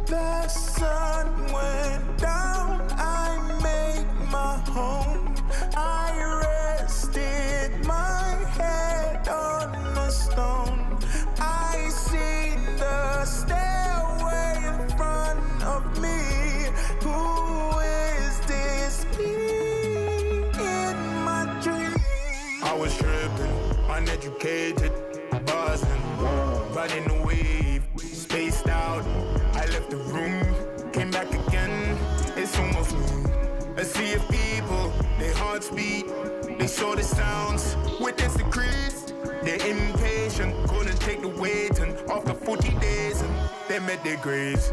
The sun went down, I made my home. I rested my head on a stone. I see the stairway in front of me. Who is this in my dream? I was tripping, uneducated, buzzing, riding the wave, spaced out. I left the room, came back again. It's almost noon. A sea of people, their hearts beat. They saw the sounds, witness the crease. They're impatient, couldn't take the weight. And after 40 days, they met their graves.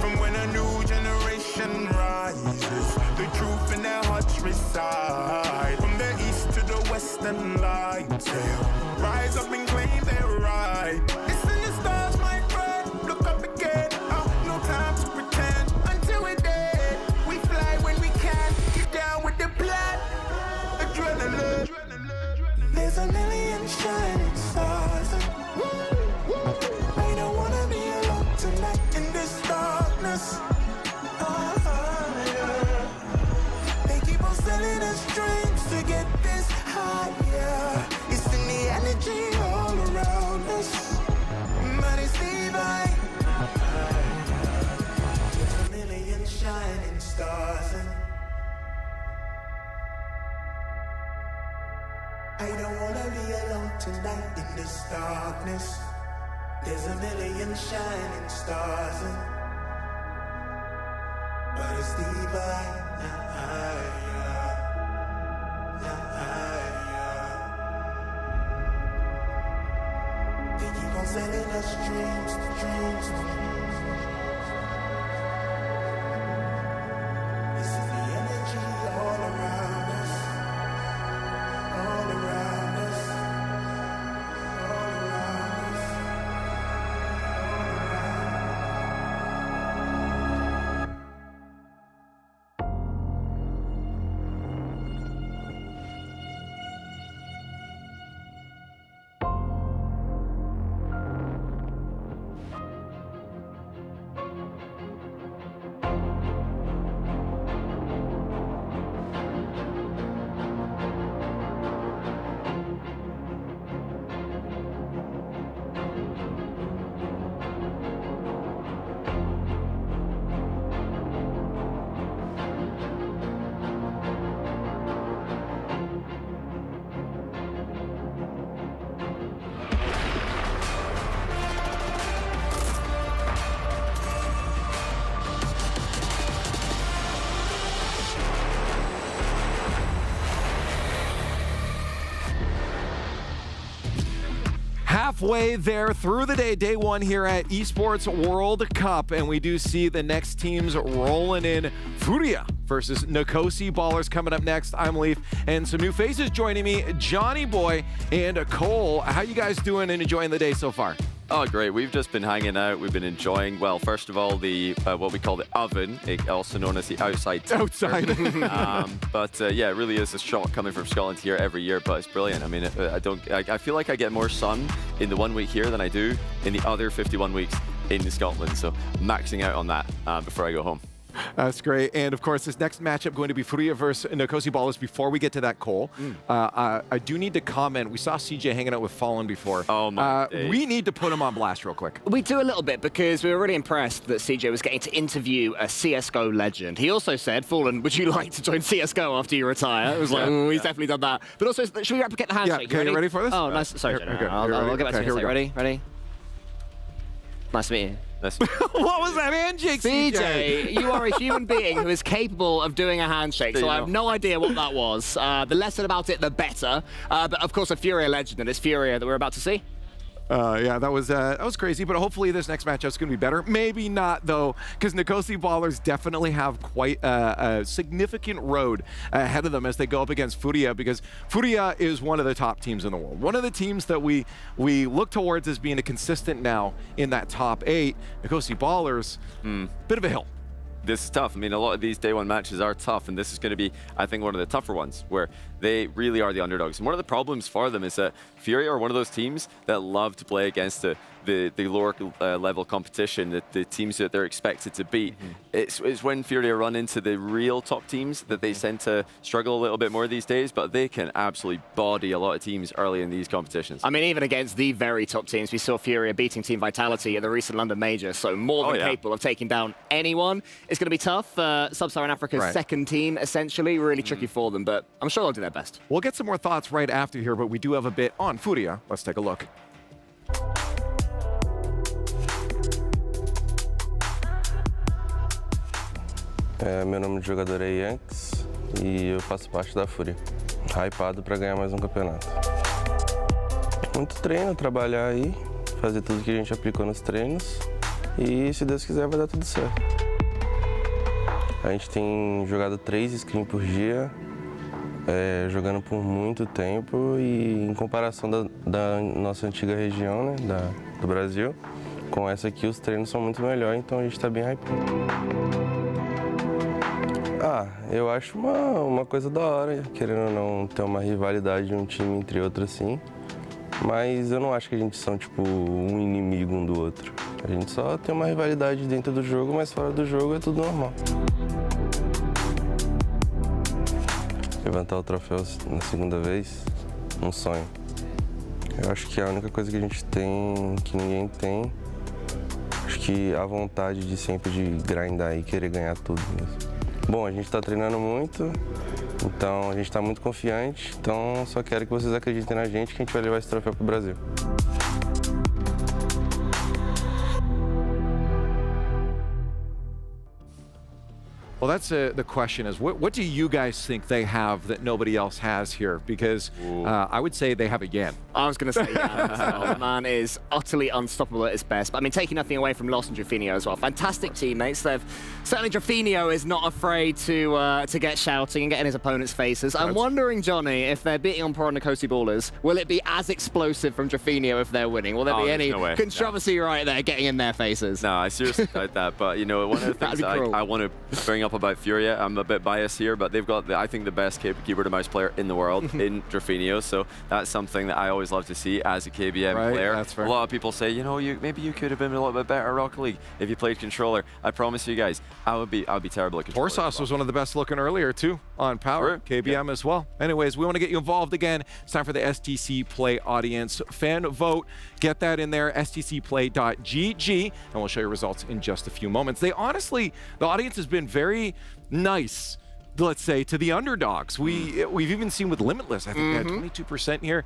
From when a new generation rises, the truth in their hearts reside. From the east to the western lights, they'll rise up and claim their right. It's in the stars, my friend, look up again. energy all around us. But it's divine. There's a million shining stars and I don't wanna be alone tonight in this darkness. There's a million shining stars and but it's divine. They keep on sending us dreams, dreams. This is the energy all around us, all around us, all around us. Halfway there through the day one here at Esports World Cup, and we do see the next teams rolling in. Furia versus Nicosia Ballers coming up next. I'm Leaf, and some new faces joining me, Johnny Boy and Cole. How you guys doing and enjoying the day so far? Oh, great. We've just been hanging out. We've been enjoying, well, first of all, the what we call the oven, also known as the outside. Yeah, it really is a shock coming from Scotland here every year, but it's brilliant. I mean, I feel like I get more sun in the 1 week here than I do in the other 51 weeks in Scotland. So maxing out on that before I go home. That's great. And of course, this next matchup going to be Furia versus Nicosia Ballers. Before we get to that, Cole, I do need to comment. We saw CJ hanging out with Fallen before. Oh my days. We need to put him on blast real quick. We do a little bit because we were really impressed that CJ was getting to interview a CSGO legend. He also said, Fallen, would you like to join CSGO after you retire? It was like, he's definitely done that. But also, should we replicate the handshake? Yeah, you ready for this? Oh, nice. Sorry, I'll get back to you. Ready? Nice to meet you. What was that handshake, CJ? You are a human being who is capable of doing a handshake, so I have no idea what that was. The less about it, the better. But of course, a Furia legend, and it's Furia that we're about to see. Yeah, that was crazy, but hopefully this next matchup's going to be better. Maybe not, though, because Nicosia Ballers definitely have quite a significant road ahead of them as they go up against Furia, because Furia is one of the top teams in the world. One of the teams that we look towards as being a consistent now in that top 8. Nicosia Ballers, bit of a hill. This is tough. I mean, a lot of these day one matches are tough, and this is going to be, I think, one of the tougher ones where they really are the underdogs. And one of the problems for them is that Furia are one of those teams that love to play against the lower level competition, the teams that they're expected to beat. It's when Furia run into the real top teams that they tend to struggle a little bit more these days, but they can absolutely body a lot of teams early in these competitions. I mean, even against the very top teams, we saw Furia beating Team Vitality at the recent London Major, so more than capable of taking down anyone. It's going to be tough. Sub-Saharan Africa's second team, essentially, really tricky for them, but I'm sure they'll do their best. We'll get some more thoughts right after here, but we do have a bit on Furia. Let's take a look. Meu nome de jogador é Yanks e eu faço parte da Fúria. Hypado para ganhar mais um campeonato. Muito treino, trabalhar aí, fazer tudo que a gente aplicou nos treinos e se Deus quiser vai dar tudo certo. A gente tem jogado 3 scrims por dia, jogando por muito tempo e em comparação da nossa antiga região, né, do Brasil, com essa aqui os treinos são muito melhores, então a gente está bem hypado. Eu acho uma coisa da hora, querendo ou não ter uma rivalidade de um time entre outros assim, mas eu não acho que a gente são tipo um inimigo um do outro. A gente só tem uma rivalidade dentro do jogo, mas fora do jogo é tudo normal. Levantar o troféu na segunda vez, um sonho. Eu acho que a única coisa que a gente tem, que ninguém tem, acho que a vontade de sempre de grindar e querer ganhar tudo mesmo. Bom, a gente está treinando muito, então a gente está muito confiante, então só quero que vocês acreditem na gente que a gente vai levar esse troféu pro Brasil. Well, that's the question is, what do you guys think they have that nobody else has here? Because I would say they have a Yan. I was going to say Yan as well. The man is utterly unstoppable at his best. But I mean, taking nothing away from Lost and Drafinio as well. Fantastic teammates. Certainly Drafinio is not afraid to get shouting and get in his opponent's faces. I'm wondering, Johnny, if they're beating on Pro Nicosi Ballers, will it be as explosive from Drafinio if they're winning? Will there be any controversy right there getting in their faces? No, I seriously doubt that. But, you know, one of the things I want to bring up about Furia, I'm a bit biased here, but they've got, I think, the best keyboard and mouse player in the world in Drafinio, so that's something that I always love to see as a KBM player. That's fair. A lot of people say, you know, maybe you could have been a little bit better at Rocket League if you played controller. I promise you guys, I would be terrible at controller. Horsauce was one of the best looking earlier too on Power, KBM as well. Anyways, we want to get you involved again. It's time for the STC Play audience fan vote. Get that in there, stcplay.gg, and we'll show you results in just a few moments. The audience has been very nice, let's say, to the underdogs. We've even seen with Limitless, I think they had 22% here.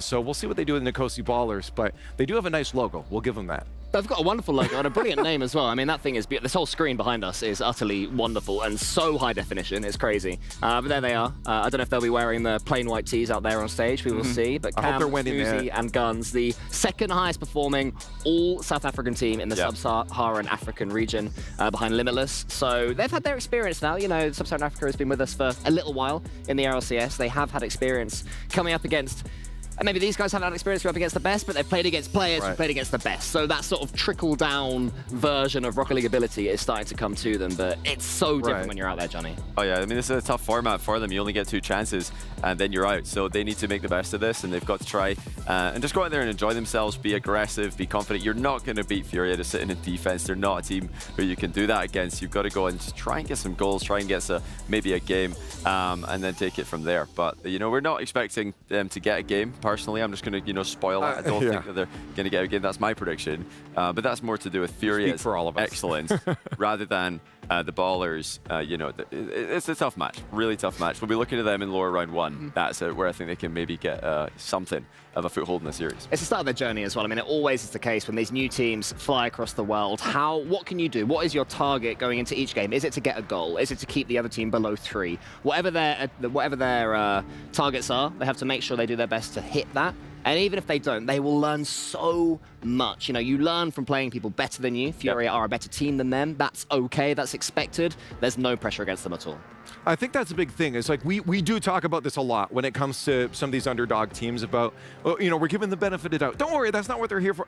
So we'll see what they do with Nicosi Ballers, but they do have a nice logo. We'll give them that. They've got a wonderful logo and a brilliant name as well. I mean, that thing is beautiful. This whole screen behind us is utterly wonderful and so high definition. It's crazy. But there they are. I don't know if they'll be wearing the plain white tees out there on stage. We will see. But Cam, Suzy, and Guns, the second highest performing all South African team in the Sub-Saharan African region behind Limitless. So they've had their experience now. You know, Sub-Saharan Africa has been with us for a little while in the RLCS. They have had experience coming up against. And maybe these guys haven't had experience going up against the best, but they've played against players who played against the best. So that sort of trickle-down version of Rocket League ability is starting to come to them, but it's so different when you're out there, Johnny. Oh yeah, I mean, this is a tough format for them. You only get 2 chances, and then you're out. So they need to make the best of this, and they've got to try and just go out there and enjoy themselves, be aggressive, be confident. You're not going to beat Furia just sitting in defense. They're not a team who you can do that against. You've got to go and just try and get some goals, try and get maybe a game, and then take it from there. But, you know, we're not expecting them to get a game, personally. I'm just going to spoil it. I don't think that they're going to get a game. That's my prediction. But that's more to do with Furia's excellence rather than the Ballers. You know, it's a tough match, really tough match. We'll be looking at them in lower round 1. That's where I think they can maybe get something of a foothold in the series. It's the start of their journey as well. I mean, it always is the case when these new teams fly across the world. What can you do? What is your target going into each game? Is it to get a goal? Is it to keep the other team below 3? Whatever their targets are, they have to make sure they do their best to hit that. And even if they don't, they will learn so much. You know, you learn from playing people better than you. Furia are a better team than them. That's okay. That's expected. There's no pressure against them at all. I think that's a big thing. It's like we do talk about this a lot when it comes to some of these underdog teams about, you know, we're giving the benefit of the doubt. Don't worry, that's not what they're here for.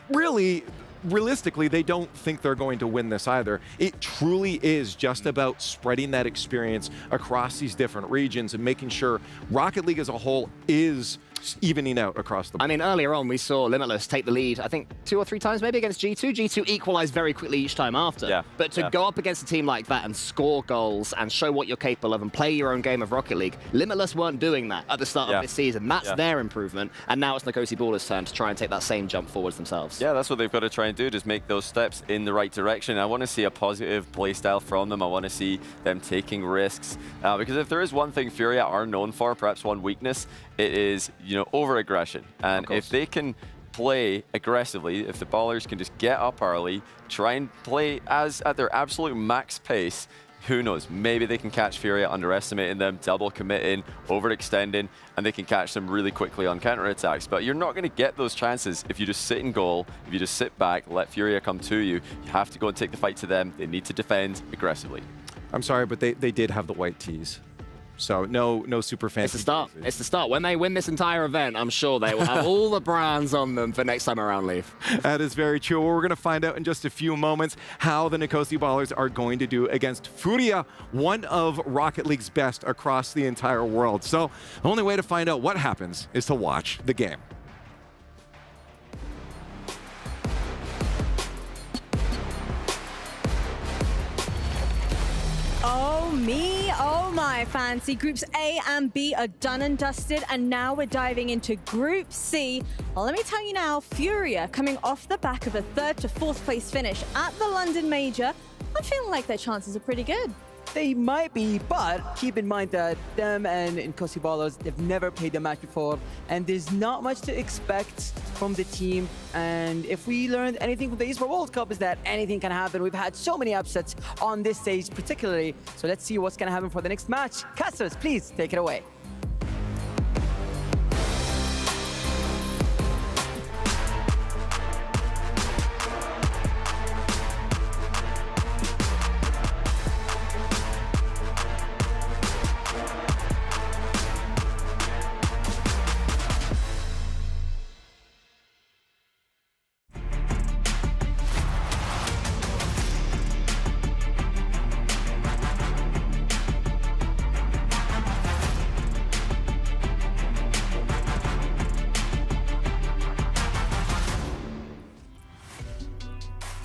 Really, realistically, they don't think they're going to win this either. It truly is just about spreading that experience across these different regions and making sure Rocket League as a whole is evening out across the board. I mean, earlier on, we saw Limitless take the lead, I think 2 or 3 times maybe against G2. G2 equalized very quickly each time after. But to go up against a team like that and score goals and show what you're capable of and play your own game of Rocket League, Limitless weren't doing that at the start of this season. That's their improvement. And now it's Nicosi Ballers' turn to try and take that same jump forwards themselves. Yeah, that's what they've got to try and do, just make those steps in the right direction. I want to see a positive play style from them. I want to see them taking risks. Because if there is one thing Furia are known for, perhaps one weakness, it is, you know, over-aggression. And if they can play aggressively, if the Ballers can just get up early, try and play at their absolute max pace, who knows, maybe they can catch Furia underestimating them, double committing, overextending, and they can catch them really quickly on counterattacks. But you're not going to get those chances if you just sit in goal, if you just sit back, let Furia come to you. You have to go and take the fight to them. They need to defend aggressively. I'm sorry, but they did have the white tees. So no super fancy. It's the start. It's the start. When they win this entire event, I'm sure they will have all the brands on them for next time around, Leaf. That is very true. We're going to find out in just a few moments how the Nicosi Ballers are going to do against Furia, one of Rocket League's best across the entire world. So the only way to find out what happens is to watch the game. Oh me, oh my, Fancy. Groups A and B are done and dusted, and now we're diving into Group C. Well, let me tell you now, Furia, coming off the back of a 3rd to 4th place finish at the London Major, I'm feeling like their chances are pretty good. They might be, but keep in mind that them and Nkosi Ballers, they've never played a match before, and there's not much to expect from the team. And if we learned anything from the Esports World Cup is that anything can happen. We've had so many upsets on this stage particularly, so let's see what's gonna happen for the next match. Casters, please take it away.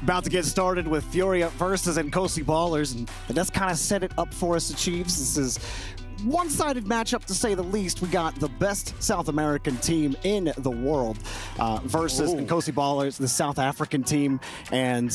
About to get started with Furia versus Nkosi Ballers, and that's kind of set it up for us, Chiefs. This is one-sided matchup, to say the least. We got the best South American team in the world versus Nkosi Ballers, the South African team, and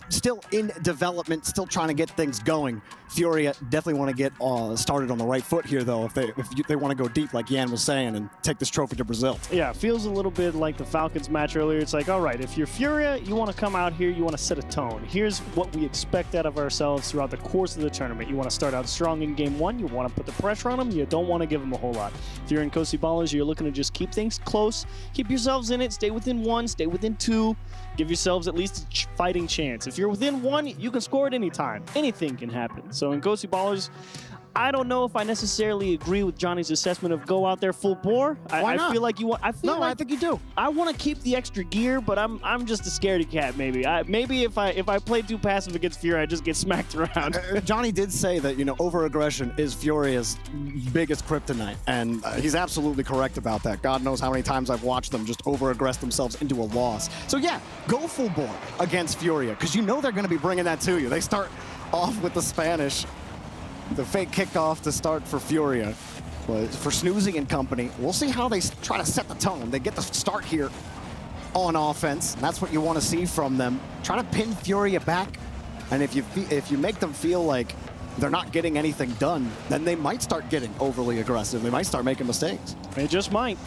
still in development, still trying to get things going. Furia definitely want to get started on the right foot here, though, if they want to go deep, like Yan was saying, and take this trophy to Brazil. Yeah, it feels a little bit like the Falcons match earlier. It's like, all right, if you're Furia, you want to come out here, you want to set a tone. Here's what we expect out of ourselves throughout the course of the tournament. You want to start out strong in game 1. You want to put the pressure on them. You don't want to give them a whole lot. If you're Nkosi Ballers, you're looking to just keep things close, keep yourselves in it, stay within 1, stay within 2, give yourselves at least a fighting chance. If you're within 1, you can score at any time. Anything can happen. So Nkosi Ballers, I don't know if I necessarily agree with Johnny's assessment of go out there full bore. Why not? I feel like you want. I think you do. I want to keep the extra gear, but I'm just a scaredy cat. Maybe if I play too passive against Furia, I just get smacked around. Johnny did say that over-aggression is Furia's biggest kryptonite, and he's absolutely correct about that. God knows how many times I've watched them just over-aggress themselves into a loss. So yeah, go full bore against Furia, because they're going to be bringing that to you. They start off with the Spanish. The fake kickoff to start for Furia. For Snoozing and company, we'll see how they try to set the tone. They get the start here on offense. That's what you want to see from them. Try to pin Furia back, and if you make them feel like they're not getting anything done, then they might start getting overly aggressive. They might start making mistakes. They just might.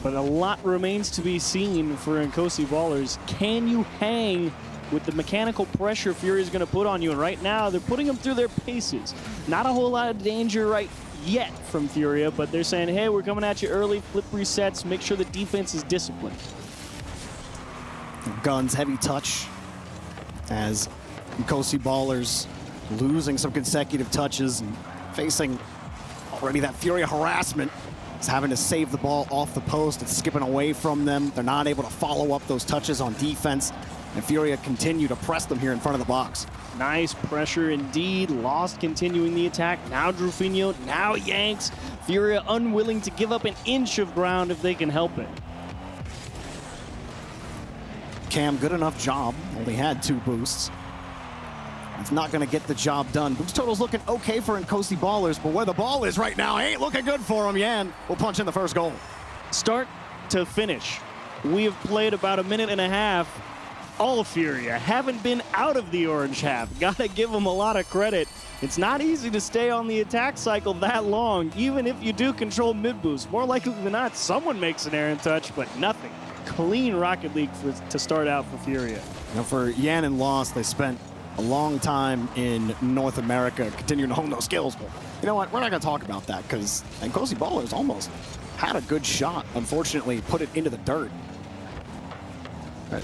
But a lot remains to be seen for Nkosi Ballers. Can you hang with the mechanical pressure Furia is going to put on you? And right now, they're putting them through their paces. Not a whole lot of danger right yet from Furia, but they're saying, hey, we're coming at you early, flip resets, make sure the defense is disciplined. Guns, heavy touch, as Nkosi Ballers losing some consecutive touches and facing already that Furia harassment. Is having to save the ball off the post. It's skipping away from them. They're not able to follow up those touches on defense. And Furia continue to press them here in front of the box. Nice pressure indeed. Lost continuing the attack. Now Drufinho, now Yanks. Furia unwilling to give up an inch of ground if they can help it. Cam, good enough job. Only had 2 boosts. It's not going to get the job done. Boost total's looking okay for Nkosi Ballers, but where the ball is right now ain't looking good for him. Yan will punch in the first goal. Start to finish, we have played about a minute and a half. All of Furia haven't been out of the orange half. Gotta give them a lot of credit. It's not easy to stay on the attack cycle that long, even if you do control mid boost. More likely than not, someone makes an errant touch, but nothing. Clean Rocket League to start out for Furia. Now for Yan and Lost, they spent a long time in North America continuing to hone those skills. But you know what? We're not going to talk about that because Nkosi Ballers almost had a good shot. Unfortunately, put it into the dirt. But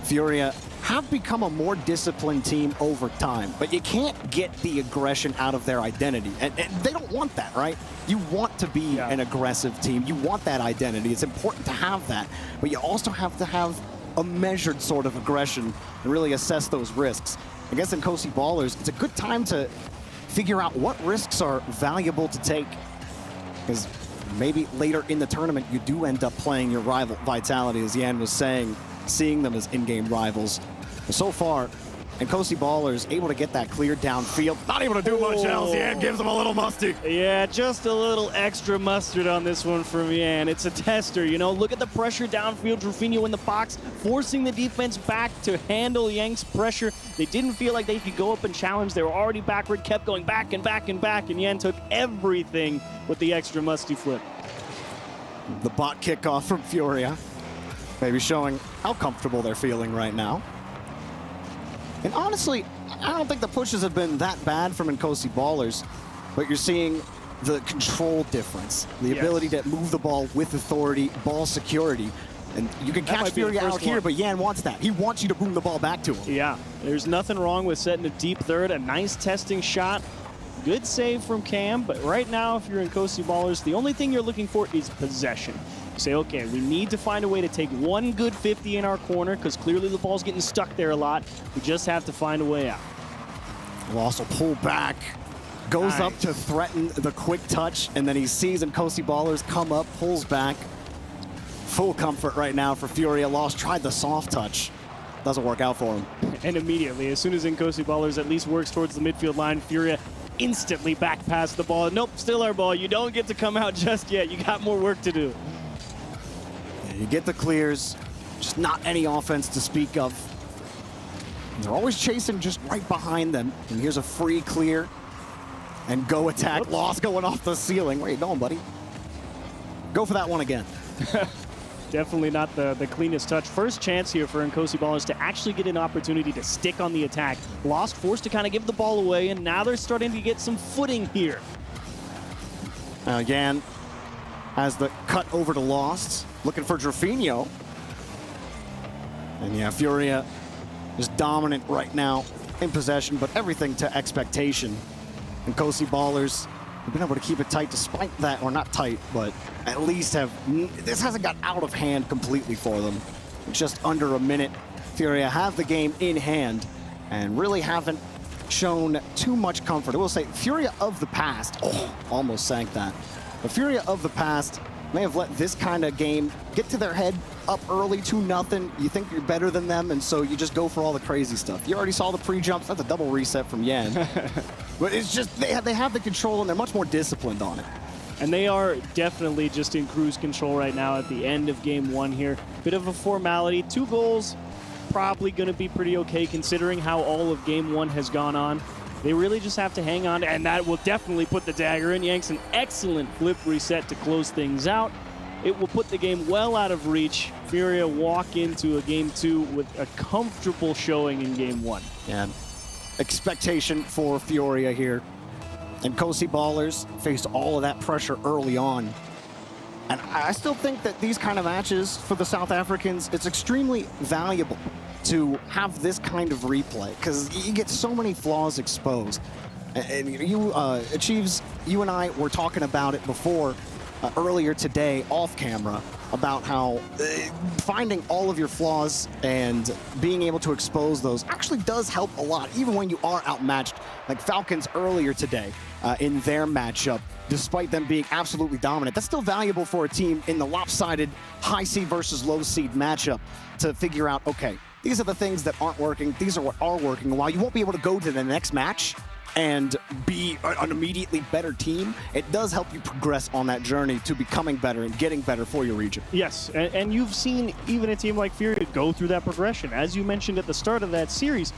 Furia have become a more disciplined team over time, but you can't get the aggression out of their identity. And they don't want that, right? You want to be an aggressive team. You want that identity. It's important to have that, but you also have to have a measured sort of aggression and really assess those risks. I guess in Nkosi Ballers, it's a good time to figure out what risks are valuable to take, because maybe later in the tournament you do end up playing your rival Vitality, as Yan was saying, seeing them as in-game rivals. But so far, And Kosi Ballers able to get that clear downfield. Not able to do much else. Yan gives him a little mustard. Yeah, just a little extra mustard on this one from Yan. It's a tester, you know. Look at the pressure downfield. Rufinho in the box, forcing the defense back to handle Yank's pressure. They didn't feel like they could go up and challenge. They were already backward, kept going back and back and back, and Yan took everything with the extra musty flip. The bot kickoff from Furia. Maybe showing how comfortable they're feeling right now. And honestly, I don't think the pushes have been that bad from Nkosi Ballers, but you're seeing the control difference, the ability to move the ball with authority, ball security. And you can catch Furia out here, but Yan wants that. He wants you to boom the ball back to him. Yeah, there's nothing wrong with setting a deep third, a nice testing shot. Good save from Cam, but right now, if you're Nkosi Ballers, the only thing you're looking for is possession. You say, okay, we need to find a way to take one good 50 in our corner because clearly the ball's getting stuck there a lot. We just have to find a way out. Will also pull back, goes up to threaten the quick touch, and then he sees Nkosi Ballers come up, pulls back. Full comfort right now for Furia. Lost, tried the soft touch. Doesn't work out for him. And immediately, as soon as Nkosi Ballers at least works towards the midfield line, Furia instantly back past the ball. Nope, still our ball. You don't get to come out just yet. You got more work to do. You get the clears, just not any offense to speak of. And they're always chasing just right behind them. And here's a free clear. And go attack. Lost going off the ceiling. Where you going, buddy? Go for that one again. Definitely not the cleanest touch. First chance here for Nkosi Ballers to actually get an opportunity to stick on the attack. Lost, forced to kind of give the ball away, and now they're starting to get some footing here. Again, has the cut over to Lost. Looking for Rufinho. And yeah, Furia is dominant right now in possession, but everything to expectation. Nkosi Ballers have been able to keep it tight despite that, or not tight, but at least this hasn't got out of hand completely for them. Just under a minute, Furia have the game in hand and really haven't shown too much comfort. I will say, Furia of the past, almost sank that. The Furia of the past may have let this kind of game get to their head up early, 2-0. You think you're better than them, and so you just go for all the crazy stuff. You already saw the pre-jumps. That's a double reset from Yan. But it's just, they have the control, and they're much more disciplined on it. And they are definitely just in cruise control right now at the end of game one here. Bit of a formality. 2 goals, probably going to be pretty okay considering how all of game one has gone on. They really just have to hang on, and that will definitely put the dagger in. Yanks an excellent flip reset to close things out. It will put the game well out of reach. Furia walk into a game 2 with a comfortable showing in game 1. Yeah, expectation for Furia here. And Nkosi Ballers faced all of that pressure early on. And I still think that these kind of matches for the South Africans, it's extremely valuable to have this kind of replay because you get so many flaws exposed. And you, Achieves, you and I were talking about it before, earlier today off camera, about how finding all of your flaws and being able to expose those actually does help a lot, even when you are outmatched. Like Falcons earlier today in their matchup, despite them being absolutely dominant, that's still valuable for a team in the lopsided high seed versus low seed matchup to figure out, okay, these are the things that aren't working, these are what are working. And while you won't be able to go to the next match and be an immediately better team, it does help you progress on that journey to becoming better and getting better for your region. Yes, and you've seen even a team like Furia go through that progression. As you mentioned at the start of that series,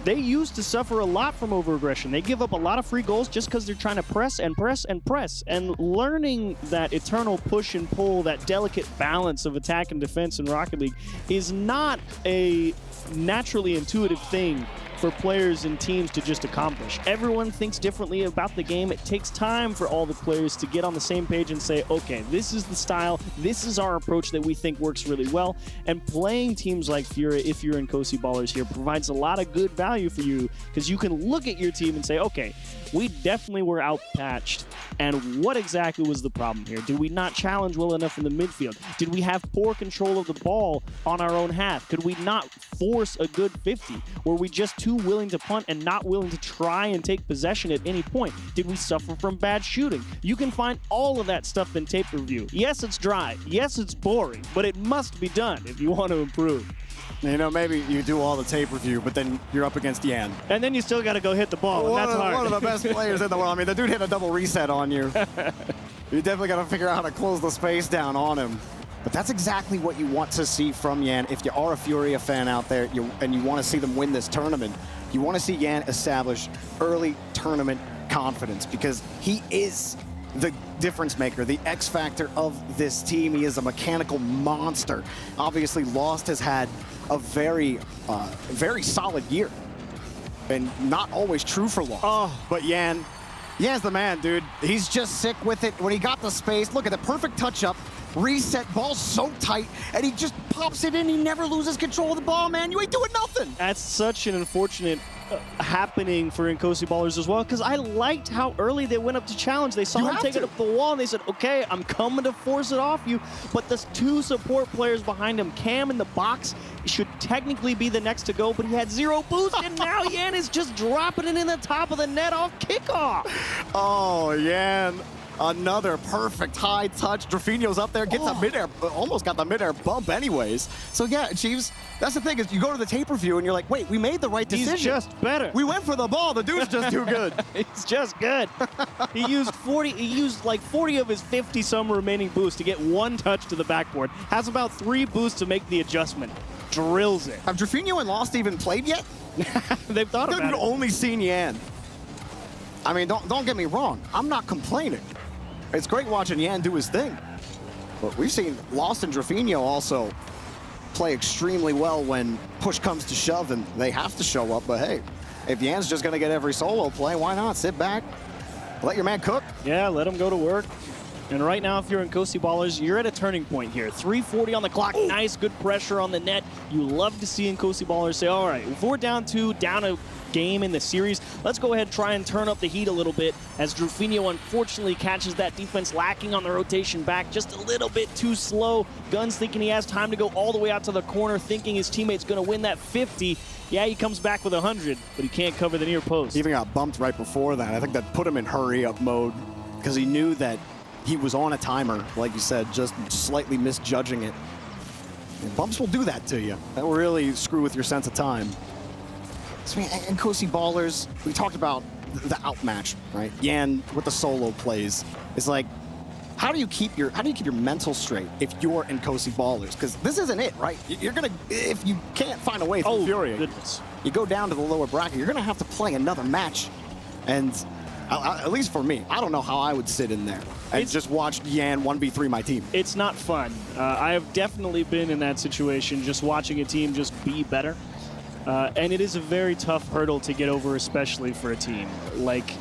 they used to suffer a lot from over-aggression. They give up a lot of free goals just because they're trying to press and press and press. And learning that eternal push and pull, that delicate balance of attack and defense in Rocket League is not a naturally intuitive thing for players and teams to just accomplish. Everyone thinks differently about the game. It takes time for all the players to get on the same page and say, okay, this is the style, this is our approach that we think works really well. And playing teams like Furia, if you're Nkosi Ballers here, provides a lot of good value for you because you can look at your team and say, okay, we definitely were outpatched. And what exactly was the problem here? Did we not challenge well enough in the midfield? Did we have poor control of the ball on our own half? Could we not force a good 50? Were we just too willing to punt and not willing to try and take possession at any point? Did we suffer from bad shooting? You can find all of that stuff in tape review. Yes, it's dry. Yes, it's boring, but it must be done if you want to improve. You know, maybe you do all the tape review, but then you're up against Yan. And then you still got to go hit the ball, and that's hard. One of the best players in the world. I mean, the dude hit a double reset on you. You definitely got to figure out how to close the space down on him. But that's exactly what you want to see from Yan. If you are a Furia fan out there and you want to see them win this tournament, you want to see Yan establish early tournament confidence, because he is the difference maker, the X factor of this team. He is a mechanical monster. Obviously, Lost has had a very solid year, and not always true for Lost. Oh, but Yan's the man, dude. He's just sick with it. When he got the space, look at the perfect touch-up, reset, ball so tight, and he just pops it in. He never loses control of the ball, man. You ain't doing nothing. That's such an unfortunate happening for Nkosi Ballers as well, because I liked how early they went up to challenge. They saw him take it up the wall, and they said, okay, I'm coming to force it off you. But the two support players behind him, Cam in the box, should technically be the next to go, but he had 0 boost, and now Yan is just dropping it in the top of the net off kickoff. Oh, Yan. Another perfect high touch. Drafinho's up there, gets a midair, almost got the midair bump anyways. So yeah, Chiefs, that's the thing, is you go to the tape review and you're like, wait, we made the right decision. He's just better. We went for the ball. The dude's just too good. He's just good. He used like 40 of his 50-some remaining boosts to get 1 touch to the backboard. Has about 3 boosts to make the adjustment. Drills it. Have Drafinho and Lost even played yet? They've thought about it. They've only seen Yan. I mean, don't get me wrong. I'm not complaining. It's great watching Yan do his thing. But we've seen Lost and Drafinho also play extremely well when push comes to shove and they have to show up. But hey, if Yan's just going to get every solo play, why not? Sit back, let your man cook. Yeah, let him go to work. And right now, if you're Nkosi Ballers, you're at a turning point here. 3:40 on the clock, nice, good pressure on the net. You love to see Nkosi Ballers say, all right, if we're down a game in the series, let's go ahead and try and turn up the heat a little bit, as Drafinho unfortunately catches that defense lacking on the rotation back, just a little bit too slow. Guns thinking he has time to go all the way out to the corner, thinking his teammate's going to win that 50. Yeah, he comes back with 100, but he can't cover the near post. He even got bumped right before that. I think that put him in hurry-up mode, because he knew that he was on a timer, like you said, just slightly misjudging it. And bumps will do that to you. That will really screw with your sense of time. So, I mean, Nkosi Ballers, we talked about the outmatch, right? Yan with the solo plays. It's like, how do you keep your mental straight if you're Nkosi Ballers? Because this isn't it, right? You're gonna, if you can't find a way through Furia, goodness, you go down to the lower bracket. You're gonna have to play another match, and at least for me, I don't know how I would sit in there and just watch Yan 1v3 my team. It's not fun. I have definitely been in that situation, just watching a team just be better. And it is a very tough hurdle to get over, especially for a team. Like,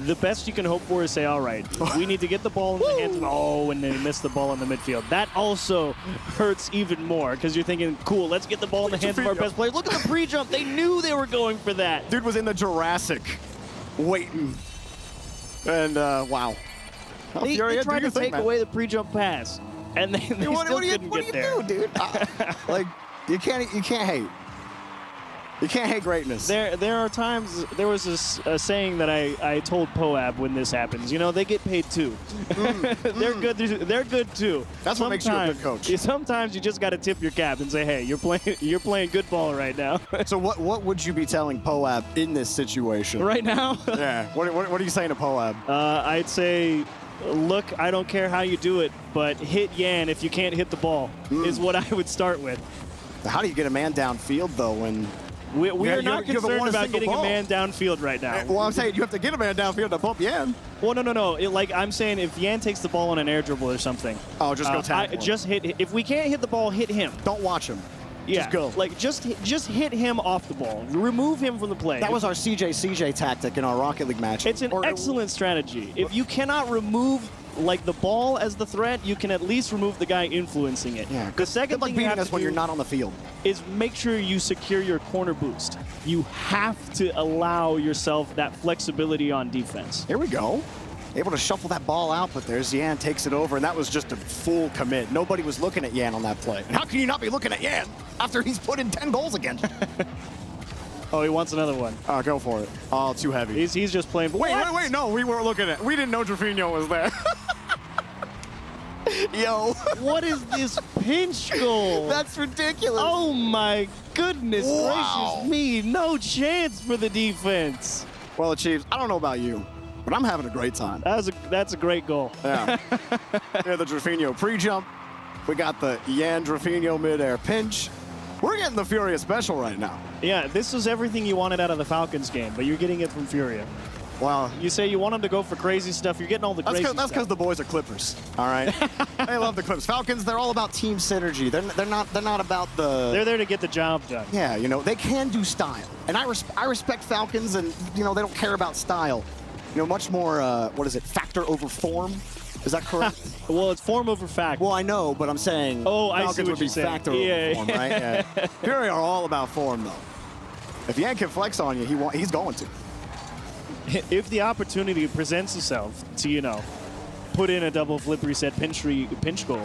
the best you can hope for is say, all right, we need to get the ball in the hands of, and they miss the ball in the midfield. That also hurts even more, because you're thinking, cool, let's get the ball in the hands of our best players. Look at the pre-jump. They knew they were going for that. Dude was in the Jurassic waiting. And, wow. They tried to take away the pre-jump pass, and they still couldn't get there. What do you do, dude? Like, you can't hate. You can't hate greatness. There are times, there was a saying that I told Poab when this happens. You know, they get paid too. They're good too. That's what makes you a good coach. Sometimes you just got to tip your cap and say, hey, you're playing good ball right now. So what would you be telling Poab in this situation? Right now? Yeah. What are you saying to Poab? I'd say, look, I don't care how you do it, but hit Yan if you can't hit the ball, is what I would start with. How do you get a man downfield, though, when... We are not concerned about getting a man downfield right now. Well, I'm saying you have to get a man downfield to bump Yan. Well, no. I'm saying if Yan takes the ball on an air dribble or something. Oh, just go tackle him. Just hit. If we can't hit the ball, hit him. Don't watch him. Yeah, just go. Like, just hit him off the ball. Remove him from the play. That was our CJ tactic in our Rocket League match. It's an excellent strategy. If you cannot remove like the ball as the threat, you can at least remove the guy influencing it. Yeah. The second thing you have to when you're not on the field is make sure you secure your corner boost. You have to allow yourself that flexibility on defense. Here we go. Able to shuffle that ball out, but there's Yan, takes it over, and that was just a full commit. Nobody was looking at Yan on that play. And how can you not be looking at Yan after he's put in 10 goals again? Oh, he wants another one. Oh, go for it. Oh, too heavy. He's just playing. Wait, no, we weren't looking at it. We didn't know Drafinho was there. Yo. What is this pinch goal? That's ridiculous. Oh my goodness gracious me. No chance for the defense. Well, Chiefs, I don't know about you, but I'm having a great time. That's a great goal. Yeah. Yeah, the Drafinho pre-jump. We got the Yan Drafinho mid-air pinch. We're getting the Furia special right now. Yeah, this is everything you wanted out of the Falcons game, but you're getting it from Furia. Wow. You say you want them to go for crazy stuff, you're getting all the crazy stuff. That's because the boys are Clippers, all right? They love the Clippers. Falcons, they're all about team synergy. They're not about the... They're there to get the job done. Yeah, you know, they can do style. And I respect Falcons, and, you know, they don't care about style. You know, much more, what is it, factor over form? Is that correct? Well, it's form over fact. Well, I know, but I'm saying Falcons would be factor over form, right? Yeah. Fury are all about form, though. If Yan can flex on you, he's going to. If the opportunity presents itself to, you know, put in a double flip reset pinch goal,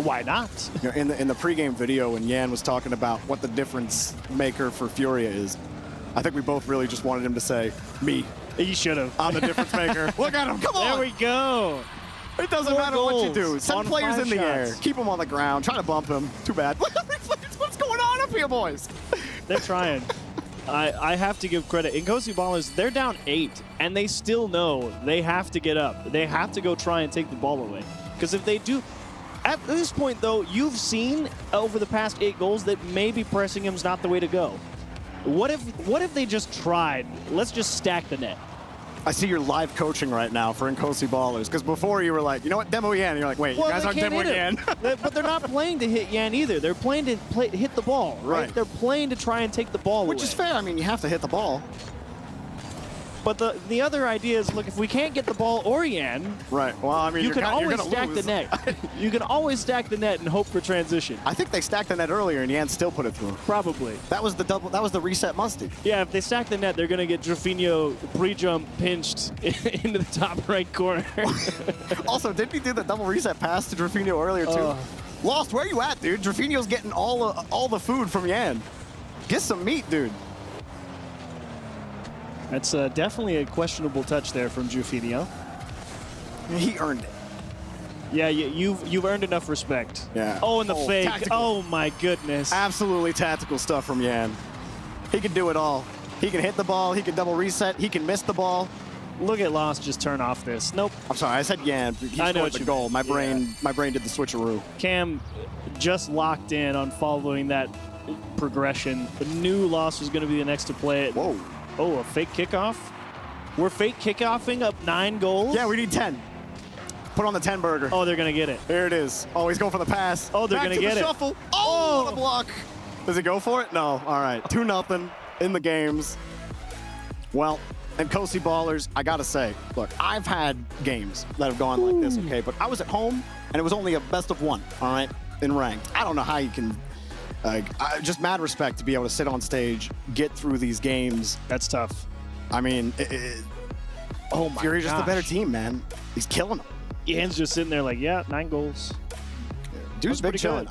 why not? You know, in the pregame video, when Yan was talking about what the difference maker for Furia is, I think we both really just wanted him to say, me. He should have. I'm the difference maker. Look at him. Come on. There we go. It doesn't matter what you do. Send players in the air. Keep them on the ground. Try to bump him. Too bad. What's going on up here, boys? They're trying. I have to give credit. Nkosi Ballers, they're down 8, and they still know they have to get up. They have to go try and take the ball away. Because if they do... At this point, though, you've seen over the past 8 goals that maybe pressing him's not the way to go. What if they just tried? Let's just stack the net. I see you're live coaching right now for Nkosi Ballers, because before you were like, you know what, demo Yan. And you're like, wait, you guys aren't demoing Yan. But they're not playing to hit Yan either. They're playing to hit the ball, right? They're playing to try and take the ball Which away. is fair. I mean, you have to hit the ball. But the other idea is, look, if we can't get the ball or Yan, right? Well, I mean, you can always stack the net. You can always stack the net and hope for transition. I think they stacked the net earlier, and Yan still put it through. Probably. That was the double. That was the reset musty. Yeah, if they stack the net, they're gonna get Drafinho pre-jump pinched into the top right corner. Also, didn't he do the double reset pass to Drafinho earlier too? Lost, where you at, dude? Drafinho's getting all the food from Yan. Get some meat, dude. That's definitely a questionable touch there from Drafinho. He earned it. Yeah, you've earned enough respect. Yeah. Oh, and the fake. Tactical. Oh my goodness. Absolutely tactical stuff from Yan. He can do it all. He can hit the ball. He can double reset. He can miss the ball. Look at Lost just turn off this. Nope. I'm sorry, I said Yan. He scored the goal. My brain did the switcheroo. Cam just locked in on following that progression. The new Lost was going to be the next to play it. Whoa. Oh, a fake kickoff? We're fake kickoffing up 9 goals? Yeah, we need 10. Put on the 10 burger. Oh, they're going to get it. There it is. Oh, he's going for the pass. Oh, they're going to get it. Shuffle. Oh, the block. Does he go for it? No. All right. 2-0 in the games. Well, Nkosi Ballers, I got to say, look, I've had games that have gone like this, okay? But I was at home, and it was only a best of 1, all right, in ranked. I don't know how you can... just mad respect to be able to sit on stage, get through these games. That's tough. I mean, oh my Fury's just a gosh. better team, man. He's killing them. Ian's just sitting there like, yeah, 9 goals. Dude's been chilling.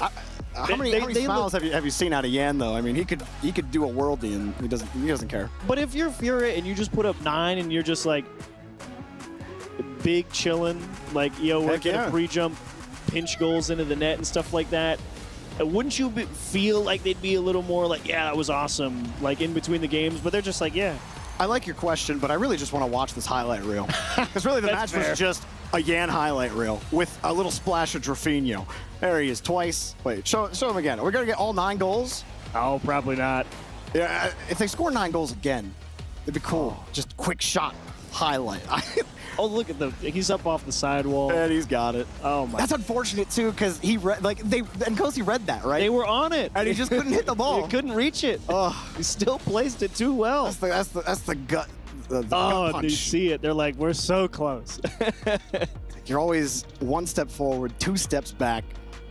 How many smiles have you seen out of Yan though? I mean, he could do a worldie and he doesn't care. But if you're Fury and you just put up 9 and you're just like big chilling, like yo, we're getting pre-jump pinch goals into the net and stuff like that. Wouldn't you feel like they'd be a little more like, yeah, that was awesome, like in between the games? But they're just like, yeah. I like your question, but I really just want to watch this highlight reel. Because really the match was just a Yan highlight reel with a little splash of Drafinho. There he is twice. Wait, show him again. Are we going to get all 9 goals? Oh, probably not. Yeah, if they score 9 goals again, it'd be cool. Just quick shot highlight. Oh, look at he's up off the sidewall. And he's got it. Oh my. That's unfortunate too, because Nkosi read that, right? They were on it, and he just couldn't hit the ball. He couldn't reach it. Oh, he still placed it too well. That's the gut. The gut punch. You see it. They're like, we're so close. You're always 1 step forward, 2 steps back,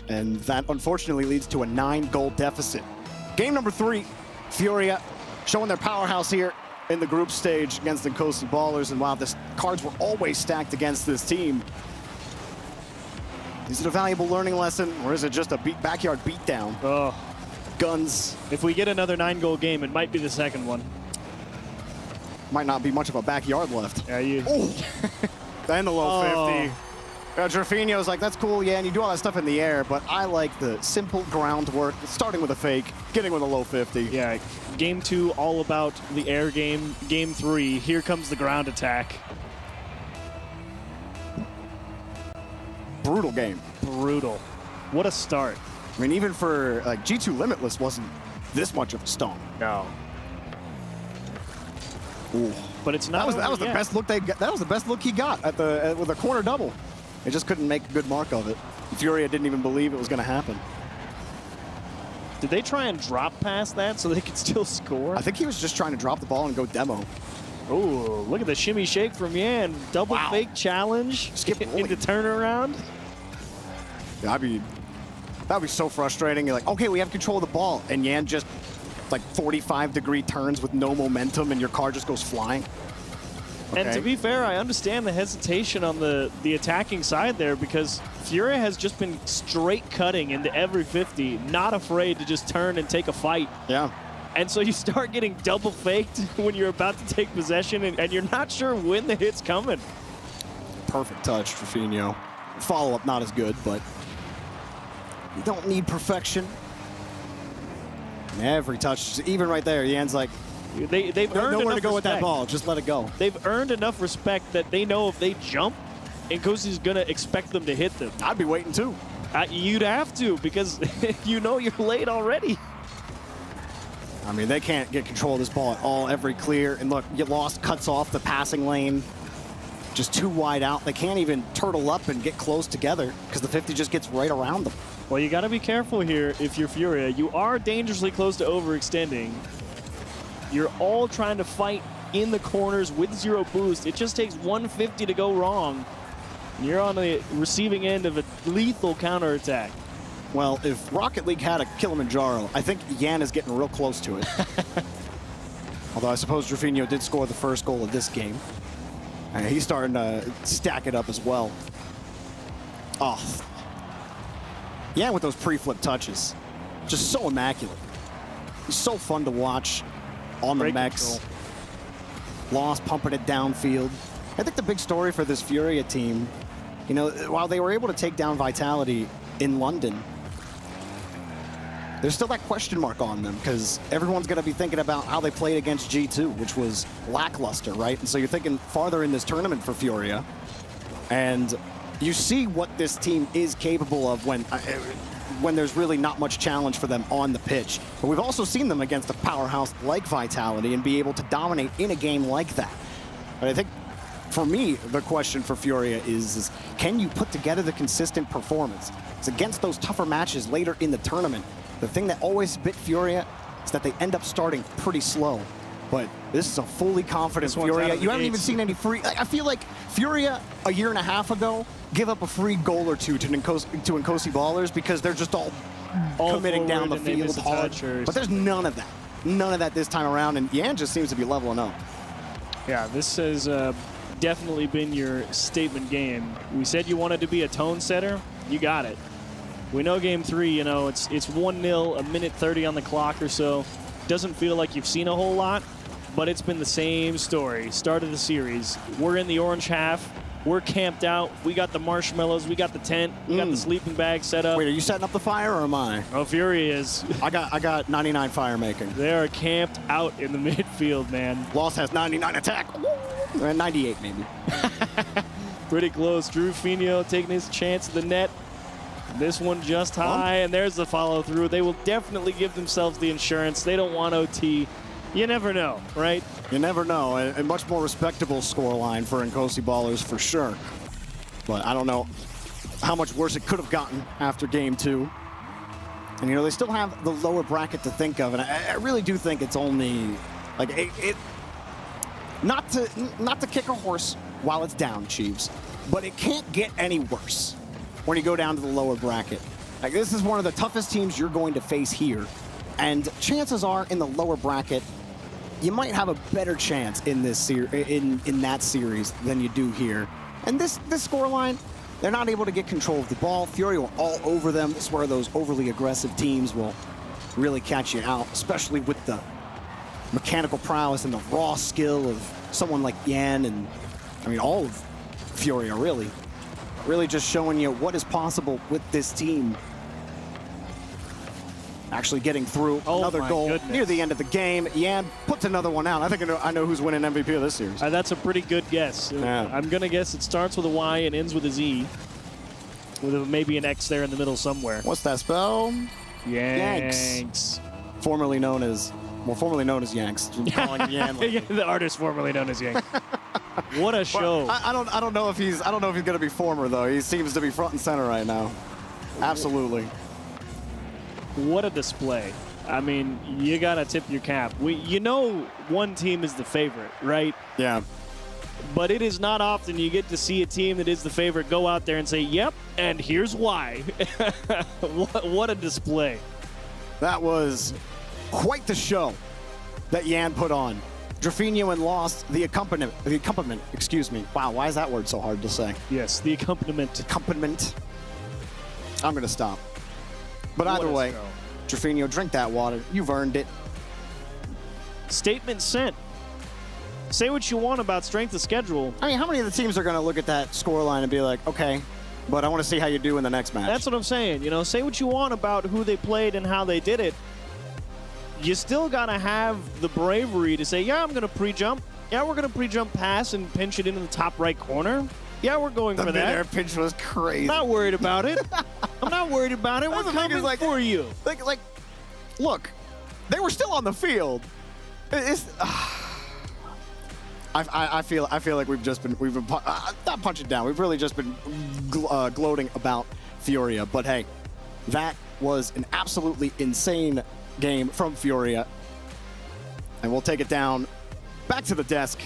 and that unfortunately leads to a 9-goal deficit. Game number 3, Furia showing their powerhouse here in the group stage against the Nkosi Ballers, and wow, the cards were always stacked against this team. Is it a valuable learning lesson, or is it just a backyard beatdown? Oh, guns. If we get another 9-goal game, it might be the second one. Might not be much of a backyard left. Yeah, you. Oh. And the low 50. Drafinio's like, that's cool, yeah, and you do all that stuff in the air, but I like the simple groundwork, starting with a fake, getting with a low 50. Yeah, game 2, all about the air game. Game 3, here comes the ground attack. Brutal game. Brutal. What a start. I mean, even for like G2 Limitless wasn't this much of a stone. No. Ooh. But it's not. That was the best look they got. That was the best look he got at the with a corner double. They just couldn't make a good mark of it. Furia didn't even believe it was going to happen. Did they try and drop past that so they could still score? I think he was just trying to drop the ball and go demo. Oh, look at the shimmy shake from Yan. Double fake challenge. Skip into turnaround. Yeah, that'd be so frustrating. You're like, okay, we have control of the ball, and Yan just like 45-degree turns with no momentum, and your car just goes flying. Okay. And to be fair, I understand the hesitation on the attacking side there, because Furia has just been straight cutting into every 50, not afraid to just turn and take a fight. Yeah. And so you start getting double faked when you're about to take possession, and you're not sure when the hit's coming. Perfect touch, Drafinio. Follow-up not as good, but you don't need perfection. Every touch, even right there, Yan's like, they've earned nowhere enough to go with that respect. ball. Just let it go. They've earned enough respect that they know if they jump, Nkosi's going to expect them to hit them. I'd be waiting too. You'd have to, because you know you're late already. I mean, they can't get control of this ball at all. Every clear, and look, you lost, cuts off the passing lane. Just too wide out. They can't even turtle up and get close together because the 50 just gets right around them. Well, you got to be careful here if you're Furia. You are dangerously close to overextending. You're all trying to fight in the corners with zero boost. It just takes 150 to go wrong. You're on the receiving end of a lethal counterattack. Well, if Rocket League had a Kilimanjaro, I think Yan is getting real close to it. Although I suppose Drafinio did score the first goal of this game. And he's starting to stack it up as well. Oh. Yan with those pre-flip touches. Just so immaculate. He's so fun to watch on the mechs. Lost pumping it downfield. I think the big story for this Furia team, you know, while they were able to take down Vitality in London, there's still that question mark on them because everyone's going to be thinking about how they played against G2, which was lackluster, right? And so you're thinking farther in this tournament for Furia, and you see what this team is capable of when there's really not much challenge for them on the pitch. But we've also seen them against a powerhouse like Vitality and be able to dominate in a game like that. But I think, for me, the question for Furia is can you put together the consistent performance? It's against those tougher matches later in the tournament. The thing that always bit Furia is that they end up starting pretty slow. But this is a fully confident Furia. You haven't even seen any free... I feel like Furia, a year and a half ago, give up a free goal or two to Nkosi Ballers because they're just all committing down the field hard. But there's none of that. None of that this time around, and Yan just seems to be leveling up. Yeah, this has definitely been your statement game. We said you wanted to be a tone setter. You got it. We know game 3, you know, it's 1-0, a minute 30 on the clock or so. Doesn't feel like you've seen a whole lot, but it's been the same story. Start of the series. We're in the orange half. We're camped out. We got the marshmallows. We got the tent. We got the sleeping bag set up. Wait, are you setting up the fire or am I? Oh, Fury is. I got 99 fire making. They are camped out in the midfield, man. Lost has 99 attack. 98 maybe. Pretty close. Drafinio taking his chance at the net. This one just high, and there's the follow-through. They will definitely give themselves the insurance. They don't want OT. You never know, right? You never know. A much more respectable scoreline for Nkosi Ballers for sure. But I don't know how much worse it could have gotten after game 2. And, you know, they still have the lower bracket to think of, and I really do think it's only, like, not to kick a horse while it's down, Chiefs, but it can't get any worse when you go down to the lower bracket. Like, this is one of the toughest teams you're going to face here. And chances are, in the lower bracket, you might have a better chance in this in that series than you do here. And this scoreline, they're not able to get control of the ball. Fury are all over them. This is where those overly aggressive teams will really catch you out, especially with the mechanical prowess and the raw skill of someone like Yan and, I mean, all of Fury are really. really just showing you what is possible with this team. Actually getting through another goal near the end of the game. Yan puts another one out. I think I know who's winning MVP of this series. That's a pretty good guess. Yeah. I'm going to guess it starts with a Y and ends with a Z. With maybe an X there in the middle somewhere. What's that spell? Yanks. Formerly known as Yanks. Calling Yan like the artist formerly known as Yanks. What a show. I don't know if he's going to be former though. He seems to be front and center right now. Absolutely. What a display. I mean, you got to tip your cap. You know one team is the favorite, right? Yeah. But it is not often you get to see a team that is the favorite go out there and say, yep, and here's why. What a display. That was quite the show that Yan put on. Drafinho and lost the accompaniment, excuse me. Wow, why is that word so hard to say? Yes, the accompaniment. Accompaniment. I'm going to stop. But either way, Drafinho, drink that water. You've earned it. Statement sent. Say what you want about strength of schedule. I mean, how many of the teams are going to look at that scoreline and be like, okay, but I want to see how you do in the next match? That's what I'm saying. You know, say what you want about who they played and how they did it. You still got to have the bravery to say, yeah, I'm going to pre-jump. Yeah, we're going to pre-jump pass and pinch it into the top right corner. Yeah, we're going for that. The mid-air pinch was crazy. Not worried about it. I'm not worried about it. We're coming for you. Like, look, they were still on the field. I feel like we've been not punching down. We've really just been gloating about Furia. But hey, that was an absolutely insane game from Furia, and we'll take it down back to the desk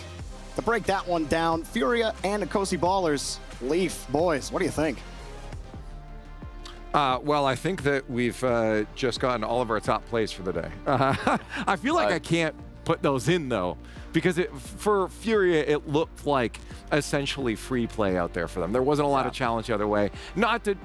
to break that one down. Furia and Nkosi Ballers. Leaf, boys, what do you think? Well, I think that we've just gotten all of our top plays for the day. I feel like I can't put those in, though, because for Furia, it looked like essentially free play out there for them. There wasn't a lot of challenge the other way. Not to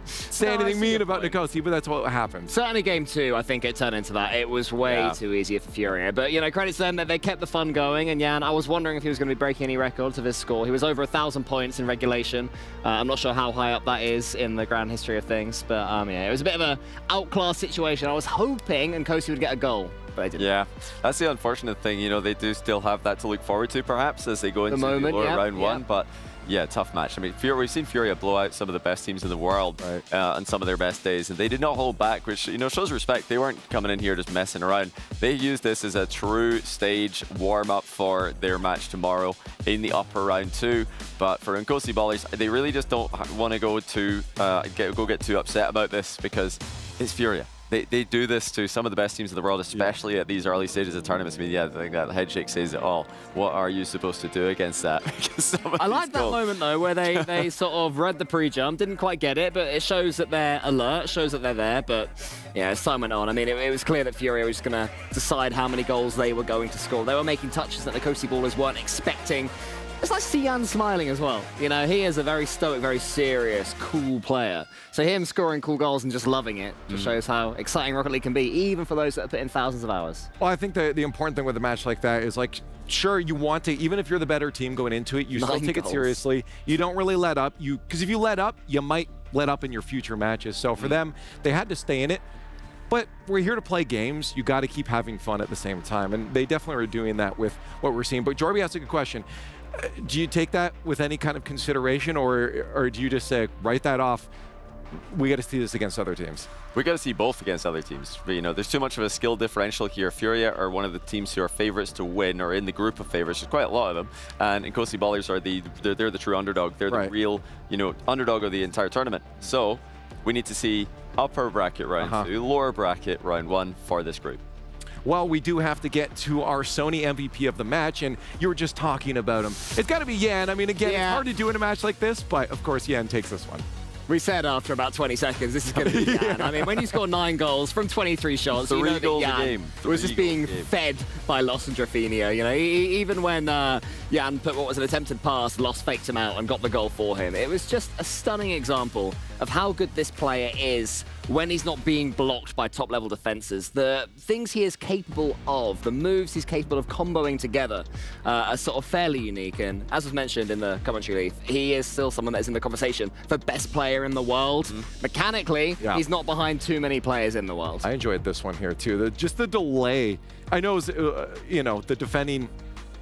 say anything mean about Nkosi, but that's what happened. Certainly game 2, I think it turned into that. It was way too easy for Furia. But, you know, credits to them that they kept the fun going. And Yan, I was wondering if he was going to be breaking any records of his score. He was over 1,000 points in regulation. I'm not sure how high up that is in the grand history of things. But, yeah, it was a bit of an outclass situation. I was hoping Nkosi would get a goal. But I didn't. Yeah, that's the unfortunate thing. You know, they do still have that to look forward to, perhaps, as they go into the lower round one. But yeah, tough match. I mean, we've seen Furia blow out some of the best teams in the world on some of their best days, and they did not hold back, which, you know, shows respect. They weren't coming in here just messing around. They used this as a true stage warm-up for their match tomorrow in the upper round 2. But for Nkosi Ballers, they really just don't want to go get too upset about this, because it's Furia. They do this to some of the best teams in the world, especially at these early stages of tournaments. I mean, yeah, I think that head shake says it all. What are you supposed to do against that? I like that moment, though, where they sort of read the pre-jump, didn't quite get it, but it shows that they're alert, shows that they're there. But yeah, as time went on, I mean, it was clear that Furia was going to decide how many goals they were going to score. They were making touches that the Nkosi Ballers weren't expecting. It's nice to see Yan smiling as well. You know, he is a very stoic, very serious, cool player. So him scoring cool goals and just loving it just shows how exciting Rocket League can be, even for those that have put in thousands of hours. Well, I think the important thing with a match like that is, like, sure, you want to, even if you're the better team going into it, you still take it seriously. You don't really let up. Because if you let up, you might let up in your future matches. So for them, they had to stay in it. But we're here to play games. You got to keep having fun at the same time. And they definitely are doing that with what we're seeing. But Jorby asked a good question. Do you take that with any kind of consideration, or do you just say, write that off? We got to see this against other teams. We got to see both against other teams. But, you know, there's too much of a skill differential here. Furia are one of the teams who are favorites to win, or in the group of favorites. There's quite a lot of them. And Nkosi Ballers are they're the true underdog. They're the real, you know, underdog of the entire tournament. So we need to see upper bracket round 2, lower bracket round 1 for this group. Well, we do have to get to our Sony MVP of the match, and you were just talking about him. It's got to be Yan. I mean, again, it's hard to do in a match like this, but of course, Yan takes this one. We said after about 20 seconds, this is going to be Yan. I mean, when you score 9 goals from 23 shots, you know that Yan was just being fed by Lost and Drafinho. You know, even when Yan put what was an attempted pass, Lost faked him out and got the goal for him. It was just a stunning example of how good this player is when he's not being blocked by top-level defenses. The things he is capable of, the moves he's capable of comboing together are sort of fairly unique. And as was mentioned in the commentary leaf, he is still someone that is in the conversation for best player in the world. Mechanically, he's not behind too many players in the world. I enjoyed this one here too. Just the delay. I know, it was, you know, the defending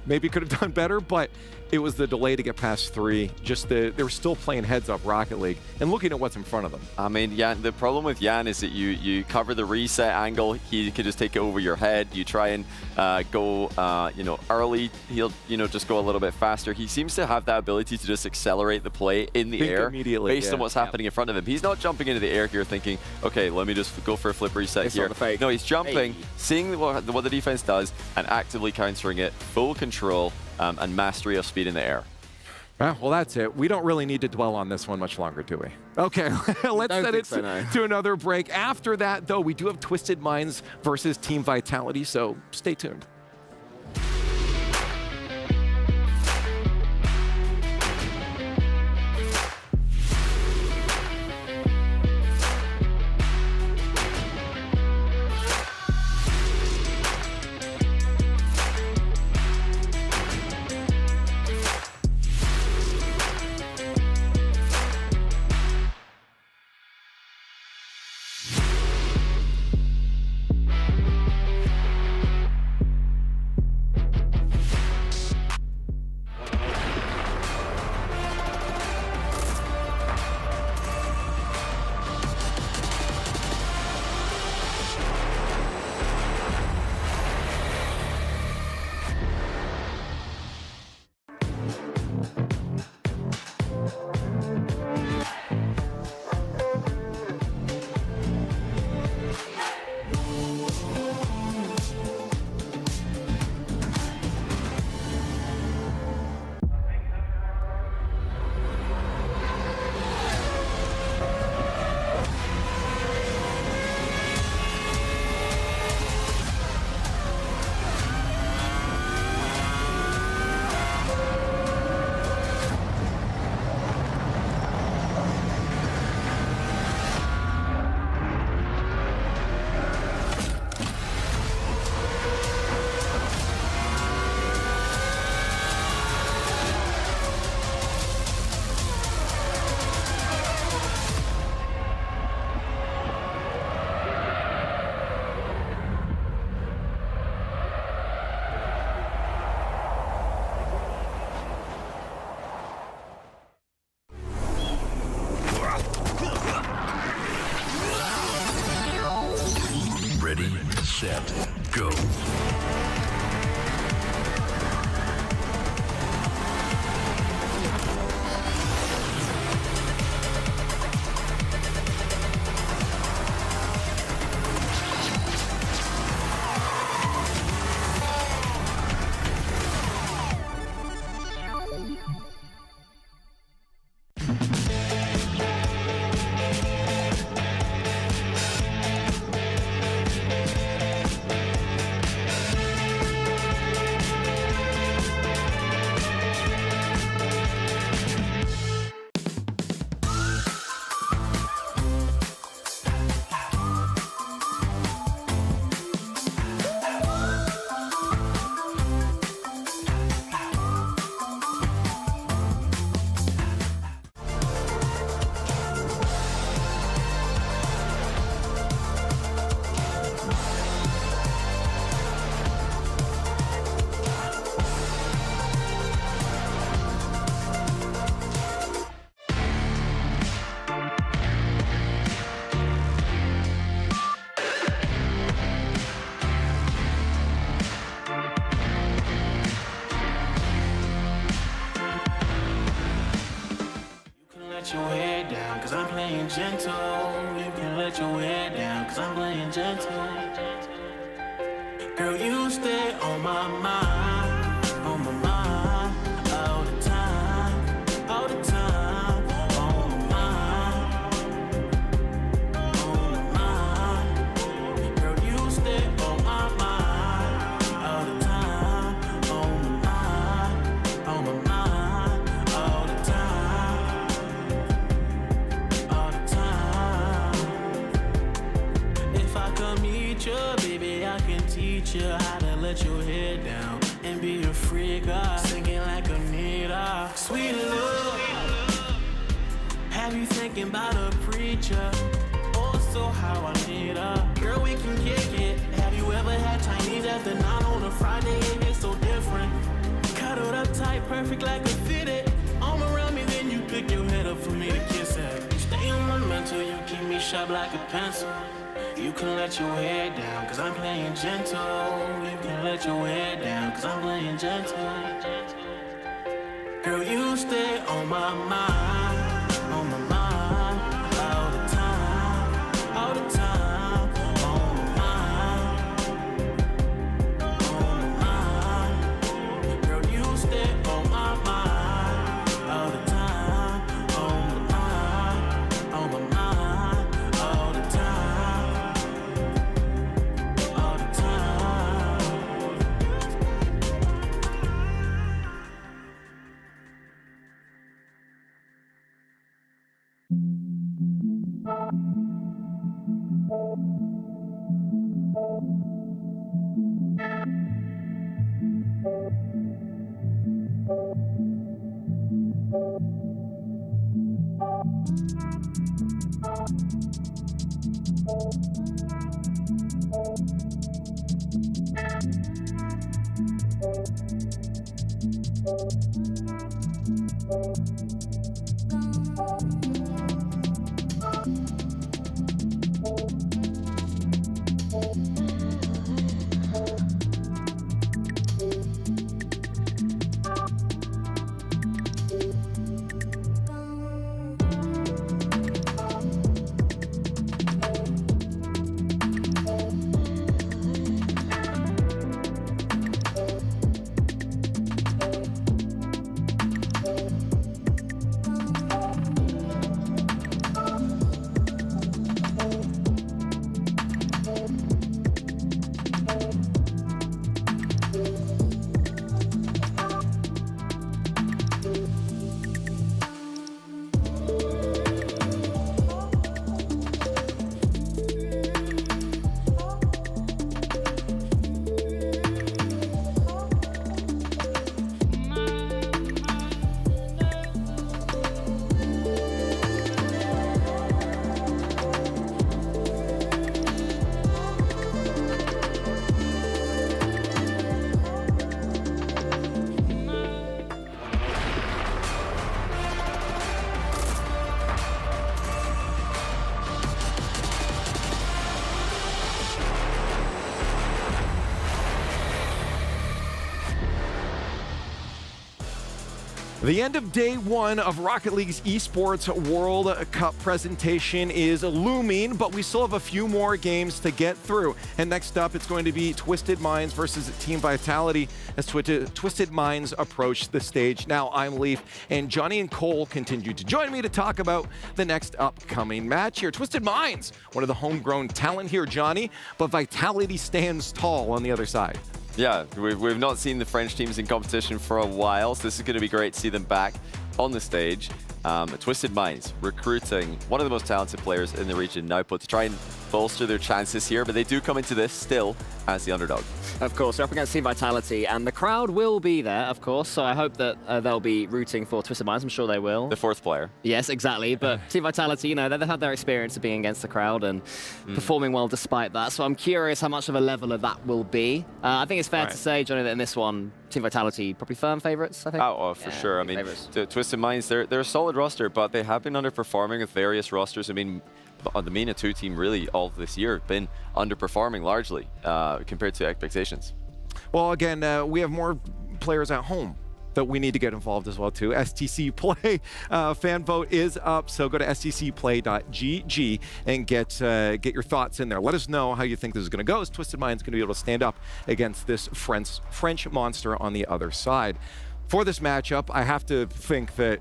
maybe could have done better, but it was the delay to get past 3. Just they were still playing heads up Rocket League and looking at what's in front of them. I mean, Jan, the problem with Jan is that you cover the reset angle. He could just take it over your head. You try and go, you know, early. He'll, you know, just go a little bit faster. He seems to have that ability to just accelerate the play in the air immediately, based on what's happening in front of him. He's not jumping into the air here thinking, okay, let me just go for a flip reset here. No, he's jumping, seeing what the defense does, and actively countering it. Full control. And mastery of speed in the air. Well, that's it. We don't really need to dwell on this one much longer, do we? Okay, let's set it to another break. After that, though, we do have Twisted Minds versus Team Vitality, so stay tuned. Ready, set, go. Your head down, cause I'm playing gentle. You can let your head down, cause I'm playing gentle. Girl, you stay on my mind, all the time, all the time, on my mind. Girl, you stay on my mind, all the time, on my mind, all the time. If I come meet you, baby, I can teach you how to let your head down and be a freak. Singing like a Anita. Sweet love. Have you thinking about a preacher? Also, how I need her. Girl, we can kick it. Have you ever had Chinese after 9 on a Friday? It gets so different. Cuddled up tight, perfect like a fitted. Arm around me, then you pick your head up for me to kiss it. You stay on my mental, you keep me sharp like a pencil. You can let your hair down, cause I'm playing gentle. You can let your hair down, cause I'm playing gentle. Girl, you stay on my mind, on my mind, all the time, all the time, on my mind, on my mind. Girl, you stay on my mind, all the time, on my mind, on my mind, all the time, all the time. The end of day one of Rocket League's Esports World Cup presentation is looming, but we still have a few more games to get through. And next up, it's going to be Twisted Minds versus Team Vitality as Twisted Minds approach the stage. Now, I'm Leaf, and Johnny and Cole continue to join me to talk about the next upcoming match here. Twisted Minds, one of the homegrown talent here, Johnny, but Vitality stands tall on the other side. Yeah, we've not seen the French teams in competition for a while, so this is going to be great to see them back on the stage. Twisted Minds recruiting one of the most talented players in the region now, but to try and bolster their chances here, but they do come into this still as the underdog. Of course, they're up against Team Vitality, and the crowd will be there, of course, so I hope that they'll be rooting for Twisted Minds. I'm sure they will. The fourth player. Yes, exactly, but Team Vitality, you know, they've had their experience of being against the crowd and performing well despite that, so I'm curious how much of a level of that will be. I think it's fair to say, Johnny, that in this one, Team Vitality probably firm favourites, I think. Oh, for sure. I mean, Twisted Minds, they're a solid roster, but they have been underperforming with various rosters. I mean, the MENA 2 team really all this year been underperforming largely compared to expectations. Well, again, we have more players at home that we need to get involved as well too. STC Play fan vote is up, so go to stcplay.gg and get your thoughts in there. Let us know how you think this is going to go. Is Twisted Minds going to be able to stand up against this French monster on the other side? For this matchup, I have to think that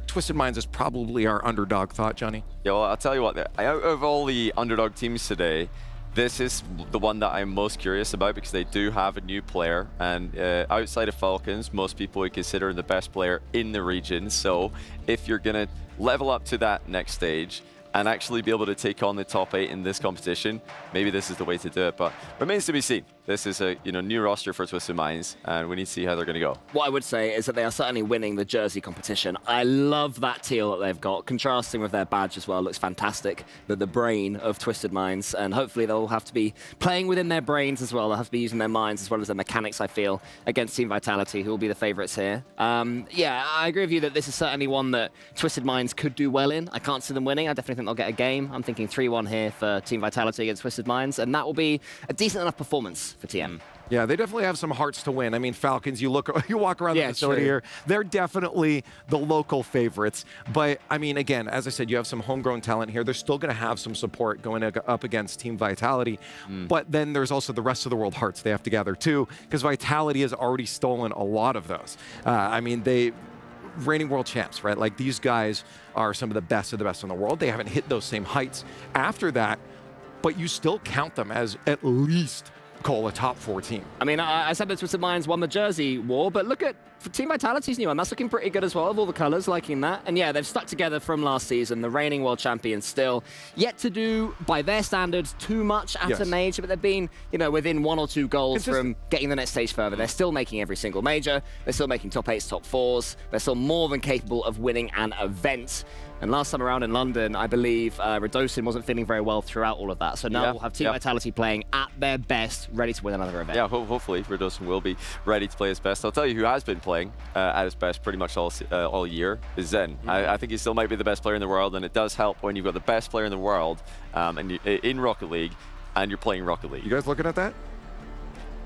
Twisted Minds is probably our underdog thought, Johnny. Yeah, well, I'll tell you what, out of all the underdog teams today, this is the one that I'm most curious about because they do have a new player, and outside of Falcons, most people would consider him the best player in the region. So if you're going to level up to that next stage, and actually be able to take on the top 8 in this competition, maybe this is the way to do it. But remains to be seen. This is a new roster for Twisted Minds, and we need to see how they're going to go. What I would say is that they are certainly winning the jersey competition. I love that teal that they've got, contrasting with their badge as well. Looks fantastic. The brain of Twisted Minds, and hopefully they'll have to be playing within their brains as well. They'll have to be using their minds as well as their mechanics, I feel, against Team Vitality, who will be the favourites here. Yeah, I agree with you that this is certainly one that Twisted Minds could do well in. I can't see them winning. I definitely think they'll get a game. I'm thinking 3-1 here for Team Vitality against Twisted Minds, and that will be a decent enough performance for TM. Yeah, they definitely have some hearts to win. I mean, Falcons, you walk around the facility here, they're definitely the local favorites. But, I mean, again, as I said, you have some homegrown talent here. They're still going to have some support going up against Team Vitality. But then there's also the rest of the world hearts they have to gather, too, because Vitality has already stolen a lot of those. I mean, reigning world champs, right? Like, these guys are some of the best in the world. They haven't hit those same heights after that, but you still count them as at least call a top 4 team. I mean, I said that Twisted Minds won the jersey war, but look at Team Vitality's new one. That's looking pretty good as well, of all the colours, liking that. And yeah, they've stuck together from last season, the reigning world champions still. Yet to do, by their standards, too much at a major, but they've been, within 1 or 2 goals from getting the next stage further. They're still making every single major. They're still making top 8s, top 4s. They're still more than capable of winning an event. And last time around in London, I believe Radosin wasn't feeling very well throughout all of that. So now we'll have Team Vitality playing at their best, ready to win another event. Yeah, hopefully Radosin will be ready to play his best. I'll tell you who has been playing at his best pretty much all year is Zen. I think he still might be the best player in the world, and it does help when you've got the best player in the world in Rocket League, and you're playing Rocket League. You guys looking at that?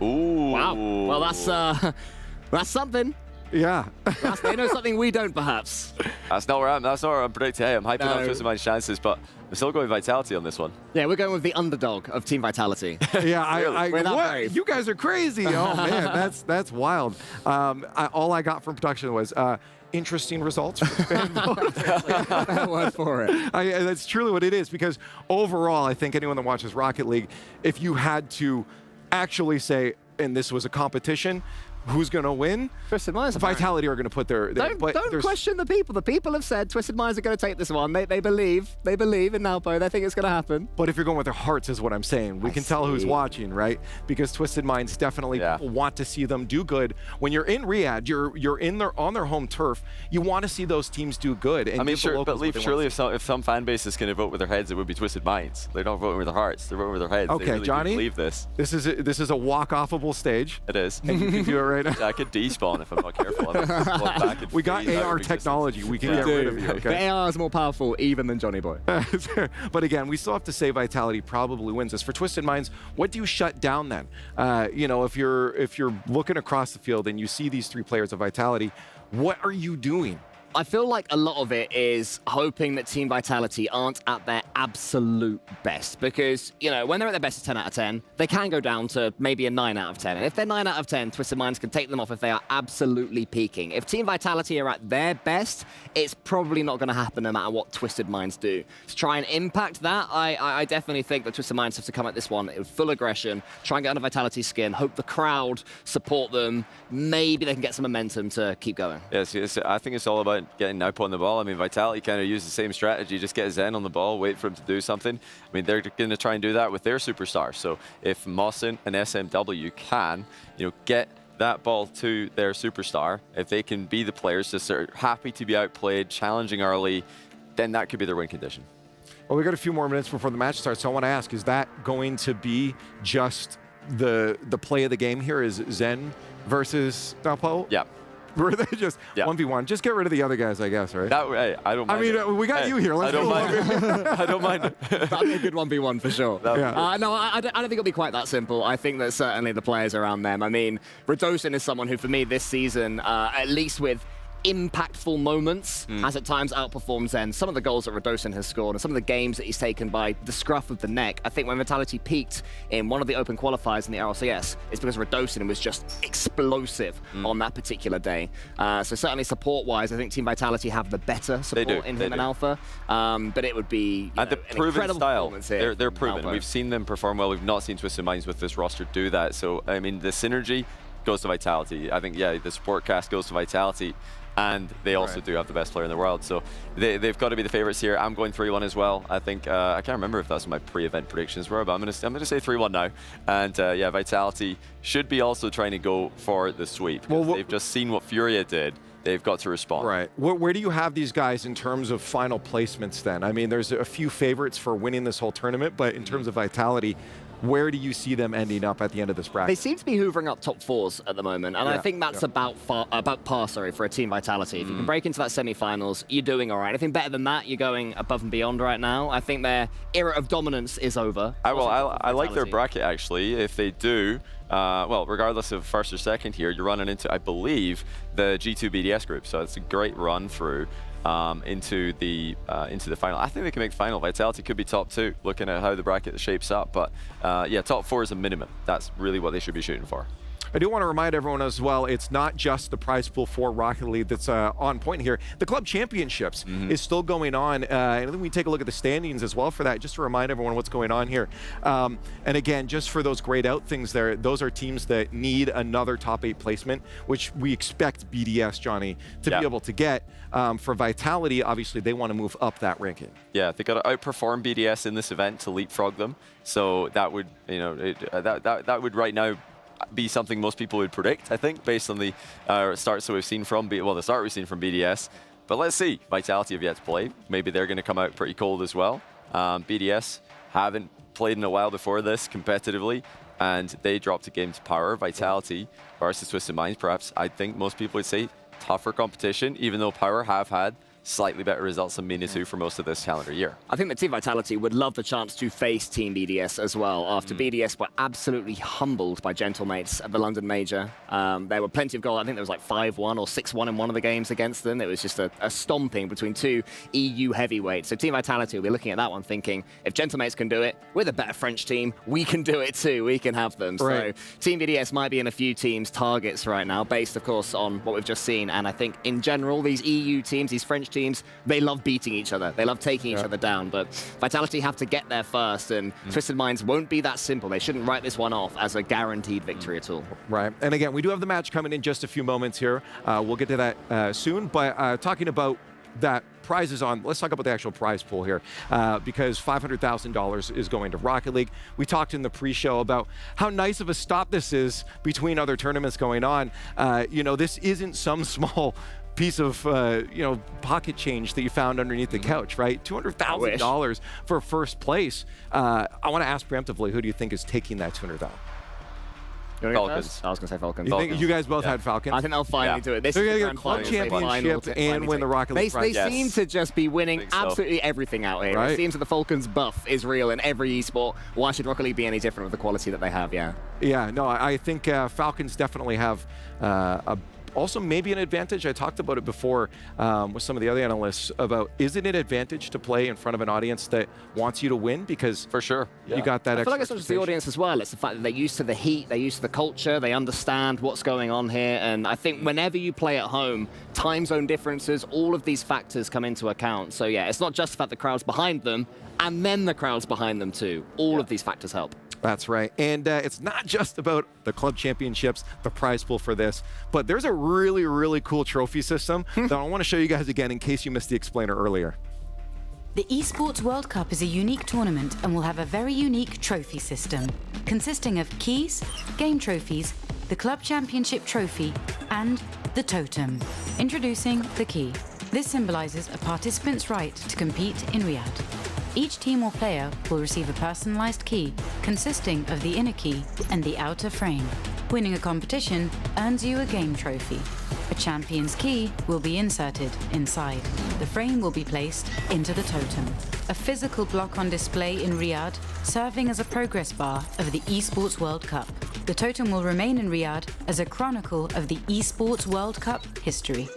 Ooh. Wow. Well, that's something. Yeah. They know something we don't, perhaps. That's not where I'm predicting. Hey, I'm hyping up Twisted Minds' chances, but we're still going Vitality on this one. Yeah, we're going with the underdog of Team Vitality. Yeah, you guys are crazy. Oh, man, that's wild. All I got from production was interesting results. That word for it. That's truly what it is, because overall, I think anyone that watches Rocket League, if you had to actually say, and this was a competition, who's going to win? Twisted Minds. Vitality are going to put their... Don't question the people. The people have said Twisted Minds are going to take this one. They believe in Nalpo. They think it's going to happen. But if you're going with their hearts is what I'm saying. We can tell who's watching, right? Because Twisted Minds definitely want to see them do good. When you're in Riyadh, you're on their home turf. You want to see those teams do good. And I mean, sure, but Leaf, surely if some fan base is going to vote with their heads, it would be Twisted Minds. They're not voting with their hearts. They're voting with their heads. Okay, they really Johnny, believe this. This is a walk-offable stage. It is. And you can do it right now. I could despawn if I'm not careful. We got AR technology. We can get rid of you. Okay? The AR is more powerful even than Johnny Boy. But again, we still have to say Vitality probably wins this. For Twisted Minds, what do you shut down then? If you're looking across the field and you see these 3 players of Vitality, what are you doing? I feel like a lot of it is hoping that Team Vitality aren't at their absolute best, because, when they're at their best, it's 10 out of 10. They can go down to maybe a 9 out of 10. And if they're 9 out of 10, Twisted Minds can take them off if they are absolutely peaking. If Team Vitality are at their best, it's probably not going to happen no matter what Twisted Minds do. To try and impact that, I definitely think that Twisted Minds have to come at this one with full aggression, try and get under Vitality's skin, hope the crowd support them. Maybe they can get some momentum to keep going. Yes, I think it's all about getting Nalpo on the ball. I mean, Vitality kind of used the same strategy, just get Zen on the ball, wait for him to do something. I mean, they're going to try and do that with their superstars. So if Mawson and SMW can, get that ball to their superstar, if they can be the players just are happy to be outplayed, challenging early, then that could be their win condition. Well, we got a few more minutes before the match starts, so I want to ask, is that going to be just the play of the game here? Is Zen versus Nalpo? Yeah. Were they just 1v1? Just get rid of the other guys, I guess, right? Hey, I don't mind. I mean, we got you here. Let's I don't mind. I don't mind. That'd be a good 1v1 for sure. No, I don't think it'll be quite that simple. I think that certainly the players around them. I mean, Radosin is someone who, for me, this season, at least with impactful moments, has at times outperformed Zen. Some of the goals that Radosin has scored and some of the games that he's taken by the scruff of the neck. I think when Vitality peaked in one of the open qualifiers in the RLCS, it's because Radosin was just explosive on that particular day. So certainly support-wise, I think Team Vitality have the better support in him and Alpha. But it would be and the proven style. Here they're proven. We've seen them perform well. We've not seen Twisted Minds with this roster do that. So, I mean, the synergy goes to Vitality. I think, the support cast goes to Vitality. and they also do have the best player in the world. So they've got to be the favorites here. I'm going 3-1 as well. I think, I can't remember if that's what my pre-event predictions were, but I'm gonna say 3-1 now. And yeah, Vitality should be also trying to go for the sweep. Well, they've just seen what Furia did. They've got to respond. Right. Where do you have these guys in terms of final placements then? I mean, there's a few favorites for winning this whole tournament, but in terms of Vitality, where do you see them ending up at the end of this bracket? They seem to be hoovering up top 4s at the moment, and I think that's about par, for a Team Vitality. If you can break into that semi-finals, you're doing all right. Anything better than that, you're going above and beyond right now. I think their era of dominance is over. I like their bracket, actually. If they do, well, regardless of first or second here, you're running into, I believe, the G2 BDS group, so it's a great run through into the final. I think they can make the final. Vitality could be top 2, looking at how the bracket shapes up. But yeah, top 4 is a minimum. That's really what they should be shooting for. I do want to remind everyone as well, it's not just the prize pool for Rocket League that's on point here. The club championships is still going on. And then we take a look at the standings as well for that, just to remind everyone what's going on here. And again, just for those grayed out things there, those are teams that need another top 8 placement, which we expect BDS, Johnny, to be able to get. For Vitality, obviously, they want to move up that ranking. Yeah, they got to outperform BDS in this event to leapfrog them. So that would, you know, that would right now be something most people would predict, I think, based on the starts that we've seen from the start we've seen from BDS. But let's see. Vitality have yet to play. Maybe they're going to come out pretty cold as well. BDS haven't played in a while before this competitively, and they dropped a game to Power. Vitality versus Twisted Minds, perhaps, I think most people would say tougher competition, even though Power have had slightly better results than MENA 2 for most of this calendar year. I think that Team Vitality would love the chance to face Team BDS as well, after BDS were absolutely humbled by Gentlemates at the London Major. There were plenty of goals. I think there was like 5-1 or 6-1 in one of the games against them. It was just a stomping between 2 EU heavyweights. So Team Vitality will be looking at that one thinking, if Gentlemates can do it, we're the better French team, we can do it too, we can have them. Right. So Team BDS might be in a few teams' targets right now, based of course on what we've just seen. And I think in general, these EU teams, these French teams, they love beating each other. They love taking each other down. But Vitality have to get there first, and Twisted Minds won't be that simple. They shouldn't write this one off as a guaranteed victory at all. Right. And again, we do have the match coming in just a few moments here. We'll get to that soon. But talking about that prizes on, let's talk about the actual prize pool here, because $500,000 is going to Rocket League. We talked in the pre-show about how nice of a stop this is between other tournaments going on. You know, this isn't some small piece of you know, pocket change that you found underneath the couch, right? $200,000 for first place. I want to ask preemptively, who do you think is taking that $200,000? Falcons. I was going to say Falcons. You think you guys both had Falcons? I think they'll finally do it. This They're is going the to get club championship and win the Rocket League prize. They seem to just be winning absolutely everything out here. It seems that the Falcons buff is real in every esport. Why should Rocket League be any different with the quality that they have? Yeah, no, I think Falcons definitely have also maybe an advantage. I talked about it before with some of the other analysts about, is it an advantage to play in front of an audience that wants you to win? Because for sure, you got that. I feel like it's not just the audience as well. It's the fact that they're used to the heat, they're used to the culture, they understand what's going on here. And I think whenever you play at home, time zone differences, all of these factors come into account. So yeah, it's not just the fact the crowd's behind them, and then the crowd's behind them too. All of these factors help. That's right. And it's not just about the club championships, the prize pool for this, but there's a really, really cool trophy system that I want to show you guys again in case you missed the explainer earlier. The Esports World Cup is a unique tournament and will have a very unique trophy system, consisting of keys, game trophies, the club championship trophy, and the totem. Introducing the key. This symbolizes a participant's right to compete in Riyadh. Each team or player will receive a personalized key consisting of the inner key and the outer frame. Winning a competition earns you a game trophy. A champion's key will be inserted inside. The frame will be placed into the totem, a physical block on display in Riyadh, serving as a progress bar of the Esports World Cup. The totem will remain in Riyadh as a chronicle of the Esports World Cup history.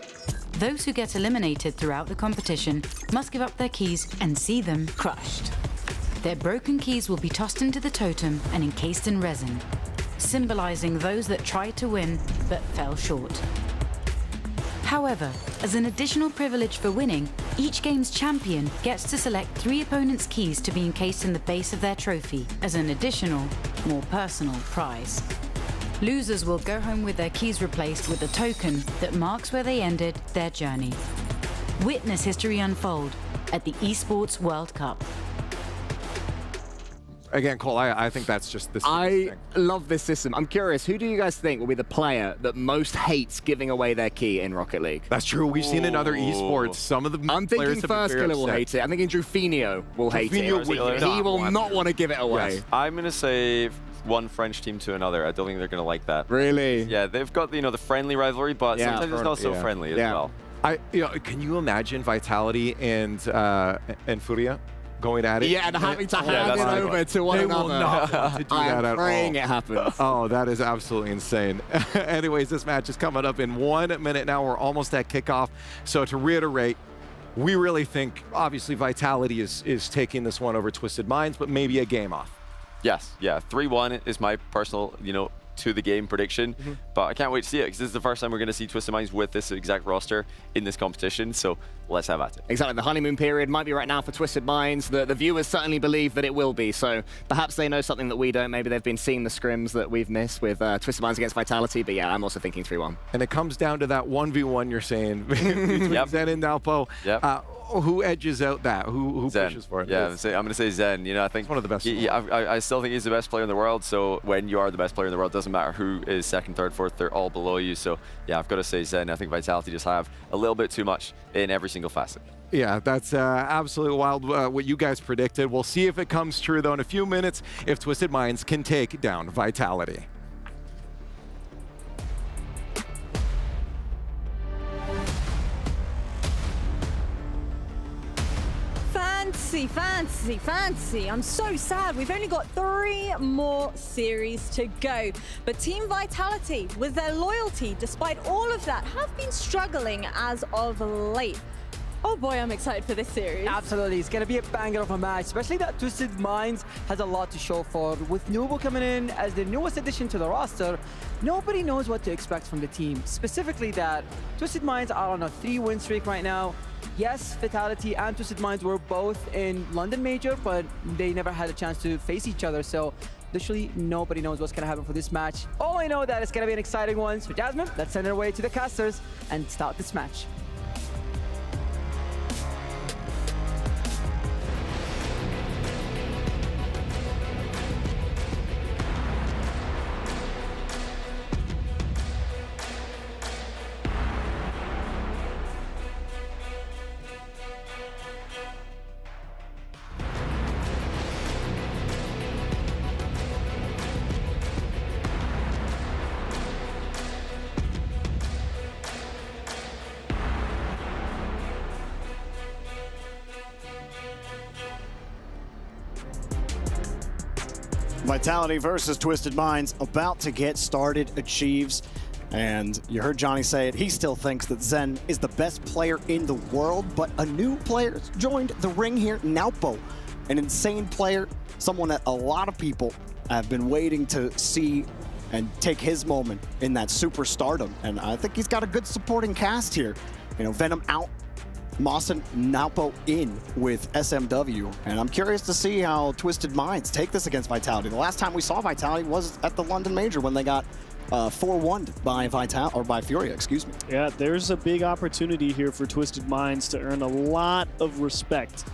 Those who get eliminated throughout the competition must give up their keys and see them crushed. Their broken keys will be tossed into the totem and encased in resin, symbolizing those that tried to win but fell short. However, as an additional privilege for winning, each game's champion gets to select 3 opponents' keys to be encased in the base of their trophy as an additional, more personal prize. Losers will go home with their keys replaced with a token that marks where they ended their journey. Witness history unfold at the Esports World Cup. Again, Cole, I think that's just the I love this system. I'm curious, who do you guys think will be the player that most hates giving away their key in Rocket League? That's true. We've seen in other esports, some of the I'm thinking First Killer will hate it. I'm thinking Drufinho will hate it. He will not want to give it away. Yes. I'm going to say one French team to another. I don't think they're going to like that. Really? Yeah, they've got the friendly rivalry, but sometimes it's not so friendly as well. Can you imagine Vitality and Furia going at it? Yeah, and having to hand it over to one another. They will not want to do that at all. I'm praying it happens. Oh, that is absolutely insane. Anyways, this match is coming up in 1 minute now. We're almost at kickoff. So to reiterate, we really think, obviously, Vitality is taking this one over Twisted Minds, but maybe a game off. Yes, yeah. 3-1 is my personal, to the game prediction, but I can't wait to see it because this is the first time we're going to see Twisted Minds with this exact roster in this competition, so let's have at it. Exactly, the honeymoon period might be right now for Twisted Minds. The viewers certainly believe that it will be, so perhaps they know something that we don't. Maybe they've been seeing the scrims that we've missed with Twisted Minds against Vitality, but yeah, I'm also thinking 3-1. And it comes down to that 1v1 you're saying between Zen and Nalpo. Yep. Who edges out that? Who Zen. pushes for it? Yeah, I'm going to say Zen. I think he's one of the best. I still think he's the best player in the world. So when you are the best player in the world, it doesn't matter who is second, third, fourth. They're all below you. So yeah, I've got to say Zen. I think Vitality just have a little bit too much in every single facet. Yeah, that's absolutely wild what you guys predicted. We'll see if it comes true, though, in a few minutes if Twisted Minds can take down Vitality. Fancy. I'm so sad. We've only got 3 more series to go. But Team Vitality, with their loyalty, despite all of that, have been struggling as of late. Oh boy, I'm excited for this series. Absolutely, it's going to be a banger of a match, especially that Twisted Minds has a lot to show for. With Nubo coming in as the newest addition to the roster, nobody knows what to expect from the team. Specifically that Twisted Minds are on a 3-win streak right now. Yes, Vitality and Twisted Minds were both in London Major, but they never had a chance to face each other, so literally nobody knows what's going to happen for this match. All I know that it's going to be an exciting one. So Jasmine, let's send her away to the casters and start this match. Vitality versus Twisted Minds about to get started. Achieves, and you heard Johnny say it, he still thinks that Zen is the best player in the world, but a new player joined the ring here, Naupo, an insane player, someone that a lot of people have been waiting to see and take his moment in that superstardom, and I think he's got a good supporting cast here. Venom out, Mawson, Naupo in with SMW, and I'm curious to see how Twisted Minds take this against Vitality. The last time we saw Vitality was at the London Major when they got 4-1'd by Furia, excuse me. Yeah, there's a big opportunity here for Twisted Minds to earn a lot of respect,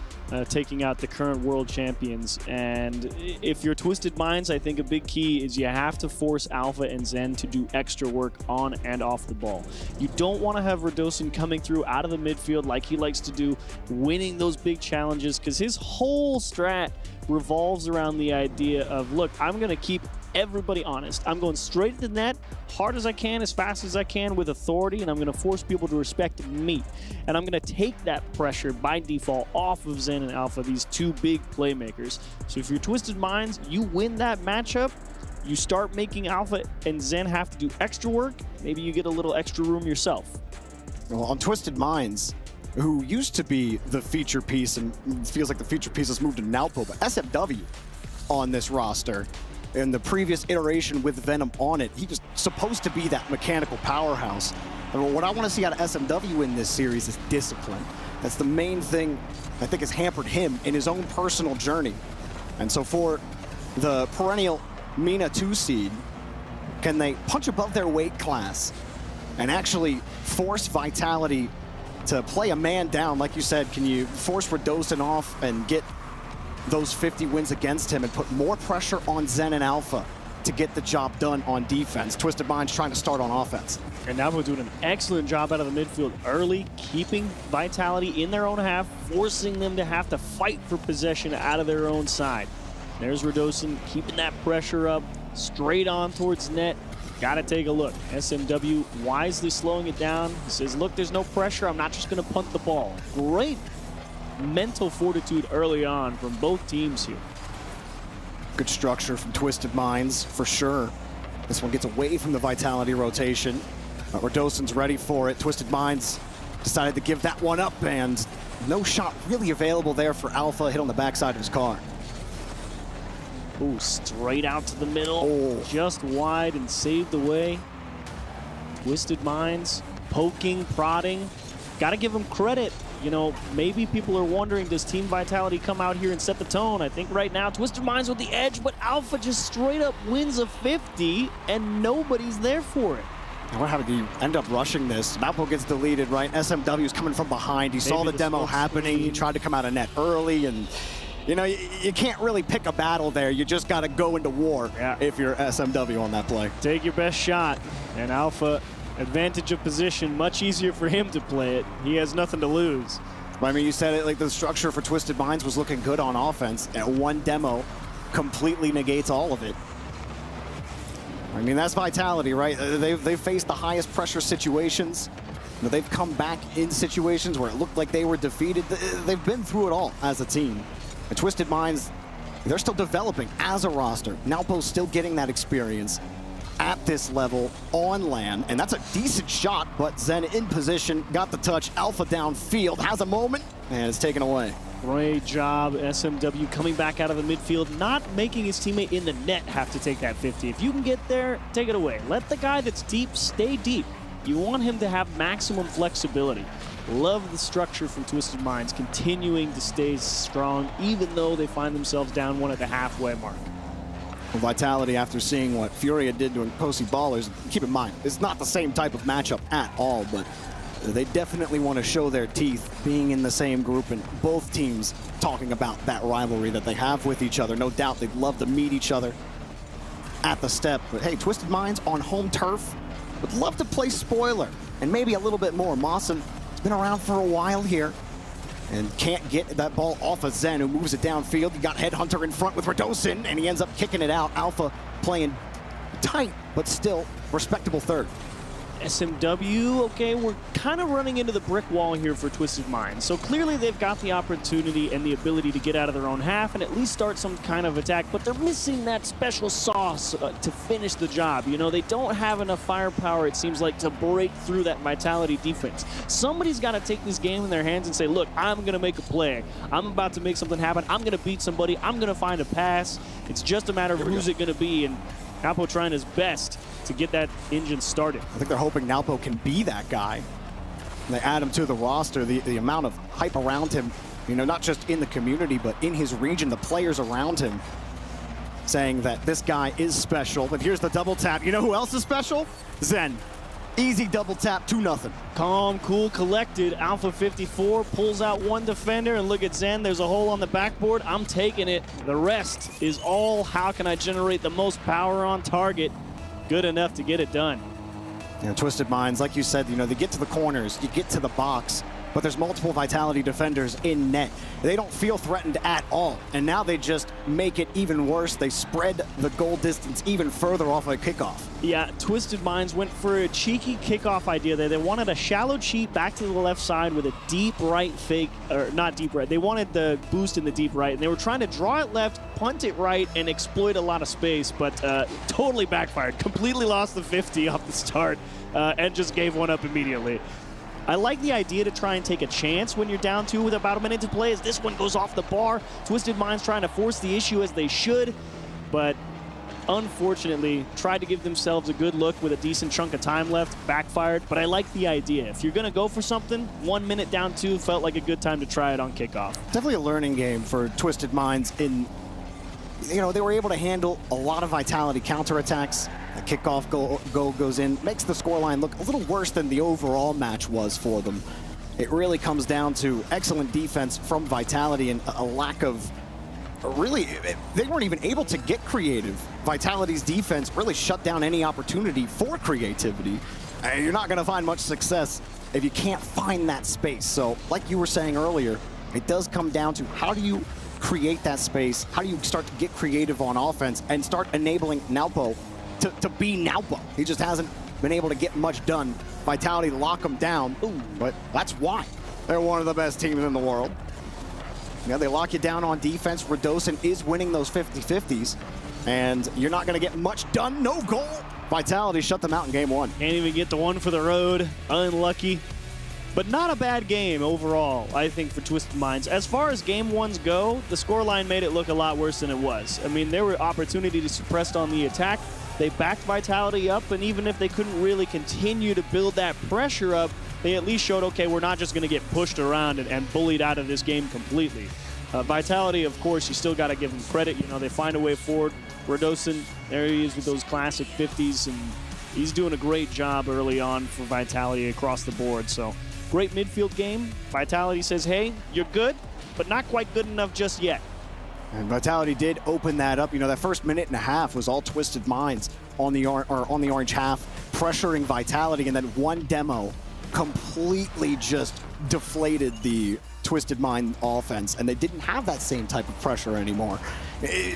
taking out the current world champions. And if you're Twisted Minds, I think a big key is you have to force Alpha and Zen to do extra work on and off the ball. You don't want to have Radosin coming through out of the midfield like he likes to do, winning those big challenges, because his whole strat revolves around the idea of, look, I'm going to keep everybody honest. I'm going straight to the net, hard as I can, as fast as I can, with authority, and I'm going to force people to respect me. And I'm going to take that pressure by default off of Zen and Alpha, these two big playmakers. So if you're Twisted Minds, you win that matchup, you start making Alpha and Zen have to do extra work, maybe you get a little extra room yourself. Well, on Twisted Minds, who used to be the feature piece, and feels like the feature piece has moved to Naupo, but SMW on this roster, in the previous iteration with Venom on it, he was supposed to be that mechanical powerhouse. And what I want to see out of SMW in this series is discipline. That's the main thing I think has hampered him in his own personal journey. And so for the perennial MENA 2 seed, Can they punch above their weight class and actually force Vitality to play a man down? Like you said, can you force Radosin off and get those 50 wins against him and put more pressure on Zen and Alpha to get the job done on defense? Twisted Minds trying to start on offense. And now we're doing an excellent job out of the midfield early, keeping Vitality in their own half, forcing them to have to fight for possession out of their own side. There's Radosin keeping that pressure up, straight on towards net. Got to take a look. SMW wisely slowing it down. He says, look, there's no pressure. I'm not just going to punt the ball. Great mental fortitude early on from both teams here. Good structure from Twisted Minds, for sure. This one gets away from the Vitality rotation. Radosin's ready for it. Twisted Minds decided to give that one up, and no shot really available there for Alpha. Hit on the backside of his car. Ooh, straight out to the middle. Just wide and saved away. Twisted Minds poking, prodding. Got to give him credit. You know, maybe people are wondering, does Team Vitality come out here and set the tone? I think right now, Twisted Minds with the edge, but Alpha just straight up wins a 50, and nobody's there for it. And what happened? You end up rushing this. Malpo gets deleted, right? SMW's coming from behind. He saw the demo happening. He tried to come out of net early, and you know, you can't really pick a battle there. You just got to go into war if you're SMW on that play. Take your best shot, and Alpha, advantage of position, much easier for him to play it. He has nothing to lose. I mean, you said it, like the structure for Twisted Minds was looking good on offense, and one demo completely negates all of it. I mean, that's Vitality, right? They've faced the highest pressure situations. They've come back in situations where it looked like they were defeated. They've been through it all as a team. And Twisted Minds, they're still developing as a roster. Nalpo's still getting that experience at this level on LAN, and that's a decent shot, but Zen in position, got the touch. Alpha downfield, has a moment, and it's taken away. Great job, SMW coming back out of the midfield, not making his teammate in the net have to take that 50. If you can get there, take it away. Let the guy that's deep stay deep. You want him to have maximum flexibility. Love the structure from Twisted Minds, continuing to stay strong, even though they find themselves down one at the halfway mark. Vitality, after seeing what Furia did to Posi Ballers, keep in mind, it's not the same type of matchup at all, but they definitely want to show their teeth being in the same group, and both teams talking about that rivalry that they have with each other. No doubt they'd love to meet each other at the step, but hey, Twisted Minds on home turf would love to play spoiler, and maybe a little bit more. Mawson has been around for a while here, and can't get that ball off of Zen, who moves it downfield. You got Headhunter in front with Radosin, and he ends up kicking it out. Alpha playing tight, but still respectable third. SMW, okay, we're kind of running into the brick wall here for Twisted Minds. So clearly they've got the opportunity and the ability to get out of their own half and at least start some kind of attack, but they're missing that special sauce to finish the job. You know, they don't have enough firepower, it seems like, to break through that Vitality defense. Somebody's got to take this game in their hands and say, look, I'm going to make a play. I'm about to make something happen. I'm going to beat somebody. I'm going to find a pass. It's just a matter of who's it going to be, and Nalpo trying his best to get that engine started. I think they're hoping Nalpo can be that guy. They add him to the roster. The amount of hype around him, you know, not just in the community, but in his region, the players around him saying that this guy is special. But here's the double tap. You know who else is special? Zen. Easy double tap, 2-0. Calm, cool, collected. Alpha 54 pulls out one defender, and look at Zen. There's a hole on the backboard. I'm taking it. The rest is all how can I generate the most power on target. Good enough to get it done. You know, Twisted Minds, like you said, you know, they get to the corners, you get to the box, but there's multiple Vitality defenders in net. They don't feel threatened at all, and now they just make it even worse. They spread the goal distance even further off a kickoff. Yeah, Twisted Minds went for a cheeky kickoff idea there. They wanted a shallow cheat back to the left side with a deep right fake, or not deep right. They wanted the boost in the deep right, and they were trying to draw it left, punt it right, and exploit a lot of space, but totally backfired. Completely lost the 50 off the start, and just gave one up immediately. I like the idea to try and take a chance when you're down 2 with about a minute to play, as this one goes off the bar. Twisted Minds trying to force the issue as they should, but unfortunately tried to give themselves a good look with a decent chunk of time left, backfired. But I like the idea. If you're going to go for something, 1 minute down 2 felt like a good time to try it on kickoff. Definitely a learning game for Twisted Minds in you know, they were able to handle a lot of Vitality counterattacks. The kickoff goal goes in, makes the scoreline look a little worse than the overall match was for them. It really comes down to excellent defense from Vitality and a lack of, really, they weren't even able to get creative. Vitality's defense really shut down any opportunity for creativity. And you're not going to find much success if you can't find that space. So, like you were saying earlier, it does come down to how do you create that space? How do you start to get creative on offense and start enabling Naupo to be Naupo? He just hasn't been able to get much done. Vitality lock him down, but that's why they're one of the best teams in the world. You know, they lock you down on defense. Radosin is winning those 50-50s, and you're not going to get much done. No goal. Vitality shut them out in game one. Can't even get the one for the road. Unlucky. But not a bad game overall, I think, for Twisted Minds. As far as game ones go, the scoreline made it look a lot worse than it was. I mean, there were opportunities suppressed on the attack. They backed Vitality up, and even if they couldn't really continue to build that pressure up, they at least showed, okay, we're not just going to get pushed around and bullied out of this game completely. Vitality, of course, you still got to give them credit. You know, they find a way forward. Radosin, there he is with those classic 50s, and he's doing a great job early on for Vitality across the board. So, great midfield game. Vitality says, hey, you're good, but not quite good enough just yet. And Vitality did open that up. You know, that first minute and a half was all Twisted Minds on the orange half, pressuring Vitality, and then one demo completely just deflated the Twisted Mind offense, and they didn't have that same type of pressure anymore,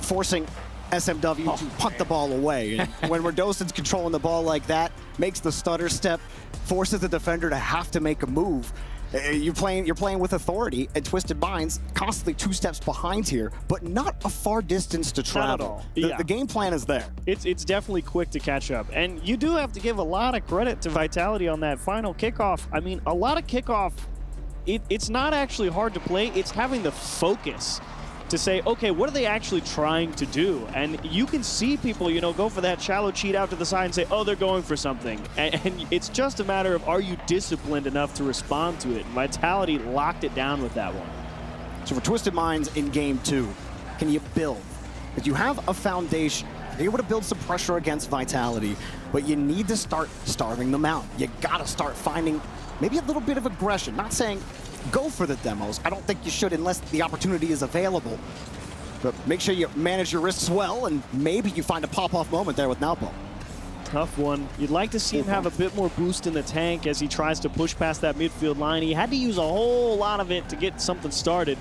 forcing SMW to punt the ball away. And when Radosin's controlling the ball like that, makes the stutter step, forces the defender to have to make a move. You're playing with authority, and Twisted Minds constantly 2 steps behind here, but not a far distance to travel. Not at all. The game plan is there. It's definitely quick to catch up, and you do have to give a lot of credit to Vitality on that final kickoff. I mean, a lot of kickoff, it's not actually hard to play. It's having the focus to say, okay, what are they actually trying to do? And you can see people, you know, go for that shallow cheat out to the side and say, oh, they're going for something. And it's just a matter of, are you disciplined enough to respond to it? Vitality locked it down with that one. So for Twisted Minds in game 2, can you build? If you have a foundation, you're able to build some pressure against Vitality, but you need to start starving them out. You gotta start finding maybe a little bit of aggression. Not saying go for the demos. I don't think you should unless the opportunity is available. But make sure you manage your risks well, and maybe you find a pop-off moment there with Naupo. Tough one. You'd like to see him have a bit more boost in the tank as he tries to push past that midfield line. He had to use a whole lot of it to get something started.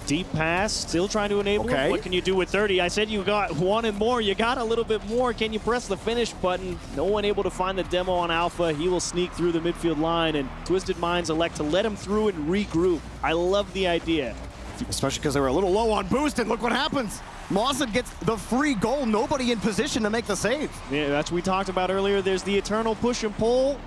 Deep pass, still trying to enable him. What can you do with 30? I said you got one and more. You got a little bit more. Can you press the finish button? No one able to find the demo on Alpha. He will sneak through the midfield line, and Twisted Minds elect to let him through and regroup. I love the idea. Especially because they were a little low on boost, and look what happens. Mawson gets the free goal. Nobody in position to make the save. Yeah, that's what we talked about earlier. There's the eternal push and pull.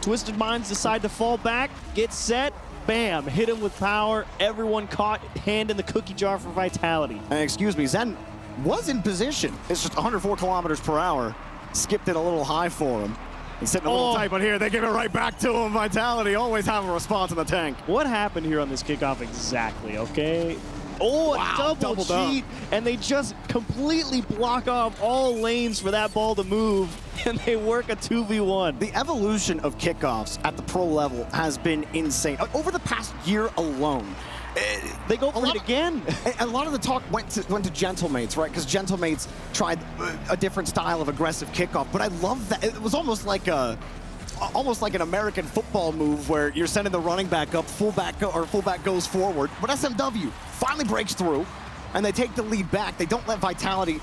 Twisted Minds decide to fall back, get set. Bam, hit him with power. Everyone caught hand in the cookie jar for Vitality. Excuse me, Zen was in position. It's just 104 kilometers per hour. Skipped it a little high for him. And sitting a little tight, but here they give it right back to him. Vitality always have a response in the tank. What happened here on this kickoff exactly, okay? Oh, wow, double cheat, and they just completely block off all lanes for that ball to move, and they work a 2v1. The evolution of kickoffs at the pro level has been insane. Over the past year alone, they go for it again. A lot of the talk went to Gentlemates, right? Because Gentlemates tried a different style of aggressive kickoff, but I love that. It was almost like an American football move where you're sending the running back up, fullback goes forward, but SMW finally breaks through, and they take the lead back. They don't let Vitality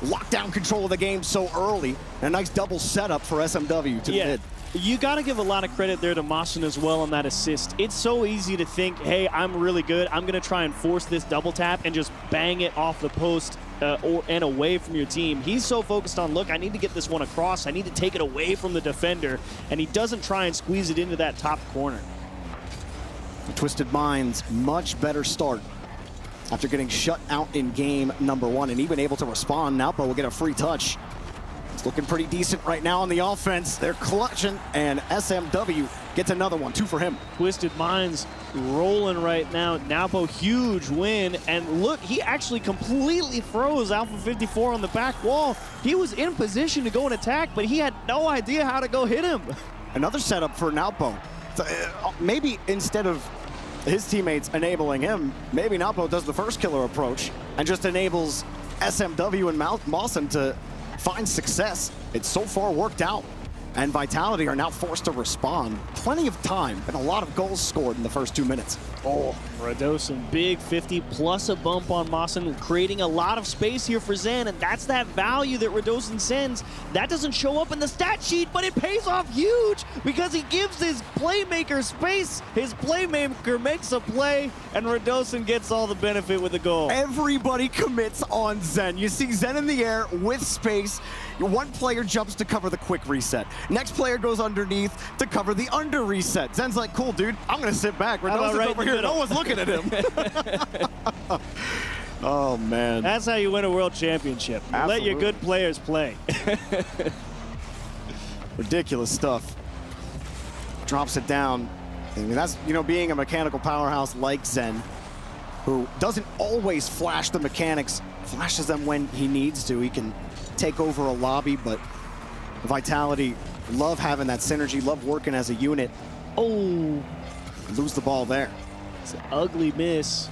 lock down control of the game so early. And a nice double setup for SMW to the mid. You got to give a lot of credit there to Mawson as well on that assist. It's so easy to think, hey, I'm really good. I'm going to try and force this double tap and just bang it off the post and away from your team. He's so focused on, look, I need to get this one across. I need to take it away from the defender. And he doesn't try and squeeze it into that top corner. Twisted Minds, much better start after getting shut out in game number 1 and even able to respond. Naupo will get a free touch. It's looking pretty decent right now on the offense. They're clutching, and SMW gets another one, 2 for him. Twisted Minds rolling right now. Napo, huge win. And look, he actually completely froze Alpha 54 on the back wall. He was in position to go and attack, but he had no idea how to go hit him. Another setup for Napo. Maybe instead of his teammates enabling him, maybe Napo does the first killer approach and just enables SMW and Mawson to find success. It's so far worked out, and Vitality are now forced to respond. Plenty of time and a lot of goals scored in the first 2 minutes. Oh, Radosin, big 50 plus a bump on Mawson, creating a lot of space here for Zen, and that's that value that Radosin sends. That doesn't show up in the stat sheet, but it pays off huge because he gives his playmaker space. His playmaker makes a play, and Radosin gets all the benefit with the goal. Everybody commits on Zen. You see Zen in the air with space. One player jumps to cover the quick reset. Next player goes underneath to cover the under reset. Zen's like, cool, dude, I'm going to sit back. Radosin's right over here. No one's looking at him. Oh, man. That's how you win a world championship. Let your good players play. Ridiculous stuff. Drops it down. I mean, that's, you know, being a mechanical powerhouse like Zen, who doesn't always flash the mechanics, flashes them when he needs to. He can take over a lobby, but Vitality love having that synergy, love working as a unit. Oh, lose the ball there. It's an ugly miss,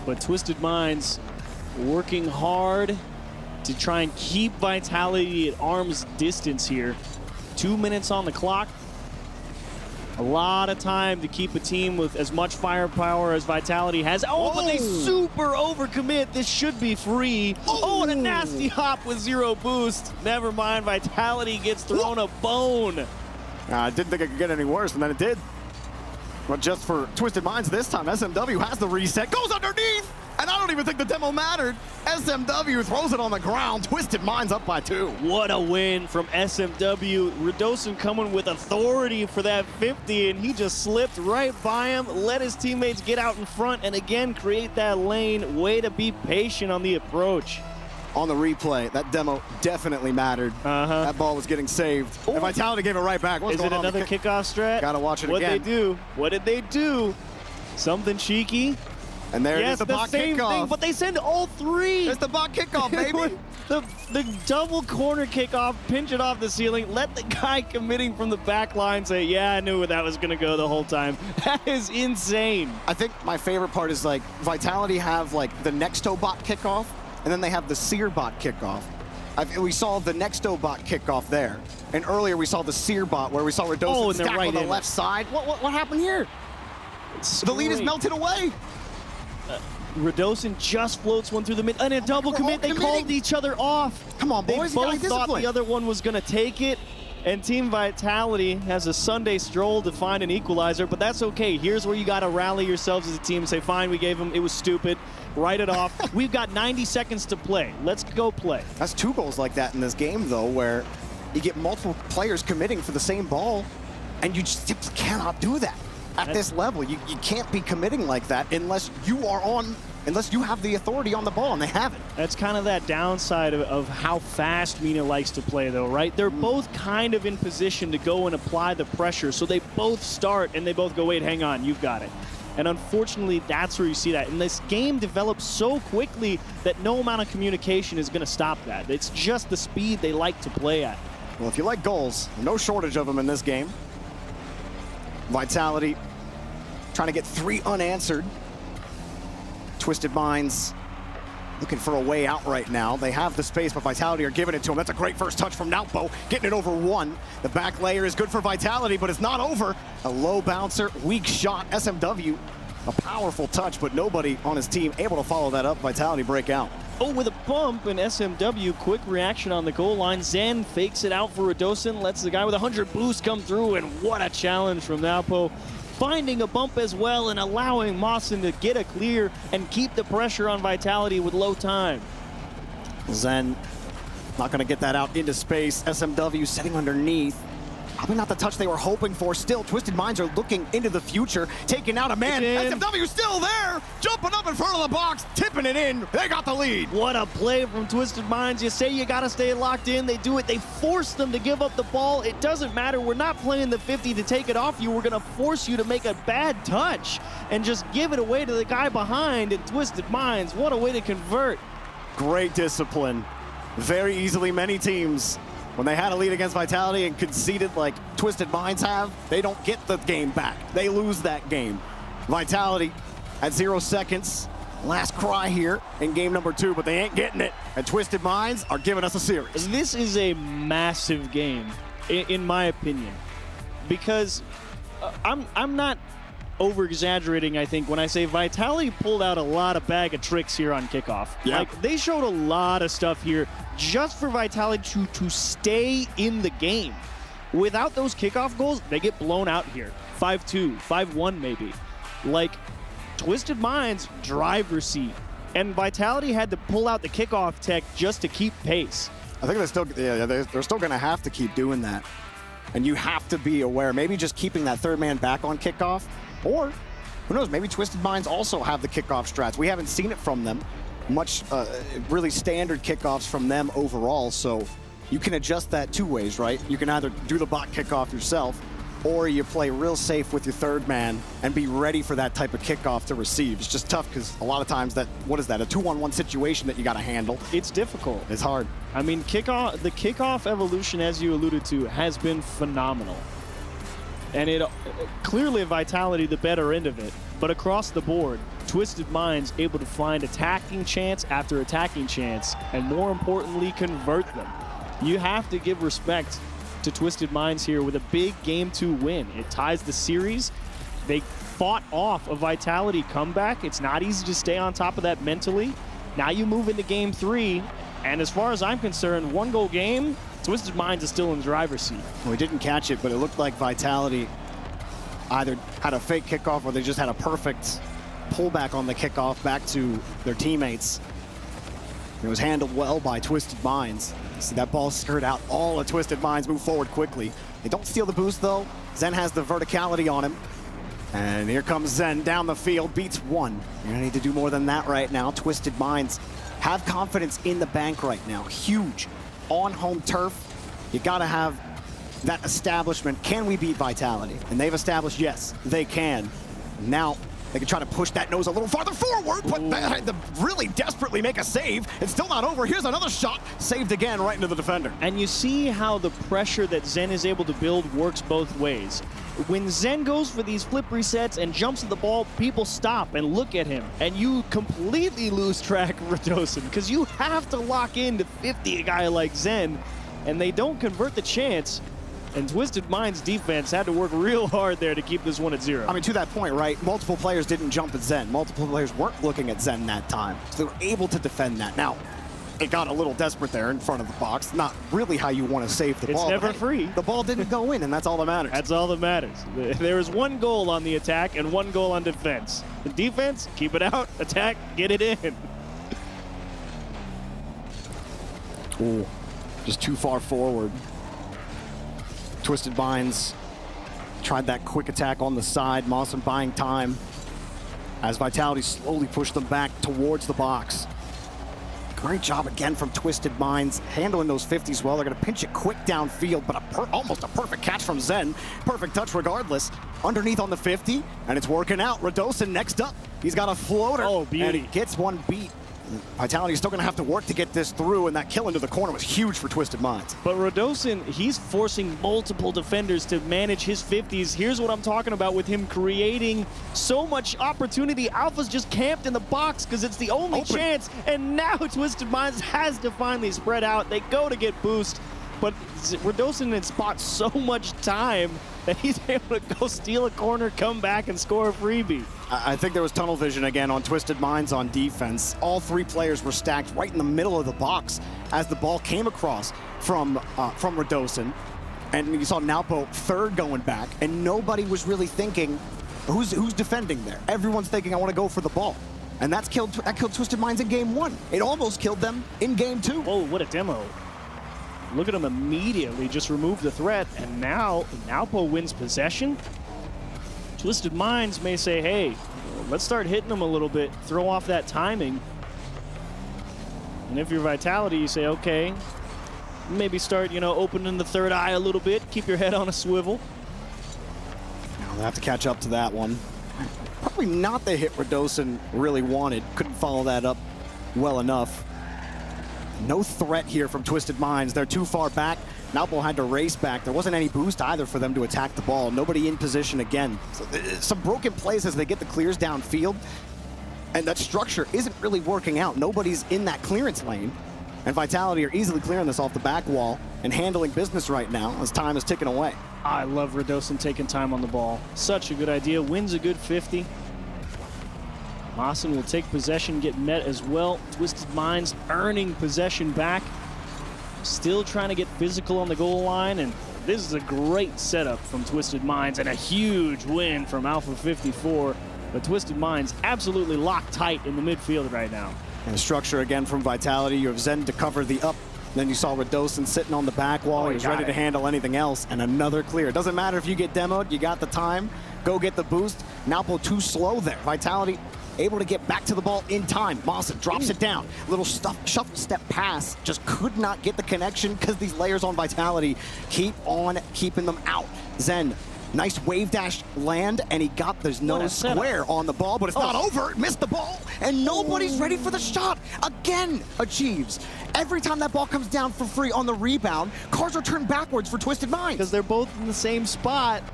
but Twisted Minds working hard to try and keep Vitality at arm's distance here. 2 minutes on the clock. A lot of time to keep a team with as much firepower as Vitality has. Oh, but they super overcommit. This should be free. Oh, and a nasty hop with 0 boost. Never mind, Vitality gets thrown a bone. I didn't think it could get any worse, and then it did. But just for Twisted Minds this time, SMW has the reset, goes underneath, and I don't even think the demo mattered. SMW throws it on the ground. Twisted Minds up by 2. What a win from SMW. Radosin coming with authority for that 50, and he just slipped right by him, let his teammates get out in front, and again create that lane. Way to be patient on the approach. On the replay, that demo definitely mattered. That ball was getting saved. And Vitality gave it right back. Is it another kickoff strat? Gotta watch it again. What'd they do? What did they do? Something cheeky? And there it is, the bot kickoff. Thing, but they send all 3. It's the bot kickoff, baby. the double corner kickoff, pinch it off the ceiling, let the guy committing from the back line say, yeah, I knew where that was going to go the whole time. That is insane. I think my favorite part is, like, Vitality have, like, the Nexto bot kickoff, and then they have the Seer bot kickoff. We saw the Nexto bot kickoff there. And earlier we saw the Seer bot where we saw Radosin stack on the left side. What happened here? The lead is melted away. Radosin just floats one through the mid, and a double commit. They called each other off. Come on, boys. They both thought the other one was going to take it, and Team Vitality has a Sunday stroll to find an equalizer, but that's okay. Here's where you got to rally yourselves as a team and say, fine, we gave him, it was stupid. Write it off. We've got 90 seconds to play. Let's go play. That's 2 goals like that in this game, though, where you get multiple players committing for the same ball, and you just simply cannot do that. At this level, you can't be committing like that unless you have the authority on the ball, and they haven't. That's kind of that downside of how fast Mina likes to play, though, right? They're both kind of in position to go and apply the pressure, so they both start, and they both go, wait, hang on, you've got it. And unfortunately, that's where you see that. And this game develops so quickly that no amount of communication is going to stop that. It's just the speed they like to play at. Well, if you like goals, no shortage of them in this game. Vitality trying to get 3 unanswered. Twisted Minds looking for a way out right now. They have the space, but Vitality are giving it to him. That's a great first touch from Nautpo, getting it over 1. The back layer is good for Vitality, but it's not over. A low bouncer, weak shot. SMW, a powerful touch, but nobody on his team able to follow that up. Vitality break out. Oh, with a bump, and SMW, quick reaction on the goal line. Zen fakes it out for Radosin, lets the guy with 100 boost come through, and what a challenge from Nautpo. Finding a bump as well and allowing Mawson to get a clear and keep the pressure on Vitality with low time. Zen not going to get that out into space. SMW sitting underneath. Probably not the touch they were hoping for. Still, Twisted Minds are looking into the future, taking out a man. SFW still there, jumping up in front of the box, tipping it in. They got the lead. What a play from Twisted Minds. You say you got to stay locked in. They do it. They force them to give up the ball. It doesn't matter. We're not playing the 50 to take it off you. We're going to force you to make a bad touch and just give it away to the guy behind. And Twisted Minds, what a way to convert. Great discipline. Very easily, many teams, when they had a lead against Vitality and conceded like Twisted Minds have, they don't get the game back. They lose that game. Vitality at 0 seconds. Last cry here in game number 2, but they ain't getting it. And Twisted Minds are giving us a series. This is a massive game, in my opinion, because I'm not over-exaggerating, I think, when I say Vitality pulled out a lot of bag of tricks here on kickoff. Yeah. Like, they showed a lot of stuff here just for Vitality to stay in the game. Without those kickoff goals, they get blown out here. 5-2, 5-1 maybe. Like, Twisted Minds, driver's seat. And Vitality had to pull out the kickoff tech just to keep pace. I think they're still going to have to keep doing that. And you have to be aware, maybe just keeping that third man back on kickoff, or who knows, maybe Twisted Minds also have the kickoff strats. We haven't seen it from them. Much really standard kickoffs from them overall, so you can adjust that 2 ways, right? You can either do the bot kickoff yourself, or you play real safe with your third man and be ready for that type of kickoff to receive. It's just tough because a lot of times a 2-on-1 situation that you got to handle. It's difficult. It's hard. I mean, the kickoff evolution, as you alluded to, has been phenomenal. And it clearly Vitality the better end of it, but across the board, Twisted Minds able to find attacking chance after attacking chance, and more importantly, convert them. You have to give respect to Twisted Minds here with a big Game 2 win. It ties the series. They fought off a Vitality comeback. It's not easy to stay on top of that mentally. Now you move into Game 3, and as far as I'm concerned, 1-goal game, Twisted Minds is still in the driver's seat. Well, we didn't catch it, but it looked like Vitality either had a fake kickoff or they just had a perfect pullback on the kickoff back to their teammates. It was handled well by Twisted Minds. See that ball skirt out. All the Twisted Minds move forward quickly. They don't steal the boost, though. Zen has the verticality on him. And here comes Zen down the field, beats 1. You're gonna need to do more than that right now. Twisted Minds have confidence in the bank right now. Huge. On home turf, you gotta have that establishment. Can we beat Vitality? And they've established, yes, they can. Now, they can try to push that nose a little farther forward, but they had to really desperately make a save. It's still not over. Here's another shot, saved again right into the defender. And you see how the pressure that Zen is able to build works both ways. When Zen goes for these flip resets and jumps at the ball, people stop and look at him, and you completely lose track of Radosin, because you have to lock in to 50 a guy like Zen, and they don't convert the chance. And Twisted Minds defense had to work real hard there to keep this one at 0. I mean, to that point, right, multiple players didn't jump at Zen. Multiple players weren't looking at Zen that time. So they were able to defend that. Now, it got a little desperate there in front of the box. Not really how you want to save the ball. It's never free. The ball didn't go in, and that's all that matters. That's all that matters. There was 1 goal on the attack and 1 goal on defense. The defense, keep it out. Attack, get it in. Ooh, just too far forward. Twisted Minds tried that quick attack on the side. Mawson buying time as Vitality slowly pushed them back towards the box. Great job again from Twisted Minds, handling those 50s well. They're going to pinch it quick downfield, but almost a perfect catch from Zen. Perfect touch regardless. Underneath on the 50, and it's working out. Radosin next up. He's got a floater. Oh, beauty. And he gets 1 beat. Vitality is still going to have to work to get this through, and that kill into the corner was huge for Twisted Minds. But Radosin, he's forcing multiple defenders to manage his 50s. Here's what I'm talking about with him creating so much opportunity. Alpha's just camped in the box because it's the only chance, and now Twisted Minds has to finally spread out. They go to get boost, but Radosin had spot so much time that he's able to go steal a corner, come back, and score a freebie. I think there was tunnel vision again on Twisted Minds on defense. All 3 players were stacked right in the middle of the box as the ball came across from Radosin. And you saw Naupo third going back, and nobody was really thinking, who's defending there? Everyone's thinking, I want to go for the ball. And that killed Twisted Minds in game 1. It almost killed them in game 2. Whoa, what a demo. Look at him immediately just remove the threat, and now Naopo wins possession. Twisted Minds may say, hey, let's start hitting them a little bit, throw off that timing. And if you're Vitality, you say, okay, maybe start, opening the third eye a little bit, keep your head on a swivel. Now they'll have to catch up to that one. Probably not the hit Radosin really wanted. Couldn't follow that up well enough. No threat here from Twisted Minds. They're too far back. Naopo had to race back. There wasn't any boost either for them to attack the ball. Nobody in position again. So, some broken plays as they get the clears downfield. And that structure isn't really working out. Nobody's in that clearance lane. And Vitality are easily clearing this off the back wall and handling business right now as time is ticking away. I love Radosin taking time on the ball. Such a good idea. Wins a good 50. Maassen will take possession, get met as well. Twisted Minds earning possession back. Still trying to get physical on the goal line, and this is a great setup from Twisted Minds and a huge win from Alpha 54. But Twisted Minds absolutely locked tight in the midfield right now. And the structure again from Vitality. You have Zen to cover the up. Then you saw Radosin sitting on the back wall. He was ready to handle anything else, and another clear. It doesn't matter if you get demoed, you got the time. Go get the boost. Naopo too slow there. Vitality able to get back to the ball in time. Maassen drops it down. Little shuffle step pass. Just could not get the connection because these layers on Vitality keep on keeping them out. Zen, nice wave dash land, and he got, there's no square on the ball, but it's not over. Missed the ball, and nobody's ready for the shot. Again, achieves. Every time that ball comes down for free on the rebound, cars are turned backwards for Twisted Minds. Because they're both in the same spot.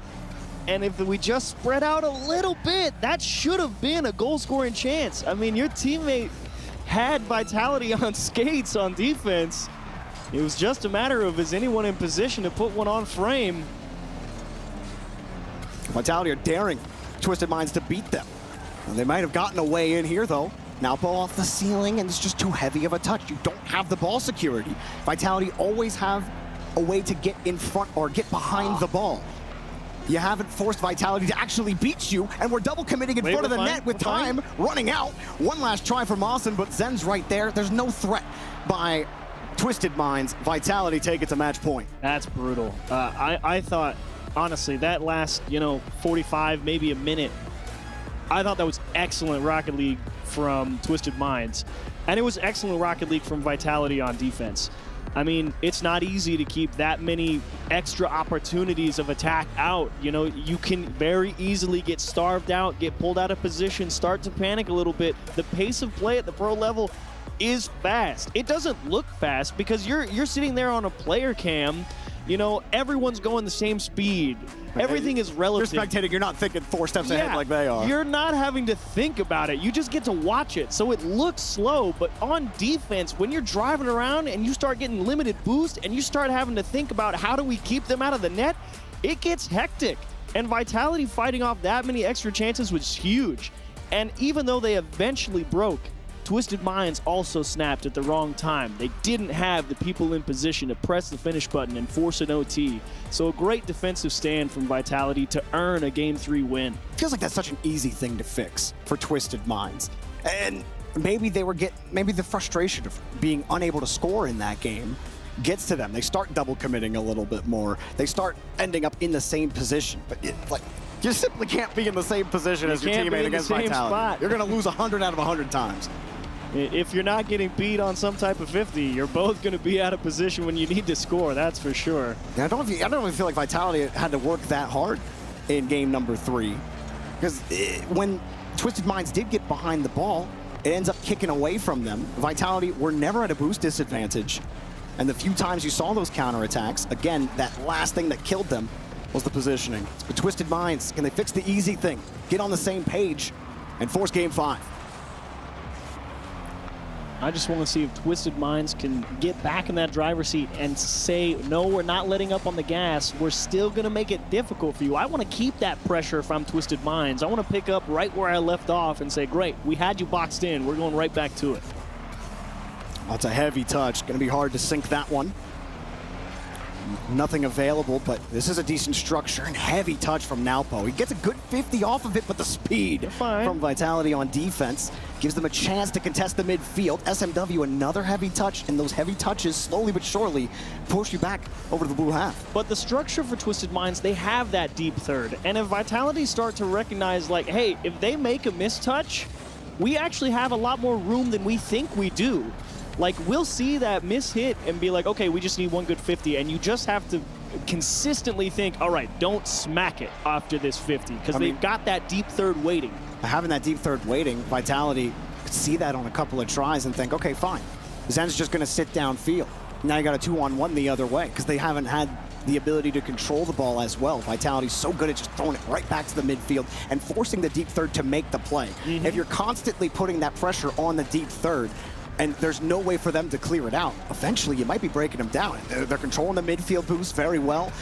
And if we just spread out a little bit, that should have been a goal-scoring chance. I mean, your teammate had Vitality on skates on defense. It was just a matter of, is anyone in position to put one on frame? Vitality are daring Twisted Minds to beat them. And they might have gotten a way in here, though. Naopo off the ceiling, and it's just too heavy of a touch. You don't have the ball security. Vitality always have a way to get in front or get behind the ball. You haven't forced Vitality to actually beat you, and we're double committing in front of the net with time running out. One last try for Maassen, but Zen's right there. There's no threat by Twisted Minds. Vitality take it to match point. That's brutal. I thought, honestly, that last, 45, maybe a minute, I thought that was excellent Rocket League from Twisted Minds. And it was excellent Rocket League from Vitality on defense. I mean, it's not easy to keep that many extra opportunities of attack out. You can very easily get starved out, get pulled out of position, start to panic a little bit. The pace of play at the pro level is fast. It doesn't look fast because you're sitting there on a player cam. Everyone's going the same speed. Everything is relative. You're spectating, you're not thinking 4 steps ahead like they are. You're not having to think about it. You just get to watch it. So it looks slow, but on defense, when you're driving around and you start getting limited boost and you start having to think about how do we keep them out of the net, it gets hectic. And Vitality fighting off that many extra chances was huge. And even though they eventually broke, Twisted Minds also snapped at the wrong time. They didn't have the people in position to press the finish button and force an OT. So a great defensive stand from Vitality to earn a Game 3 win. Feels like that's such an easy thing to fix for Twisted Minds. And maybe maybe the frustration of being unable to score in that game gets to them. They start double committing a little bit more. They start ending up in the same position. But you simply can't be in the same position as your teammate against Vitality. You're going to lose 100 out of 100 times. If you're not getting beat on some type of 50, you're both going to be out of position when you need to score, that's for sure. I don't even feel like Vitality had to work that hard in game number 3. Because when Twisted Minds did get behind the ball, it ends up kicking away from them. Vitality were never at a boost disadvantage. And the few times you saw those counterattacks, again, that last thing that killed them was the positioning. But Twisted Minds, can they fix the easy thing? Get on the same page and force game 5. I just want to see if Twisted Minds can get back in that driver's seat and say, no, we're not letting up on the gas. We're still going to make it difficult for you. I want to keep that pressure if I'm Twisted Minds. I want to pick up right where I left off and say, great, we had you boxed in. We're going right back to it. That's a heavy touch. Going to be hard to sink that one. Nothing available, but this is a decent structure and heavy touch from Naupo. He gets a good 50 off of it, but the speed from Vitality on defense gives them a chance to contest the midfield. SMW, another heavy touch, and those heavy touches slowly but surely push you back over to the blue half. But the structure for Twisted Minds, they have that deep third. And if Vitality start to recognize, like, hey, if they make a mistouch, we actually have a lot more room than we think we do. Like, we'll see that miss hit and be like, okay, we just need one good 50, and you just have to consistently think, all right, don't smack it after this 50, because they've got that deep third waiting. Having that deep third waiting, Vitality could see that on a couple of tries and think, okay, fine. Zen's just going to sit downfield. Now you got a 2-on-1 the other way, because they haven't had the ability to control the ball as well. Vitality's so good at just throwing it right back to the midfield and forcing the deep third to make the play. If you're constantly putting that pressure on the deep third, and there's no way for them to clear it out, eventually you might be breaking them down. They're controlling the midfield boost very well.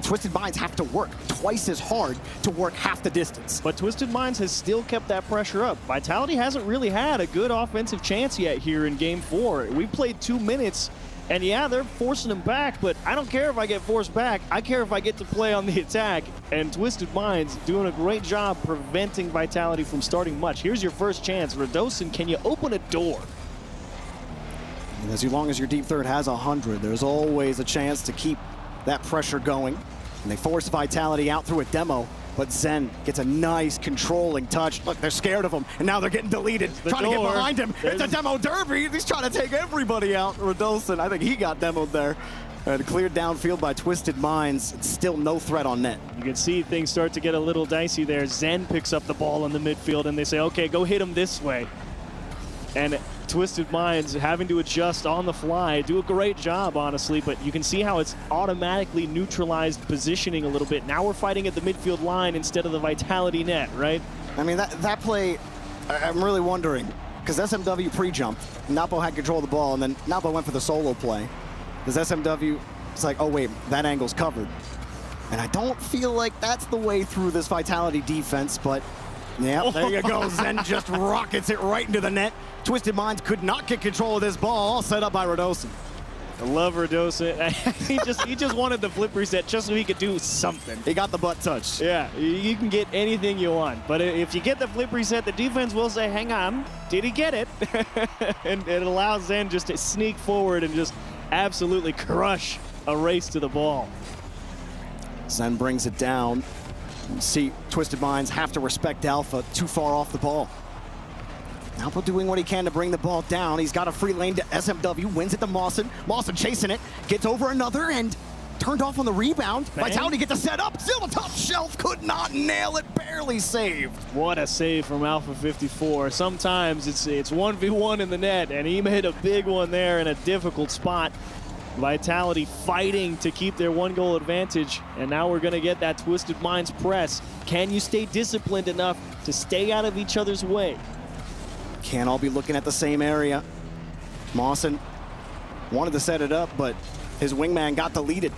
Twisted Minds have to work twice as hard to work half the distance. But Twisted Minds has still kept that pressure up. Vitality hasn't really had a good offensive chance yet here in Game 4. We played 2 minutes, and yeah, they're forcing them back, but I don't care if I get forced back. I care if I get to play on the attack. And Twisted Minds doing a great job preventing Vitality from starting much. Here's your first chance. Radosin, can you open a door? And as long as your deep third has 100, there's always a chance to keep that pressure going. And they force Vitality out through a demo, but Zen gets a nice controlling touch. Look, they're scared of him, and now they're getting deleted. Trying to get behind him. It's a demo derby. He's trying to take everybody out. Radosin, I think he got demoed there. And cleared downfield by Twisted Minds. It's still no threat on net. You can see things start to get a little dicey there. Zen picks up the ball in the midfield, and they say, okay, go hit him this way. And Twisted Minds having to adjust on the fly, do a great job, honestly, but you can see how it's automatically neutralized positioning a little bit. Now we're fighting at the midfield line instead of the Vitality net, right? I mean, that play, I'm really wondering, because SMW pre-jumped, Napo had control of the ball, and then Napo went for the solo play. Does SMW, it's like, oh wait, that angle's covered. And I don't feel like that's the way through this Vitality defense, but yeah, there you go. Zen just rockets it right into the net. Twisted Minds could not get control of this ball, all set up by Radosin. I love Radosin. he just wanted the flip reset just so he could do something. He got the butt touch. Yeah, you can get anything you want. But if you get the flip reset, the defense will say, hang on, did he get it? And it allows Zen just to sneak forward and just absolutely crush a race to the ball. Zen brings it down. See, Twisted Minds have to respect Alpha, too far off the ball. Alpha doing what he can to bring the ball down. He's got a free lane to SMW, wins it to Mawson. Mawson chasing it, gets over another and turned off on the rebound. Bang. Vitality gets a set up, still a top shelf, could not nail it, barely saved. What a save from Alpha 54. Sometimes it's 1v1 in the net, and he made a big one there in a difficult spot. Vitality fighting to keep their 1-goal advantage, and now we're going to get that Twisted Minds press. Can you stay disciplined enough to stay out of each other's way? Can't all be looking at the same area. Mawson wanted to set it up, but his wingman got deleted.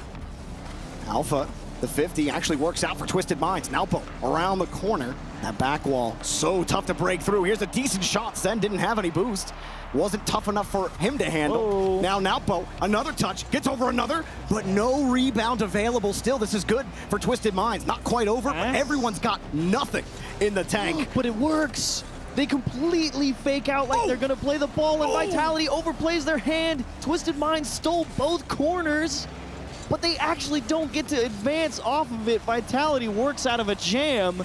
Alpha, the 50, actually works out for Twisted Minds. Naupo around the corner. That back wall, so tough to break through. Here's a decent shot. Zen didn't have any boost. Wasn't tough enough for him to handle. Now Naupo, another touch, gets over another, but no rebound available still. This is good for Twisted Minds. Not quite over, but everyone's got nothing in the tank. But it works. They completely fake out like they're going to play the ball, and Vitality overplays their hand. Twisted Minds stole both corners, but they actually don't get to advance off of it. Vitality works out of a jam.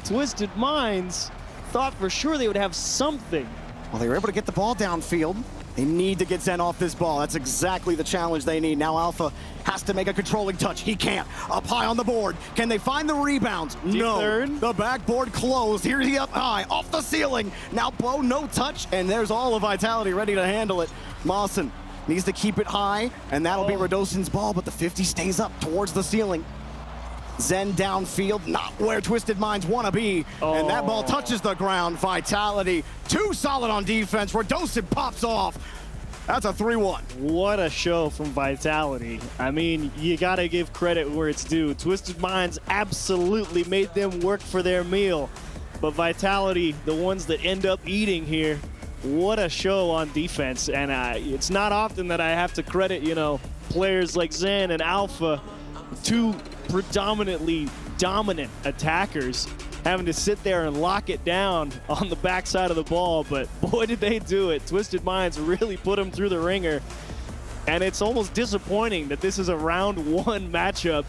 Twisted Minds thought for sure they would have something. Well, they were able to get the ball downfield. They need to get Zen off this ball. That's exactly the challenge they need. Now Alpha has to make a controlling touch. He can't. Up high on the board. Can they find the rebounds? No. The backboard closed. Here he up high, off the ceiling. Now Bo, no touch, and there's all of Vitality ready to handle it. Mawson needs to keep it high, and that'll be Radosin's ball, but the 50 stays up towards the ceiling. Zen downfield, not where Twisted Minds want to be. And that ball touches the ground. Vitality, too solid on defense. Radosin pops off. That's a 3-1. What a show from Vitality. I mean, you got to give credit where it's due. Twisted Minds absolutely made them work for their meal. But Vitality, the ones that end up eating here, what a show on defense. And it's not often that I have to credit, players like Zen and Alpha, two predominantly dominant attackers, having to sit there and lock it down on the backside of the ball, but boy did they do it. Twisted Minds really put them through the ringer, and it's almost disappointing that this is a round 1 matchup.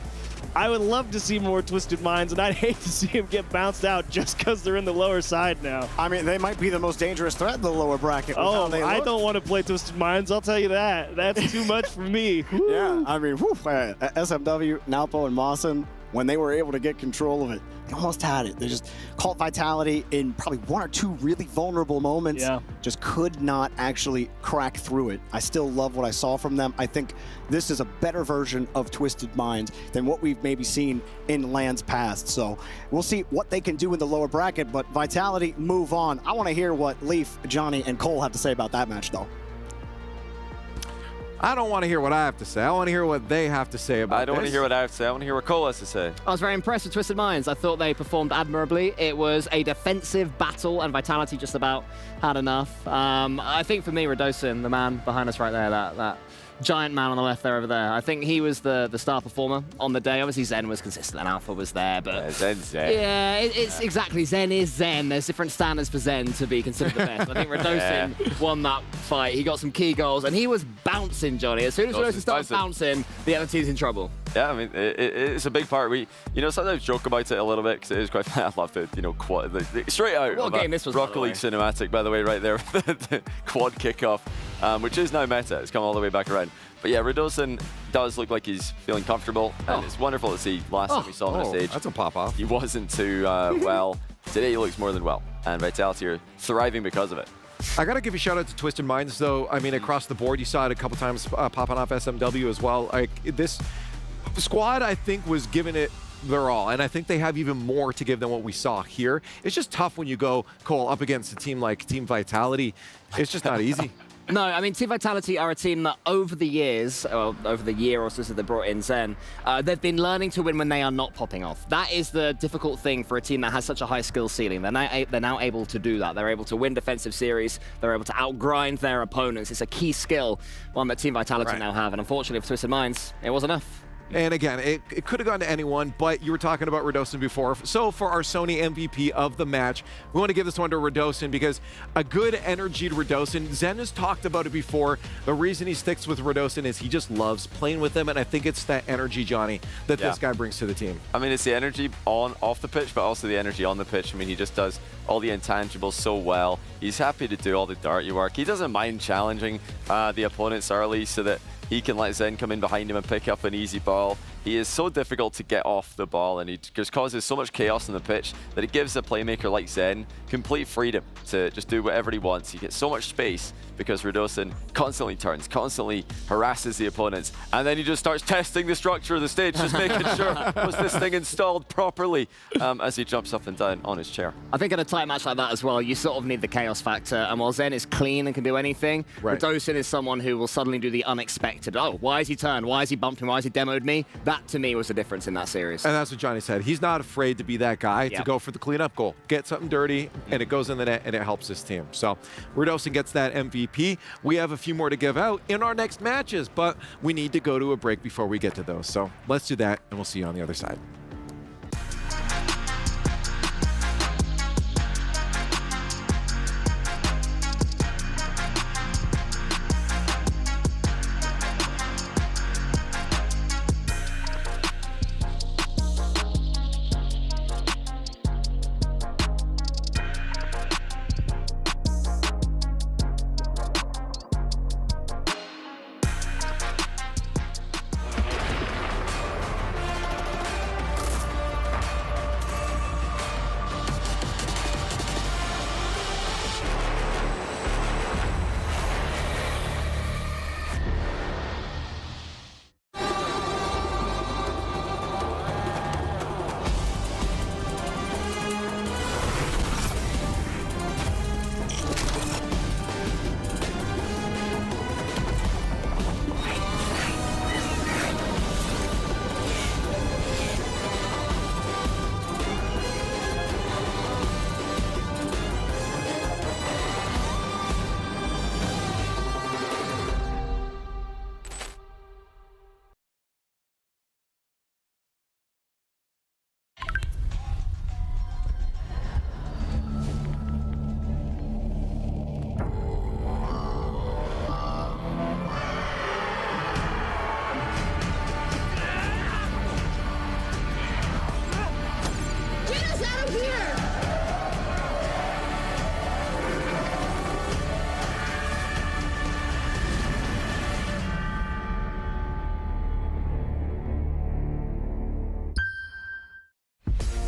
I would love to see more Twisted Minds, and I'd hate to see them get bounced out just because they're in the lower side now. I mean, they might be the most dangerous threat in the lower bracket. Oh, I don't want to play Twisted Minds, I'll tell you that. That's too much for me. Yeah, I mean, SMW, Nalpo, and Mawson, when they were able to get control of it, they almost had it. They just caught Vitality in probably 1 or 2 really vulnerable moments. Yeah. Just could not actually crack through it. I still love what I saw from them. I think this is a better version of Twisted Minds than what we've maybe seen in lands past. So we'll see what they can do in the lower bracket, but Vitality move on. I want to hear what Leaf, Johnny, and Cole have to say about that match, though. I don't want to hear what I have to say. I want to hear what they have to say about this. I don't want to hear what I have to say. I want to hear what Cole has to say. I was very impressed with Twisted Minds. I thought they performed admirably. It was a defensive battle, and Vitality just about had enough. I think for me, Radosin, the man behind us right there, that giant man on the left there over there, I think he was the star performer on the day. Obviously, Zen was consistent and Alpha was there, but... Yeah, Zen's Zen. Yeah, it's exactly. Zen is Zen. There's different standards for Zen to be considered the best. I think Radosin won that fight. He got some key goals, and he was bouncing, Johnny. As soon as Radosin starts bouncing, the other team's in trouble. Yeah, I mean, it's a big part. We, sometimes joke about it a little bit because it is quite fun. I love the, quad, the straight out what of game this was, Rocket League cinematic, by the way, right there, the quad kickoff, which is now meta. It's come all the way back around. But yeah, Radosin does look like he's feeling comfortable, and it's wonderful to see. Last time we saw him on stage, that's a pop-off. He wasn't too well. Today he looks more than well, and Vitality are thriving because of it. I got to give a shout out to Twisted Minds, though. I mean, across the board, you saw it a couple times popping off SMW as well. Like, this squad, I think, was giving it their all, and I think they have even more to give than what we saw here. It's just tough when you go, Cole, up against a team like Team Vitality. It's just not easy. No, I mean, Team Vitality are a team that over the years, or over the year or so since they brought in Zen, they've been learning to win when they are not popping off. That is the difficult thing for a team that has such a high skill ceiling. They're now able to do that. They're able to win defensive series. They're able to outgrind their opponents. It's a key skill, one that Team Vitality now have. And unfortunately for Twisted Minds, it wasn't enough. And again, it could have gone to anyone, but you were talking about Radosin before. So for our Sony MVP of the match, we want to give this one to Radosin because a good energied Radosin, Zen has talked about it before. The reason he sticks with Radosin is he just loves playing with them, and I think it's that energy, Johnny, that this guy brings to the team. I mean, it's the energy off the pitch, but also the energy on the pitch. I mean, he just does all the intangibles so well. He's happy to do all the dirty work. He doesn't mind challenging the opponents early so that he can let Zen come in behind him and pick up an easy ball. He is so difficult to get off the ball, and he just causes so much chaos on the pitch that it gives a playmaker like Zen complete freedom to just do whatever he wants. He gets so much space because Radosin constantly turns, constantly harasses the opponents, and then he just starts testing the structure of the stage, just making sure, was this thing installed properly as he jumps up and down on his chair. I think in a tight match like that as well, you sort of need the chaos factor, and while Zen is clean and can do anything, Radosin is someone who will suddenly do the unexpected. Oh, why has he turned? Why has he bumped me? Why has he demoed me? That, to me, was the difference in that series. And that's what Johnny said. He's not afraid to be that guy to go for the cleanup goal. Get something dirty, and it goes in the net, and it helps his team. So Radosin gets that MVP. We have a few more to give out in our next matches, but we need to go to a break before we get to those. So let's do that, and we'll see you on the other side.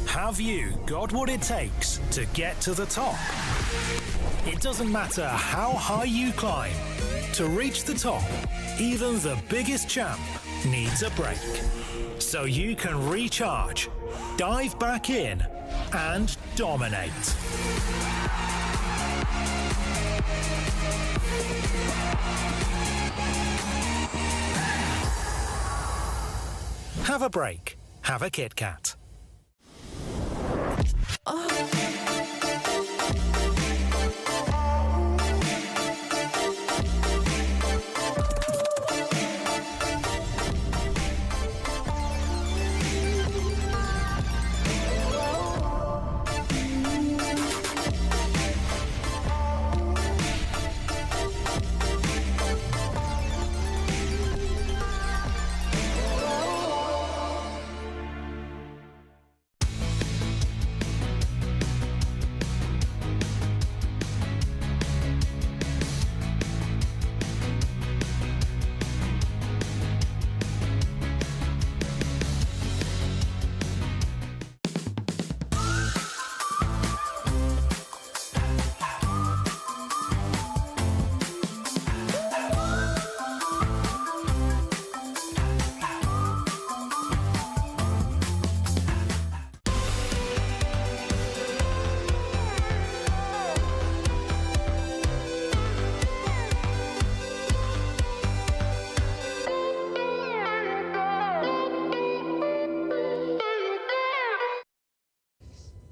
Have you got what it takes to get to the top? It doesn't matter how high you climb. To reach the top, even the biggest champ needs a break. So you can recharge, dive back in, and dominate. Have a break. Have a Kit Kat.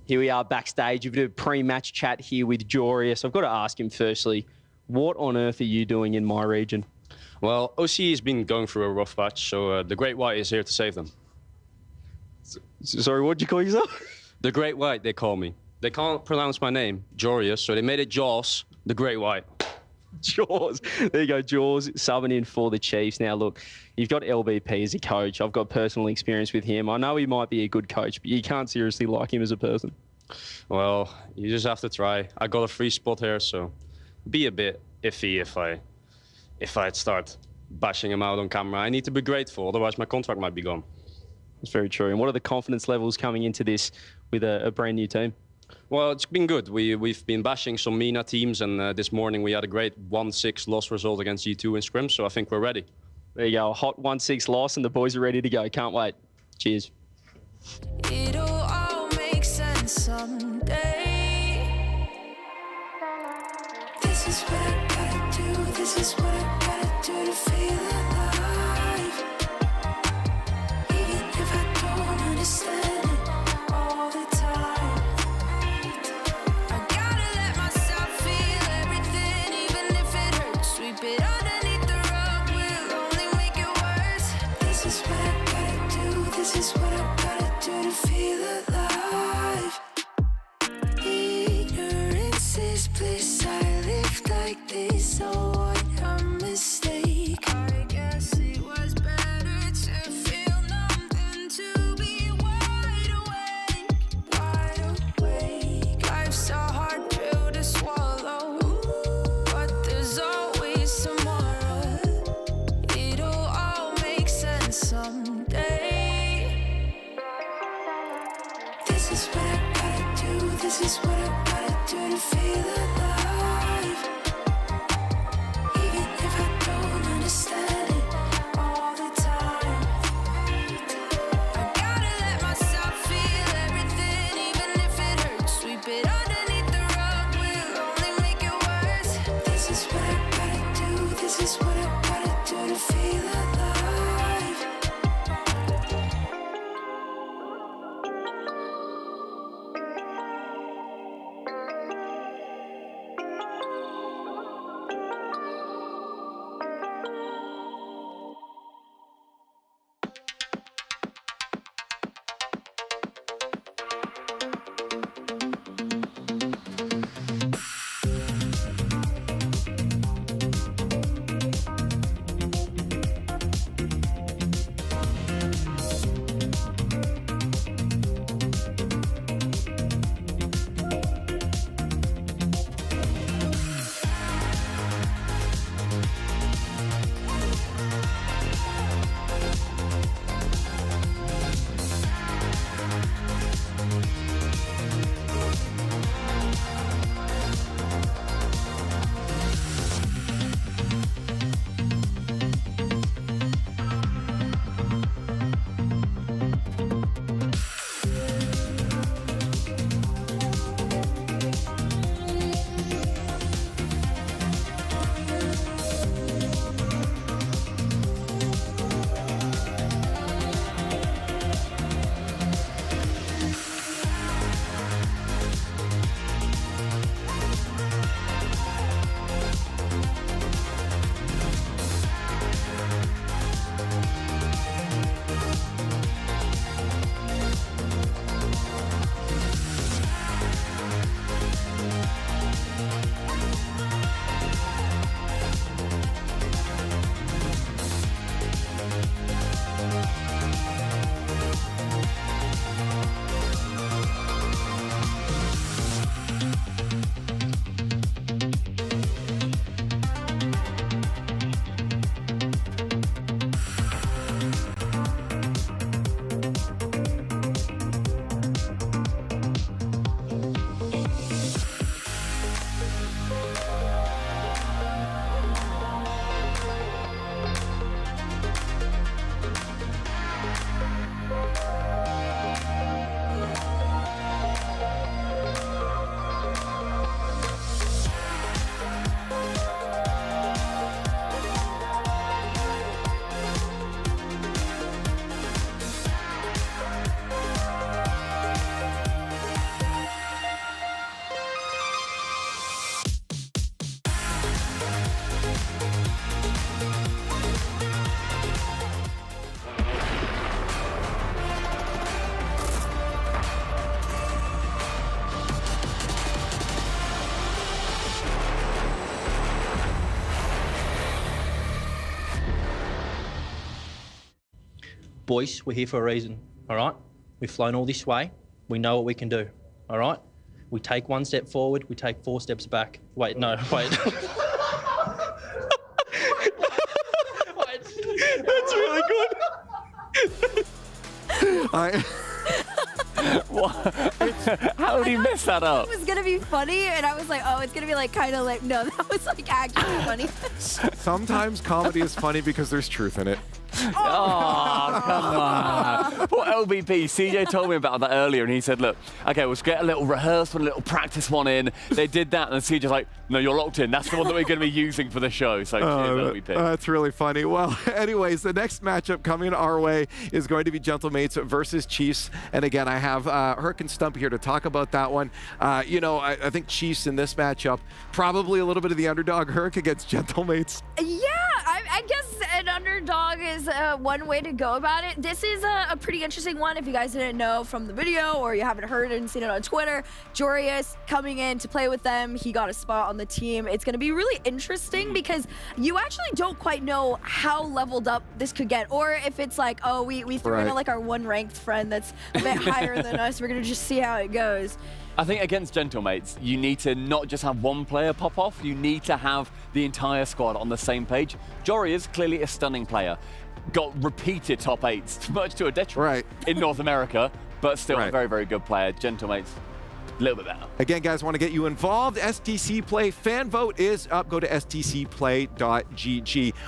Here we are backstage. We've got a pre-match chat here with Jorius. I've got to ask him firstly, what on earth are you doing in my region? Well, OC has been going through a rough patch, so the Great White is here to save them. Sorry, what did you call yourself? The Great White, they call me. They can't pronounce my name, Jorius, so they made it Jaws, the Great White. Jaws. There you go, Jaws subbing in for the Chiefs. Now, look, you've got LBP as a coach. I've got personal experience with him. I know he might be a good coach, but you can't seriously like him as a person. Well, you just have to try. I got a free spot here, so be a bit iffy if I'd start bashing him out on camera. I need to be grateful, otherwise my contract might be gone. That's very true. And what are the confidence levels coming into this with a brand new team? Well, it's been good. We've been bashing some MENA teams, and this morning we had a great 1-6 loss result against G2 in scrim, so I think we're ready. There you go, a hot 1-6 loss, and the boys are ready to go. Can't wait. Cheers. It'll all make sense someday. This is what I gotta do. This is what I gotta do to feel alive. Even if I don't understand it all the time, I gotta let myself feel everything, even if it hurts. Sweep it underneath the rug will only make it worse. This is what I gotta do. This is what I gotta do to feel alive. Ignorance is bliss. I live like this, so what a mistake. I guess it was better to feel numb than to be wide awake. Wide awake. Life's a hard pill to swallow, but there's always tomorrow. It'll all make sense someday. This is what I gotta do. This is what I gotta do to feel alive. Even if I don't understand it all the time, I gotta let myself feel everything, even if it hurts. Sweep it underneath the rug will only make it worse. This is what I gotta do. This is what I gotta do to feel alive. boys, we're here for a reason, all right? We've flown all this way. We know what we can do, all right? We take 1 step forward, we take 4 steps back. Wait, no, wait. That's really good. How did he mess that up? It was gonna be funny, and I was like, oh, it's gonna be like kind of like, no, that was like actually funny. Sometimes comedy is funny because there's truth in it. Oh, come on. Well, LBP, CJ told me about that earlier, and he said, look, okay, let's get a little rehearsal, a little practice one in. They did that, and CJ's like, no, you're locked in. That's the one that we're going to be using for the show. So cheers, LBP. That's really funny. Well, anyways, the next matchup coming our way is going to be Gentlemates versus Chiefs. And again, I have Herc and Stump here to talk about that one. You know, I think Chiefs in this matchup, probably a little bit of the underdog. Herc against Gentlemates. Yeah, I guess an underdog is one way to go about it. This is a pretty interesting one. If you guys didn't know from the video or you haven't heard it and seen it on Twitter, Jorius coming in to play with them. He got a spot on the team. It's going to be really interesting because you actually don't quite know how leveled up this could get, or if it's like, oh, we threw in like our one ranked friend that's a bit higher than us. We're going to just see how it goes. I think against Gentlemates, you need to not just have one player pop off, you need to have the entire squad on the same page. Jory is clearly a stunning player. Got repeated top 8s, much to a detriment in North America, but still a very, very good player. Gentlemates, a little bit better. Again, guys, want to get you involved. STC Play fan vote is up. Go to stcplay.gg.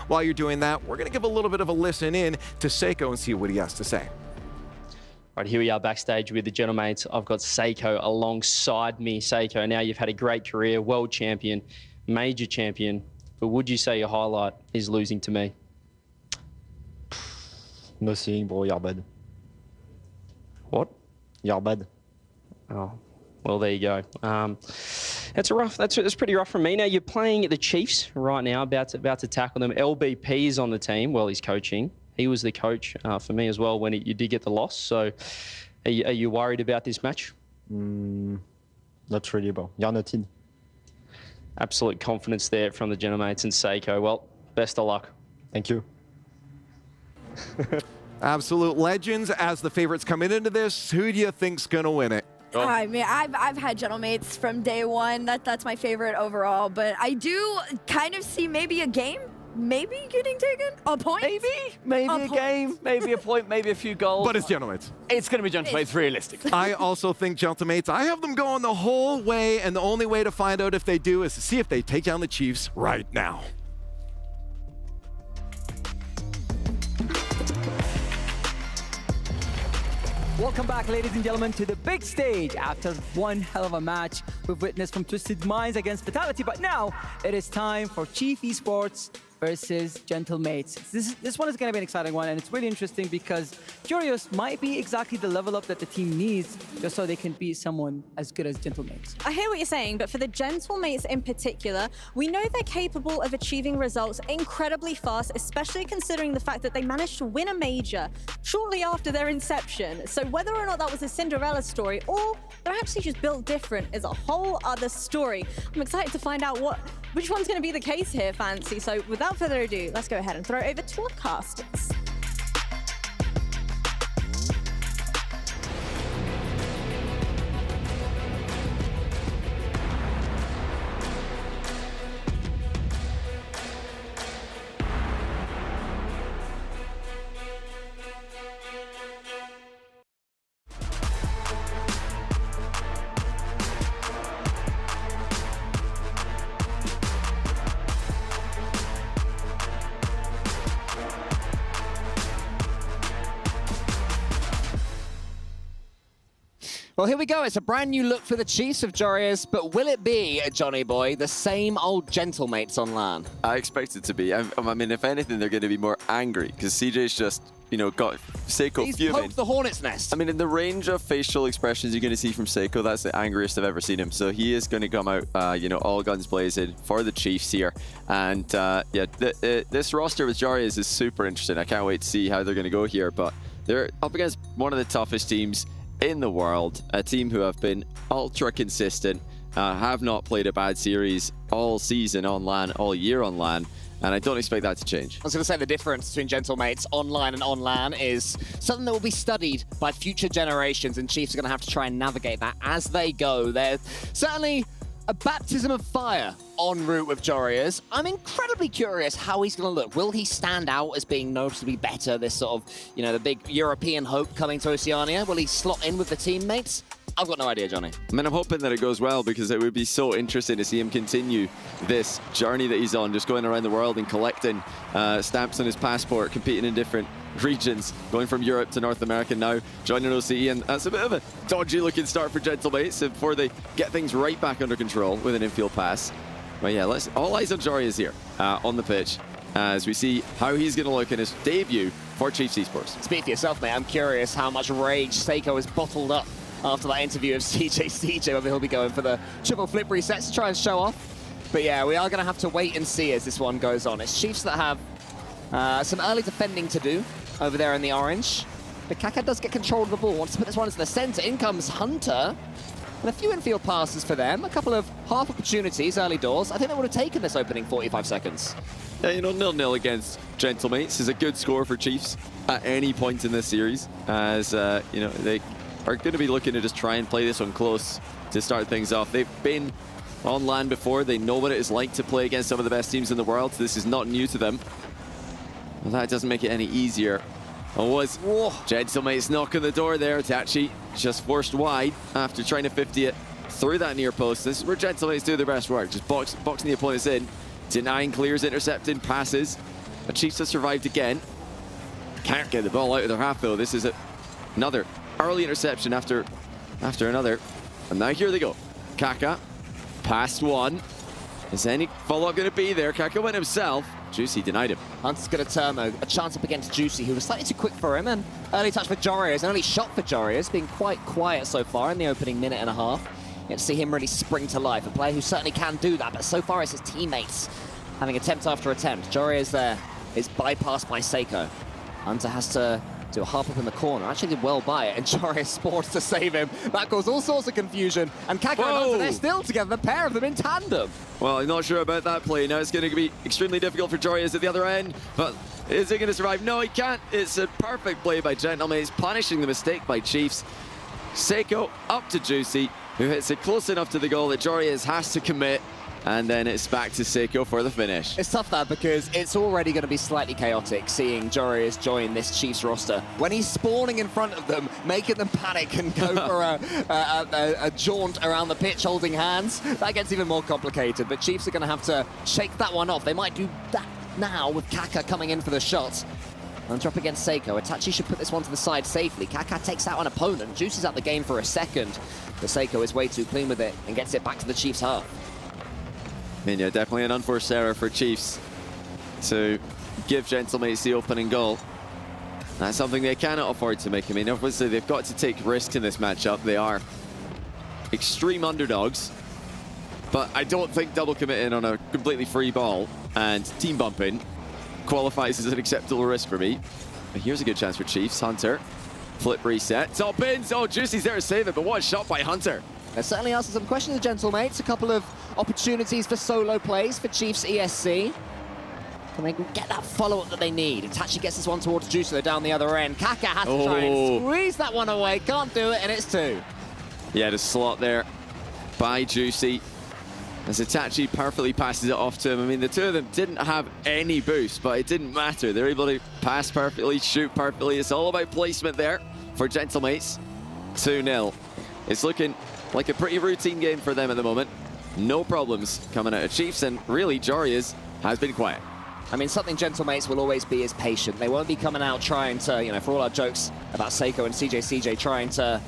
While you're doing that, we're going to give a little bit of a listen in to Seiko and see what he has to say. Right, here we are backstage with the Gentlemates. I've got Seiko alongside me. Seiko, now you've had a great career, world champion, major champion, but would you say your highlight is losing to me? Nothing, bro, you're bad. What? You're bad. Oh, well, there you go. That's pretty rough from me. Now, you're playing the Chiefs right now, about to tackle them. LBP is on the team. Well, he's coaching. He was the coach for me as well when you did get the loss. So are you worried about this match? Not really, bro. You're not in. Absolute confidence there from the Gentlemates and Seiko. Well, best of luck. Thank you. Absolute legends as the favorites coming into this. Who do you think's going to win it? Oh. I mean, I've had Gentlemates from day one. That's my favorite overall. But I do kind of see maybe a game. Maybe getting taken? A point? Maybe a game, maybe a point, maybe a few goals. But it's Gentlemates. It's going to be Gentlemates, realistically. I also think Gentlemates, I have them going the whole way, and the only way to find out if they do is to see if they take down the Chiefs right now. Welcome back, ladies and gentlemen, to the big stage. After one hell of a match we've witnessed from Twisted Minds against Fatality, but now it is time for Chief Esports versus Gentlemates. This one is going to be an exciting one, and it's really interesting because Jorius might be exactly the level up that the team needs just so they can beat someone as good as Gentlemates. I hear what you're saying, but for the Gentlemates in particular, we know they're capable of achieving results incredibly fast, especially considering the fact that they managed to win a major shortly after their inception. So whether or not that was a Cinderella story or they're actually just built different is a whole other story. I'm excited to find out which one's going to be the case here, Fancy. So without further ado, let's go ahead and throw it over to our casters. Well, here we go. It's a brand new look for the Chiefs of Jorius, but will it be, Johnny Boy, the same old Gentlemates on LAN? I expect it to be. I mean, if anything, they're going to be more angry because CJ's just, got Seiko He's fuming. poked the hornet's nest. I mean, in the range of facial expressions you're going to see from Seiko, that's the angriest I've ever seen him. So he is going to come out, all guns blazing for the Chiefs here. And this roster with Jorius is super interesting. I can't wait to see how they're going to go here. But they're up against one of the toughest teams in the world, a team who have been ultra consistent, have not played a bad series all season on LAN, all year on LAN, and I don't expect that to change. I was going to say the difference between Gentlemates online and on LAN is something that will be studied by future generations, and Chiefs are going to have to try and navigate that as they go. There's certainly a baptism of fire en route with Jorius. I'm incredibly curious how he's going to look. Will he stand out as being noticeably better, this sort of, you know, the big European hope coming to Oceania? Will he slot in with the teammates? I've got no idea, Johnny. I mean, I'm hoping that it goes well, because it would be so interesting to see him continue this journey that he's on, just going around the world and collecting stamps on his passport, competing in different regions, going from Europe to North America now, joining OCE, and that's a bit of a dodgy looking start for Gentlemates before they get things right back under control with an infield pass. But yeah, all eyes on Jorius here on the pitch as we see how he's going to look in his debut for Chiefs Esports. Speak for yourself, mate. I'm curious how much rage Seiko has bottled up after that interview of CJ, whether he'll be going for the triple flip resets to try and show off. But yeah, we are going to have to wait and see as this one goes on. It's Chiefs that have some early defending to do over there in the orange. But Kaka does get control of the ball, wants to put this one into the center. In comes Hunter. And a few infield passes for them, a couple of half opportunities early doors. I think they would have taken this opening 45 seconds. Yeah, you know, 0-0 against Gentlemates is a good score for Chiefs at any point in this series, as you know, they are going to be looking to just try and play this one close to start things off. They've been on LAN before. They know what it is like to play against some of the best teams in the world. This is not new to them. Well, that doesn't make it any easier. Gentlemates knocking the door there. Tachi just forced wide after trying to 50 it through that near post. This is where Gentlemates do their best work, just boxing the opponents in, denying clears, intercepting passes. The Chiefs have survived again. Can't get the ball out of their half though. This is another early interception after another. And now here they go. Kaka, past one. Is any follow-up going to be there? Kaka went himself. Juicy denied him. Hunt's going to turn a chance up against Juicy, who was slightly too quick for him. And early touch for Jorius, an early shot for Jorius, being quite quiet so far in the opening minute and a half. You get to see him really spring to life. A player who certainly can do that, but so far it's his teammates having attempt after attempt. Jorius there is bypassed by Seiko. Hunter has to do a half up in the corner. Actually did well by it, and Jorius sports to save him. That caused all sorts of confusion. And Kaka and Hunter, they're still together, the pair of them in tandem. Well, I'm not sure about that play. Now it's going to be extremely difficult for Jorius at the other end, but is he going to survive? No, he can't. It's a perfect play by Gentlemates, punishing the mistake by Chiefs. Seiko up to Juicy, who hits it close enough to the goal that Jorius has to commit. And then it's back to Seiko for the finish. It's tough that because it's already going to be slightly chaotic seeing Jorius join this Chiefs roster. When he's spawning in front of them, making them panic and go for a jaunt around the pitch holding hands, that gets even more complicated. But Chiefs are going to have to shake that one off. They might do that now with Kaka coming in for the shot. And drop against Seiko. Itachi should put this one to the side safely. Kaka takes out an opponent. Juicy's out the game for a second. But Seiko is way too clean with it and gets it back to the Chiefs' half. I mean, yeah, definitely an unforced error for Chiefs to give Gentlemates the opening goal. That's something they cannot afford to make. I mean, obviously they've got to take risks in this matchup. They are extreme underdogs, but I don't think double committing on a completely free ball and team bumping qualifies as an acceptable risk for me. But here's a good chance for Chiefs. Hunter, flip reset, top ins. Oh, Juicy's there to save it, but what a shot by Hunter. They're certainly asking some questions of Gentlemates. A couple of opportunities for solo plays for Chiefs ESC. Can they get that follow-up that they need? Itachi gets this one towards Juicy, though, down the other end. Kaka has to try and squeeze that one away. Can't do it, and it's two. Yeah, the slot there by Juicy as Itachi perfectly passes it off to him. I mean, the two of them didn't have any boost, but it didn't matter. They're able to pass perfectly, shoot perfectly. It's all about placement there for Gentlemates. 2-0. It's looking like a pretty routine game for them at the moment. No problems coming out of Chiefs, and really Jorius has been quiet. I mean, something Gentlemates will always be is patient. They won't be coming out trying to, you know, for all our jokes about Seiko and CJ, trying to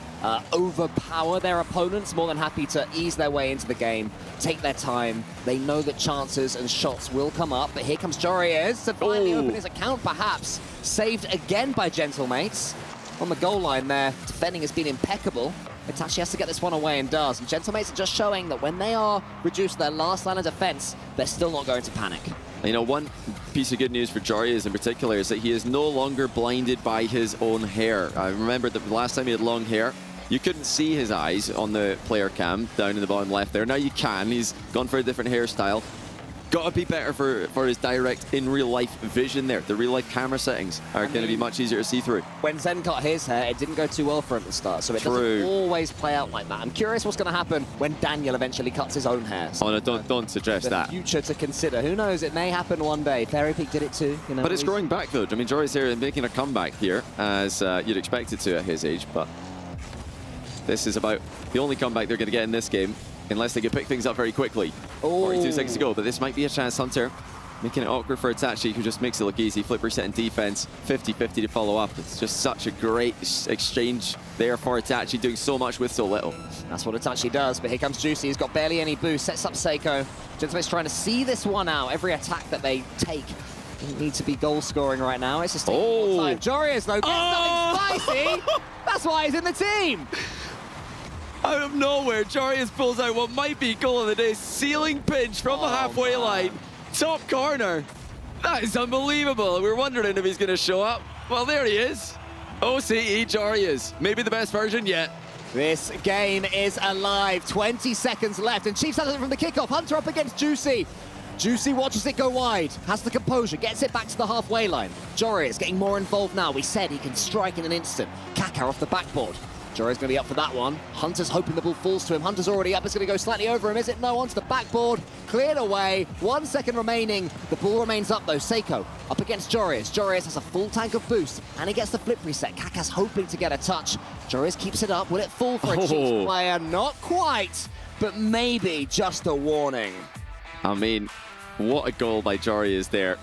overpower their opponents. More than happy to ease their way into the game, take their time. They know that chances and shots will come up, but here comes Jorius to finally open his account, perhaps. Saved again by Gentlemates. On the goal line there, defending has been impeccable. Itachi has to get this one away and does. And Gentlemates are just showing that when they are reduced to their last line of defense, they're still not going to panic. You know, one piece of good news for Jorius in particular is that he is no longer blinded by his own hair. I remember that the last time he had long hair, you couldn't see his eyes on the player cam down in the bottom left there. Now you can. He's gone for a different hairstyle. got to be better for his direct in real life vision there. The real life camera settings are going to be much easier to see through. When Zen cut his hair, it didn't go too well for him at the start, so it doesn't always play out like that. I'm curious what's going to happen when Daniel eventually cuts his own hair. So oh no, don't suggest the that. Future to consider. Who knows? It may happen one day. Fairy Peak did it too. You know, but it's growing back though. I mean, Jory's here and making a comeback here, as you'd expect it to at his age. But this is about the only comeback they're going to get in this game, unless they can pick things up very quickly. 42 seconds to go, but this might be a chance. Hunter making it awkward for Itachi, who just makes it look easy. Flip reset in defense, 50-50 to follow up. It's just such a great exchange there for Itachi, doing so much with so little. That's what Itachi does, but here comes Juicy. He's got barely any boost, sets up Seiko. Gentlemate's trying to see this one out. Every attack that they take doesn't need to be goal scoring right now. It's just taking more time. Jorius, though, gets something spicy. That's why he's in the team. Out of nowhere, Jorius pulls out what might be goal of the day. Ceiling pinch from the halfway line. Top corner. That is unbelievable. We're wondering if he's going to show up. Well, there he is. OCE Jorius. Maybe the best version yet. This game is alive. 20 seconds left, and Chiefs has it from the kickoff. Hunter up against Juicy. Juicy watches it go wide, has the composure, gets it back to the halfway line. Jorius getting more involved now. We said he can strike in an instant. Kaka off the backboard. Jorius going to be up for that one. Hunter's hoping the ball falls to him. Hunter's already up. It's going to go slightly over him. Is it? No, onto the backboard. Cleared away. 1 second remaining. The ball remains up, though. Seiko up against Jorius. Jorius has a full tank of boost, and he gets the flip reset. Kaka's hoping to get a touch. Jorius keeps it up. Will it fall for a Chiefs player? Not quite, but maybe just a warning. I mean, what a goal by Jorius there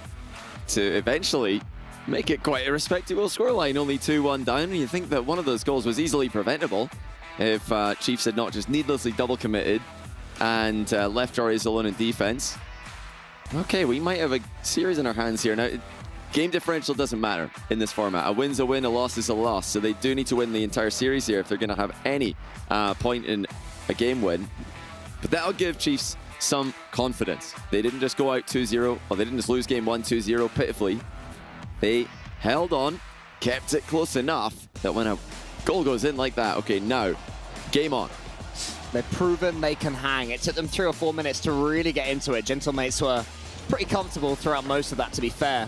to eventually make it quite a respectable scoreline, only 2-1 down. And you think that one of those goals was easily preventable if Chiefs had not just needlessly double committed and left Jorius alone in defense. Okay, we might have a series in our hands here. Now, game differential doesn't matter in this format. A win's a win, a loss is a loss. So they do need to win the entire series here if they're going to have any point in a game win. But that'll give Chiefs some confidence. They didn't just go out 2-0, or they didn't just lose game 1 2-0 pitifully. They held on, kept it close enough that when a goal goes in like that, okay, now, game on. They've proven they can hang. It took them 3 or 4 minutes to really get into it. Gentlemates were pretty comfortable throughout most of that, to be fair.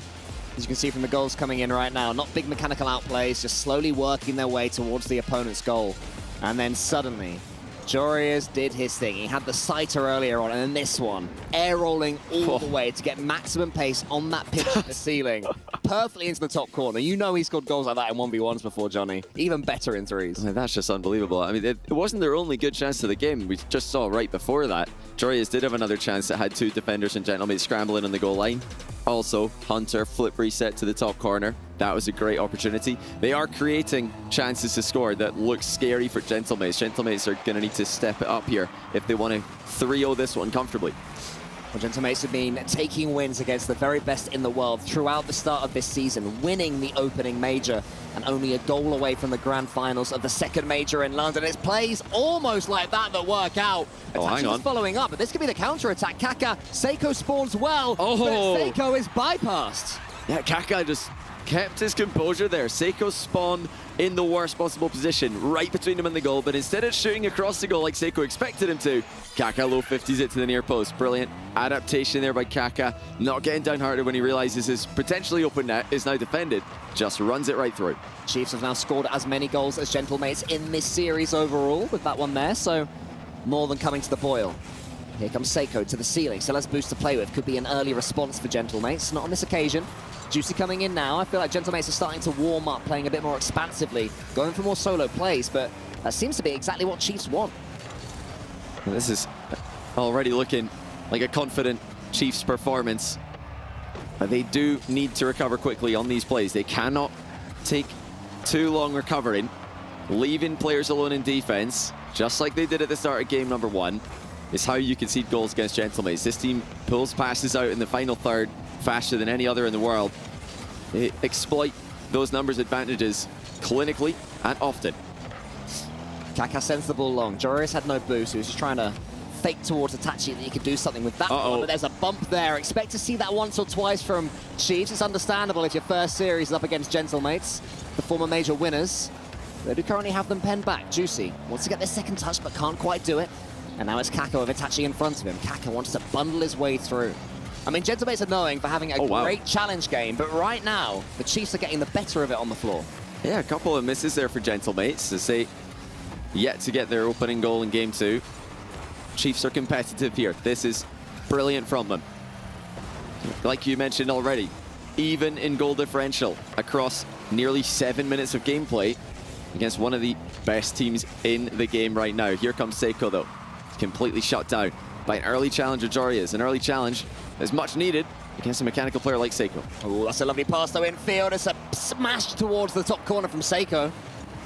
As you can see from the goals coming in right now, not big mechanical outplays, just slowly working their way towards the opponent's goal. And then suddenly, Jorius did his thing. He had the sighter earlier on, and then this one, air rolling all the way to get maximum pace on that pitch at the ceiling. Perfectly into the top corner. You know he scored goals like that in 1v1s before, Johnny. Even better in threes. I mean, that's just unbelievable. I mean, it wasn't their only good chance of the game. We just saw right before that. Jorius did have another chance that had 2 defenders and Gentlemates scrambling on the goal line. Also, Hunter flip reset to the top corner. That was a great opportunity. They are creating chances to score that look scary for Gentlemates. Gentlemates are going to need to step it up here if they want to 3-0 this one comfortably. Well, Gentlemates have been taking wins against the very best in the world throughout the start of this season, winning the opening major and only a goal away from the grand finals of the second major in London. It's plays almost like that work out. Oh, hang on. Following up, but this could be the counter-attack. Kaka, Seiko spawns well, but Seiko is bypassed. Yeah, Kaka just kept his composure there. Seiko spawned in the worst possible position, right between him and the goal, but instead of shooting across the goal like Seiko expected him to, Kaka low 50s it to the near post. Brilliant adaptation there by Kaka, not getting downhearted when he realizes his potentially open net is now defended. Just runs it right through. Chiefs have now scored as many goals as Gentlemates in this series overall with that one there, so more than coming to the boil. Here comes Seiko to the ceiling, so let's boost to play with. Could be an early response for Gentlemates, not on this occasion. Juicy coming in now. I feel like Gentlemates are starting to warm up, playing a bit more expansively, going for more solo plays, but that seems to be exactly what Chiefs want. Well, this is already looking like a confident Chiefs performance. But they do need to recover quickly on these plays. They cannot take too long recovering, leaving players alone in defense, just like they did at the start of game number 1, is how you concede goals against Gentlemates. This team pulls passes out in the final third faster than any other in the world. They exploit those numbers advantages clinically and often. Kaka sends the ball long. Jorius had no boost. He was just trying to fake towards Itachi that he could do something with that one, but there's a bump there. Expect to see that once or twice from Chiefs. It's understandable if your first series is up against Gentlemates, the former major winners. They do currently have them penned back. Juicy wants to get their second touch, but can't quite do it. And now it's Kaka with Itachi in front of him. Kaka wants to bundle his way through. I mean, Gentlemates are known for having a great challenge game, but right now, the Chiefs are getting the better of it on the floor. Yeah, a couple of misses there for Gentlemates as they yet to get their opening goal in game 2. Chiefs are competitive here. This is brilliant from them. Like you mentioned already, even in goal differential across nearly 7 minutes of gameplay against one of the best teams in the game right now. Here comes Seiko though, completely shut down by an early challenge of Jorius. An early challenge is much needed against a mechanical player like Seiko. Oh, that's a lovely pass though infield. It's a smash towards the top corner from Seiko.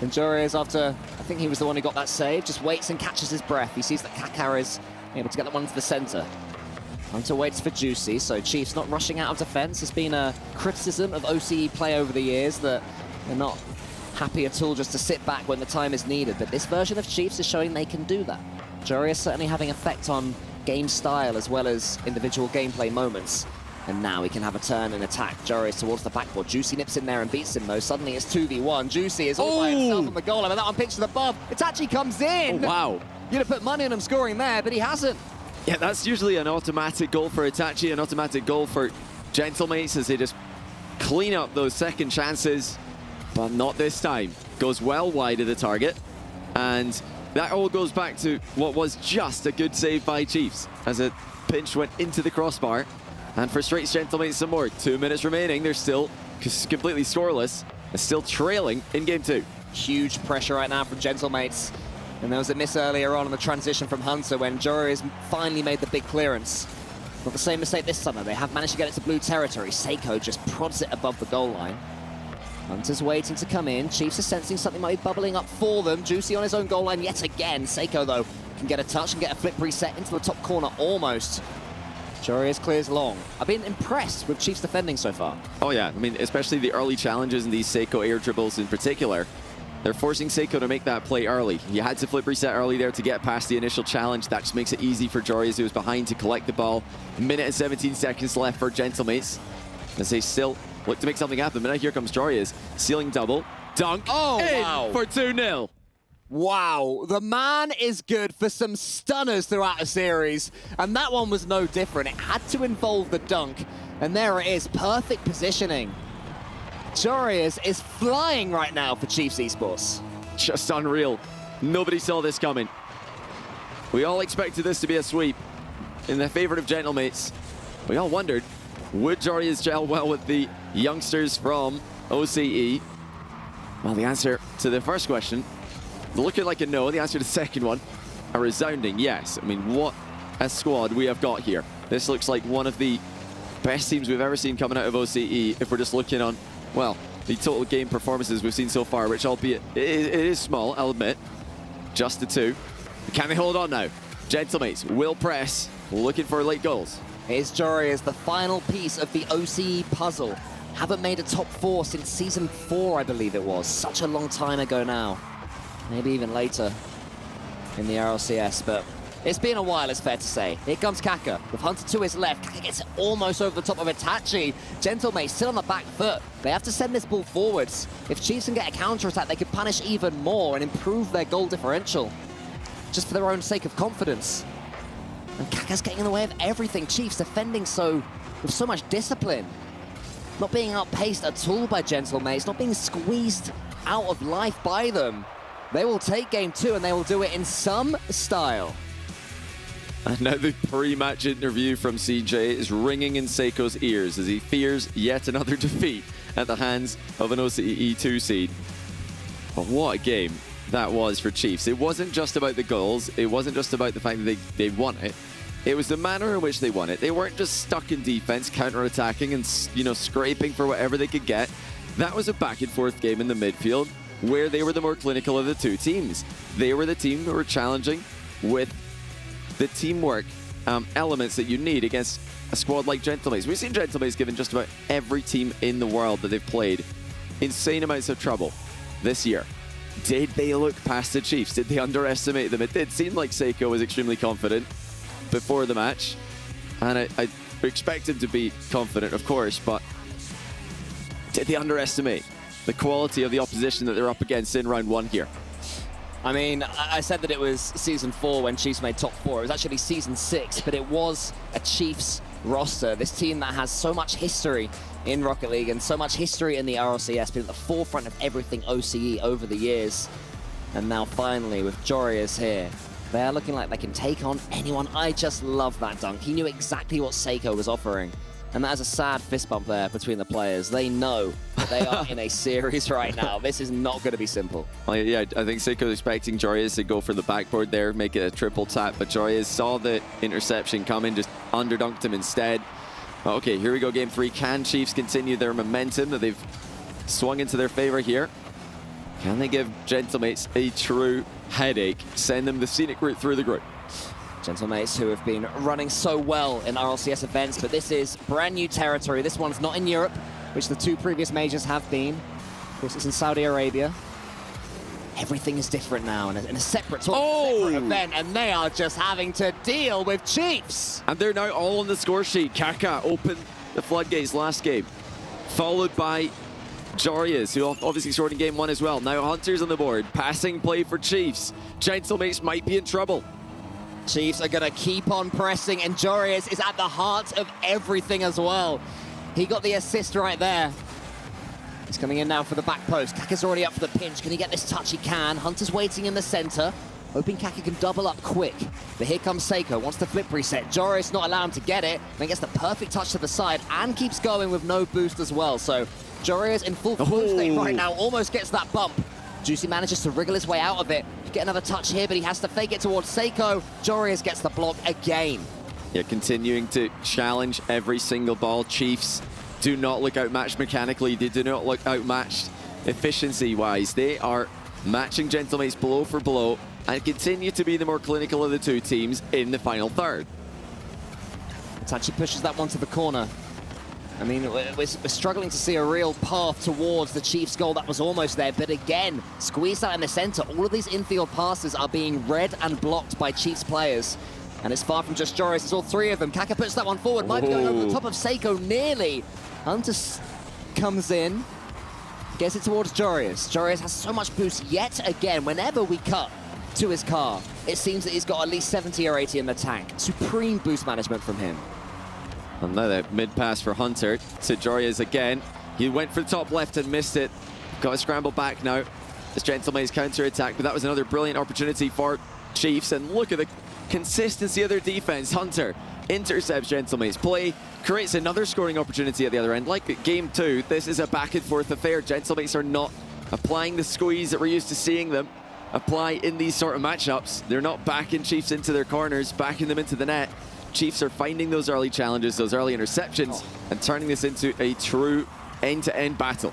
And Jorius, after, I think he was the one who got that save, just waits and catches his breath. He sees that Kaká is able to get that one to the center. Hunter waits for Juicy, so Chiefs not rushing out of defense. There's been a criticism of OCE play over the years that they're not happy at all just to sit back when the time is needed. But this version of Chiefs is showing they can do that. Jorius certainly having effect on game style as well as individual gameplay moments. And now he can have a turn and attack. Jorius towards the backboard. Juicy nips in there and beats him though. Suddenly it's 2v1. Juicy is all by himself on the goal. I mean, that one pictured above. Itachi comes in. Oh, wow. You'd have put money on him scoring there, but he hasn't. Yeah, that's usually an automatic goal for Itachi, an automatic goal for Gentlemates as they just clean up those second chances, but not this time. Goes well wide of the target, and that all goes back to what was just a good save by Chiefs as a pinch went into the crossbar and frustrates Gentlemates some more. 2 minutes remaining, they're still completely scoreless and still trailing in game 2. Huge pressure right now from Gentlemates. And there was a miss earlier on in the transition from Hunter when Jorius finally made the big clearance. Not the same mistake this time, though. They have managed to get it to blue territory. Seiko just prods it above the goal line. Hunter's waiting to come in. Chiefs are sensing something might be bubbling up for them. Juicy on his own goal line yet again. Seiko, though, can get a touch and get a flip reset into the top corner almost. Jorius clears long. I've been impressed with Chiefs defending so far. Oh, yeah. I mean, especially the early challenges in these Seiko air dribbles in particular. They're forcing Seiko to make that play early. You had to flip reset early there to get past the initial challenge. That just makes it easy for Jorius, who was behind, to collect the ball. A minute and 17 seconds left for Gentlemates as they still look to make something happen. But now here comes Jorius. Ceiling double. Dunk. Oh, in wow. For 2-0. Wow, the man is good for some stunners throughout the series. And that one was no different. It had to involve the dunk. And there it is, perfect positioning. Jorius is flying right now for Chiefs Esports. Just unreal. Nobody saw this coming. We all expected this to be a sweep in the favorite of Gentlemates. We all wondered, would Jorius gel well with the youngsters from OCE? Well, the answer to the first question, looking like a no. The answer to the second one, a resounding yes. I mean, what a squad we have got here. This looks like one of the best teams we've ever seen coming out of OCE if we're just looking on, well, the total game performances we've seen so far, which albeit it is small, I'll admit, just the 2. Can they hold on now? Gentlemates will press, looking for late goals. Here's Jorius, the final piece of the OCE puzzle. Haven't made a top 4 since season 4, I believe it was. Such a long time ago now. Maybe even later in the RLCS, but it's been a while, it's fair to say. Here comes Kaká, with Hunter to his left. Kaká gets it almost over the top of Itachi. Gentlemates still on the back foot. They have to send this ball forwards. If Chiefs can get a counter-attack, they could punish even more and improve their goal differential, just for their own sake of confidence. And Kaká's getting in the way of everything. Chiefs defending with so much discipline. Not being outpaced at all by Gentlemates, not being squeezed out of life by them. They will take game 2 and they will do it in some style. And now the pre-match interview from CJ is ringing in Seiko's ears as he fears yet another defeat at the hands of an OCE 2 seed. But what a game that was for Chiefs. It wasn't just about the goals. It wasn't just about the fact that they won it. It was the manner in which they won it. They weren't just stuck in defense, counter-attacking and, scraping for whatever they could get. That was a back-and-forth game in the midfield where they were the more clinical of the 2 teams. They were the team who were challenging with the teamwork elements that you need against a squad like Gentlemates. We've seen Gentlemates given just about every team in the world that they've played insane amounts of trouble this year. Did they look past the Chiefs? Did they underestimate them? It did seem like Seiko was extremely confident before the match, and I expect him to be confident, of course, but did they underestimate the quality of the opposition that they're up against in round 1 here? I mean, I said that it was season 4 when Chiefs made top 4. It was actually season 6, but it was a Chiefs roster. This team that has so much history in Rocket League and so much history in the RLCS, been at the forefront of everything OCE over the years. And now finally, with Jorius here, they're looking like they can take on anyone. I just love that dunk. He knew exactly what Seiko was offering. And that is a sad fist bump there between the players. They know that they are in a series right now. This is not going to be simple. Well, yeah, I think Seiko's expecting Jorius to go for the backboard there, make it a triple tap, but Jorius saw the interception coming, just underdunked him instead. Okay, here we go, game 3. Can Chiefs continue their momentum that they've swung into their favor here? Can they give Gentlemates a true headache, send them the scenic route through the group? Gentlemates who have been running so well in RLCS events, but this is brand new territory. This one's not in Europe, which the 2 previous majors have been. Of course, it's in Saudi Arabia. Everything is different now, and in a separate event, and they are just having to deal with Chiefs. And they're now all on the score sheet. Kaka opened the floodgates last game, followed by Jorius, who obviously scored in game 1 as well. Now Hunter's on the board, passing play for Chiefs. Gentlemates might be in trouble. Chiefs are going to keep on pressing, and Jorius is at the heart of everything as well. He got the assist right there. He's coming in now for the back post. Kaka's already up for the pinch. Can he get this touch? He can. Hunter's waiting in the center, hoping Kaka can double up quick. But here comes Seiko, wants the flip reset. Jorius not allowed him to get it, then gets the perfect touch to the side and keeps going with no boost as well. So Jorius in full flow state right now, almost gets that bump. Juicy manages to wriggle his way out of it. Get another touch here, but he has to fake it towards Seiko. Jorius gets the block again. Yeah, continuing to challenge every single ball. Chiefs do not look outmatched mechanically. They do not look outmatched efficiency-wise. They are matching Gentlemates blow for blow and continue to be the more clinical of the 2 teams in the final third. Itachi pushes that one to the corner. I mean, we're struggling to see a real path towards the Chiefs' goal. That was almost there, but again, squeezed out in the center. All of these infield passes are being read and blocked by Chiefs players. And it's far from just Jorius, it's all 3 of them. Kaka puts that one forward, might be going over the top of Seiko, nearly. Hunter comes in, gets it towards Jorius. Jorius has so much boost yet again. Whenever we cut to his car, it seems that he's got at least 70 or 80 in the tank. Supreme boost management from him. Another mid-pass for Hunter to Jorius again. He went for the top left and missed it. Got to scramble back now. This Gentlemates counter-attack, but that was another brilliant opportunity for Chiefs. And look at the consistency of their defense. Hunter intercepts Gentlemates play, creates another scoring opportunity at the other end. Like game 2, this is a back-and-forth affair. Gentlemates are not applying the squeeze that we're used to seeing them apply in these sort of matchups. They're not backing Chiefs into their corners, backing them into the net. Chiefs are finding those early challenges, those early interceptions, and turning this into a true end-to-end battle.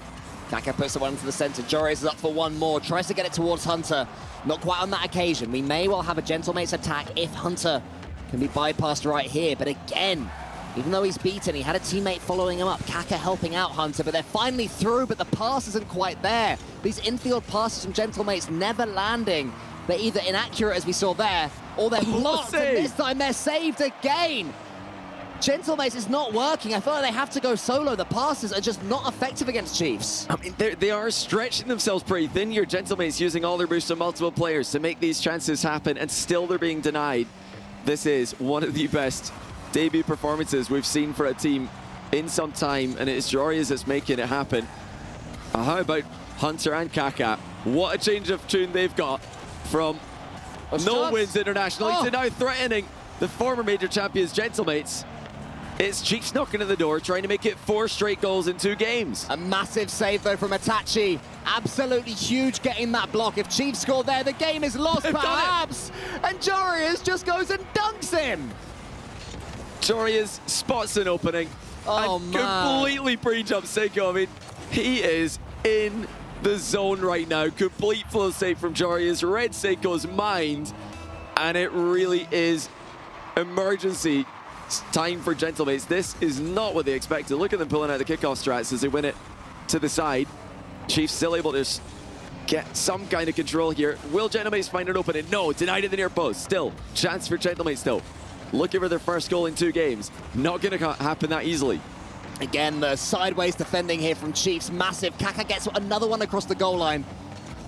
Kaka puts the one into the center. Jorius is up for one more, tries to get it towards Hunter. Not quite on that occasion. We may well have a Gentlemates attack if Hunter can be bypassed right here. But again, even though he's beaten, he had a teammate following him up. Kaka helping out Hunter, but they're finally through, but the pass isn't quite there. These infield passes from Gentlemates never landing. They're either inaccurate, as we saw there, or they're blocked, and this time they're saved again. Gentlemates is not working. I feel like they have to go solo. The passes are just not effective against Chiefs. I mean, they are stretching themselves pretty thin here. Gentlemates using all their boosts on multiple players to make these chances happen, and still they're being denied. This is one of the best debut performances we've seen for a team in some time, and it is Jorius that's making it happen. How about Hunter and Kaka? What a change of tune they've got from no wins internationally to now threatening the former major champions Gentlemates. It's Chiefs knocking at the door, trying to make it 4 straight goals in 2 games. A massive save though from Itachi. Absolutely huge getting that block. If Chiefs score there, the game is lost perhaps. And Jorius just goes and dunks him. Jorius spots an opening and completely pre-jumps Seiko. I mean, he is in the zone right now. Complete flow state from Jorius. Read Seiko's mind, and it really is emergency time for Gentlemates. This is not what they expected. Look at them pulling out the kickoff strats as they win it to the side. Chiefs still able to get some kind of control here. Will Gentlemates find an opening? No, denied at the near post. Still, chance for Gentlemates though. Looking for their first goal in 2 games. Not going to happen that easily. Again, the sideways defending here from Chiefs. Massive. Kaka gets another one across the goal line.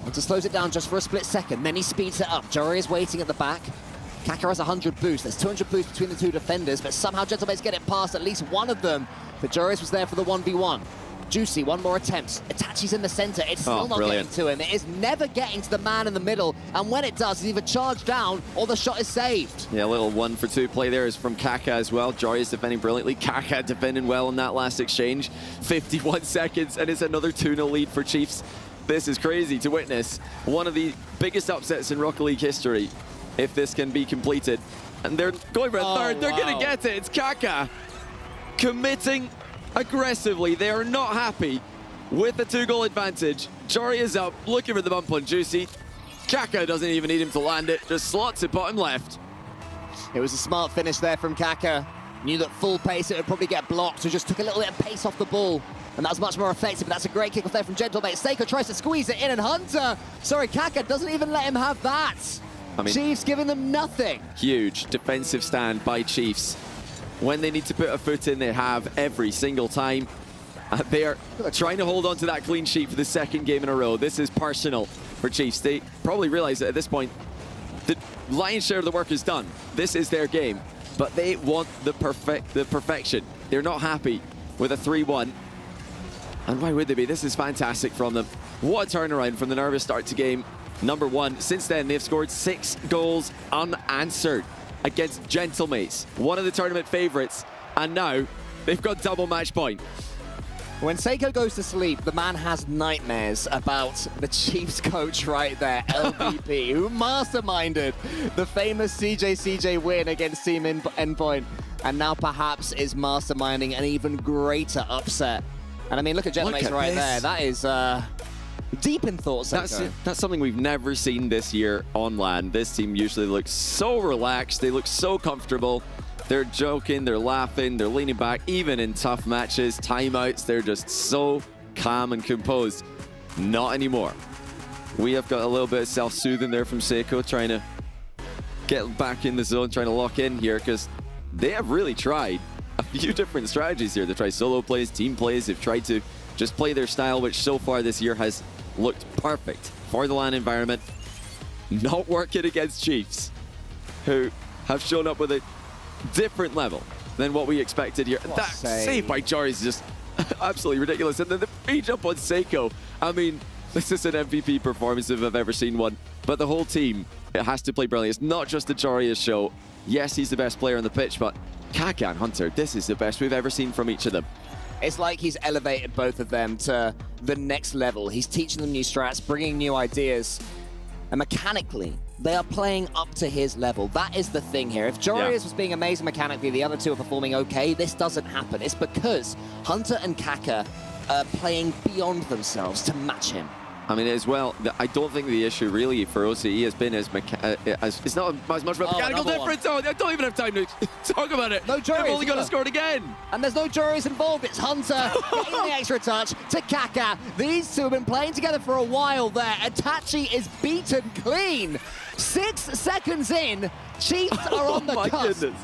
And just slows it down just for a split second. Then he speeds it up. Jorius waiting at the back. Kaka has 100 boost. There's 200 boost between the two defenders, but somehow Gentlemates get it past at least one of them. But Joreuz was there for the 1v1. Juicy, one more attempt. Itachi's in the center. It's still not getting to him. It is never getting to the man in the middle. And when it does, it's either charged down or the shot is saved. Yeah, a little 1-for-2 play there is from Kaka as well. Joreuz defending brilliantly. Kaka defending well in that last exchange. 51 seconds, and it's another 2-0 lead for Chiefs. This is crazy to witness. One of the biggest upsets in Rocket League history, if this can be completed. And they're going for a third. They're going to get it. It's Kaka committing aggressively. They are not happy with the 2-goal advantage. Jory is up, looking for the bump on Juicy. Kaka doesn't even need him to land it, just slots it bottom left. It was a smart finish there from Kaka. Knew that full pace it would probably get blocked, so just took a little bit of pace off the ball. And that was much more effective, but that's a great kick off there from Gentlemate. Seiko tries to squeeze it in, and Kaka doesn't even let him have that. I mean, Chiefs giving them nothing. Huge defensive stand by Chiefs. When they need to put a foot in, they have every single time. They are trying to hold on to that clean sheet for the second game in a row. This is personal for Chiefs. They probably realize that at this point, the lion's share of the work is done. This is their game, but they want the perfection. They're not happy with a 3-1. And why would they be? This is fantastic from them. What a turnaround from the nervous start to game number 1. Since then, they've scored 6 goals unanswered against Gentlemates, one of the tournament favorites, and now they've got double match point. When Seiko goes to sleep, the man has nightmares about the Chiefs coach right there, LVP, who masterminded the famous CJ win against Team Endpoint, and now perhaps is masterminding an even greater upset. And I mean, look at Gentlemates right there. That is deep in thought, Seiko. That's something we've never seen this year on LAN. This team usually looks so relaxed. They look so comfortable. They're joking, they're laughing, they're leaning back, even in tough matches, timeouts. They're just so calm and composed. Not anymore. We have got a little bit of self-soothing there from Seiko, trying to get back in the zone, trying to lock in here, because they have really tried a few different strategies here. They've tried solo plays, team plays. They've tried to just play their style, which so far this year has looked perfect for the LAN environment. Not working against Chiefs, who have shown up with a different level than what we expected here. That save by Jory is just absolutely ridiculous. And then the free jump on Seiko. I mean, this is an MVP performance if I've ever seen one. But the whole team, it has to play brilliant. It's not just the Jory's show. Yes, he's the best player on the pitch, but Kaka and Hunter, this is the best we've ever seen from each of them. It's like he's elevated both of them to the next level. He's teaching them new strats, bringing new ideas. And mechanically, they are playing up to his level. That is the thing here. If Joreuz was being amazing mechanically, the other two are performing okay, this doesn't happen. It's because Hunter and Kaka are playing beyond themselves to match him. I mean, as well, I don't think the issue really for OCE has been as it's not as much about mechanical difference. Oh, I don't even have time to talk about it. No Joreuz. They've only got to score it again. And there's no Joreuz involved. It's Hunter getting the extra touch to Kaka. These two have been playing together for a while there. Itachi is beaten clean. 6 seconds in, Chiefs are on the cusp. Goodness.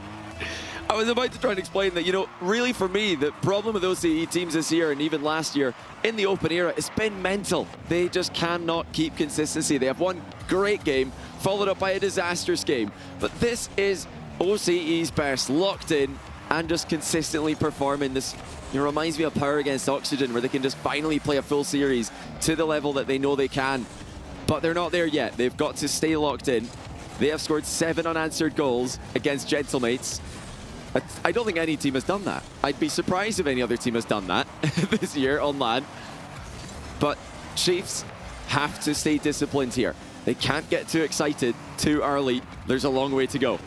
I was about to try and explain that, you know, really for me, the problem with OCE teams this year and even last year in the open era, it's been mental. They just cannot keep consistency. They have one great game, followed up by a disastrous game. But this is OCE's best, locked in and just consistently performing. This reminds me of Power Against Oxygen, where they can just finally play a full series to the level that they know they can. But they're not there yet. They've got to stay locked in. They have scored 7 unanswered goals against Gentlemates. I don't think any team has done that. I'd be surprised if any other team has done that this year on LAN. But Chiefs have to stay disciplined here. They can't get too excited too early. There's a long way to go.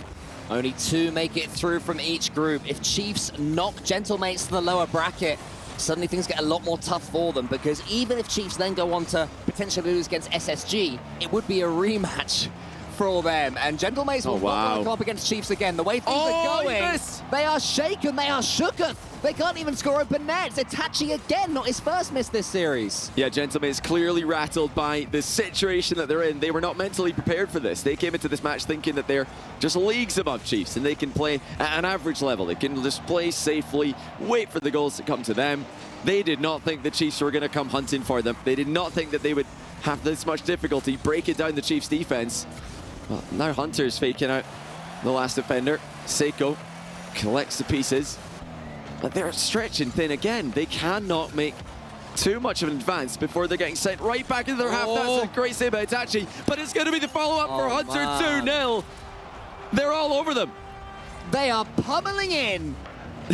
Only 2 make it through from each group. If Chiefs knock Gentlemates to the lower bracket, suddenly things get a lot more tough for them, because even if Chiefs then go on to potentially lose against SSG, it would be a rematch for them. And Gentlemates will not come up against Chiefs again. The way things are going, they are shaken, they are shooketh. They can't even score open nets. Itachi again, not his first miss this series. Yeah, Gentlemates clearly rattled by the situation that they're in. They were not mentally prepared for this. They came into this match thinking that they're just leagues above Chiefs and they can play at an average level. They can just play safely, wait for the goals to come to them. They did not think the Chiefs were going to come hunting for them. They did not think that they would have this much difficulty breaking down the Chiefs' defense. Well, now Hunter's faking out the last defender. Seiko collects the pieces. But they're stretching thin again. They cannot make too much of an advance before they're getting sent right back into their half. That's a great save by Itachi, but it's going to be the follow-up for Hunter. 2-0. They're all over them. They are pummeling in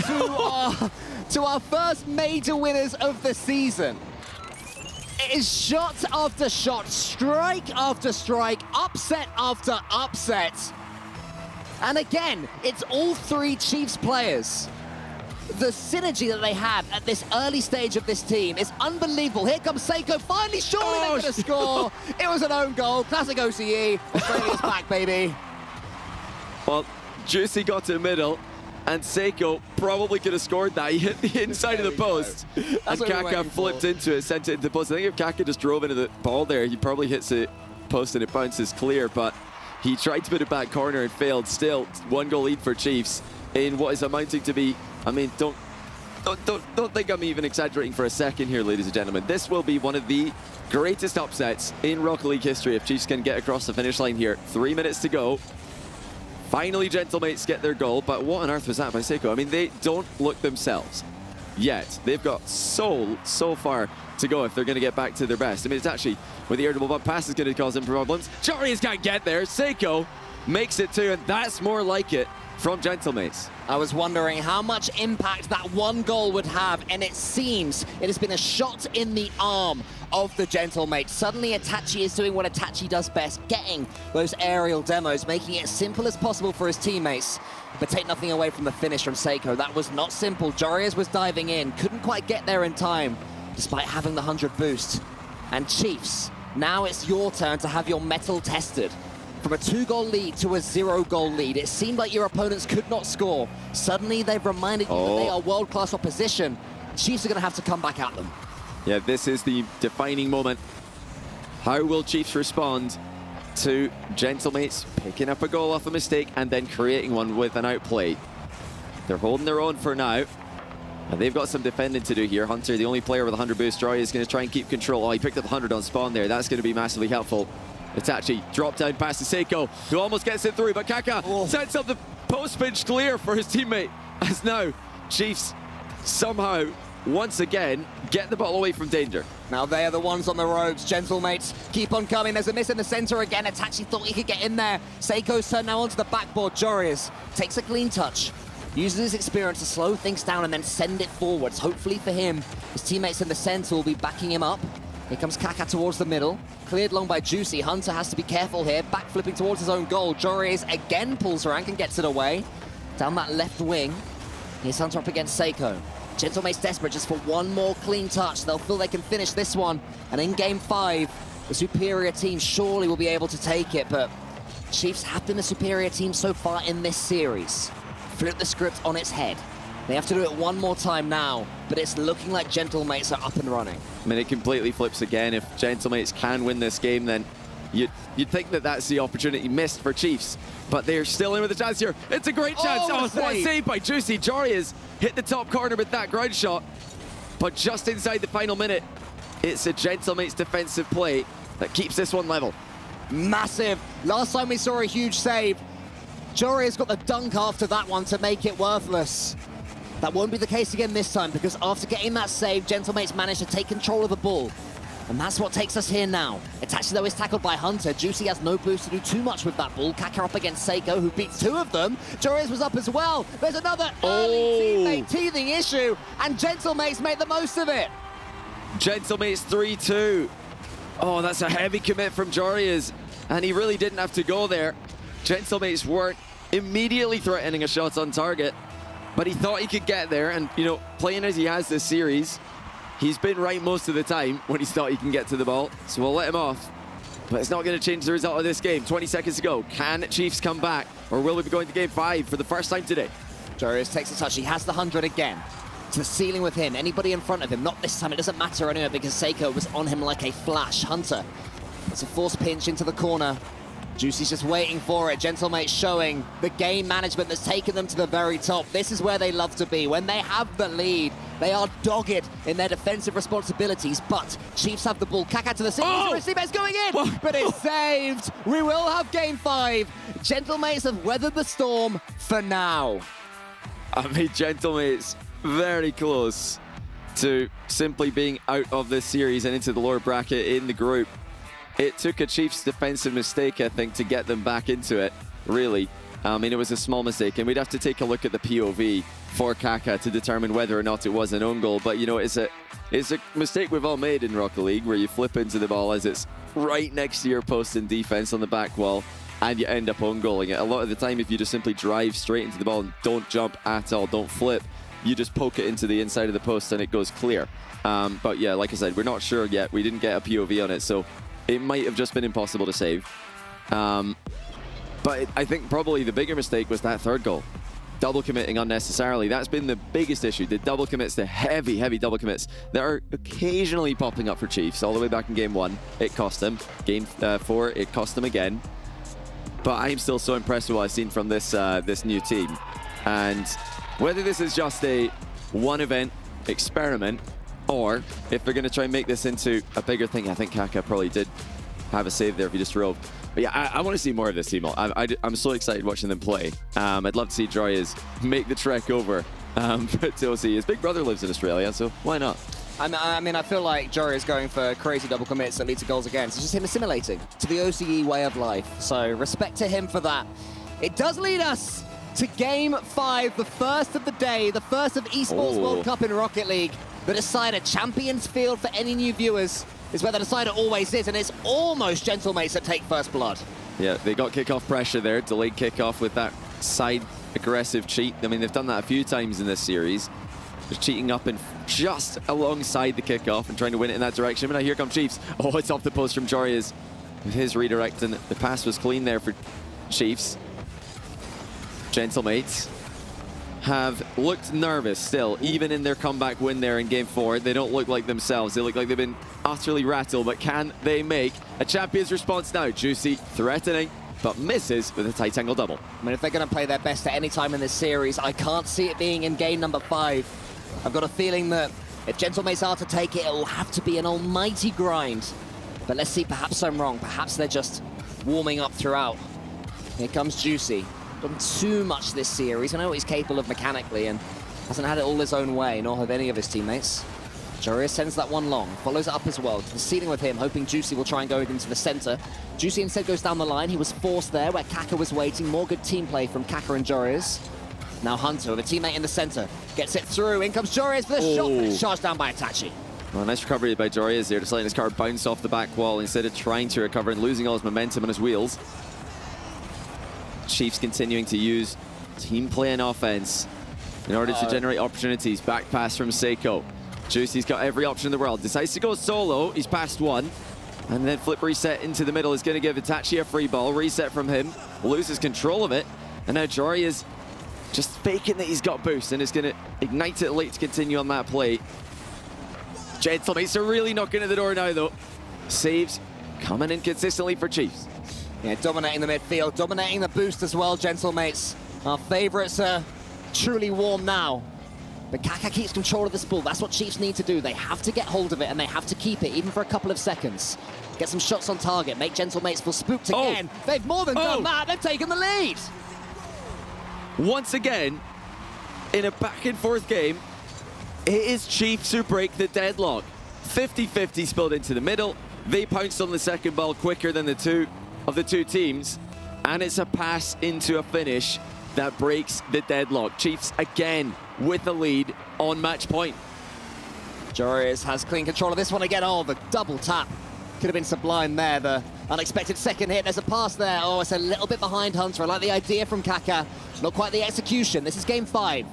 to our first major winners of the season. It is shot after shot, strike after strike, upset after upset. And again, it's all three Chiefs players. The synergy that they have at this early stage of this team is unbelievable. Here comes Seiko, finally, surely they're going to score. It was an own goal, classic OCE. Australia's back, baby. Well, Juicy got to the middle, and Seiko probably could have scored that. He hit the inside of the post, and Kaka flipped into it, sent it into the post. I think if Kaka just drove into the ball there, he probably hits the post and it bounces clear, but he tried to put it back corner and failed. Still, 1-goal lead for Chiefs in what is amounting to be, I mean, don't think I'm even exaggerating for a second here, ladies and gentlemen. This will be one of the greatest upsets in Rocket League history if Chiefs can get across the finish line here. 3 minutes to go. Finally, Gentlemates get their goal, but what on earth was that by Seiko? I mean, they don't look themselves yet. They've got so far to go if they're going to get back to their best. I mean, it's actually, with the irritable bump pass is going to cause them problems. Jarius can't get there. Seiko makes it 2, and that's more like it from Gentlemates. I was wondering how much impact that 1 goal would have, and it seems it has been a shot in the arm of the Gentlemates. Suddenly Itachi is doing what Itachi does best, getting those aerial demos, making it as simple as possible for his teammates. But take nothing away from the finish from Seiko. That was not simple. Jarius was diving in, couldn't quite get there in time, despite having the 100 boost. And Chiefs, now it's your turn to have your mettle tested. From a 2-goal lead to a 0-goal lead, it seemed like your opponents could not score. Suddenly, they've reminded you that they are world-class opposition. Chiefs are going to have to come back at them. Yeah, this is the defining moment. How will Chiefs respond to Gentlemates picking up a goal off a mistake and then creating one with an outplay? They're holding their own for now. And they've got some defending to do here. Hunter, the only player with 100 boost, Joy is going to try and keep control. Oh, he picked up 100 on spawn there. That's going to be massively helpful. Itachi dropped down past to Seiko, who almost gets it through, but Kaka sets up the post pinch clear for his teammate. As now, Chiefs somehow, once again, get the ball away from danger. Now they are the ones on the ropes. Gentlemates keep on coming. There's a miss in the center again. Itachi thought he could get in there. Seiko's turn now onto the backboard. Jarius takes a clean touch, uses his experience to slow things down and then send it forwards. Hopefully for him, his teammates in the center will be backing him up. Here comes Kaka towards the middle. Cleared long by Juicy. Hunter has to be careful here. Back flipping towards his own goal. Jarius again pulls rank and gets it away. Down that left wing. Here's Hunter up against Seiko. Gentlemates desperate just for one more clean touch. They'll feel they can finish this one. And in game 5, the superior team surely will be able to take it. But Chiefs have been the superior team so far in this series. Flip the script on its head. They have to do it one more time now, but it's looking like Gentlemates are up and running. I mean, it completely flips again. If Gentlemates can win this game, then you'd think that that's the opportunity missed for Chiefs. But they're still in with a chance here. It's a great chance. Oh, what a save by Juicy. Jarius hit the top corner with that ground shot. But just inside the final minute, it's a Gentlemates defensive play that keeps this one level. Massive. Last time we saw a huge save, Jarius got the dunk after that one to make it worthless. That won't be the case again this time, because after getting that save, Gentlemates managed to take control of the ball. And that's what takes us here now. Itachi, though, is tackled by Hunter. Juicy has no boost to do too much with that ball. Kaka up against Seiko, who beats 2 of them. Jarius was up as well. There's another early teammate teething issue, and Gentlemates made the most of it. Gentlemates 3-2. Oh, that's a heavy commit from Jarius, and he really didn't have to go there. Gentlemates weren't immediately threatening a shot on target, but he thought he could get there, and, you know, playing as he has this series, he's been right most of the time when he's thought he can get to the ball, so we'll let him off. But it's not going to change the result of this game. 20 seconds to go. Can Chiefs come back, or will we be going to game 5 for the first time today? Jarius takes a touch. He has the 100 again. To the ceiling with him. Anybody in front of him. Not this time. It doesn't matter anyway, because Seiko was on him like a flash. Hunter. It's a forced pinch into the corner. Juicy's just waiting for it. Gentlemates showing the game management that's taken them to the very top. This is where they love to be. When they have the lead, They are dogged in their defensive responsibilities, but Chiefs have the ball. Kaka to the city. It's going in, but it's saved. We will have game 5. Gentlemates have weathered the storm for now. I mean, Gentlemates very close to simply being out of this series and into the lower bracket in the group. It took a Chiefs defensive mistake, I think, to get them back into it, really. I mean, it was a small mistake, and we'd have to take a look at the POV for Kaka to determine whether or not it was an own goal. But, you know, it's a mistake we've all made in Rocket League, where you flip into the ball as it's right next to your post in defense on the back wall, and you end up own goaling it. A lot of the time, if you just simply drive straight into the ball and don't jump at all, don't flip, you just poke it into the inside of the post and it goes clear. But yeah, like I said, we're not sure yet. We didn't get a POV on it, so it might have just been impossible to save. But I think probably the bigger mistake was that third goal. Double committing unnecessarily. That's been the biggest issue. The double commits, the heavy, heavy double commits that are occasionally popping up for Chiefs. All the way back in game 1, it cost them. Game 4, it cost them again. But I'm still so impressed with what I've seen from this this new team. And whether this is just a one-event experiment, or if they're going to try and make this into a bigger thing. I think Kaka probably did have a save there if he just drove. But yeah, I want to see more of this team. I'm so excited watching them play. I'd love to see Joyas make the trek over to see. His big brother lives in Australia, so why not? I mean, I feel like Jory is going for crazy double commits that lead to goals against. It's just him assimilating to the OCE way of life. So respect to him for that. It does lead us to Game 5, the first of the day, the first of Esports World Cup in Rocket League. The decider, Champions Field for any new viewers, is where the decider always is, and it's almost Gentlemates that take first blood. Yeah, they got kickoff pressure there, delayed kickoff with that side aggressive cheat. I mean, they've done that a few times in this series. Just cheating up and just alongside the kickoff and trying to win it in that direction. But now here come Chiefs. Oh, it's off the post from Jorias with his redirect, and the pass was clean there for Chiefs. Gentlemates have looked nervous still, even in their comeback win there in Game 4. They don't look like themselves. They look like they've been utterly rattled, but can they make a champion's response now? Juicy threatening, but misses with a tight angle double. I mean, if they're going to play their best at any time in this series, I can't see it being in game number 5. I've got a feeling that if Gentlemates are to take it, it will have to be an almighty grind. But let's see, perhaps I'm wrong. Perhaps they're just warming up throughout. Here comes Juicy. Done too much this series. I know what he's capable of mechanically and hasn't had it all his own way, nor have any of his teammates. Joria sends that one long, follows it up as well. To the ceiling with him, hoping Juicy will try and go into the center. Juicy instead goes down the line. He was forced there where Kaka was waiting. More good team play from Kaka and Jorias. Now Hunter with a teammate in the center. Gets it through. In comes Jorias for the shot, but it's charged down by Itachi. Well, nice recovery by Jorias there, just letting his car bounce off the back wall instead of trying to recover and losing all his momentum on his wheels. Chiefs continuing to use team play and offense in order to generate opportunities. Back pass from Seiko. Juicy's got every option in the world. Decides to go solo. He's passed one. And then flip reset into the middle is going to give Itachi a free ball. Reset from him. Loses control of it. And now Jory is just faking that he's got boost and is going to ignite it late to continue on that play. Gentlemates are really knocking at the door now, though. Saves coming in consistently for Chiefs. Yeah, dominating the midfield, dominating the boost as well, Gentlemates. Our favourites are truly warm now. But Kaka keeps control of this ball. That's what Chiefs need to do. They have to get hold of it, and they have to keep it, even for a couple of seconds. Get some shots on target, make Gentlemates feel spooked again. They've more than done that. They've taken the lead. Once again, in a back-and-forth game, it is Chiefs who break the deadlock. 50-50 spilled into the middle. They pounced on the second ball quicker than the two teams, and it's a pass into a finish that breaks the deadlock. Chiefs again with the lead on match point. Jorias has clean control of this one again. Oh, the double tap could have been sublime there. The unexpected second hit. There's a pass there. Oh, it's a little bit behind Hunter. I like the idea from Kaka. Not quite the execution. This is game 5,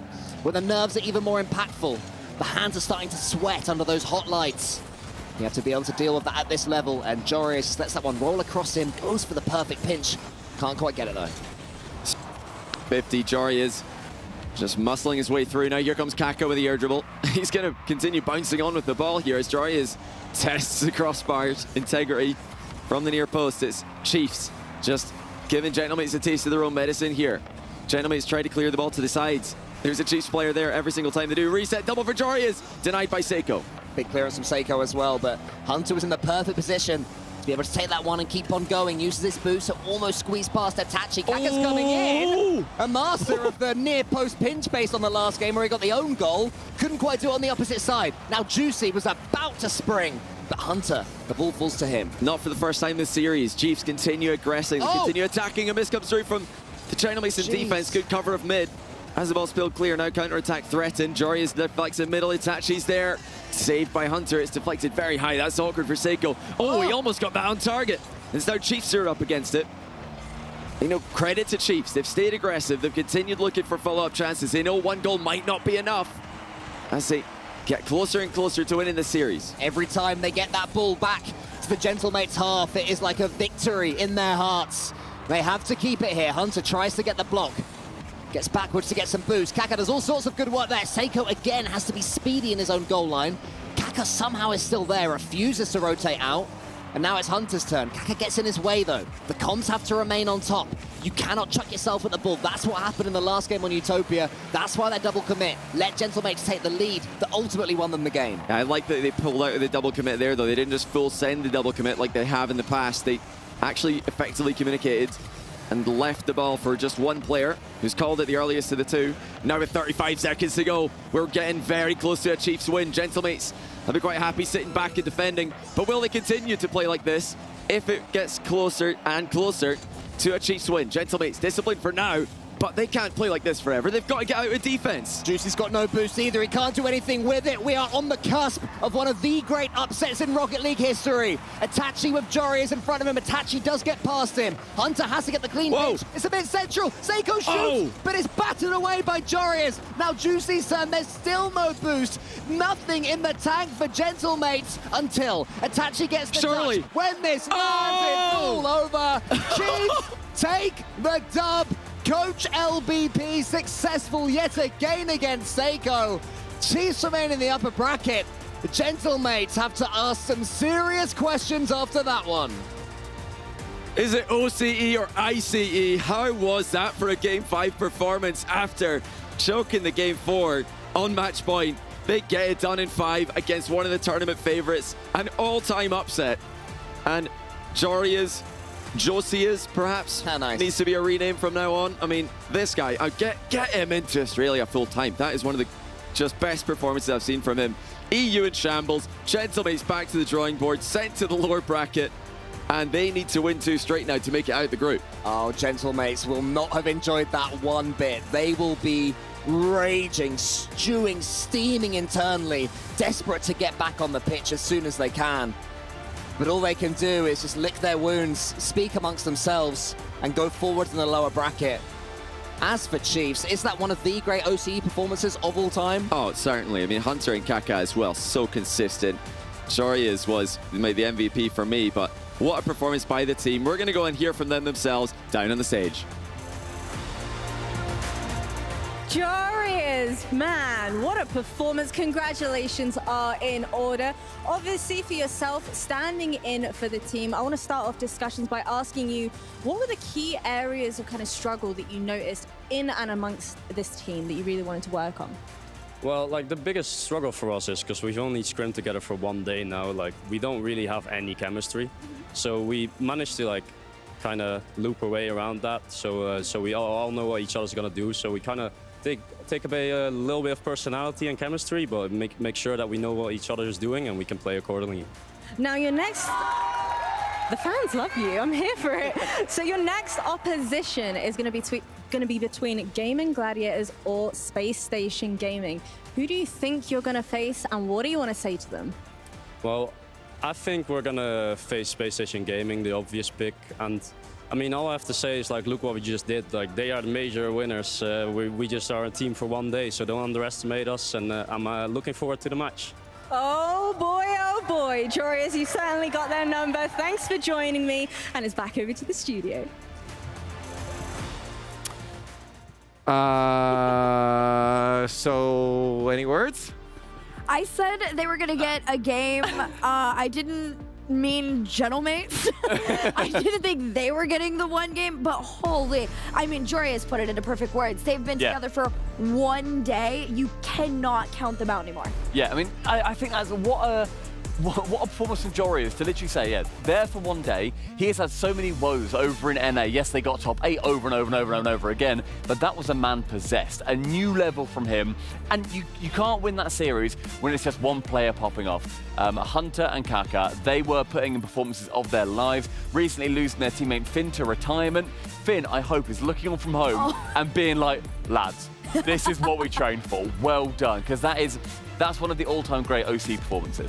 where the nerves are even more impactful. The hands are starting to sweat under those hot lights. You have to be able to deal with that at this level, and Jorias lets that one roll across him, goes for the perfect pinch. Can't quite get it though. 50, Jorias just muscling his way through. Now here comes Kaka with the air dribble. He's going to continue bouncing on with the ball here as Jorias tests the crossbar's integrity from the near post. It's Chiefs just giving Gentlemates a taste of their own medicine here. Gentlemates try to clear the ball to the sides. There's a Chiefs player there every single time they do. Reset, double for Jorius, denied by Seiko. Big clearance from Seiko as well, but Hunter was in the perfect position to be able to take that one and keep on going. Uses this boost to almost squeeze past Itachi. Kaka's coming in. A master of the near post pinch based on the last game where he got the own goal. Couldn't quite do it on the opposite side. Now Juicy was about to spring, but Hunter, the ball falls to him. Not for the first time this series. Chiefs continue aggressing, continue attacking. A miss comes through from the China Mason defense. Good cover of mid. As the ball spilled clear, now counter-attack threatened. Jorius deflects in middle, Itachi's there. Saved by Hunter, it's deflected very high. That's awkward for Seiko. Oh, he almost got that on target. And now Chiefs are up against it. You know, credit to Chiefs. They've stayed aggressive. They've continued looking for follow-up chances. They know one goal might not be enough as they get closer and closer to winning the series. Every time they get that ball back to the Gentlemates half, it is like a victory in their hearts. They have to keep it here. Hunter tries to get the block. Gets backwards to get some boost. Kaka does all sorts of good work there. Seiko again has to be speedy in his own goal line. Kaka somehow is still there, refuses to rotate out. And now it's Hunter's turn. Kaka gets in his way though. The comms have to remain on top. You cannot chuck yourself at the ball. That's what happened in the last game on Utopia. That's why they double commit. Let Gentlemates take the lead that ultimately won them the game. Yeah, I like that they pulled out of the double commit there though. They didn't just full send the double commit like they have in the past. They actually effectively communicated and left the ball for just one player who's called it the earliest of the two. Now with 35 seconds to go, we're getting very close to a Chiefs win. Gentlemates, I'll be quite happy sitting back and defending, but will they continue to play like this if it gets closer and closer to a Chiefs win? Gentlemates disciplined for now, but they can't play like this forever. They've got to get out of defense. Juicy's got no boost either. He can't do anything with it. We are on the cusp of one of the great upsets in Rocket League history. Itachi with Jorius in front of him. Itachi does get past him. Hunter has to get the clean pitch. It's a bit central. Seiko shoots, but it's battered away by Jorius. Now Juicy's turn. There's still no boost. Nothing in the tank for Gentlemates until Itachi gets the touch. When this lands, it's all over. Chiefs take the dub. Coach LBP successful yet again against Seiko. Chiefs remain in the upper bracket. The Gentlemates have to ask some serious questions after that one. Is it OCE or ICE? How was that for a Game 5 performance after choking the Game 4 on match point? They get it done in 5 against one of the tournament favorites. An all-time upset. And Josias, perhaps, needs to be a rename from now on. I mean, this guy, get him into Australia full time. That is one of the just best performances I've seen from him. EU in shambles, Gentlemates back to the drawing board, sent to the lower bracket, and they need to win 2 straight now to make it out of the group. Oh, Gentlemates will not have enjoyed that one bit. They will be raging, stewing, steaming internally, desperate to get back on the pitch as soon as they can. But all they can do is just lick their wounds, speak amongst themselves, and go forward in the lower bracket. As for Chiefs, is that one of the great OCE performances of all time? Oh, certainly. I mean, Hunter and Kaka as well, so consistent. Jorius was made the MVP for me, but what a performance by the team. We're going to go and hear from them themselves down on the stage. Jorius, man, what a performance. Congratulations are in order. Obviously, for yourself, standing in for the team, I want to start off discussions by asking you, what were the key areas of kind of struggle that you noticed in and amongst this team that you really wanted to work on? Well, like the biggest struggle for us is because we've only scrimmed together for one day now, like we don't really have any chemistry. So we managed to like kind of loop our way around that. So we all know what each other's going to do. So we kind of take a little bit of personality and chemistry, but make sure that we know what each other is doing and we can play accordingly. Now your next... The fans love you. I'm here for it. So your next opposition is going to be between Gaming Gladiators or Space Station Gaming. Who do you think you're going to face and what do you want to say to them? Well, I think we're going to face Space Station Gaming, the obvious pick. And I mean, all I have to say is like, look what we just did. Like, they are the major winners. We just are a team for one day, so don't underestimate us. And I'm looking forward to the match. Oh boy, Jorius, you certainly got their number. Thanks for joining me, and it's back over to the studio. So any words? I said they were gonna get a game. I didn't mean gentlemates. I didn't think they were getting the one game, but holy, I mean, Joreous put it into perfect words. They've been together for one day. You cannot count them out anymore. Yeah, I mean, I think that's what a performance from Joreous to literally say, there for one day. He has had so many woes over in NA. Yes, they got top 8 over and over and over and over again, but that was a man possessed. A new level from him, and you can't win that series when it's just one player popping off. Hunter and Kaka, they were putting in performances of their lives, recently losing their teammate Finn to retirement. Finn, I hope, is looking on from home and being like, lads, this is what we trained for. Well done, because that's one of the all-time great OC performances.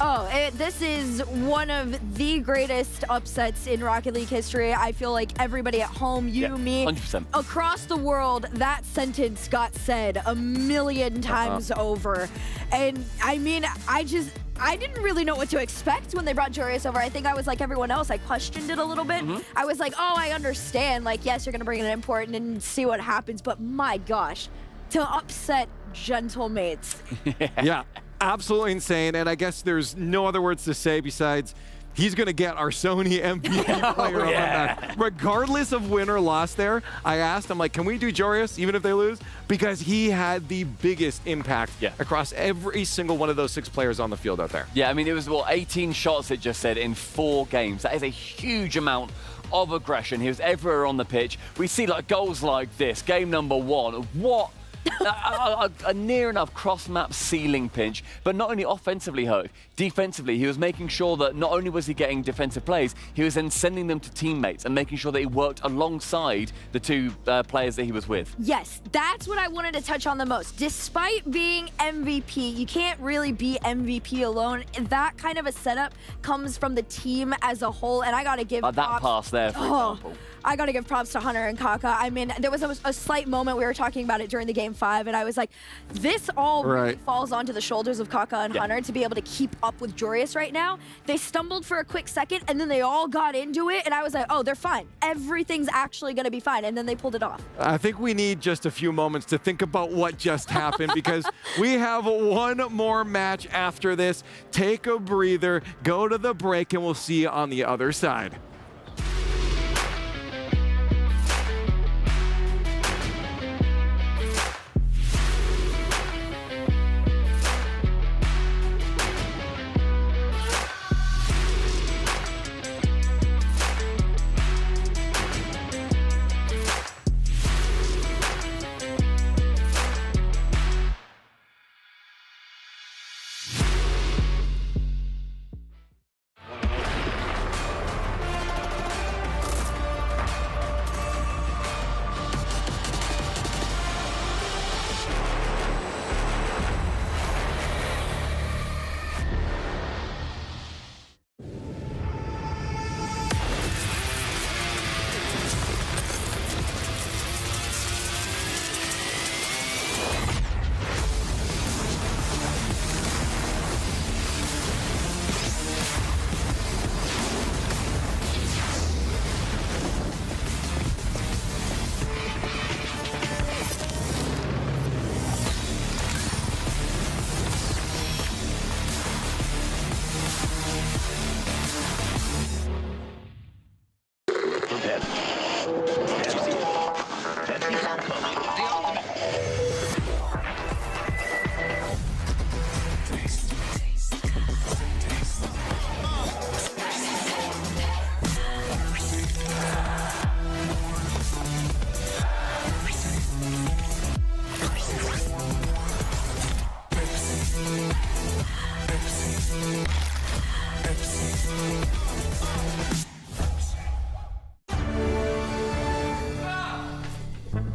This is one of the greatest upsets in Rocket League history. I feel like everybody at home, you, me, 100%. across the world, that sentence got said a million times over. And I mean, I didn't really know what to expect when they brought Joreous over. I think I was like everyone else. I questioned it a little bit. I was like, oh, I understand. Like, yes, you're going to bring in an import and see what happens. But my gosh, to upset gentlemates. Yeah, absolutely insane. And I guess there's no other words to say besides he's going to get our Sony MVP player of the match. Regardless of win or loss there, I asked him, like, can we do Joreous even if they lose? Because he had the biggest impact across every single one of those 6 players on the field out there. Yeah, I mean, it was, 18 shots, it just said, in 4 games. That is a huge amount of aggression. He was everywhere on the pitch. We see, like, goals like this. Game number 1. What? a near enough cross-map ceiling pinch, but not only offensively hurt, defensively, he was making sure that not only was he getting defensive plays, he was then sending them to teammates and making sure that he worked alongside the 2 players that he was with. Yes, that's what I wanted to touch on the most. Despite being MVP, you can't really be MVP alone. That kind of a setup comes from the team as a whole, and I gotta give that pass there, for example. I gotta give props to Hunter and Kaka. I mean, there was a slight moment, we were talking about it during the Game 5, and I was like, this all really falls onto the shoulders of Kaka and Hunter to be able to keep up with Joreous right now. They stumbled for a quick second, and then they all got into it, and I was like, oh, they're fine. Everything's actually gonna be fine, and then they pulled it off. I think we need just a few moments to think about what just happened because we have one more match after this. Take a breather, go to the break, and we'll see you on the other side.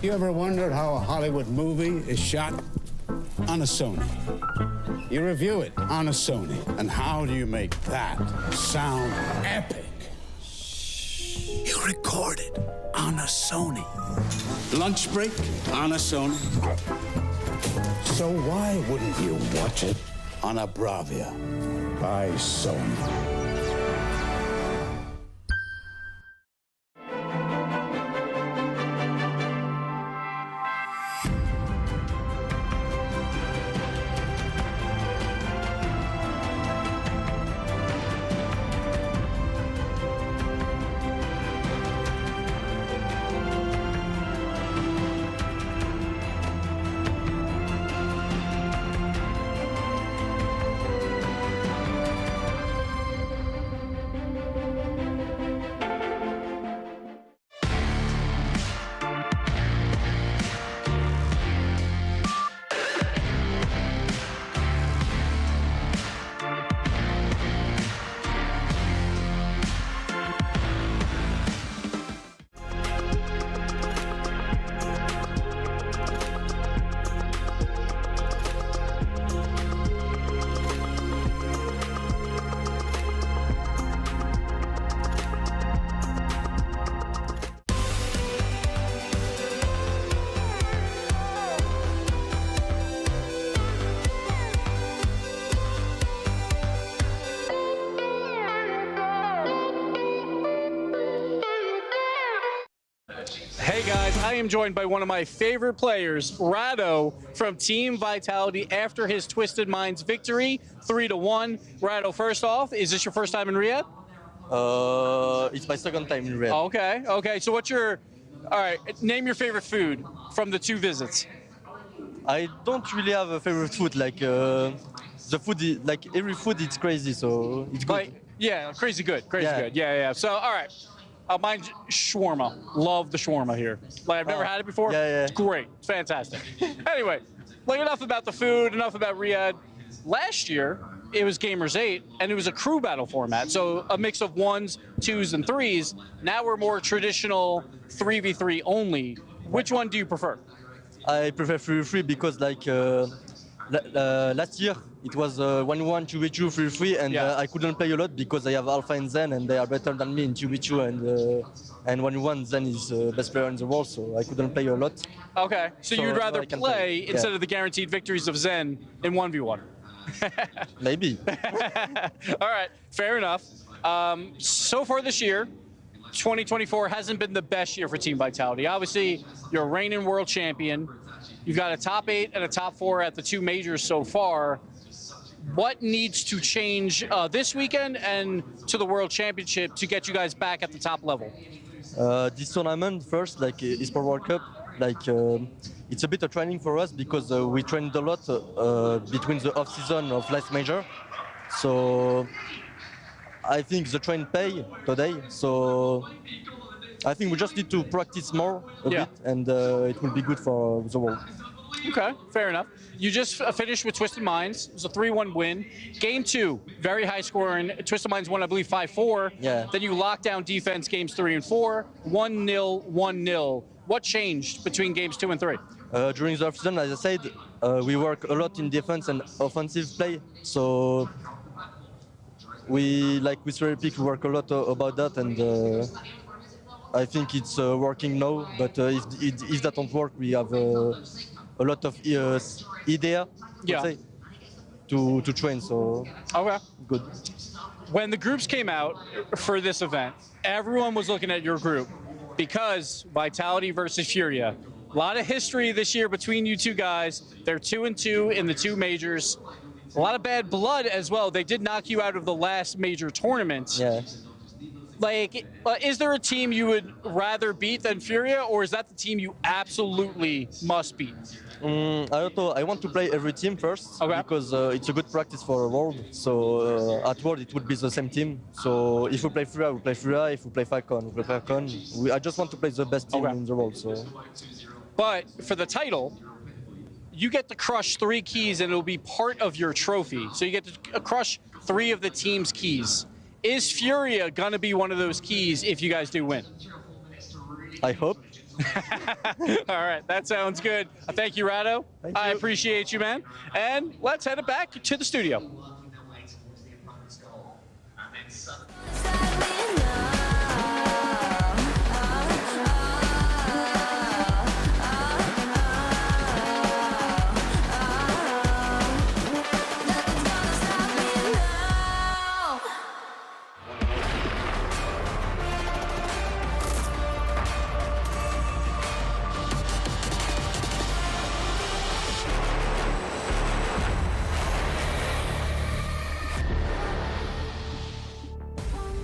You ever wondered how a Hollywood movie is shot? On a Sony. You review it on a Sony. And how do you make that sound epic? You record it on a Sony. Lunch break on a Sony. So why wouldn't you watch it on a Bravia by Sony? Hey guys, I am joined by one of my favorite players, Rado from Team Vitality after his Twisted Minds victory, 3-1. Rado, first off, is this your first time in Riyadh? It's my second time in Riyadh. Okay, okay. So what's your, all right, name your favorite food from the 2 visits. I don't really have a favorite food. Like the food, like every food, it's crazy, so it's good. Like, yeah, crazy good, crazy Yeah. good. Yeah, yeah. So, all right. Mine's shawarma. Love the shawarma here. Like, I've never had it before. Yeah, yeah. It's great. It's fantastic. Anyway, like, enough about the food, enough about Riyadh. Last year, it was Gamers 8, and it was a crew battle format. So a mix of 1s, 2s, and 3s. Now we're more traditional 3v3 only. Which one do you prefer? I prefer 3v3 because like last year it was 1v1, 2v2, 3v3, and I couldn't play a lot because I have Alpha and Zen, and they are better than me in 2v2 and 1v1. Zen is the best player in the world, so I couldn't play a lot. Okay, so you'd rather I can play instead of the guaranteed victories of Zen in 1v1. Maybe. All right, fair enough. So far this year, 2024 hasn't been the best year for Team Vitality. Obviously, you're a reigning world champion. You've got a top 8 and a top 4 at the 2 majors so far. What needs to change this weekend and to the World Championship to get you guys back at the top level? This tournament first, like eSport World Cup, like it's a bit of training for us because we trained a lot between the off season of last major. So I think the train pay today. So I think we just need to practice more a bit, and it will be good for the world. Okay, fair enough. You just finished with Twisted Minds. It was a 3-1 win. Game 2, very high scoring. Twisted Minds won, I believe, 5-4. Yeah. Then you locked down defense games 3 and 4. 1-0, 1-0. What changed between games 2 and 3? During the off-season, as I said, we work a lot in defense and offensive play. So we, like with Cherry Pick, work a lot about that, and I think it's working now. But if that don't work, we have a lot of idea to train. So okay, good. When the groups came out for this event, everyone was looking at your group because Vitality versus Furia. A lot of history this year between you two guys. They're 2-2 in the 2 majors. A lot of bad blood as well. They did knock you out of the last major tournament. Yeah. Like, is there a team you would rather beat than Furia, or is that the team you absolutely must beat? I don't know. I want to play every team first because it's a good practice for a World. So at World it would be the same team. So if we play Furia, we play Furia. If we play Falcon, we play Falcon. I just want to play the best team in the world. So. But for the title, you get to crush 3 keys and it'll be part of your trophy. So you get to crush 3 of the team's keys. Is Furia gonna be one of those keys if you guys do win? I hope. All right, that sounds good. Thank you, Rado. I appreciate you, man. And let's head it back to the studio.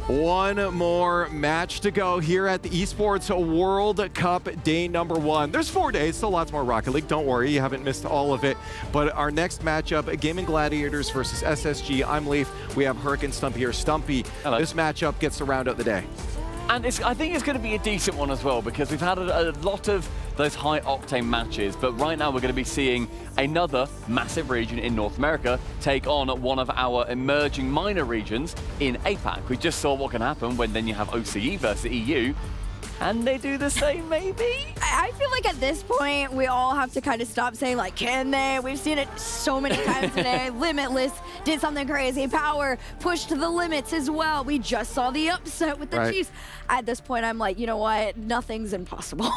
One more match to go here at the Esports World Cup day number 1. There's 4 days, so lots more Rocket League. Don't worry, you haven't missed all of it. But our next matchup, Gaming Gladiators versus SSG. I'm Leaf. We have Hurricane Stumpy here. Stumpy, hello. This matchup gets to round out the day. And I think it's going to be a decent one as well, because we've had a lot of those high-octane matches, but right now we're going to be seeing another massive region in North America take on one of our emerging minor regions in APAC. We just saw what can happen when then you have OCE versus EU, and they do the same, maybe? I feel like at this point, we all have to kind of stop saying, like, can they? We've seen it so many times today. Limitless did something crazy. Power pushed to the limits as well. We just saw the upset with the Chiefs. At this point, I'm like, you know what? Nothing's impossible.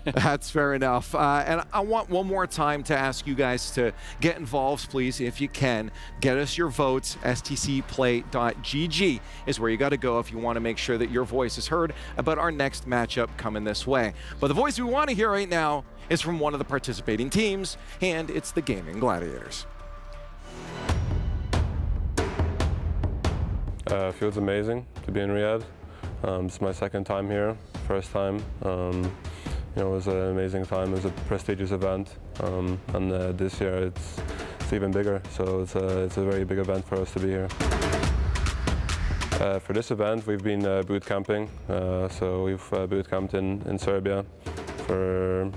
That's fair enough. And I want one more time to ask you guys to get involved, please, if you can. Get us your votes. stcplay.gg is where you got to go if you want to make sure that your voice is heard about our next last matchup coming this way. But the voice we want to hear right now is from one of the participating teams, and it's the Gaming Gladiators. Feels amazing to be in Riyadh. It's my second time here, first time. You know, it was an amazing time. It was a prestigious event, and this year it's even bigger. So it's a very big event for us to be here. For this event, we've been boot camping. So we've boot camped in Serbia for,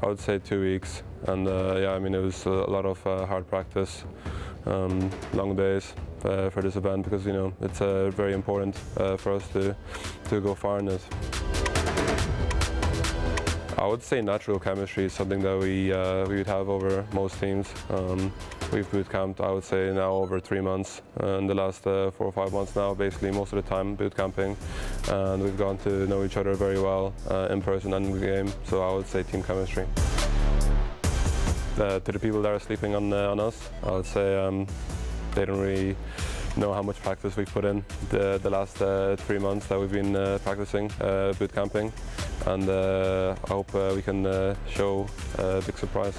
I would say, 2 weeks. And yeah, I mean, it was a lot of hard practice, long days for this event, because, you know, it's very important for us to go far in it. I would say natural chemistry is something that we would have over most teams. We've boot camped, I would say, now over 3 months. In the last 4 or 5 months now, basically most of the time boot camping. And we've gotten to know each other very well in person and in the game. So I would say team chemistry. To the people that are sleeping on us, I would say they don't really know how much practice we've put in the last 3 months that we've been practicing boot camping, and I hope we can show a big surprise.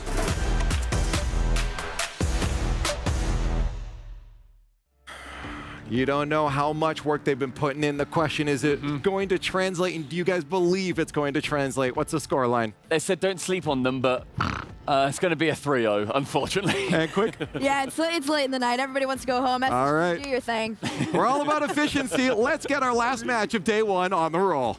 You don't know how much work they've been putting in. The question is it going to translate, and do you guys believe it's going to translate? What's the scoreline? They said don't sleep on them, but it's going to be a 3-0, unfortunately. And quick. Yeah, it's late in the night. Everybody wants to go home. All right. Do your thing. We're all about efficiency. Let's get our last match of day one on the roll.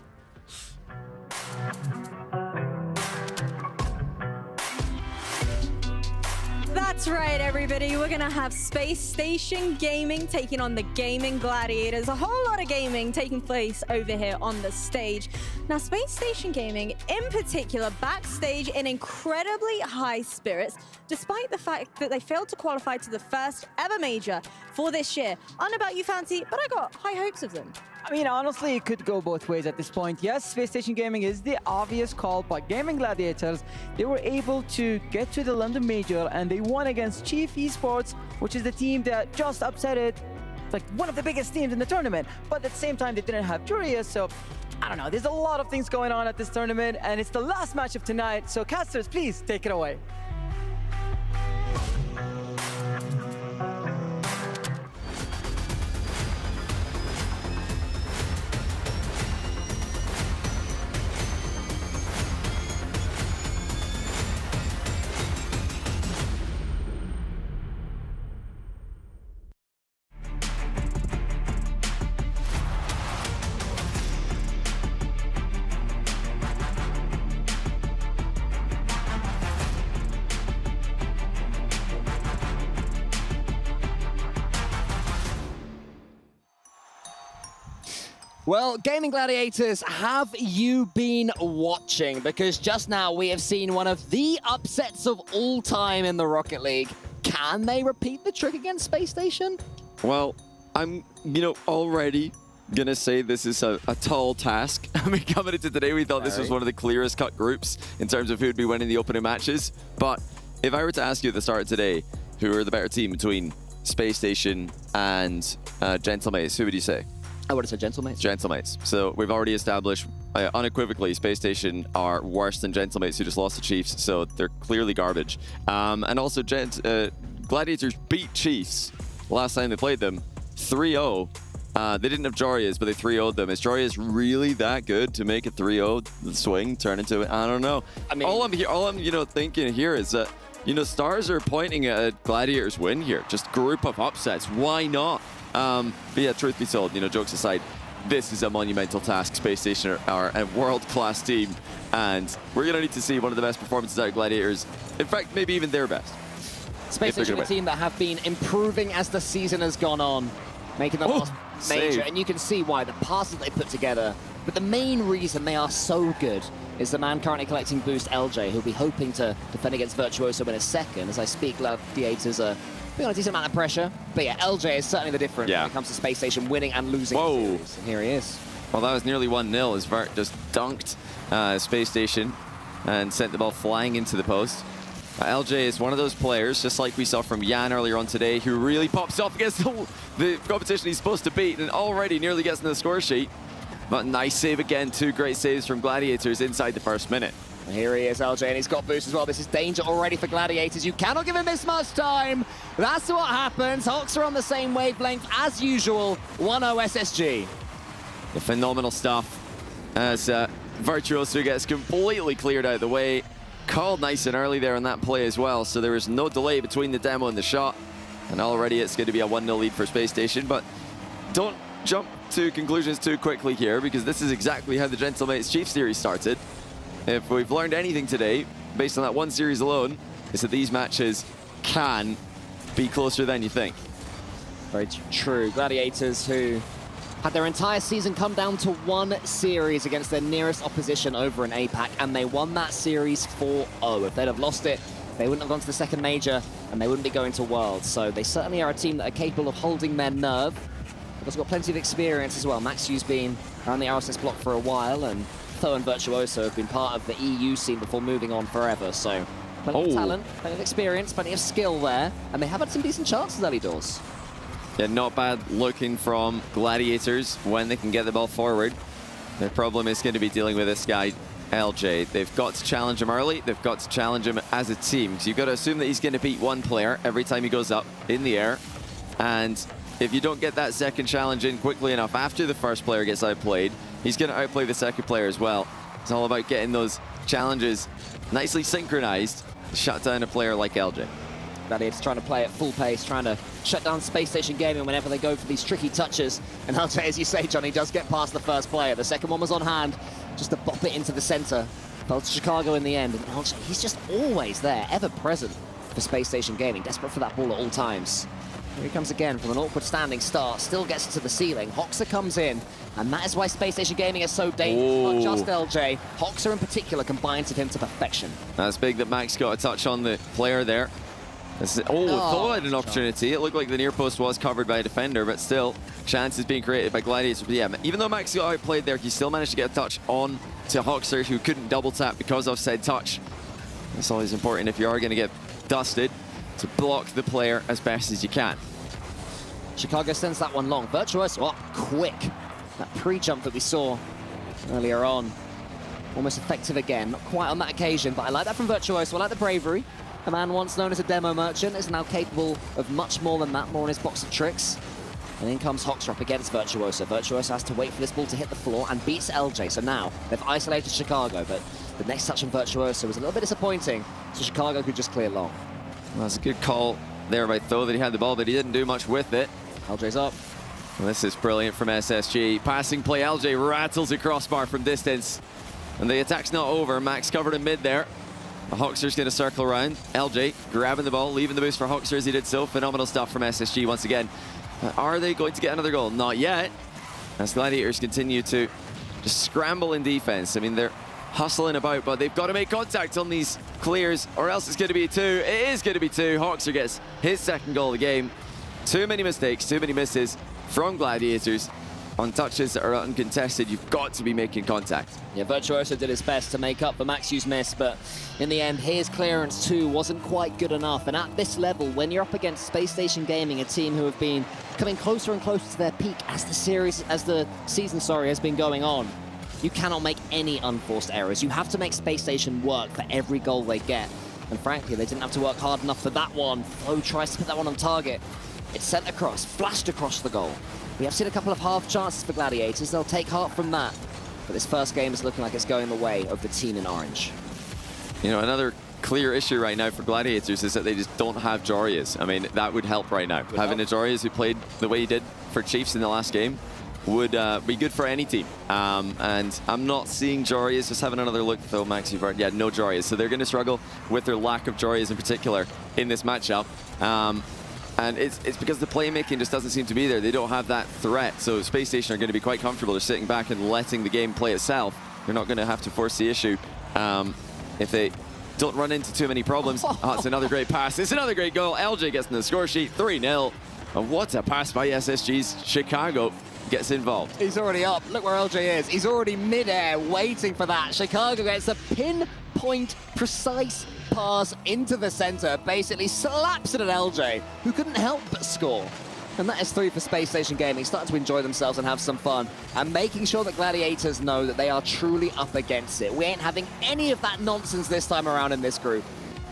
That's right, everybody. We're going to have Space Station Gaming taking on the Gaming Gladiators. A whole lot of gaming taking place over here on the stage. Now, Space Station Gaming, in particular, backstage in incredibly high spirits, despite the fact that they failed to qualify to the first ever major for this year. I don't know about you, Fancy, but I got high hopes of them. I mean, honestly, it could go both ways at this point. Yes, Space Station Gaming is the obvious call, but Gaming Gladiators, they were able to get to the London Major, and they won against Chief Esports, which is the team that just upset it. It's like one of the biggest teams in the tournament, but at the same time, they didn't have Jurius, so I don't know. There's a lot of things going on at this tournament, and it's the last match of tonight, so casters, please take it away. Well, Gaming Gladiators, have you been watching? Because just now we have seen one of the upsets of all time in the Rocket League. Can they repeat the trick against Space Station? Well, I'm, already going to say this is a tall task. I mean, coming into today, we thought this was one of the clearest cut groups in terms of who would be winning the opening matches. But if I were to ask you at the start of today, who are the better team between Space Station and Gentlemates, who would you say? I would have said Gentlemates. Gentlemates. So we've already established unequivocally Space Station are worse than Gentlemates, who just lost to Chiefs, so they're clearly garbage. And also Gladiators beat Chiefs last time they played them 3-0. They didn't have Jorias, but they 3-0'd them. Is Jorias really that good to make a 3-0 swing turn into it? I don't know. I mean, all I'm thinking here is that stars are pointing at a Gladiators win here. Just group of upsets. Why not? But yeah, truth be told, jokes aside, this is a monumental task. Space Station are a world-class team, and we're going to need to see one of the best performances out of Gladiators. In fact, maybe even their best. Space Station, a team that have been improving as the season has gone on, making the last major, and you can see why the passes they put together. But the main reason they are so good is the man currently collecting boost, LJ, who'll be hoping to defend against Virtuoso in a second. As I speak, Gladiators are being on a decent amount of pressure. But yeah, LJ is certainly the difference when it comes to Space Station winning and losing the series. And here he is. Well, that was nearly 1-0 as Vert just dunked Space Station and sent the ball flying into the post. LJ is one of those players, just like we saw from Jan earlier on today, who really pops up against the competition he's supposed to beat and already nearly gets into the score sheet. But nice save again. 2 great saves from Gladiators inside the first minute. Here he is, LJ, and he's got boost as well. This is danger already for Gladiators. You cannot give him this much time. That's what happens. Hawks are on the same wavelength as usual. 1-0 SSG. Yeah, phenomenal stuff as Virtuoso gets completely cleared out of the way. Called nice and early there on that play as well, so there is no delay between the demo and the shot. And already it's going to be a 1-0 lead for Space Station, but don't jump to conclusions too quickly here, because this is exactly how the Gentlemates Chief series started. If we've learned anything today, based on that one series alone, is that these matches can be closer than you think. Very true. Gladiators, who had their entire season come down to one series against their nearest opposition over in APAC, and they won that series 4-0. If they'd have lost it, they wouldn't have gone to the second major, and they wouldn't be going to Worlds. So they certainly are a team that are capable of holding their nerve. They've also got plenty of experience as well. Maxu's been around the RSS block for a while, and Tho and Virtuoso have been part of the EU scene before moving on forever. So plenty of talent, plenty of experience, plenty of skill there, and they have had some decent chances early doors. Yeah, not bad looking from Gladiators when they can get the ball forward. Their problem is going to be dealing with this guy, LJ. They've got to challenge him early. They've got to challenge him as a team. So you've got to assume that he's going to beat one player every time he goes up in the air. And if you don't get that second challenge in quickly enough after the first player gets outplayed, he's going to outplay the second player as well. It's all about getting those challenges nicely synchronized to shut down a player like LJ. Gladiators trying to play at full pace, trying to shut down Space Station Gaming whenever they go for these tricky touches. And LJ, as you say, Johnny, does get past the first player. The second one was on hand, just to bop it into the center. Fell to Chicago in the end. And LJ, he's just always there, ever present for Space Station Gaming, desperate for that ball at all times. Here he comes again from an awkward standing start, still gets to the ceiling. Hoxer comes in, and that is why Space Station Gaming is so dangerous. Not just LJ, Hoxer in particular combines with him to perfection. That's big that Max got a touch on the player there. Tho had an opportunity. It looked like the near post was covered by a defender, but still, chances being created by Gladiators. But yeah, even though Max got outplayed there, he still managed to get a touch on to Hoxer, who couldn't double tap because of said touch. That's always important if you are going to get dusted, to block the player as best as you can. Chicago sends that one long. Virtuoso up quick. That pre-jump that we saw earlier on, almost effective again. Not quite on that occasion, but I like that from Virtuoso. I like the bravery. A man once known as a demo merchant is now capable of much more than that, more in his box of tricks. And in comes Hoxer up against Virtuoso. Virtuoso has to wait for this ball to hit the floor and beats LJ. So now they've isolated Chicago, but the next touch from Virtuoso was a little bit disappointing. So Chicago could just clear long. Well, that's a good call there by Tho that he had the ball, but he didn't do much with it. LJ's up. Well, this is brilliant from SSG. Passing play, LJ rattles a crossbar from distance. And the attack's not over. Max covered in mid there. Hoxer's going to circle around. LJ grabbing the ball, leaving the boost for Hoxer as he did so. Phenomenal stuff from SSG once again. Are they going to get another goal? Not yet. As Gladiators continue to just scramble in defense. I mean, they're hustling about, but they've got to make contact on these clears, or else it's going to be 2. It is going to be 2. Hoxer gets his second goal of the game. Too many mistakes, too many misses from Gladiators. On touches that are uncontested, you've got to be making contact. Yeah, Virtuoso did his best to make up for Maxu's miss, but in the end, his clearance too wasn't quite good enough. And at this level, when you're up against Space Station Gaming, a team who have been coming closer and closer to their peak as the season has been going on, you cannot make any unforced errors. You have to make Space Station work for every goal they get. And frankly, they didn't have to work hard enough for that one. Flo tries to put that one on target. It's sent across, flashed across the goal. We have seen a couple of half chances for Gladiators. They'll take heart from that. But this first game is looking like it's going the way of the team in orange. You know, another clear issue right now for Gladiators is that they just don't have Jorias. I mean, that would help right now. Having a Jorias who played the way he did for Chiefs in the last game would be good for any team. And I'm not seeing Jorias. Just having another look, though, Max, yeah, no Jorias. So they're going to struggle with their lack of Jorias in particular in this matchup. And it's because the playmaking just doesn't seem to be there. They don't have that threat. So Space Station are going to be quite comfortable. They're sitting back and letting the game play itself. They're not going to have to force the issue if they don't run into too many problems. Oh, it's another great pass. It's another great goal. LJ gets in the score sheet, 3-0. And what a pass by SSG's Chicago gets involved. He's already up. Look where LJ is. He's already mid-air waiting for that. Chicago gets a pinpoint precise pass into the center, basically slaps it at LJ, who couldn't help but score. And that is 3 for Space Station Gaming, starting to enjoy themselves and have some fun, and making sure that Gladiators know that they are truly up against it. We ain't having any of that nonsense this time around in this group.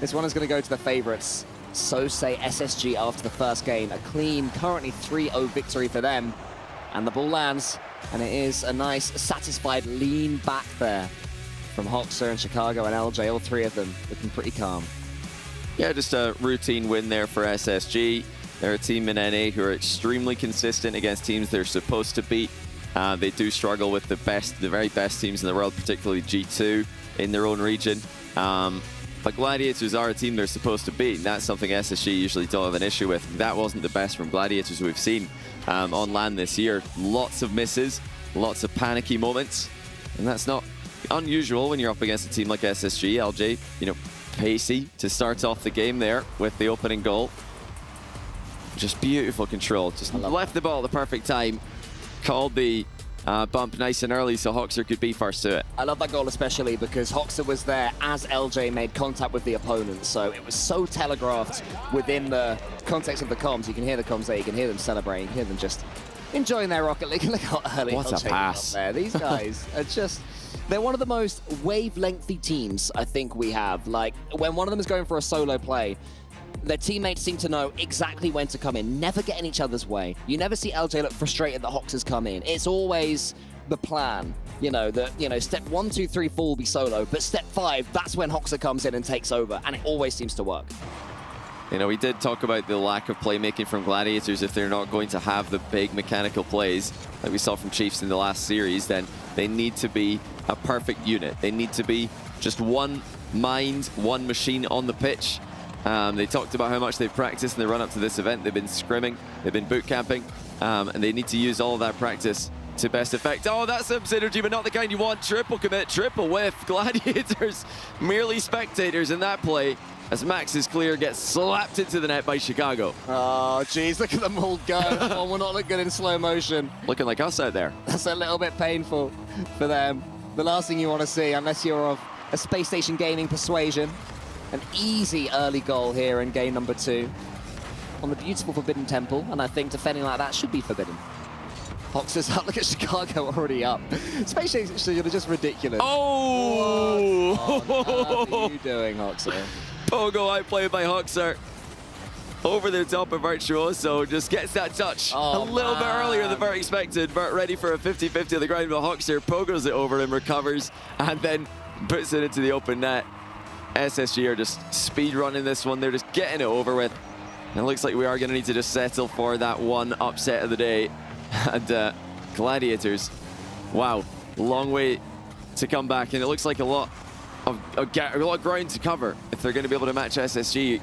This one is going to go to the favorites. So say SSG after the first game. A clean, currently 3-0 victory for them. And the ball lands, and it is a nice, satisfied lean back there from Hoxer and Chicago and LJ, all 3 of them looking pretty calm. Yeah, just a routine win there for SSG. They're a team in NA who are extremely consistent against teams they're supposed to beat. They do struggle with the very best teams in the world, particularly G2 in their own region. But Gladiators are a team they're supposed to beat, and that's something SSG usually don't have an issue with. That wasn't the best from Gladiators we've seen on LAN this year. Lots of misses, lots of panicky moments, and that's not unusual when you're up against a team like SSG. LJ, you know, pacey to start off the game there with the opening goal. Just beautiful control. Just left the ball at the perfect time. Called the bump nice and early so Hoxer could be first to it. I love that goal especially because Hoxer was there as LJ made contact with the opponent. So it was so telegraphed within the context of the comms. You can hear the comms there. You can hear them celebrating. You can hear them just enjoying their Rocket League. Look how early what LJ a pass. got there. These guys are just... They're one of the most wavelengthy teams I think we have. Like, when one of them is going for a solo play, their teammates seem to know exactly when to come in, never get in each other's way. You never see LJ look frustrated that Hoxer's come in. It's always the plan, step 1, 2, 3, 4 will be solo, but step 5, that's when Hoxer comes in and takes over, and it always seems to work. You know, we did talk about the lack of playmaking from Gladiators. If they're not going to have the big mechanical plays like we saw from Chiefs in the last series, then they need to be a perfect unit. They need to be just one mind, one machine on the pitch. They talked about how much they've practiced in the run-up to this event. They've been scrimming, they've been boot camping, and they need to use all of that practice to best effect. Oh, that's some synergy, but not the kind you want. Triple commit, triple whiff. Gladiators merely spectators in that play as Max's clear gets slapped into the net by Chicago. Oh, jeez, look at them all go. That one will not look good in slow motion. Looking like us out there. That's a little bit painful for them. The last thing you want to see, unless you're of a Space Station Gaming persuasion, an easy early goal here in game number 2 on the beautiful Forbidden Temple, and I think defending like that should be forbidden. Hoxer's up, look at Chicago already up. Space Station are just ridiculous. Oh! What are you doing, Hoxer? Pogo outplayed by Hoxer. Over the top of Virtuoso, just gets that touch a little bit earlier than very expected. Vert ready for a 50-50 on the ground, but Hoxer pogos it over and recovers, and then puts it into the open net. SSG are just speed running this one. They're just getting it over with. And it looks like we are going to need to just settle for that one upset of the day. And Gladiators, wow, long way to come back. And it looks like a lot of ground to cover if they're going to be able to match SSG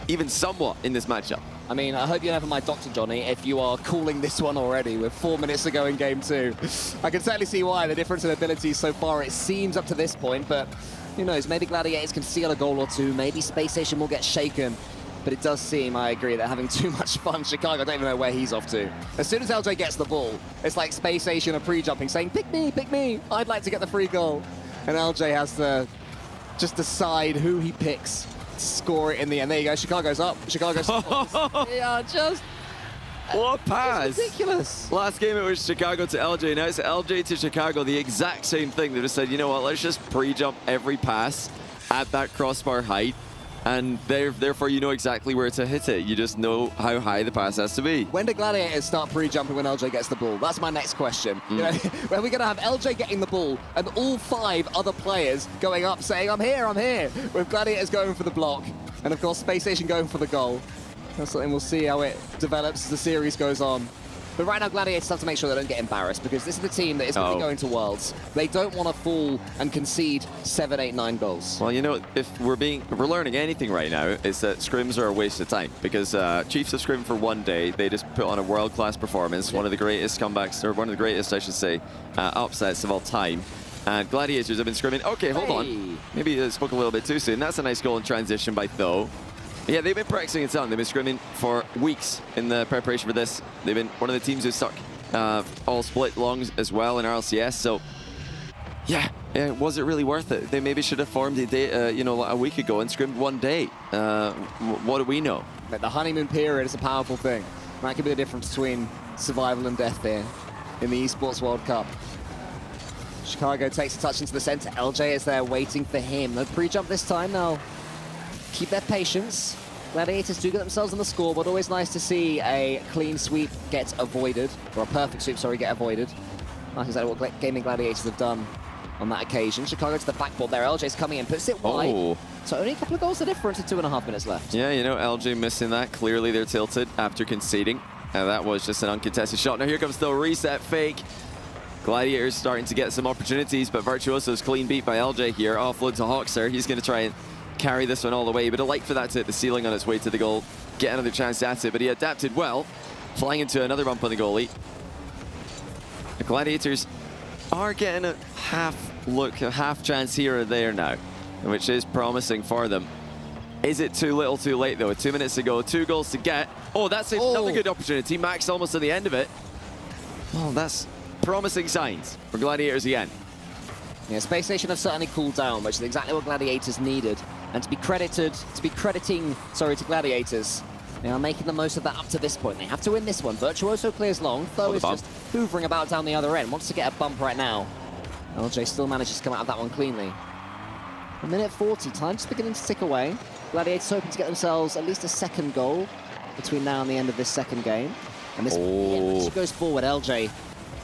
even somewhat in this matchup. I mean, I hope you're never my Dr. Johnny if you are calling this one already with 4 minutes to go in game 2. I can certainly see why, the difference in abilities so far, it seems up to this point, but who knows, maybe Gladiators can steal a goal or two, maybe Space Station will get shaken, but it does seem, I agree, they're having too much fun. Chicago, I don't even know where he's off to. As soon as LJ gets the ball, it's like Space Station are pre-jumping, saying, pick me, I'd like to get the free goal. And LJ has to just decide who he picks. Score it in the end. There you go. Chicago's up. Chicago's yeah, just what a pass! It's ridiculous. Last game it was Chicago to LJ. Now it's LJ to Chicago. The exact same thing. They just said, you know what? Let's just pre-jump every pass at that crossbar height, and therefore you know exactly where to hit it. You just know how high the pass has to be. When do Gladiators start pre-jumping when LJ gets the ball? That's my next question. You know, when are we going to have LJ getting the ball and all 5 other players going up saying, I'm here, with Gladiators going for the block, and of course Space Station going for the goal. That's something we'll see how it develops as the series goes on. But right now, Gladiators have to make sure they don't get embarrassed, because this is the team that is going to be going to Worlds. They don't want to fall and concede 7, 8, 9 goals. Well, you know, if we're learning anything right now, it's that scrims are a waste of time, because Chiefs have scrimmed for 1 day. They just put on a world-class performance, one of the greatest comebacks, or one of the greatest, I should say, upsets of all time. And Gladiators have been scrimming. Okay, hold on. Maybe I spoke a little bit too soon. That's a nice goal in transition by Tho. Yeah, they've been practicing a ton. They've been scrimming for weeks in the preparation for this. They've been one of the teams who stuck all split longs as well in RLCS. So, yeah, was it really worth it? They maybe should have formed a day, a week ago and scrimmed 1 day. What do we know? The honeymoon period is a powerful thing. That could be the difference between survival and death here in the Esports World Cup. Chicago takes a touch into the center. LJ is there waiting for him. No pre-jump this time. They'll keep their patience. Gladiators do get themselves on the scoreboard. Always nice to see a clean sweep get avoided, or a perfect sweep, sorry, get avoided. That's exactly what Gaming Gladiators have done on that occasion. Chicago to the backboard there. LJ's coming in, puts it wide. Oh. So only a couple of goals the difference with 2.5 minutes left. Yeah, you know, LJ missing that. Clearly they're tilted after conceding. And that was just an uncontested shot. Now here comes the reset fake. Gladiators starting to get some opportunities, but Virtuoso's clean beat by LJ here. Offload to Hoxer. He's going to try and carry this one all the way, but I'd like for that to hit the ceiling on its way to the goal. Get another chance at it, but he adapted well. Flying into another bump on the goalie. The Gladiators are getting a half chance here or there now, which is promising for them. Is it too little too late though? 2 minutes to go, 2 goals to get. Oh, that's another good opportunity. Max almost at the end of it. Oh, that's promising signs for Gladiators again. Yeah, Space Station have certainly cooled down, which is exactly what Gladiators needed. And to be crediting to Gladiators, they are making the most of that up to this point. They have to win this one. Virtuoso clears long. Tho is just hoovering about down the other end. Wants to get a bump right now. LJ still manages to come out of that one cleanly. 1:40, time just beginning to tick away. Gladiators hoping to get themselves at least a second goal between now and the end of this second game. And this goes forward. LJ,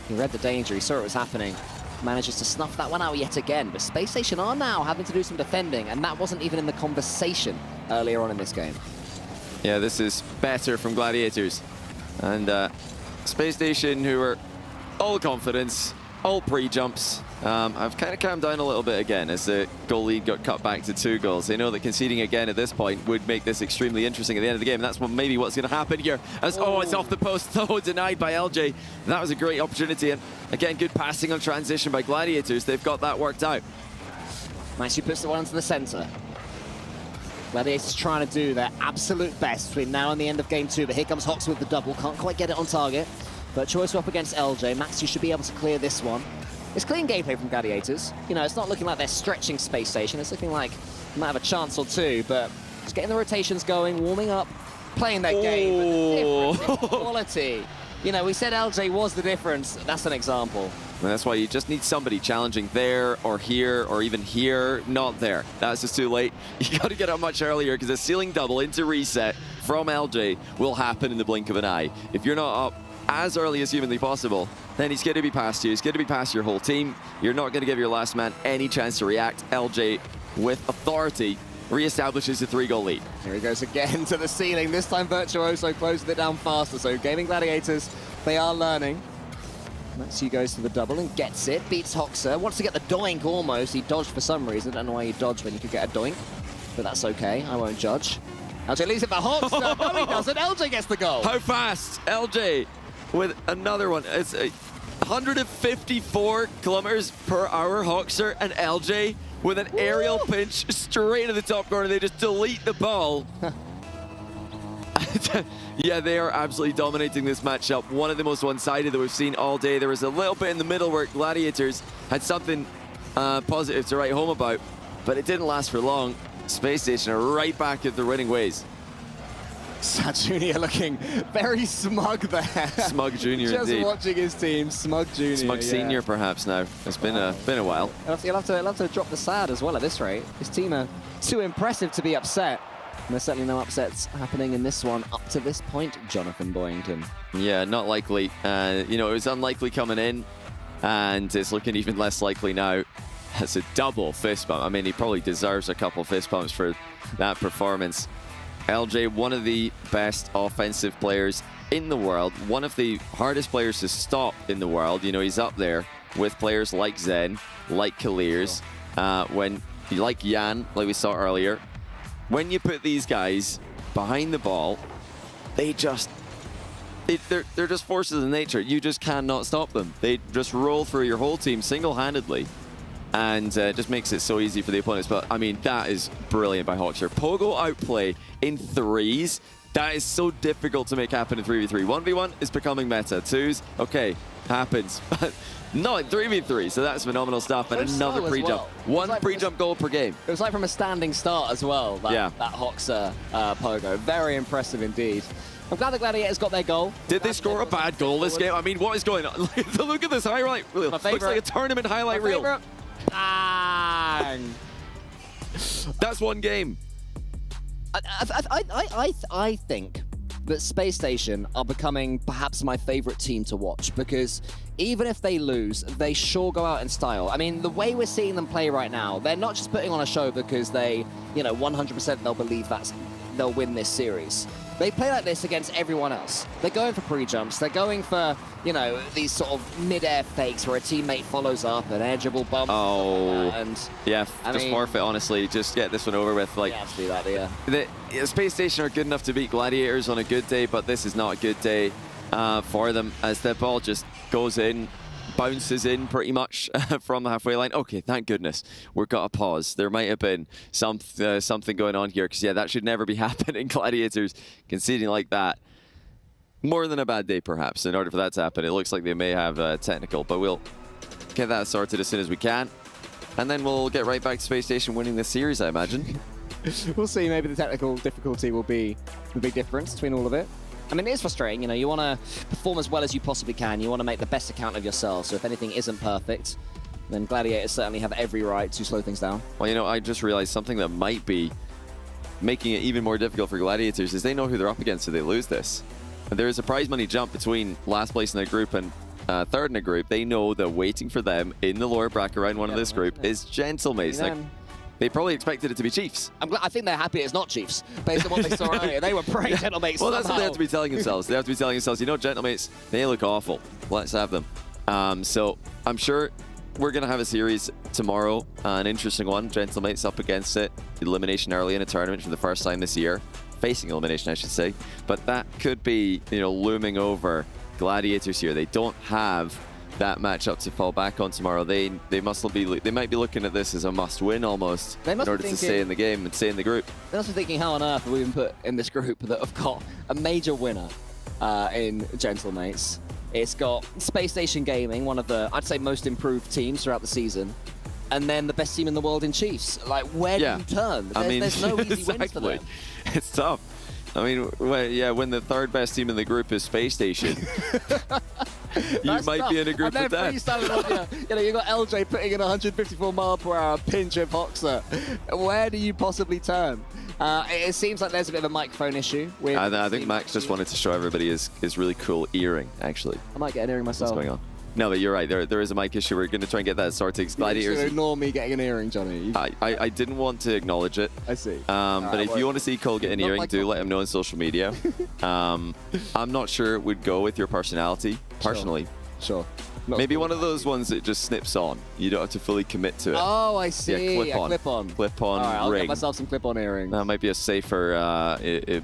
he read the danger, he saw it was happening. Manages to snuff that one out yet again. But Space Station are now having to do some defending, and that wasn't even in the conversation earlier on in this game. Yeah, this is better from Gladiators. And Space Station, who are all confidence, all pre-jumps. I've kind of calmed down a little bit again as the goal lead got cut back to 2 goals. They know that conceding again at this point would make this extremely interesting at the end of the game. And that's maybe what's going to happen here. As, it's off the post, though, denied by LJ. That was a great opportunity. And again, good passing on transition by Gladiators. They've got that worked out. Nicely puts the one into the center. Gladiators trying to do their absolute best between now and the end of game 2. But here comes Hox with the double. Can't quite get it on target. But Choice up against LJ. Max, you should be able to clear this one. It's clean gameplay from Gladiators. You know, it's not looking like they're stretching Space Station. It's looking like they might have a chance or two, but just getting the rotations going, warming up, playing their game. But the difference in quality. You know, we said LJ was the difference. That's an example. And that's why you just need somebody challenging there or here or even here, not there. That's just too late. You got to get up much earlier because a ceiling double into reset from LJ will happen in the blink of an eye. If you're not up as early as humanly possible, then he's going to be past you. He's going to be past your whole team. You're not going to give your last man any chance to react. LJ, with authority, reestablishes a 3-goal lead. Here he goes again to the ceiling. This time Virtuoso closing it down faster. So Gaming Gladiators, they are learning. Matsu goes to the double and gets it. Beats Hoxer. Wants to get the doink almost. He dodged for some reason. Don't know why you dodge when you could get a doink. But that's okay. I won't judge. LJ leaves it for Hoxer. No, he doesn't. LJ gets the goal. How fast? LJ with another one. It's 154 kilometers per hour, Hoxer, and LJ with an aerial pinch straight into the top corner. They just delete the ball. Yeah, they are absolutely dominating this matchup. One of the most one-sided that we've seen all day. There was a little bit in the middle where Gladiators had something positive to write home about, but it didn't last for long. Space Station are right back at the winning ways. Sad Junior looking very smug there. Smug Junior, just indeed. Watching his team, Smug Junior. Smug Senior, perhaps now. It's been a while. He'll have to drop the sad as well at this rate. His team are too impressive to be upset. And there's certainly no upsets happening in this one up to this point, Jonathan Boyington. Yeah, not likely. You know, it was unlikely coming in, and it's looking even less likely now. That's a double fist bump. I mean, he probably deserves a couple fist bumps for that performance. LJ, one of the best offensive players in the world, one of the hardest players to stop in the world. You know, he's up there with players like Zen, like Kaliers, like Jan, like we saw earlier. When you put these guys behind the ball, they're just forces of nature. You just cannot stop them. They just roll through your whole team single-handedly, and just makes it so easy for the opponents. But I mean, that is brilliant by Hoxer. Pogo outplay in 3s. That is so difficult to make happen in 3v3. 1v1 is becoming meta. 2s, okay, happens. But not in 3v3, so that's phenomenal stuff. And another pre-jump. One pre-jump goal per game. It was like from a standing start as well, that Hoxer Pogo. Very impressive indeed. I'm glad the Gladiators got their goal. Did they score a bad goal this game? I mean, what is going on? Look at this highlight reel. Looks like a tournament highlight reel. Bang! That's one game. I think that Space Station are becoming perhaps my favorite team to watch, because even if they lose, they sure go out in style. I mean, the way we're seeing them play right now, they're not just putting on a show because they, 100% they'll believe they'll win this series. They play like this against everyone else. They're going for pre-jumps. They're going for, these sort of mid-air fakes where a teammate follows up, an edgeable bump. Oh, and yeah, just forfeit, honestly. Just get this one over with. Like, yeah, do that, yeah. The Space Station are good enough to beat Gladiators on a good day, but this is not a good day for them, as the ball just goes in, bounces in pretty much from the halfway line. Okay, thank goodness we've got a pause. There might have been something going on here, because yeah, that should never be happening. Gladiators conceding like that. More than a bad day, perhaps, in order for that to happen. It looks like they may have technical, but we'll get that sorted as soon as we can. And then we'll get right back to Space Station winning this series, I imagine. We'll see. Maybe the technical difficulty will be the big difference between all of it. I mean, it is frustrating. You want to perform as well as you possibly can. You want to make the best account of yourself. So if anything isn't perfect, then Gladiators certainly have every right to slow things down. Well, I just realized something that might be making it even more difficult for Gladiators is they know who they're up against if they lose this. There is a prize money jump between last place in a group and third in a group. They know that waiting for them in the lower bracket round one of this group is Gentlemates. Like, they probably expected it to be Chiefs. I think they're happy it's not Chiefs, based on what they saw earlier. They were praying Gentlemates. Well, that's what they have to be telling themselves. They have to be telling themselves, Gentlemates, they look awful. Let's have them. So I'm sure we're going to have a series tomorrow, an interesting one. Gentlemates up against it. Elimination early in a tournament for the first time this year. Facing elimination, I should say. But that could be, looming over Gladiators here. They don't have that matchup to fall back on tomorrow. They might be looking at this as a must-win almost in order to stay in the game and stay in the group. They must be thinking, how on earth have we been put in this group that have got a major winner in Gentlemates? It's got Space Station Gaming, one of the, I'd say, most improved teams throughout the season, and then the best team in the world in Chiefs. Like, where do you turn? There's no easy wins for them. It's tough. I mean, when the third best team in the group is Space Station, you might be in a group with that. You've got LJ putting in 154 mile per hour pinch of Hoxer. Where do you possibly turn? It seems like there's a bit of a microphone issue. I think Max just wanted to show everybody his really cool earring, actually. I might get an earring myself. What's going on? No, but you're right. There is a mic issue. We're going to try and get that sorted. Gladiators. You ignore me getting an earring, Johnny. I didn't want to acknowledge it. I see. But if you want to see Cole get an earring, do let him know on social media. I'm not sure it would go with your personality, personally. Sure. Maybe one of those ones that just snips on. You don't have to fully commit to it. Oh, I see. Yeah, clip-on. Clip-on ring. I'll get myself some clip-on earrings. That might be a safer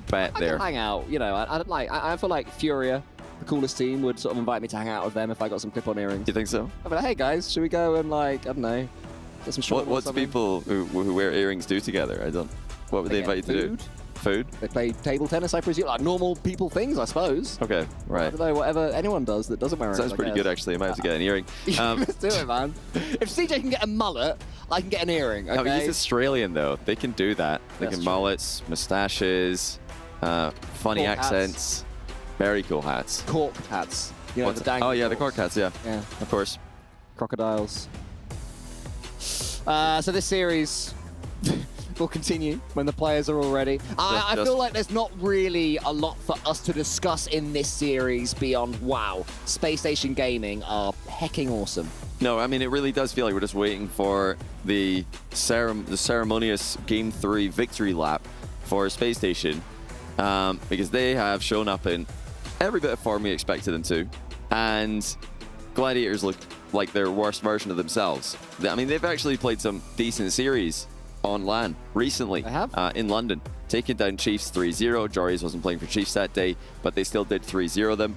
bet there. I can hang out. I feel like Furia, the coolest team, would sort of invite me to hang out with them if I got some clip-on earrings. You think so? I'd be like, hey guys, should we go and I don't know, get some short. What's people who wear earrings do together? What would they invite you to do? Food? They play table tennis, I presume. Like normal people things, I suppose. Okay, right. I don't know, whatever anyone does that doesn't wear Sounds pretty good, actually. I might have to get an earring. Let's do it, man. If CJ can get a mullet, I can get an earring, okay? No, he's Australian, though. They can do that. They can mullets, mustaches, funny accents. Very cool hats. Cork hats. Oh, yeah, the cork hats, yeah. Yeah. Of course. Crocodiles. So this series will continue when the players are all ready. I feel like there's not really a lot for us to discuss in this series beyond, wow, Space Station Gaming are hecking awesome. No, I mean, it really does feel like we're just waiting for the ceremonious Game 3 victory lap for Space Station, because they have shown up in every bit of form we expected them to, and Gladiators look like their worst version of themselves. I mean, they've actually played some decent series on LAN recently. They have? In London, taking down Chiefs 3-0. Joris wasn't playing for Chiefs that day, but they still did 3-0 them.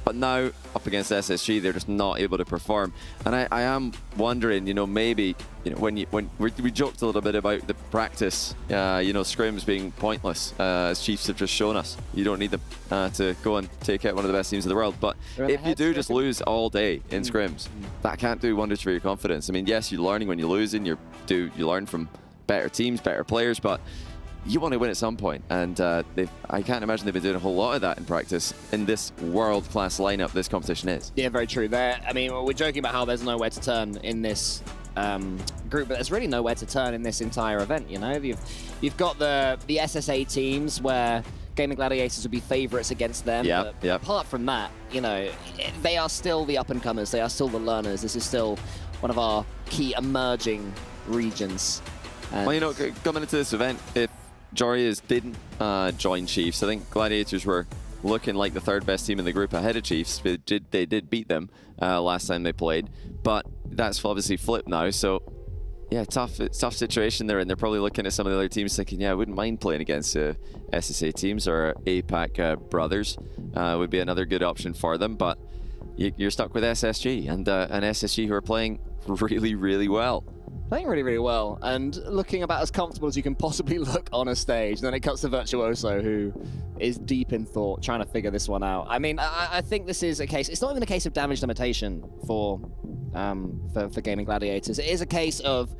But now, up against SSG, they're just not able to perform. And I am wondering, maybe, when we joked a little bit about the practice, scrims being pointless, as Chiefs have just shown us. You don't need them to go and take out one of the best teams in the world. But if you do just lose all day in scrims, that can't do wonders for your confidence. I mean, yes, you're learning when you're losing. You learn from better teams, better players, but you want to win at some point. And I can't imagine they've been doing a whole lot of that in practice in this world-class lineup this competition is. Yeah, very true. I mean, we're joking about how there's nowhere to turn in this group, but there's really nowhere to turn in this entire event, you know? You've got the SSA teams where Gaming Gladiators would be favorites against them. Yeah, yeah. Apart from that, you know, they are still the up-and-comers. They are still the learners. This is still one of our key emerging regions. And well, you know, coming into this event, if Jorias didn't join Chiefs, I think Gladiators were looking like the third best team in the group ahead of Chiefs. They did beat them last time they played, but that's obviously flipped now. So yeah, tough situation they're in. They're probably looking at some of the other teams thinking, yeah, I wouldn't mind playing against SSA teams, or APAC brothers would be another good option for them. But you're stuck with SSG and SSG who are playing really, really well. Playing really, really well, and looking about as comfortable as you can possibly look on a stage. And then it cuts to Virtuoso, who is deep in thought, trying to figure this one out. I mean, I think this is a case. It's not even a case of damage limitation for Gaming Gladiators. It is a case of,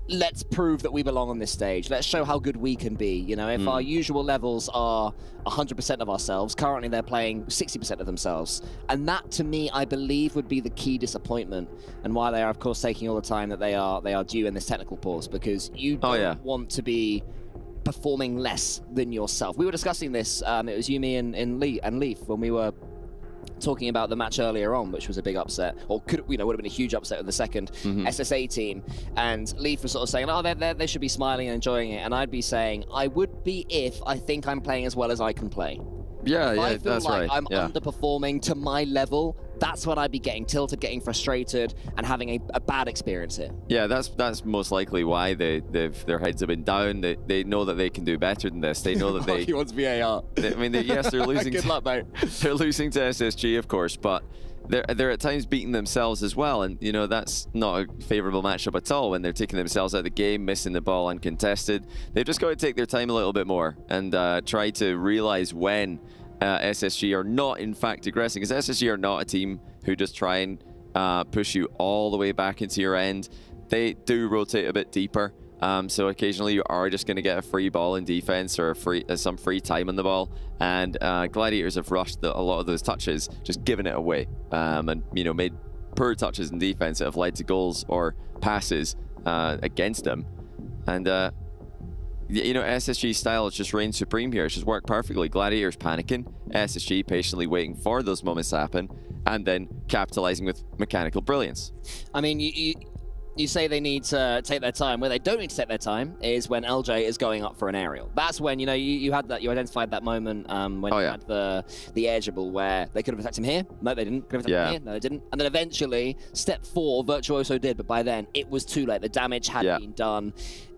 let's prove that we belong on this stage. Let's show how good we can be. You know, if our usual levels are 100% of ourselves, currently they're playing 60% of themselves. And that, to me, I believe would be the key disappointment, and why they are, of course, taking all the time that they are due in this technical pause, because you don't want to be performing less than yourself. We were discussing this, it was you, me, and Leaf, when we were talking about the match earlier on, which was a big upset, or would have been a huge upset of the second SSA team. And Leaf was sort of saying, oh, they should be smiling and enjoying it. And I'd be saying, I would be if I think I'm playing as well as I can play. Yeah, if yeah, I feel that's like right. I'm underperforming to my level, that's when I'd be getting tilted, getting frustrated, and having a bad experience here. Yeah, that's most likely why their heads have been down. They know that they can do better than this. They know that they. He wants VAR. I mean, yes, they're losing. Good luck, mate. They're losing to SSG, of course, but they're at times beating themselves as well, and you know that's not a favorable matchup at all when they're taking themselves out of the game, missing the ball uncontested. They've just got to take their time a little bit more and try to realize when SSG are not in fact aggressing, because SSG are not a team who just try and push you all the way back into your end. They do rotate a bit deeper, so occasionally you are just going to get a free ball in defense, or some free time on the ball, and Gladiators have rushed a lot of those touches, just giving it away, and you know, made poor touches in defense that have led to goals or passes against them. And you know, SSG's style has just reigned supreme here. It's just worked perfectly. Gladiators panicking, SSG patiently waiting for those moments to happen, and then capitalizing with mechanical brilliance. I mean, you say they need to take their time. Where they don't need to take their time is when LJ is going up for an aerial. That's when, you know, you identified that moment when you had the edgeable where they could have attacked him here. No, they didn't. Could have attacked him here. No, they didn't. And then eventually, step 4, Virtuoso did, but by then it was too late. The damage had been done.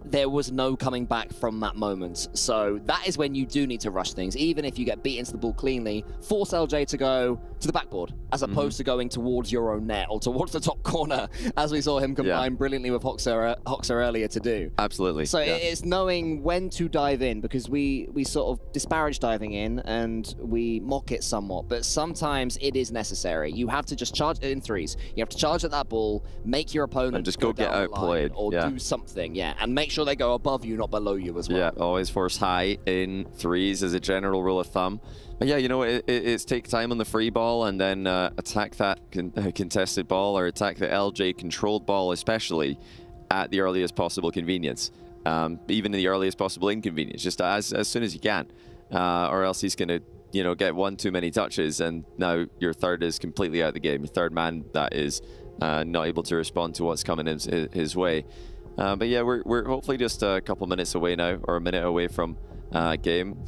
There was no coming back from that moment. So that is when you do need to rush things. Even if you get beat into the ball cleanly, force LJ to go to the backboard, as opposed to going towards your own net or towards the top corner, as we saw him combine brilliantly with Hoxer earlier to do. Absolutely. So it's knowing when to dive in, because we sort of disparage diving in and we mock it somewhat, but sometimes it is necessary. You have to just charge it in threes. You have to charge at that ball, make your opponent and just go get outplayed, or do something, and make sure they go above you, not below you as well. Yeah, always force high in threes as a general rule of thumb. But yeah, you know, it's take time on the free ball and then attack that contested ball, or attack the LJ controlled ball, especially at the earliest possible convenience. Even in the earliest possible inconvenience, just as soon as you can, or else he's going to, you know, get one too many touches, and now your third is completely out of the game. Your third man that is not able to respond to what's coming his way. But yeah, we're hopefully just a couple minutes away now, or a minute away from game,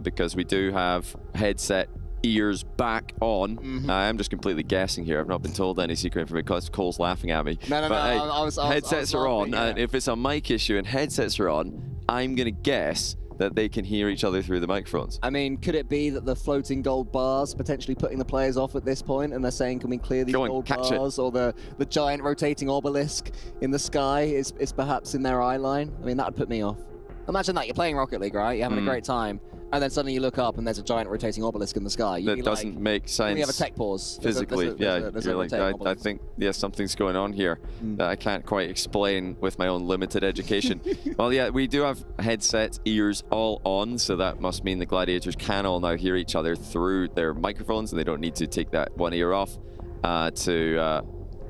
because we do have headset ears back on. I'm just completely guessing here. I've not been told any secret information because Cole's laughing at me. No, headsets are on, and if it's a mic issue and headsets are on, I'm going to guess that they can hear each other through the microphones. I mean, could it be that the floating gold bars potentially putting the players off at this point, and they're saying, can we clear these gold bars? Or the giant rotating obelisk in the sky is perhaps in their eye line? I mean, that would put me off. Imagine that, you're playing Rocket League, right? You're having a great time, And then suddenly you look up and there's a giant rotating obelisk in the sky. That doesn't make sense. We have a tech pause. Physically, you're like, I think, yeah, something's going on here that I can't quite explain with my own limited education. Well, yeah, we do have headset ears all on, so that must mean the gladiators can all now hear each other through their microphones, and they don't need to take that one ear off to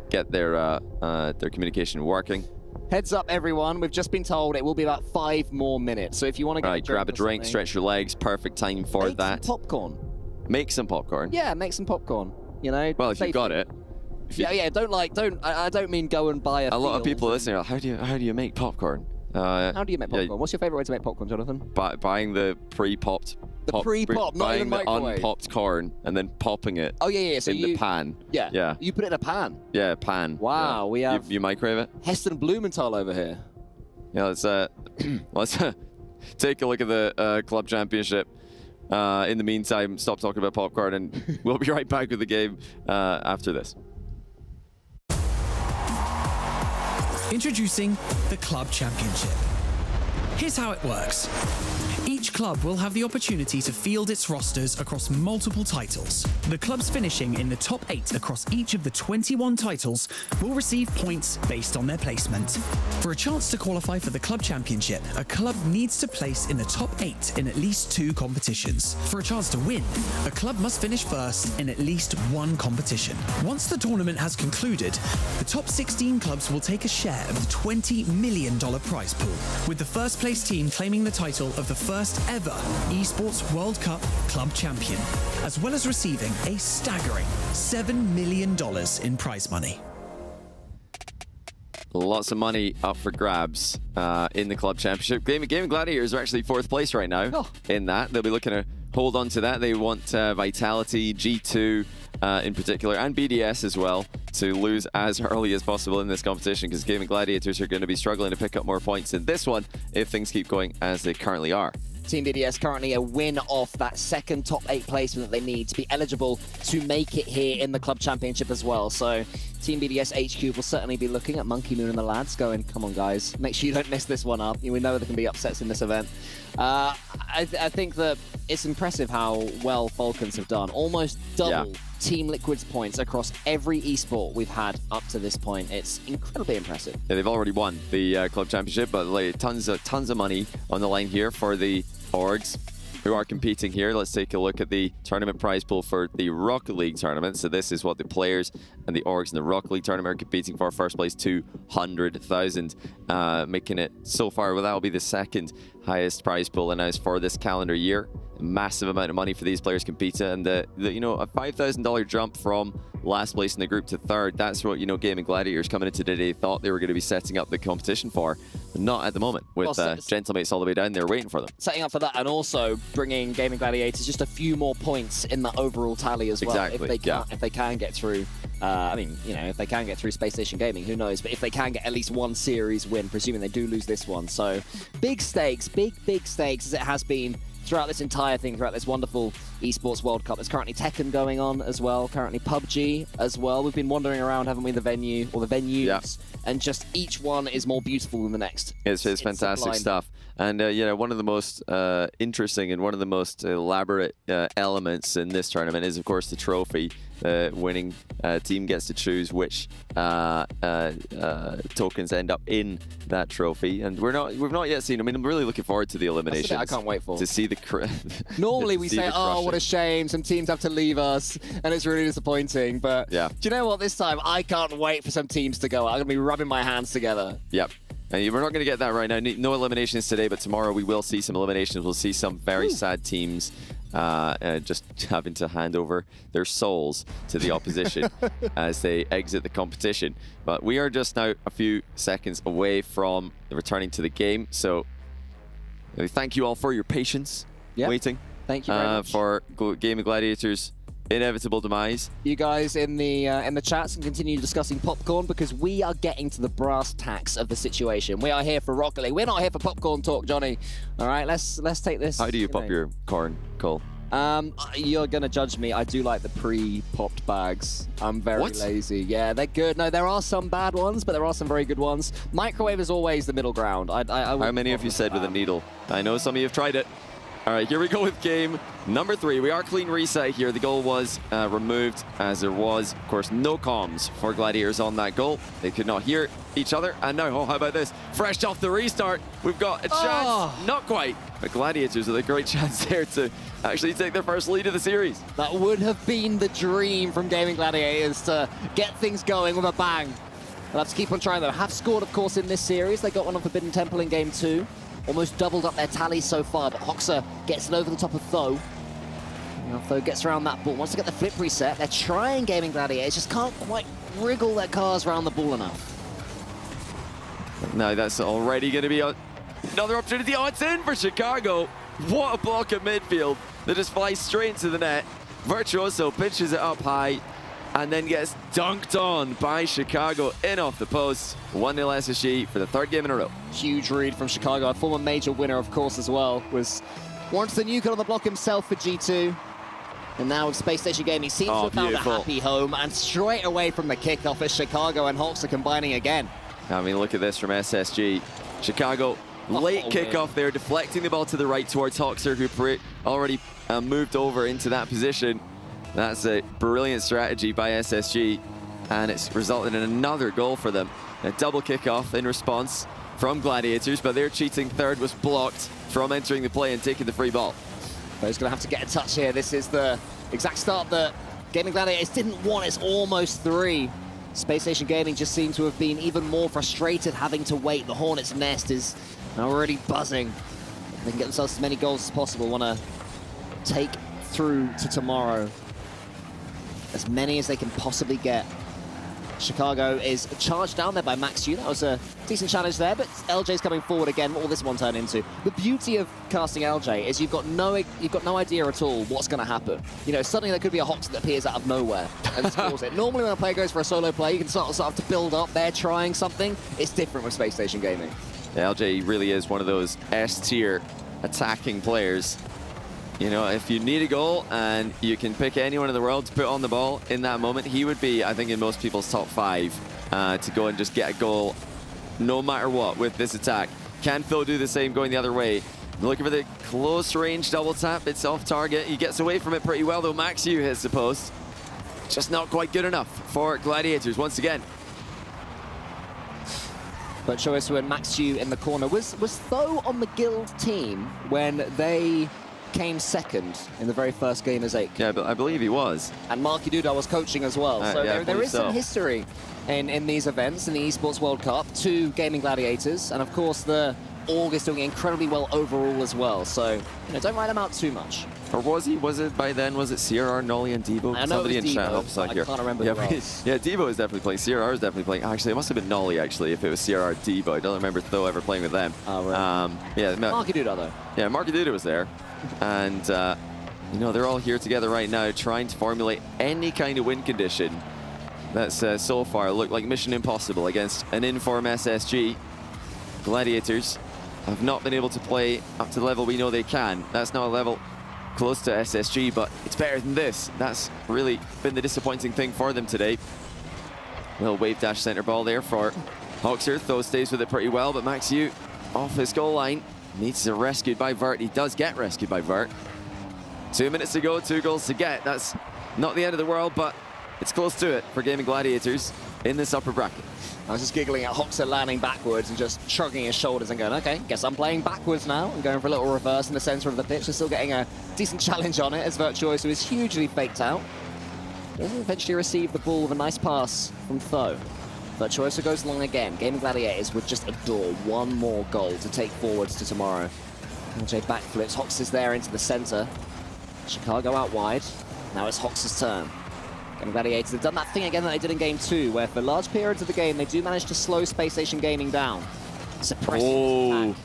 get their communication working. Heads up, everyone. We've just been told it will be about 5 more minutes. So if you want to get grab a drink, stretch your legs. Perfect time for that. Make some popcorn. Make some popcorn. Yeah, make some popcorn. You know. Well, if you've got it. Yeah. I don't mean go and buy a lot of people listening are, how do you make popcorn? How do you make popcorn? What's your favorite way to make popcorn, Jonathan? Buying the pre-popped. Pre-pop, not in the microwave. Buying the unpopped corn and then popping it. Oh yeah. So in the pan. Yeah. You put it in a pan. Yeah, pan. Wow, we have. You microwave it. Heston Blumenthal over here. Yeah, let's take a look at the club championship. In the meantime, stop talking about popcorn, and we'll be right back with the game after this. Introducing the Club Championship. Here's how it works. Each club will have the opportunity to field its rosters across multiple titles. The clubs finishing in the top 8 across each of the 21 titles will receive points based on their placement. For a chance to qualify for the Club Championship, a club needs to place in the top 8 in at least 2 competitions. For a chance to win, a club must finish first in at least 1 competition. Once the tournament has concluded, the top 16 clubs will take a share of the $20 million prize pool, with the first place team claiming the title of the first ever Esports World Cup Club Champion, as well as receiving a staggering $7 million in prize money. Lots of money up for grabs in the Club Championship. Gaming Gladiators are actually 4th place right now in that. They'll be looking to hold on to that. They want Vitality, G2 in particular, and BDS as well, to lose as early as possible in this competition, because Gaming Gladiators are going to be struggling to pick up more points in this one if things keep going as they currently are. Team BDS currently a win off that second top 8 placement that they need to be eligible to make it here in the Club Championship as well. So Team BDS HQ will certainly be looking at Monkey Moon and the lads going, come on guys, make sure you don't mess this one up. We know there can be upsets in this event. I think that it's impressive how well Falcons have done. Almost double Team Liquid's points across every esport we've had up to this point. It's incredibly impressive. Yeah, they've already won the Club Championship, but like, tons of money on the line here for the orgs who are competing here. Let's take a look at the tournament prize pool for the Rocket League tournament. So this is what the players and the orgs in the Rocket League tournament are competing for. First place, 200,000, making it so far. Well, that will be the 2nd highest prize pool announced for this calendar year. A massive amount of money for these players competing, and a $5,000 jump from last place in the group to 3rd. That's what Gaming Gladiators coming into today thought they were going to be setting up the competition for. But not at the moment, with Gentlemates all the way down there waiting for them. Setting up for that, and also bringing Gaming Gladiators just a few more points in the overall tally as well. Exactly. If they can get through, if they can get through Space Station Gaming, who knows? But if they can get at least 1 series win, presuming they do lose this one. So big stakes, big stakes, as it has been throughout this entire thing, throughout this wonderful Esports World Cup. There's currently Tekken going on as well, currently PUBG as well. We've been wandering around, haven't we, the venue, or the venues, and just each one is more beautiful than the next. It's fantastic sublime stuff. And one of the most interesting and one of the most elaborate elements in this tournament is, of course, the trophy. The winning team gets to choose which tokens end up in that trophy, and we've not yet seen. I mean, I'm really looking forward to the eliminations. I can't wait for to see the. Normally we say, "Oh, what a shame! Some teams have to leave us, and it's really disappointing." But do you know what? This time, I can't wait for some teams to go. I'm gonna be rubbing my hands together. Yep. We're not going to get that right now. No eliminations today, but tomorrow we will see some eliminations. We'll see some very sad teams just having to hand over their souls to the opposition as they exit the competition. But we are just now a few seconds away from returning to the game. So thank you all for your patience waiting. Thank you very much. For Gaming Gladiators' inevitable demise. You guys in the chats can continue discussing popcorn, because we are getting to the brass tacks of the situation. We are here for Rocket League. We're not here for popcorn talk, Johnny. All right, let's take this. How do you pop your corn, Cole? You're gonna judge me. I do like the pre-popped bags. I'm very lazy. Yeah, they're good. No, there are some bad ones, but there are some very good ones. Microwave is always the middle ground. How many have you said with a needle? I know some of you have tried it. All right, here we go with game number 3. We are clean reset here. The goal was removed as there was, of course, no comms for Gladiators on that goal. They could not hear each other. And now, oh, how about this? Fresh off the restart, we've got a chance. Not quite, but Gladiators with a great chance there to actually take their first lead of the series. That would have been the dream from Gaming Gladiators to get things going with a bang. They'll have to keep on trying, though. Have scored, of course, in this series. They got one on Forbidden Temple in game 2. Almost doubled up their tally so far, but Hoxer gets it over the top of Tho. Tho gets around that ball, wants to get the flip reset. They're trying Gaming Gladiators, just can't quite wriggle their cars around the ball enough. No, that's already going to be another opportunity. Oh, it's in for Chicago. What a block at midfield that just flies straight into the net. Virtuoso pitches it up high and then gets dunked on by Chicago in off the post. 1-0 SSG for the 3rd game in a row. Huge read from Chicago, a former major winner, of course, as well. Was once the nuke on the block himself for G2. And now with Space Station Gaming seems to have found a happy home. And straight away from the kickoff is Chicago and Hawks are combining again. I mean, look at this from SSG. Chicago, late kickoff there, deflecting the ball to the right towards Hoxer, who already moved over into that position. That's a brilliant strategy by SSG, and it's resulted in another goal for them. A double kickoff in response from Gladiators, but their cheating third was blocked from entering the play and taking the free ball. But he's going to have to get a touch here. This is the exact start that Gaming Gladiators didn't want. It's almost 3. Space Station Gaming just seemed to have been even more frustrated having to wait. The Hornet's nest is now already buzzing. They can get themselves as many goals as possible. Want to take through to tomorrow as many as they can possibly get. Chicago is charged down there by Max Yu. That was a decent challenge there, but LJ's coming forward again. What will this one turn into? The beauty of casting LJ is you've got no idea at all what's going to happen. You know, suddenly there could be a Hoxer that appears out of nowhere and scores it. Normally when a player goes for a solo play, you can sort of to build up. They're trying something. It's different with Space Station Gaming. Yeah, LJ really is one of those S-tier attacking players. You know, if you need a goal and you can pick anyone in the world to put on the ball in that moment, he would be, I think, in most people's top 5 to go and just get a goal no matter what with this attack. Can Phil do the same going the other way? Looking for the close range double tap. It's off target. He gets away from it pretty well, though. Max Yu hits the post. Just not quite good enough for Gladiators once again. But Choisu and Max Yu in the corner. Was Tho on the Guild team when they came second in the very first game as 8? Yeah, but I believe he was. And Marky Duda was coaching as well. So yeah, there is some history in these events, in the Esports World Cup, to Gaming Gladiators. And of course, the Org is doing incredibly well overall as well. So, don't write them out too much. Or was he? Was it by then? Was it CRR, Nolly, and Devo? I know Somebody it was in chat Devo, helps out I here. can't remember yeah, who else. Yeah, Devo is definitely playing. CRR is definitely playing. Actually, it must have been Nolly, actually, if it was CRR Devo. I don't remember Tho ever playing with them. Oh, right. Yeah, Marky Duda, though. Yeah, Marky Duda was there. And, you know, they're all here together right now trying to formulate any kind of win condition that's so far looked like mission impossible against an in-form SSG. Gladiators have not been able to play up to the level we know they can. That's not a level close to SSG, but it's better than this. That's really been the disappointing thing for them today. Little wave dash center ball there for Hoxer. Tho stays with it pretty well, but Max Yu off his goal line. Needs to be rescued by Vert. He does get rescued by Vert. 2 minutes to go, 2 goals to get. That's not the end of the world, but it's close to it for Gaming Gladiators in this upper bracket. I was just giggling at Hoxer landing backwards and just shrugging his shoulders and going, okay, guess I'm playing backwards now, and going for a little reverse in the center of the pitch. They're still getting a decent challenge on it as Virtuoso is hugely faked out. Doesn't eventually receive the ball with a nice pass from Tho. Virtuoso goes long again. Gaming Gladiators would just adore one more goal to take forwards to tomorrow. LJ backflips. Hoxer's there into the center. Chicago out wide. Now it's Hoxer's turn. Gaming Gladiators have done that thing again that they did in game 2, where for large periods of the game, they do manage to slow Space Station Gaming down. Suppressing attack.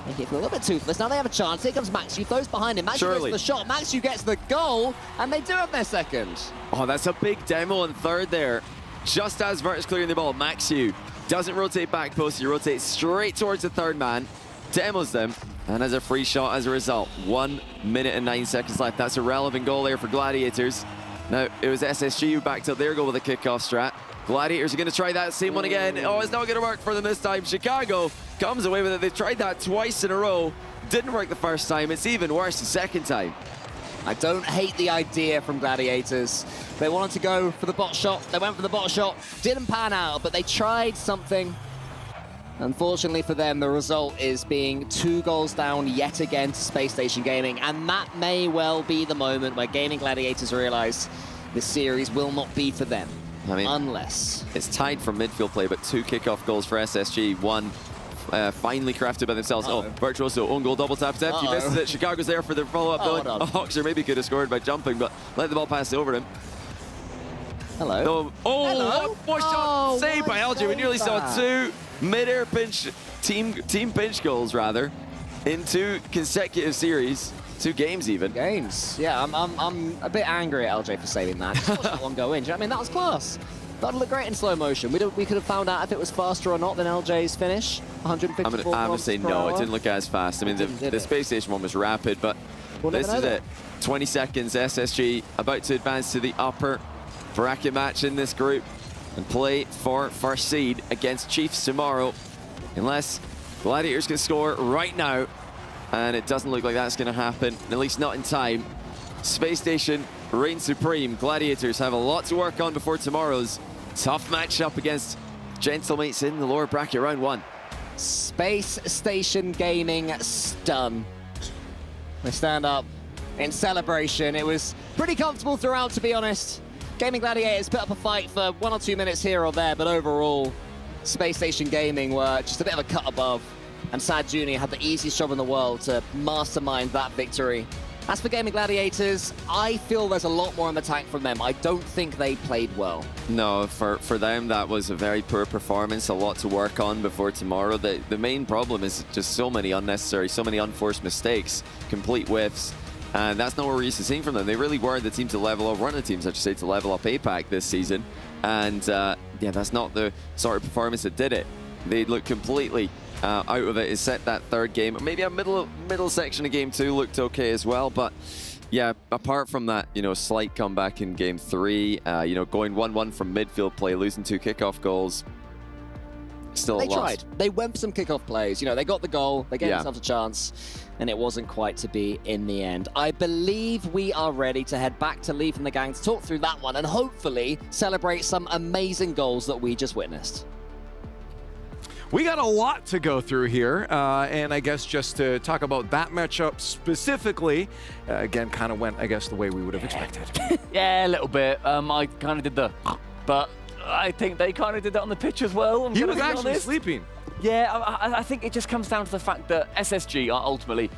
Make it feel a little bit toothless. Now they have a chance. Here comes Max Yu. Throws behind him. Max Yu gets the shot. Max Yu gets the goal, and they do have their second. Oh, that's a big demo in third there. Just as Vert is clearing the ball, Max Yu doesn't rotate back post. He rotates straight towards the third man, demos them, and has a free shot as a result. 1 minute and 9 seconds left. That's a relevant goal there for Gladiators. Now, it was SSG who backed up their goal with a kickoff strat. Gladiators are going to try that same one again. Oh, it's not going to work for them this time. Chicago comes away with it. They've tried that twice in a row. Didn't work the first time. It's even worse the second time. I don't hate the idea from Gladiators. They wanted to go for the bot shot. They went for the bot shot. Didn't pan out, but they tried something. Unfortunately for them, the result is being 2 goals down yet again to Space Station Gaming. And that may well be the moment where Gaming Gladiators realize this series will not be for them. I mean, unless it's tied for midfield play, but 2 kickoff goals for SSG. One finally crafted by themselves. Oh, Virtuoso, own goal, double tap attempt. He misses it. Chicago's there for their follow-up. Hoxer maybe could have scored by jumping, but let the ball pass over him. Hello. No. Oh, hello. What shot saved by LJ. We nearly saw 2 mid-air pinch, team pinch goals, rather, in 2 consecutive series. 2 games even. Games. Yeah, I'm a bit angry at LJ for saving that. Just watch that one go in. Do you know what I mean? That was class. That looked great in slow motion. We could have found out if it was faster or not than LJ's finish. 154 I'm gonna say no. It didn't look as fast. I mean, the Space Station one was rapid, but this is it. 20 seconds. SSG about to advance to the upper bracket match in this group and play for first seed against Chiefs tomorrow, unless Gladiators can score right now. And it doesn't look like that's going to happen, at least not in time. Space Station reigns supreme. Gladiators have a lot to work on before tomorrow's tough matchup against Gentlemates in the lower bracket, round 1. Space Station Gaming stun. They stand up in celebration. It was pretty comfortable throughout, to be honest. Gaming Gladiators put up a fight for 1 or 2 minutes here or there, but overall, Space Station Gaming were just a bit of a cut above. And Sad Junior had the easiest job in the world to mastermind that victory. As for Gaming Gladiators, I feel there's a lot more in the tank from them. I don't think they played well. No, for them, that was a very poor performance, a lot to work on before tomorrow. The main problem is just so many unnecessary, so many unforced mistakes, complete whiffs, and that's not what we're used to seeing from them. They really were the team to level up, one of the teams, I should say, to level up APAC this season. And yeah, that's not the sort of performance that did it. They looked completely out of it. Is set that 3rd game. Maybe a middle section of game 2 looked okay as well, but yeah, apart from that, you know, slight comeback in game 3, you know, going 1-1 from midfield play, losing 2 kickoff goals, still a loss. They tried. They went for some kickoff plays. You know, they got the goal, they gave themselves a chance, and it wasn't quite to be in the end. I believe we are ready to head back to Lee from the Gang to talk through that one and hopefully celebrate some amazing goals that we just witnessed. We got a lot to go through here, and I guess just to talk about that matchup specifically, again, kind of went, I guess, the way we would have expected. Yeah, a little bit. I kind of did the, but I think they kind of did that on the pitch as well. He was actually sleeping. Yeah, I think it just comes down to the fact that SSG are ultimately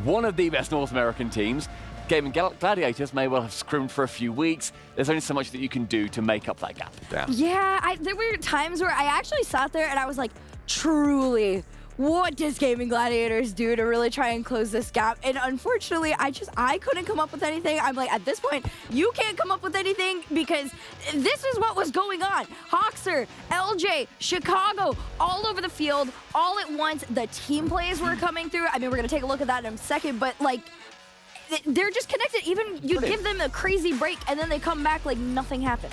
one of the best North American teams. Gaming Gladiators may well have scrimmed for a few weeks. There's only so much that you can do to make up that gap. Yeah, there were times where I actually sat there and I was like, truly, what does Gaming Gladiators do to really try and close this gap? And unfortunately, I couldn't come up with anything. I'm like, at this point, you can't come up with anything because this is what was going on. Hoxer, LJ, Chicago, all over the field, all at once. The team plays were coming through. I mean, we're going to take a look at that in a second, but like, they're just connected. Even you give them a crazy break and then they come back like nothing happened.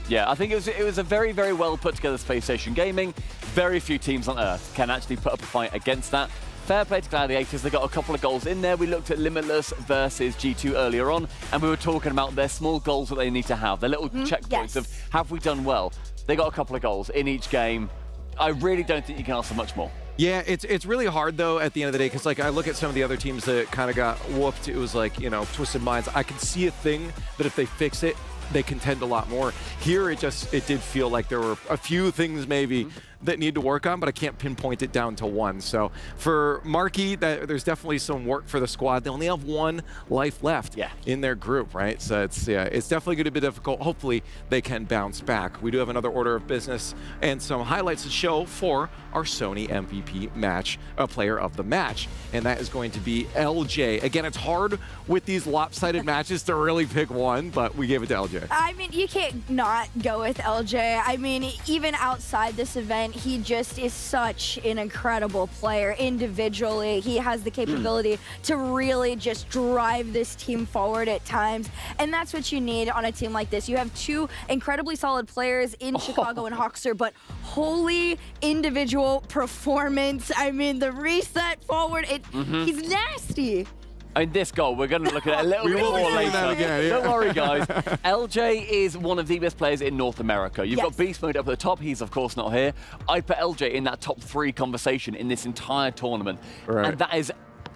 Yeah, I think it was a very, very well put together Space Station Gaming. Very few teams on Earth can actually put up a fight against that. Fair play to Gladiators, they got a couple of goals in there. We looked at Limitless versus G2 earlier on, and we were talking about their small goals that they need to have, their little checkpoints of, have we done well? They got a couple of goals in each game. I really don't think you can ask for much more. Yeah, it's really hard, though, at the end of the day, because, like, I look at some of the other teams that kind of got whooped. It was like, you know, Twisted Minds. I can see a thing that if they fix it, they contend a lot more. Here, it did feel like there were a few things maybe that need to work on, but I can't pinpoint it down to one. So for Marquee, there's definitely some work for the squad. They only have 1 life left in their group, right? So it's definitely going to be difficult. Hopefully they can bounce back. We do have another order of business and some highlights to show for our Sony MVP match, player of the match, and that is going to be LJ. Again, it's hard with these lopsided matches to really pick one, but we gave it to LJ. I mean, you can't not go with LJ. I mean, even outside this event, and he just is such an incredible player individually. He has the capability to really just drive this team forward at times, and that's what you need on a team like this. You have two incredibly solid players in Chicago and Hawkster, but holy individual performance. I mean, the reset forward, he's nasty. In this goal, we're going to look at it a little bit more later. Again, yeah. Don't worry, guys. LJ is one of the best players in North America. You've got Beast Mode up at the top. He's, of course, not here. I put LJ in that top 3 conversation in this entire tournament. Right. And that is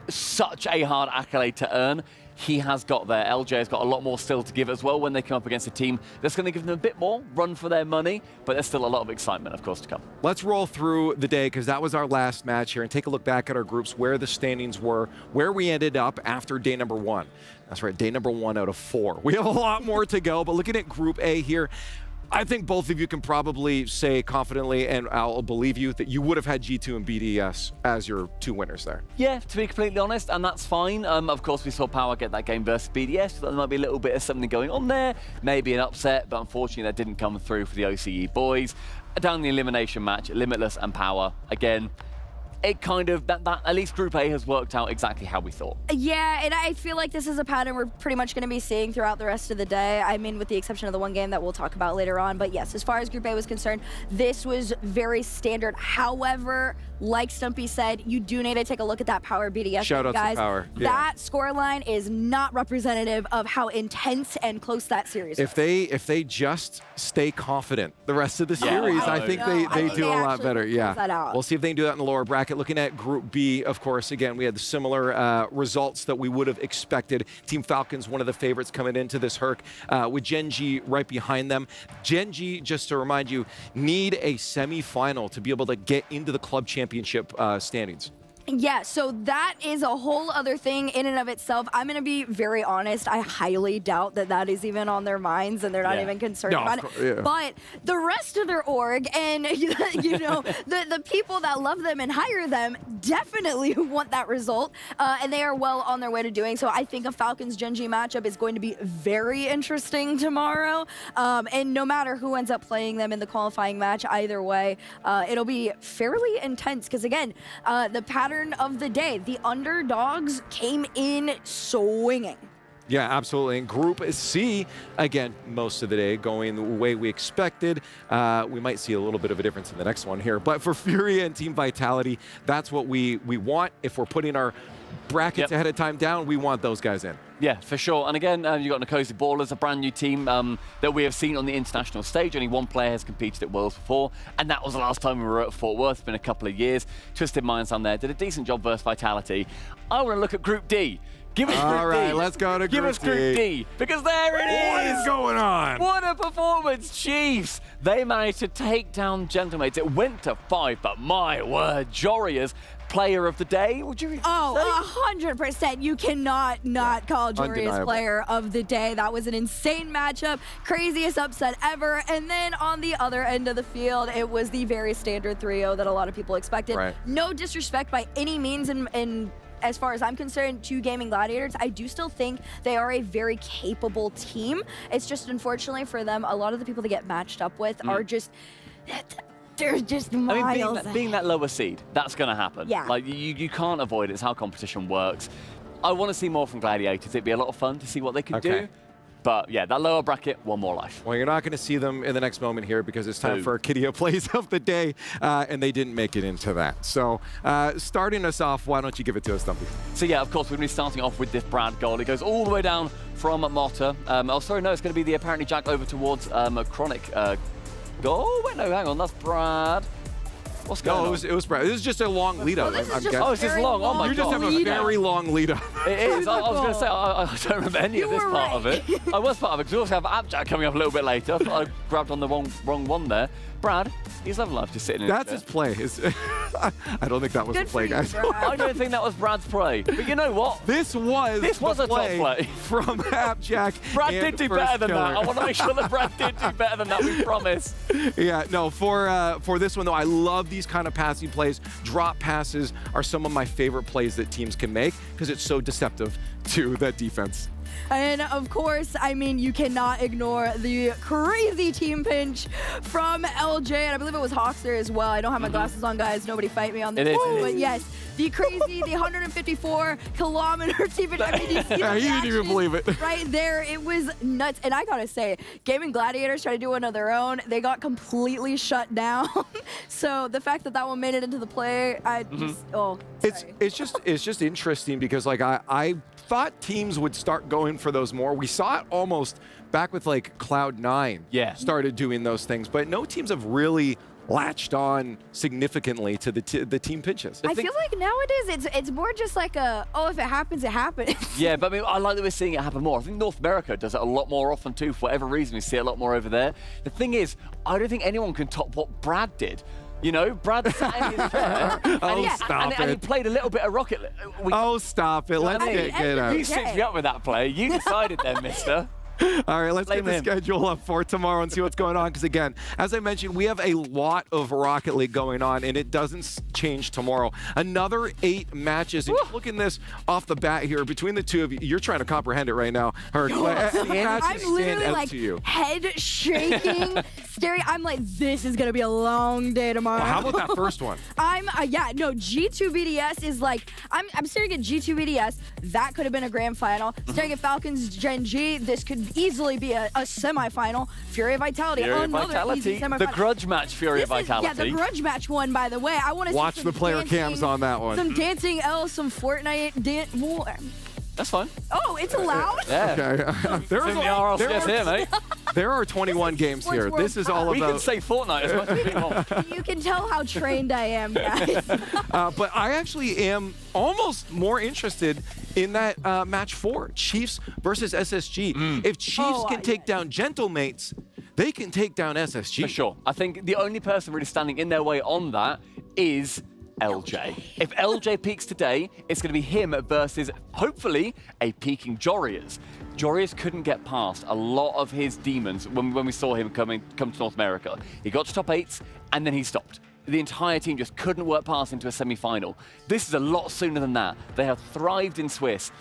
such a hard accolade to earn. He has got there. LJ has got a lot more still to give as well when they come up against a team that's going to give them a bit more run for their money, but there's still a lot of excitement, of course, to come. Let's roll through the day, because that was our last match here, and take a look back at our groups, where the standings were, where we ended up after day number 1. That's right, day number 1 out of 4. We have a lot more to go, but looking at Group A here, I think both of you can probably say confidently, and I'll believe you, that you would have had G2 and BDS as your 2 winners there. Yeah, to be completely honest, and that's fine. Of course, we saw Power get that game versus BDS, so there might be a little bit of something going on there, maybe an upset, but unfortunately that didn't come through for the OCE boys. Down the elimination match, Limitless and Power, again, it kind of, that at least Group A has worked out exactly how we thought. Yeah, and I feel like this is a pattern we're pretty much going to be seeing throughout the rest of the day. I mean, with the exception of the one game that we'll talk about later on. But yes, as far as Group A was concerned, this was very standard. However, like Stumpy said, you do need to take a look at that Power BDS. Shout out guys. to Power. Yeah. That scoreline is not representative of how intense and close that series If they just stay confident the rest of the Yeah. series, Oh, I think they do a lot better. close that out. We'll see if they can do that in the lower bracket. Looking at Group B, of course, again, we had the similar results that we would have expected. Team Falcons, one of the favorites coming into this Herc, with Gen.G right behind them. Gen.G, just to remind you, need a semi-final to be able to get into the club championship standings. Yeah, so that is a whole other thing in and of itself. I'm going to be very honest. I highly doubt that that is even on their minds, and they're not even concerned about it. Yeah. But the rest of their org and, you know, the people that love them and hire them definitely want that result, and they are well on their way to doing so. I think a Falcons Gen.G matchup is going to be very interesting tomorrow, and no matter who ends up playing them in the qualifying match, either way, it'll be fairly intense because, again, the pattern of the day, the underdogs came in swinging. Yeah, absolutely. And Group C, again, most of the day going the way we expected. We might see a little bit of a difference in the next one here. But for Fury and Team Vitality, that's what we want. If we're putting our brackets ahead of time down, we want those guys in. Yeah, for sure. And again, you've got Nkosi Ballers, a brand new team that we have seen on the international stage. Only one player has competed at Worlds before, and that was the last time we were at Fort Worth. It's been a couple of years. Twisted Minds down there did a decent job versus Vitality. I want to look at Group D. Give us Group D. All right, let's go to Group D. Give us Group D, because there it is. What is going on? What a performance, Chiefs. They managed to take down Gentlemates. It went to 5, but my word, Joria's player of the day, would you say? 100%. You cannot not call Joria's Undeniable. player of the day. That was an insane matchup, craziest upset ever. And then on the other end of the field, it was the very standard 3-0 that a lot of people expected. Right. No disrespect by any means in as far as I'm concerned, to Gaming Gladiators. I do still think they are a very capable team. It's just, unfortunately for them, a lot of the people they get matched up with are just... They're just miles. I mean, being that lower seed, that's going to happen. Yeah. Like, you can't avoid it. It's how competition works. I want to see more from Gladiators. It'd be a lot of fun to see what they can do. But yeah, that lower bracket, one more life. Well, you're not going to see them in the next moment here because it's time for Kidia Plays of the Day, and they didn't make it into that. So starting us off, why don't you give it to us, Stumpy? So yeah, of course, we're going to be starting off with this Brad goal. It goes all the way down from Motta. Oh, sorry, no, it's going to be the apparently jack over towards Chronic goal. Wait, no, hang on, that's Brad. What's going on? It was Brad. This is just a long lead up. Oh, it's just long. Oh my God. You just have a very long lead up. It is. I was going to say, I don't remember any of this part of it. I was part of it because we also have Abjack coming up a little bit later. I grabbed on the wrong one there. Brad, he's loving life just sitting in That's his play. I don't think that was a play, guys. I don't think that was Brad's play. But you know what? This was a top play from Abjack. Brad did do better than that. I want to make sure that Brad did do better than that, we promise. Yeah, no, for this one, though, I love these kind of passing plays. Drop passes are some of my favorite plays that teams can make because it's so deceptive to that defense. And of course, I mean, you cannot ignore the crazy team pinch from LJ, and I believe it was Hawkster as well. I don't have my glasses on, guys. Nobody fight me on this one. But yes, the crazy, the 154-kilometer team pinch. I mean, you see he didn't even believe it. Right there, it was nuts. And I gotta say, Gaming Gladiators tried to do one of their own. They got completely shut down. So the fact that that one made it into the play, I just, It's just interesting because like I thought teams would start going for those more. We saw it almost back with like Cloud9 started doing those things, but no teams have really latched on significantly to the team pitches. I feel like nowadays it's more just like if it happens, it happens. Yeah, but I mean, I like that we're seeing it happen more. I think North America does it a lot more often too. For whatever reason, we see it a lot more over there. The thing is, I don't think anyone can top what Brad did. You know, Brad sat in his chair and he played a little bit of Rocket League. Stop it. Let's get out. You stitched me up with that play. You decided then, mister. All right, let's get the schedule up for tomorrow and see what's going on. Because again, as I mentioned, we have a lot of Rocket League going on, and it doesn't change tomorrow. Another 8 matches. And looking this off the bat here, between the two of you, you're trying to comprehend it right now. I'm literally like head shaking, staring. I'm like, this is gonna be a long day tomorrow. Well, how about that first one? G2 BDS is like, I'm staring at G2 BDS. That could have been a grand final. Staring at Falcons Gen G. This could easily be a semifinal. Fury of Vitality, easy semifinal. The grudge match, Fury of Vitality. The grudge match one, by the way. I want to watch the player cams on that one. Some dancing L, some Fortnite That's fine. Oh, it's allowed? Okay. There are 21 games here. This is all about... We can say Fortnite as much as we want. You can tell how trained I am, guys. But I actually am almost more interested in that match 4, Chiefs versus SSG. If Chiefs can take down Gentlemates, they can take down SSG. For sure. I think the only person really standing in their way on that is LJ. If LJ peaks today, it's going to be him versus, hopefully, a peaking Jorius. Jorius couldn't get past a lot of his demons when we saw him come to North America. He got to top 8, and then he stopped. The entire team just couldn't work past into a semi-final. This is a lot sooner than that. They have thrived in Swiss.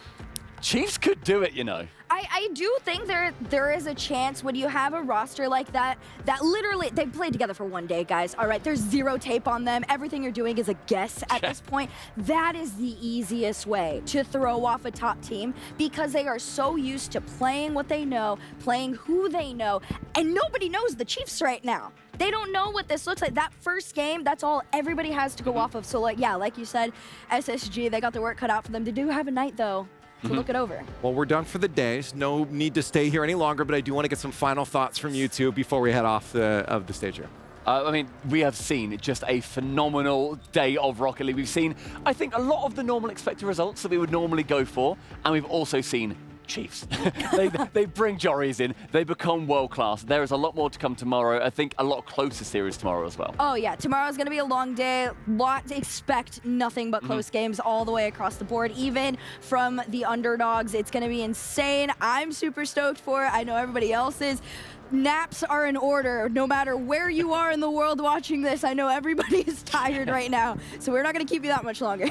Chiefs could do it, you know. I do think there is a chance when you have a roster like that literally, they played together for one day, guys. All right, there's 0 tape on them. Everything you're doing is a guess at this point. That is the easiest way to throw off a top team because they are so used to playing what they know, playing who they know, and nobody knows the Chiefs right now. They don't know what this looks like. That first game, that's all everybody has to go off of. So, like you said, SSG, they got their work cut out for them. They do have a night, though, to look it over. Well, we're done for the day. No need to stay here any longer, but I do want to get some final thoughts from you two before we head off of the stage here. I mean, we have seen just a phenomenal day of Rocket League. We've seen, I think, a lot of the normal expected results that we would normally go for, and we've also seen Chiefs. they bring Jorius in. They become world-class. There is a lot more to come tomorrow. I think a lot closer series tomorrow as well. Oh, yeah. Tomorrow's going to be a long day. Expect nothing but close games all the way across the board, even from the underdogs. It's going to be insane. I'm super stoked for it. I know everybody else is. Naps are in order, no matter where you are in the world watching this. I know everybody is tired right now, so we're not going to keep you that much longer.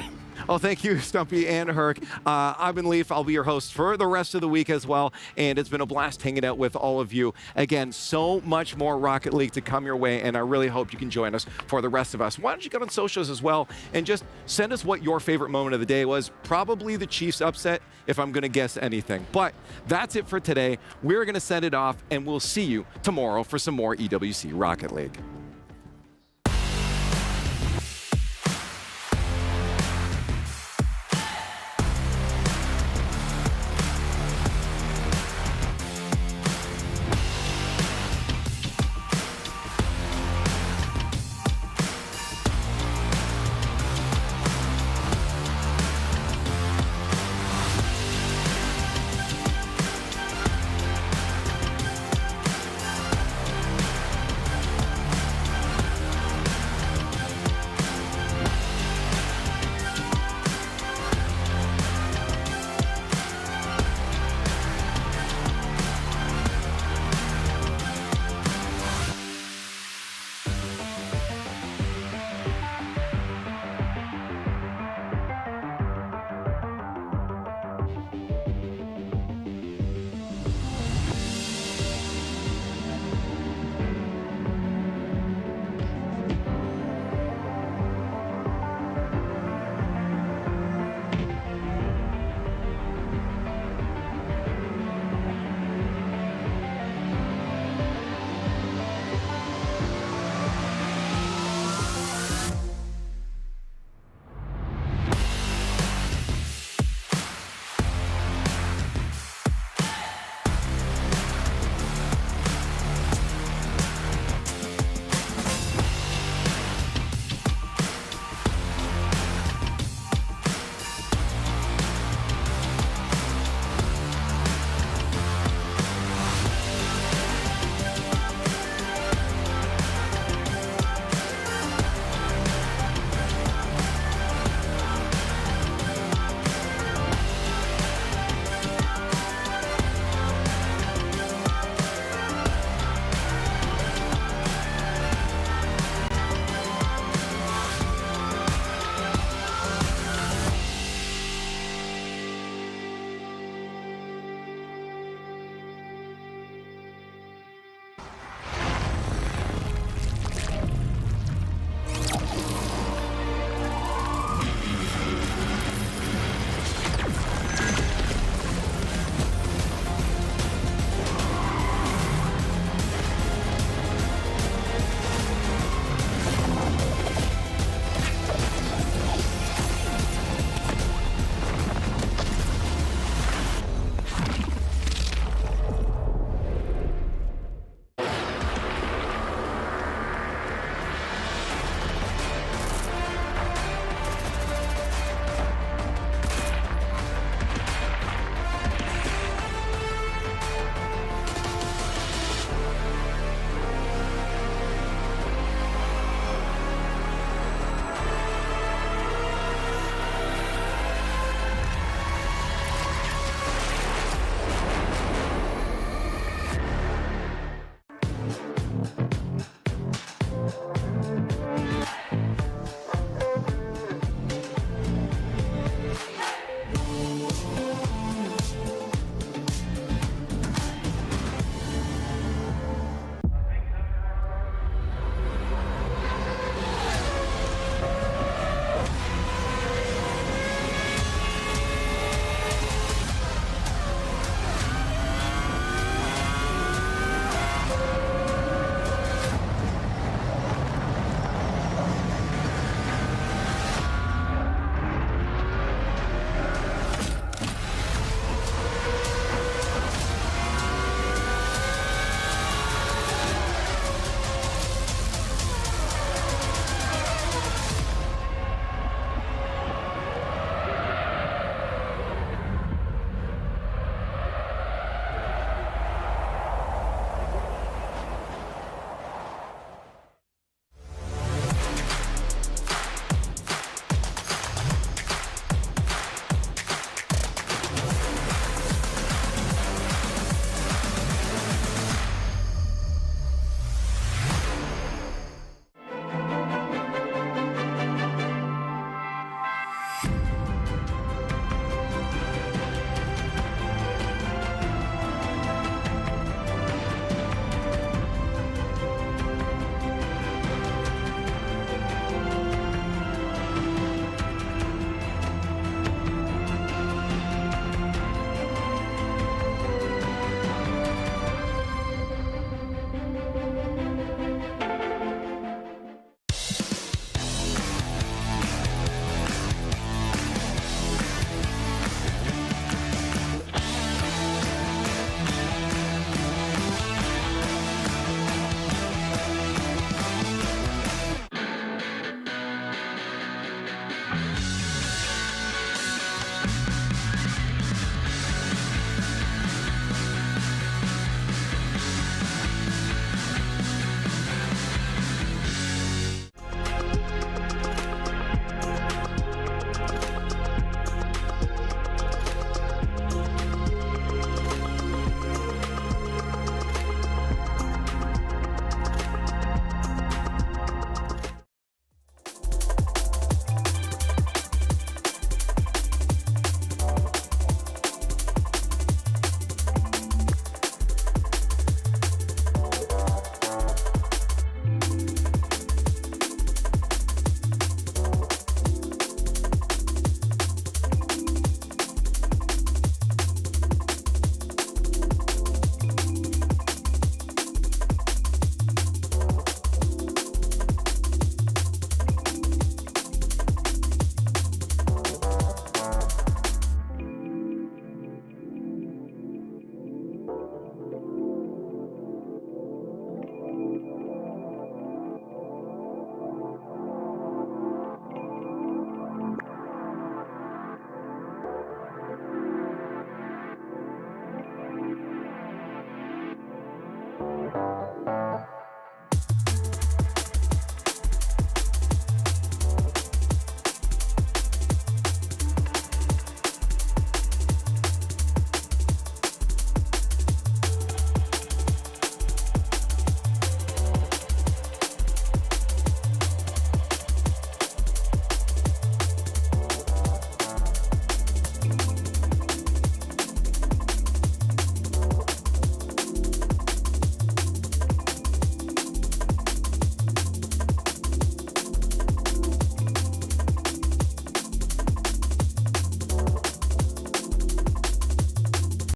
Oh, thank you, Stumpy and Herc. I've been Leaf. I'll be your host for the rest of the week as well, and it's been a blast hanging out with all of you. Again, so much more Rocket League to come your way, and I really hope you can join us for the rest of us. Why don't you get on socials as well and just send us what your favorite moment of the day was. Probably the Chiefs upset, if I'm going to guess anything. But that's it for today. We're going to send it off, and we'll see you tomorrow for some more EWC Rocket League.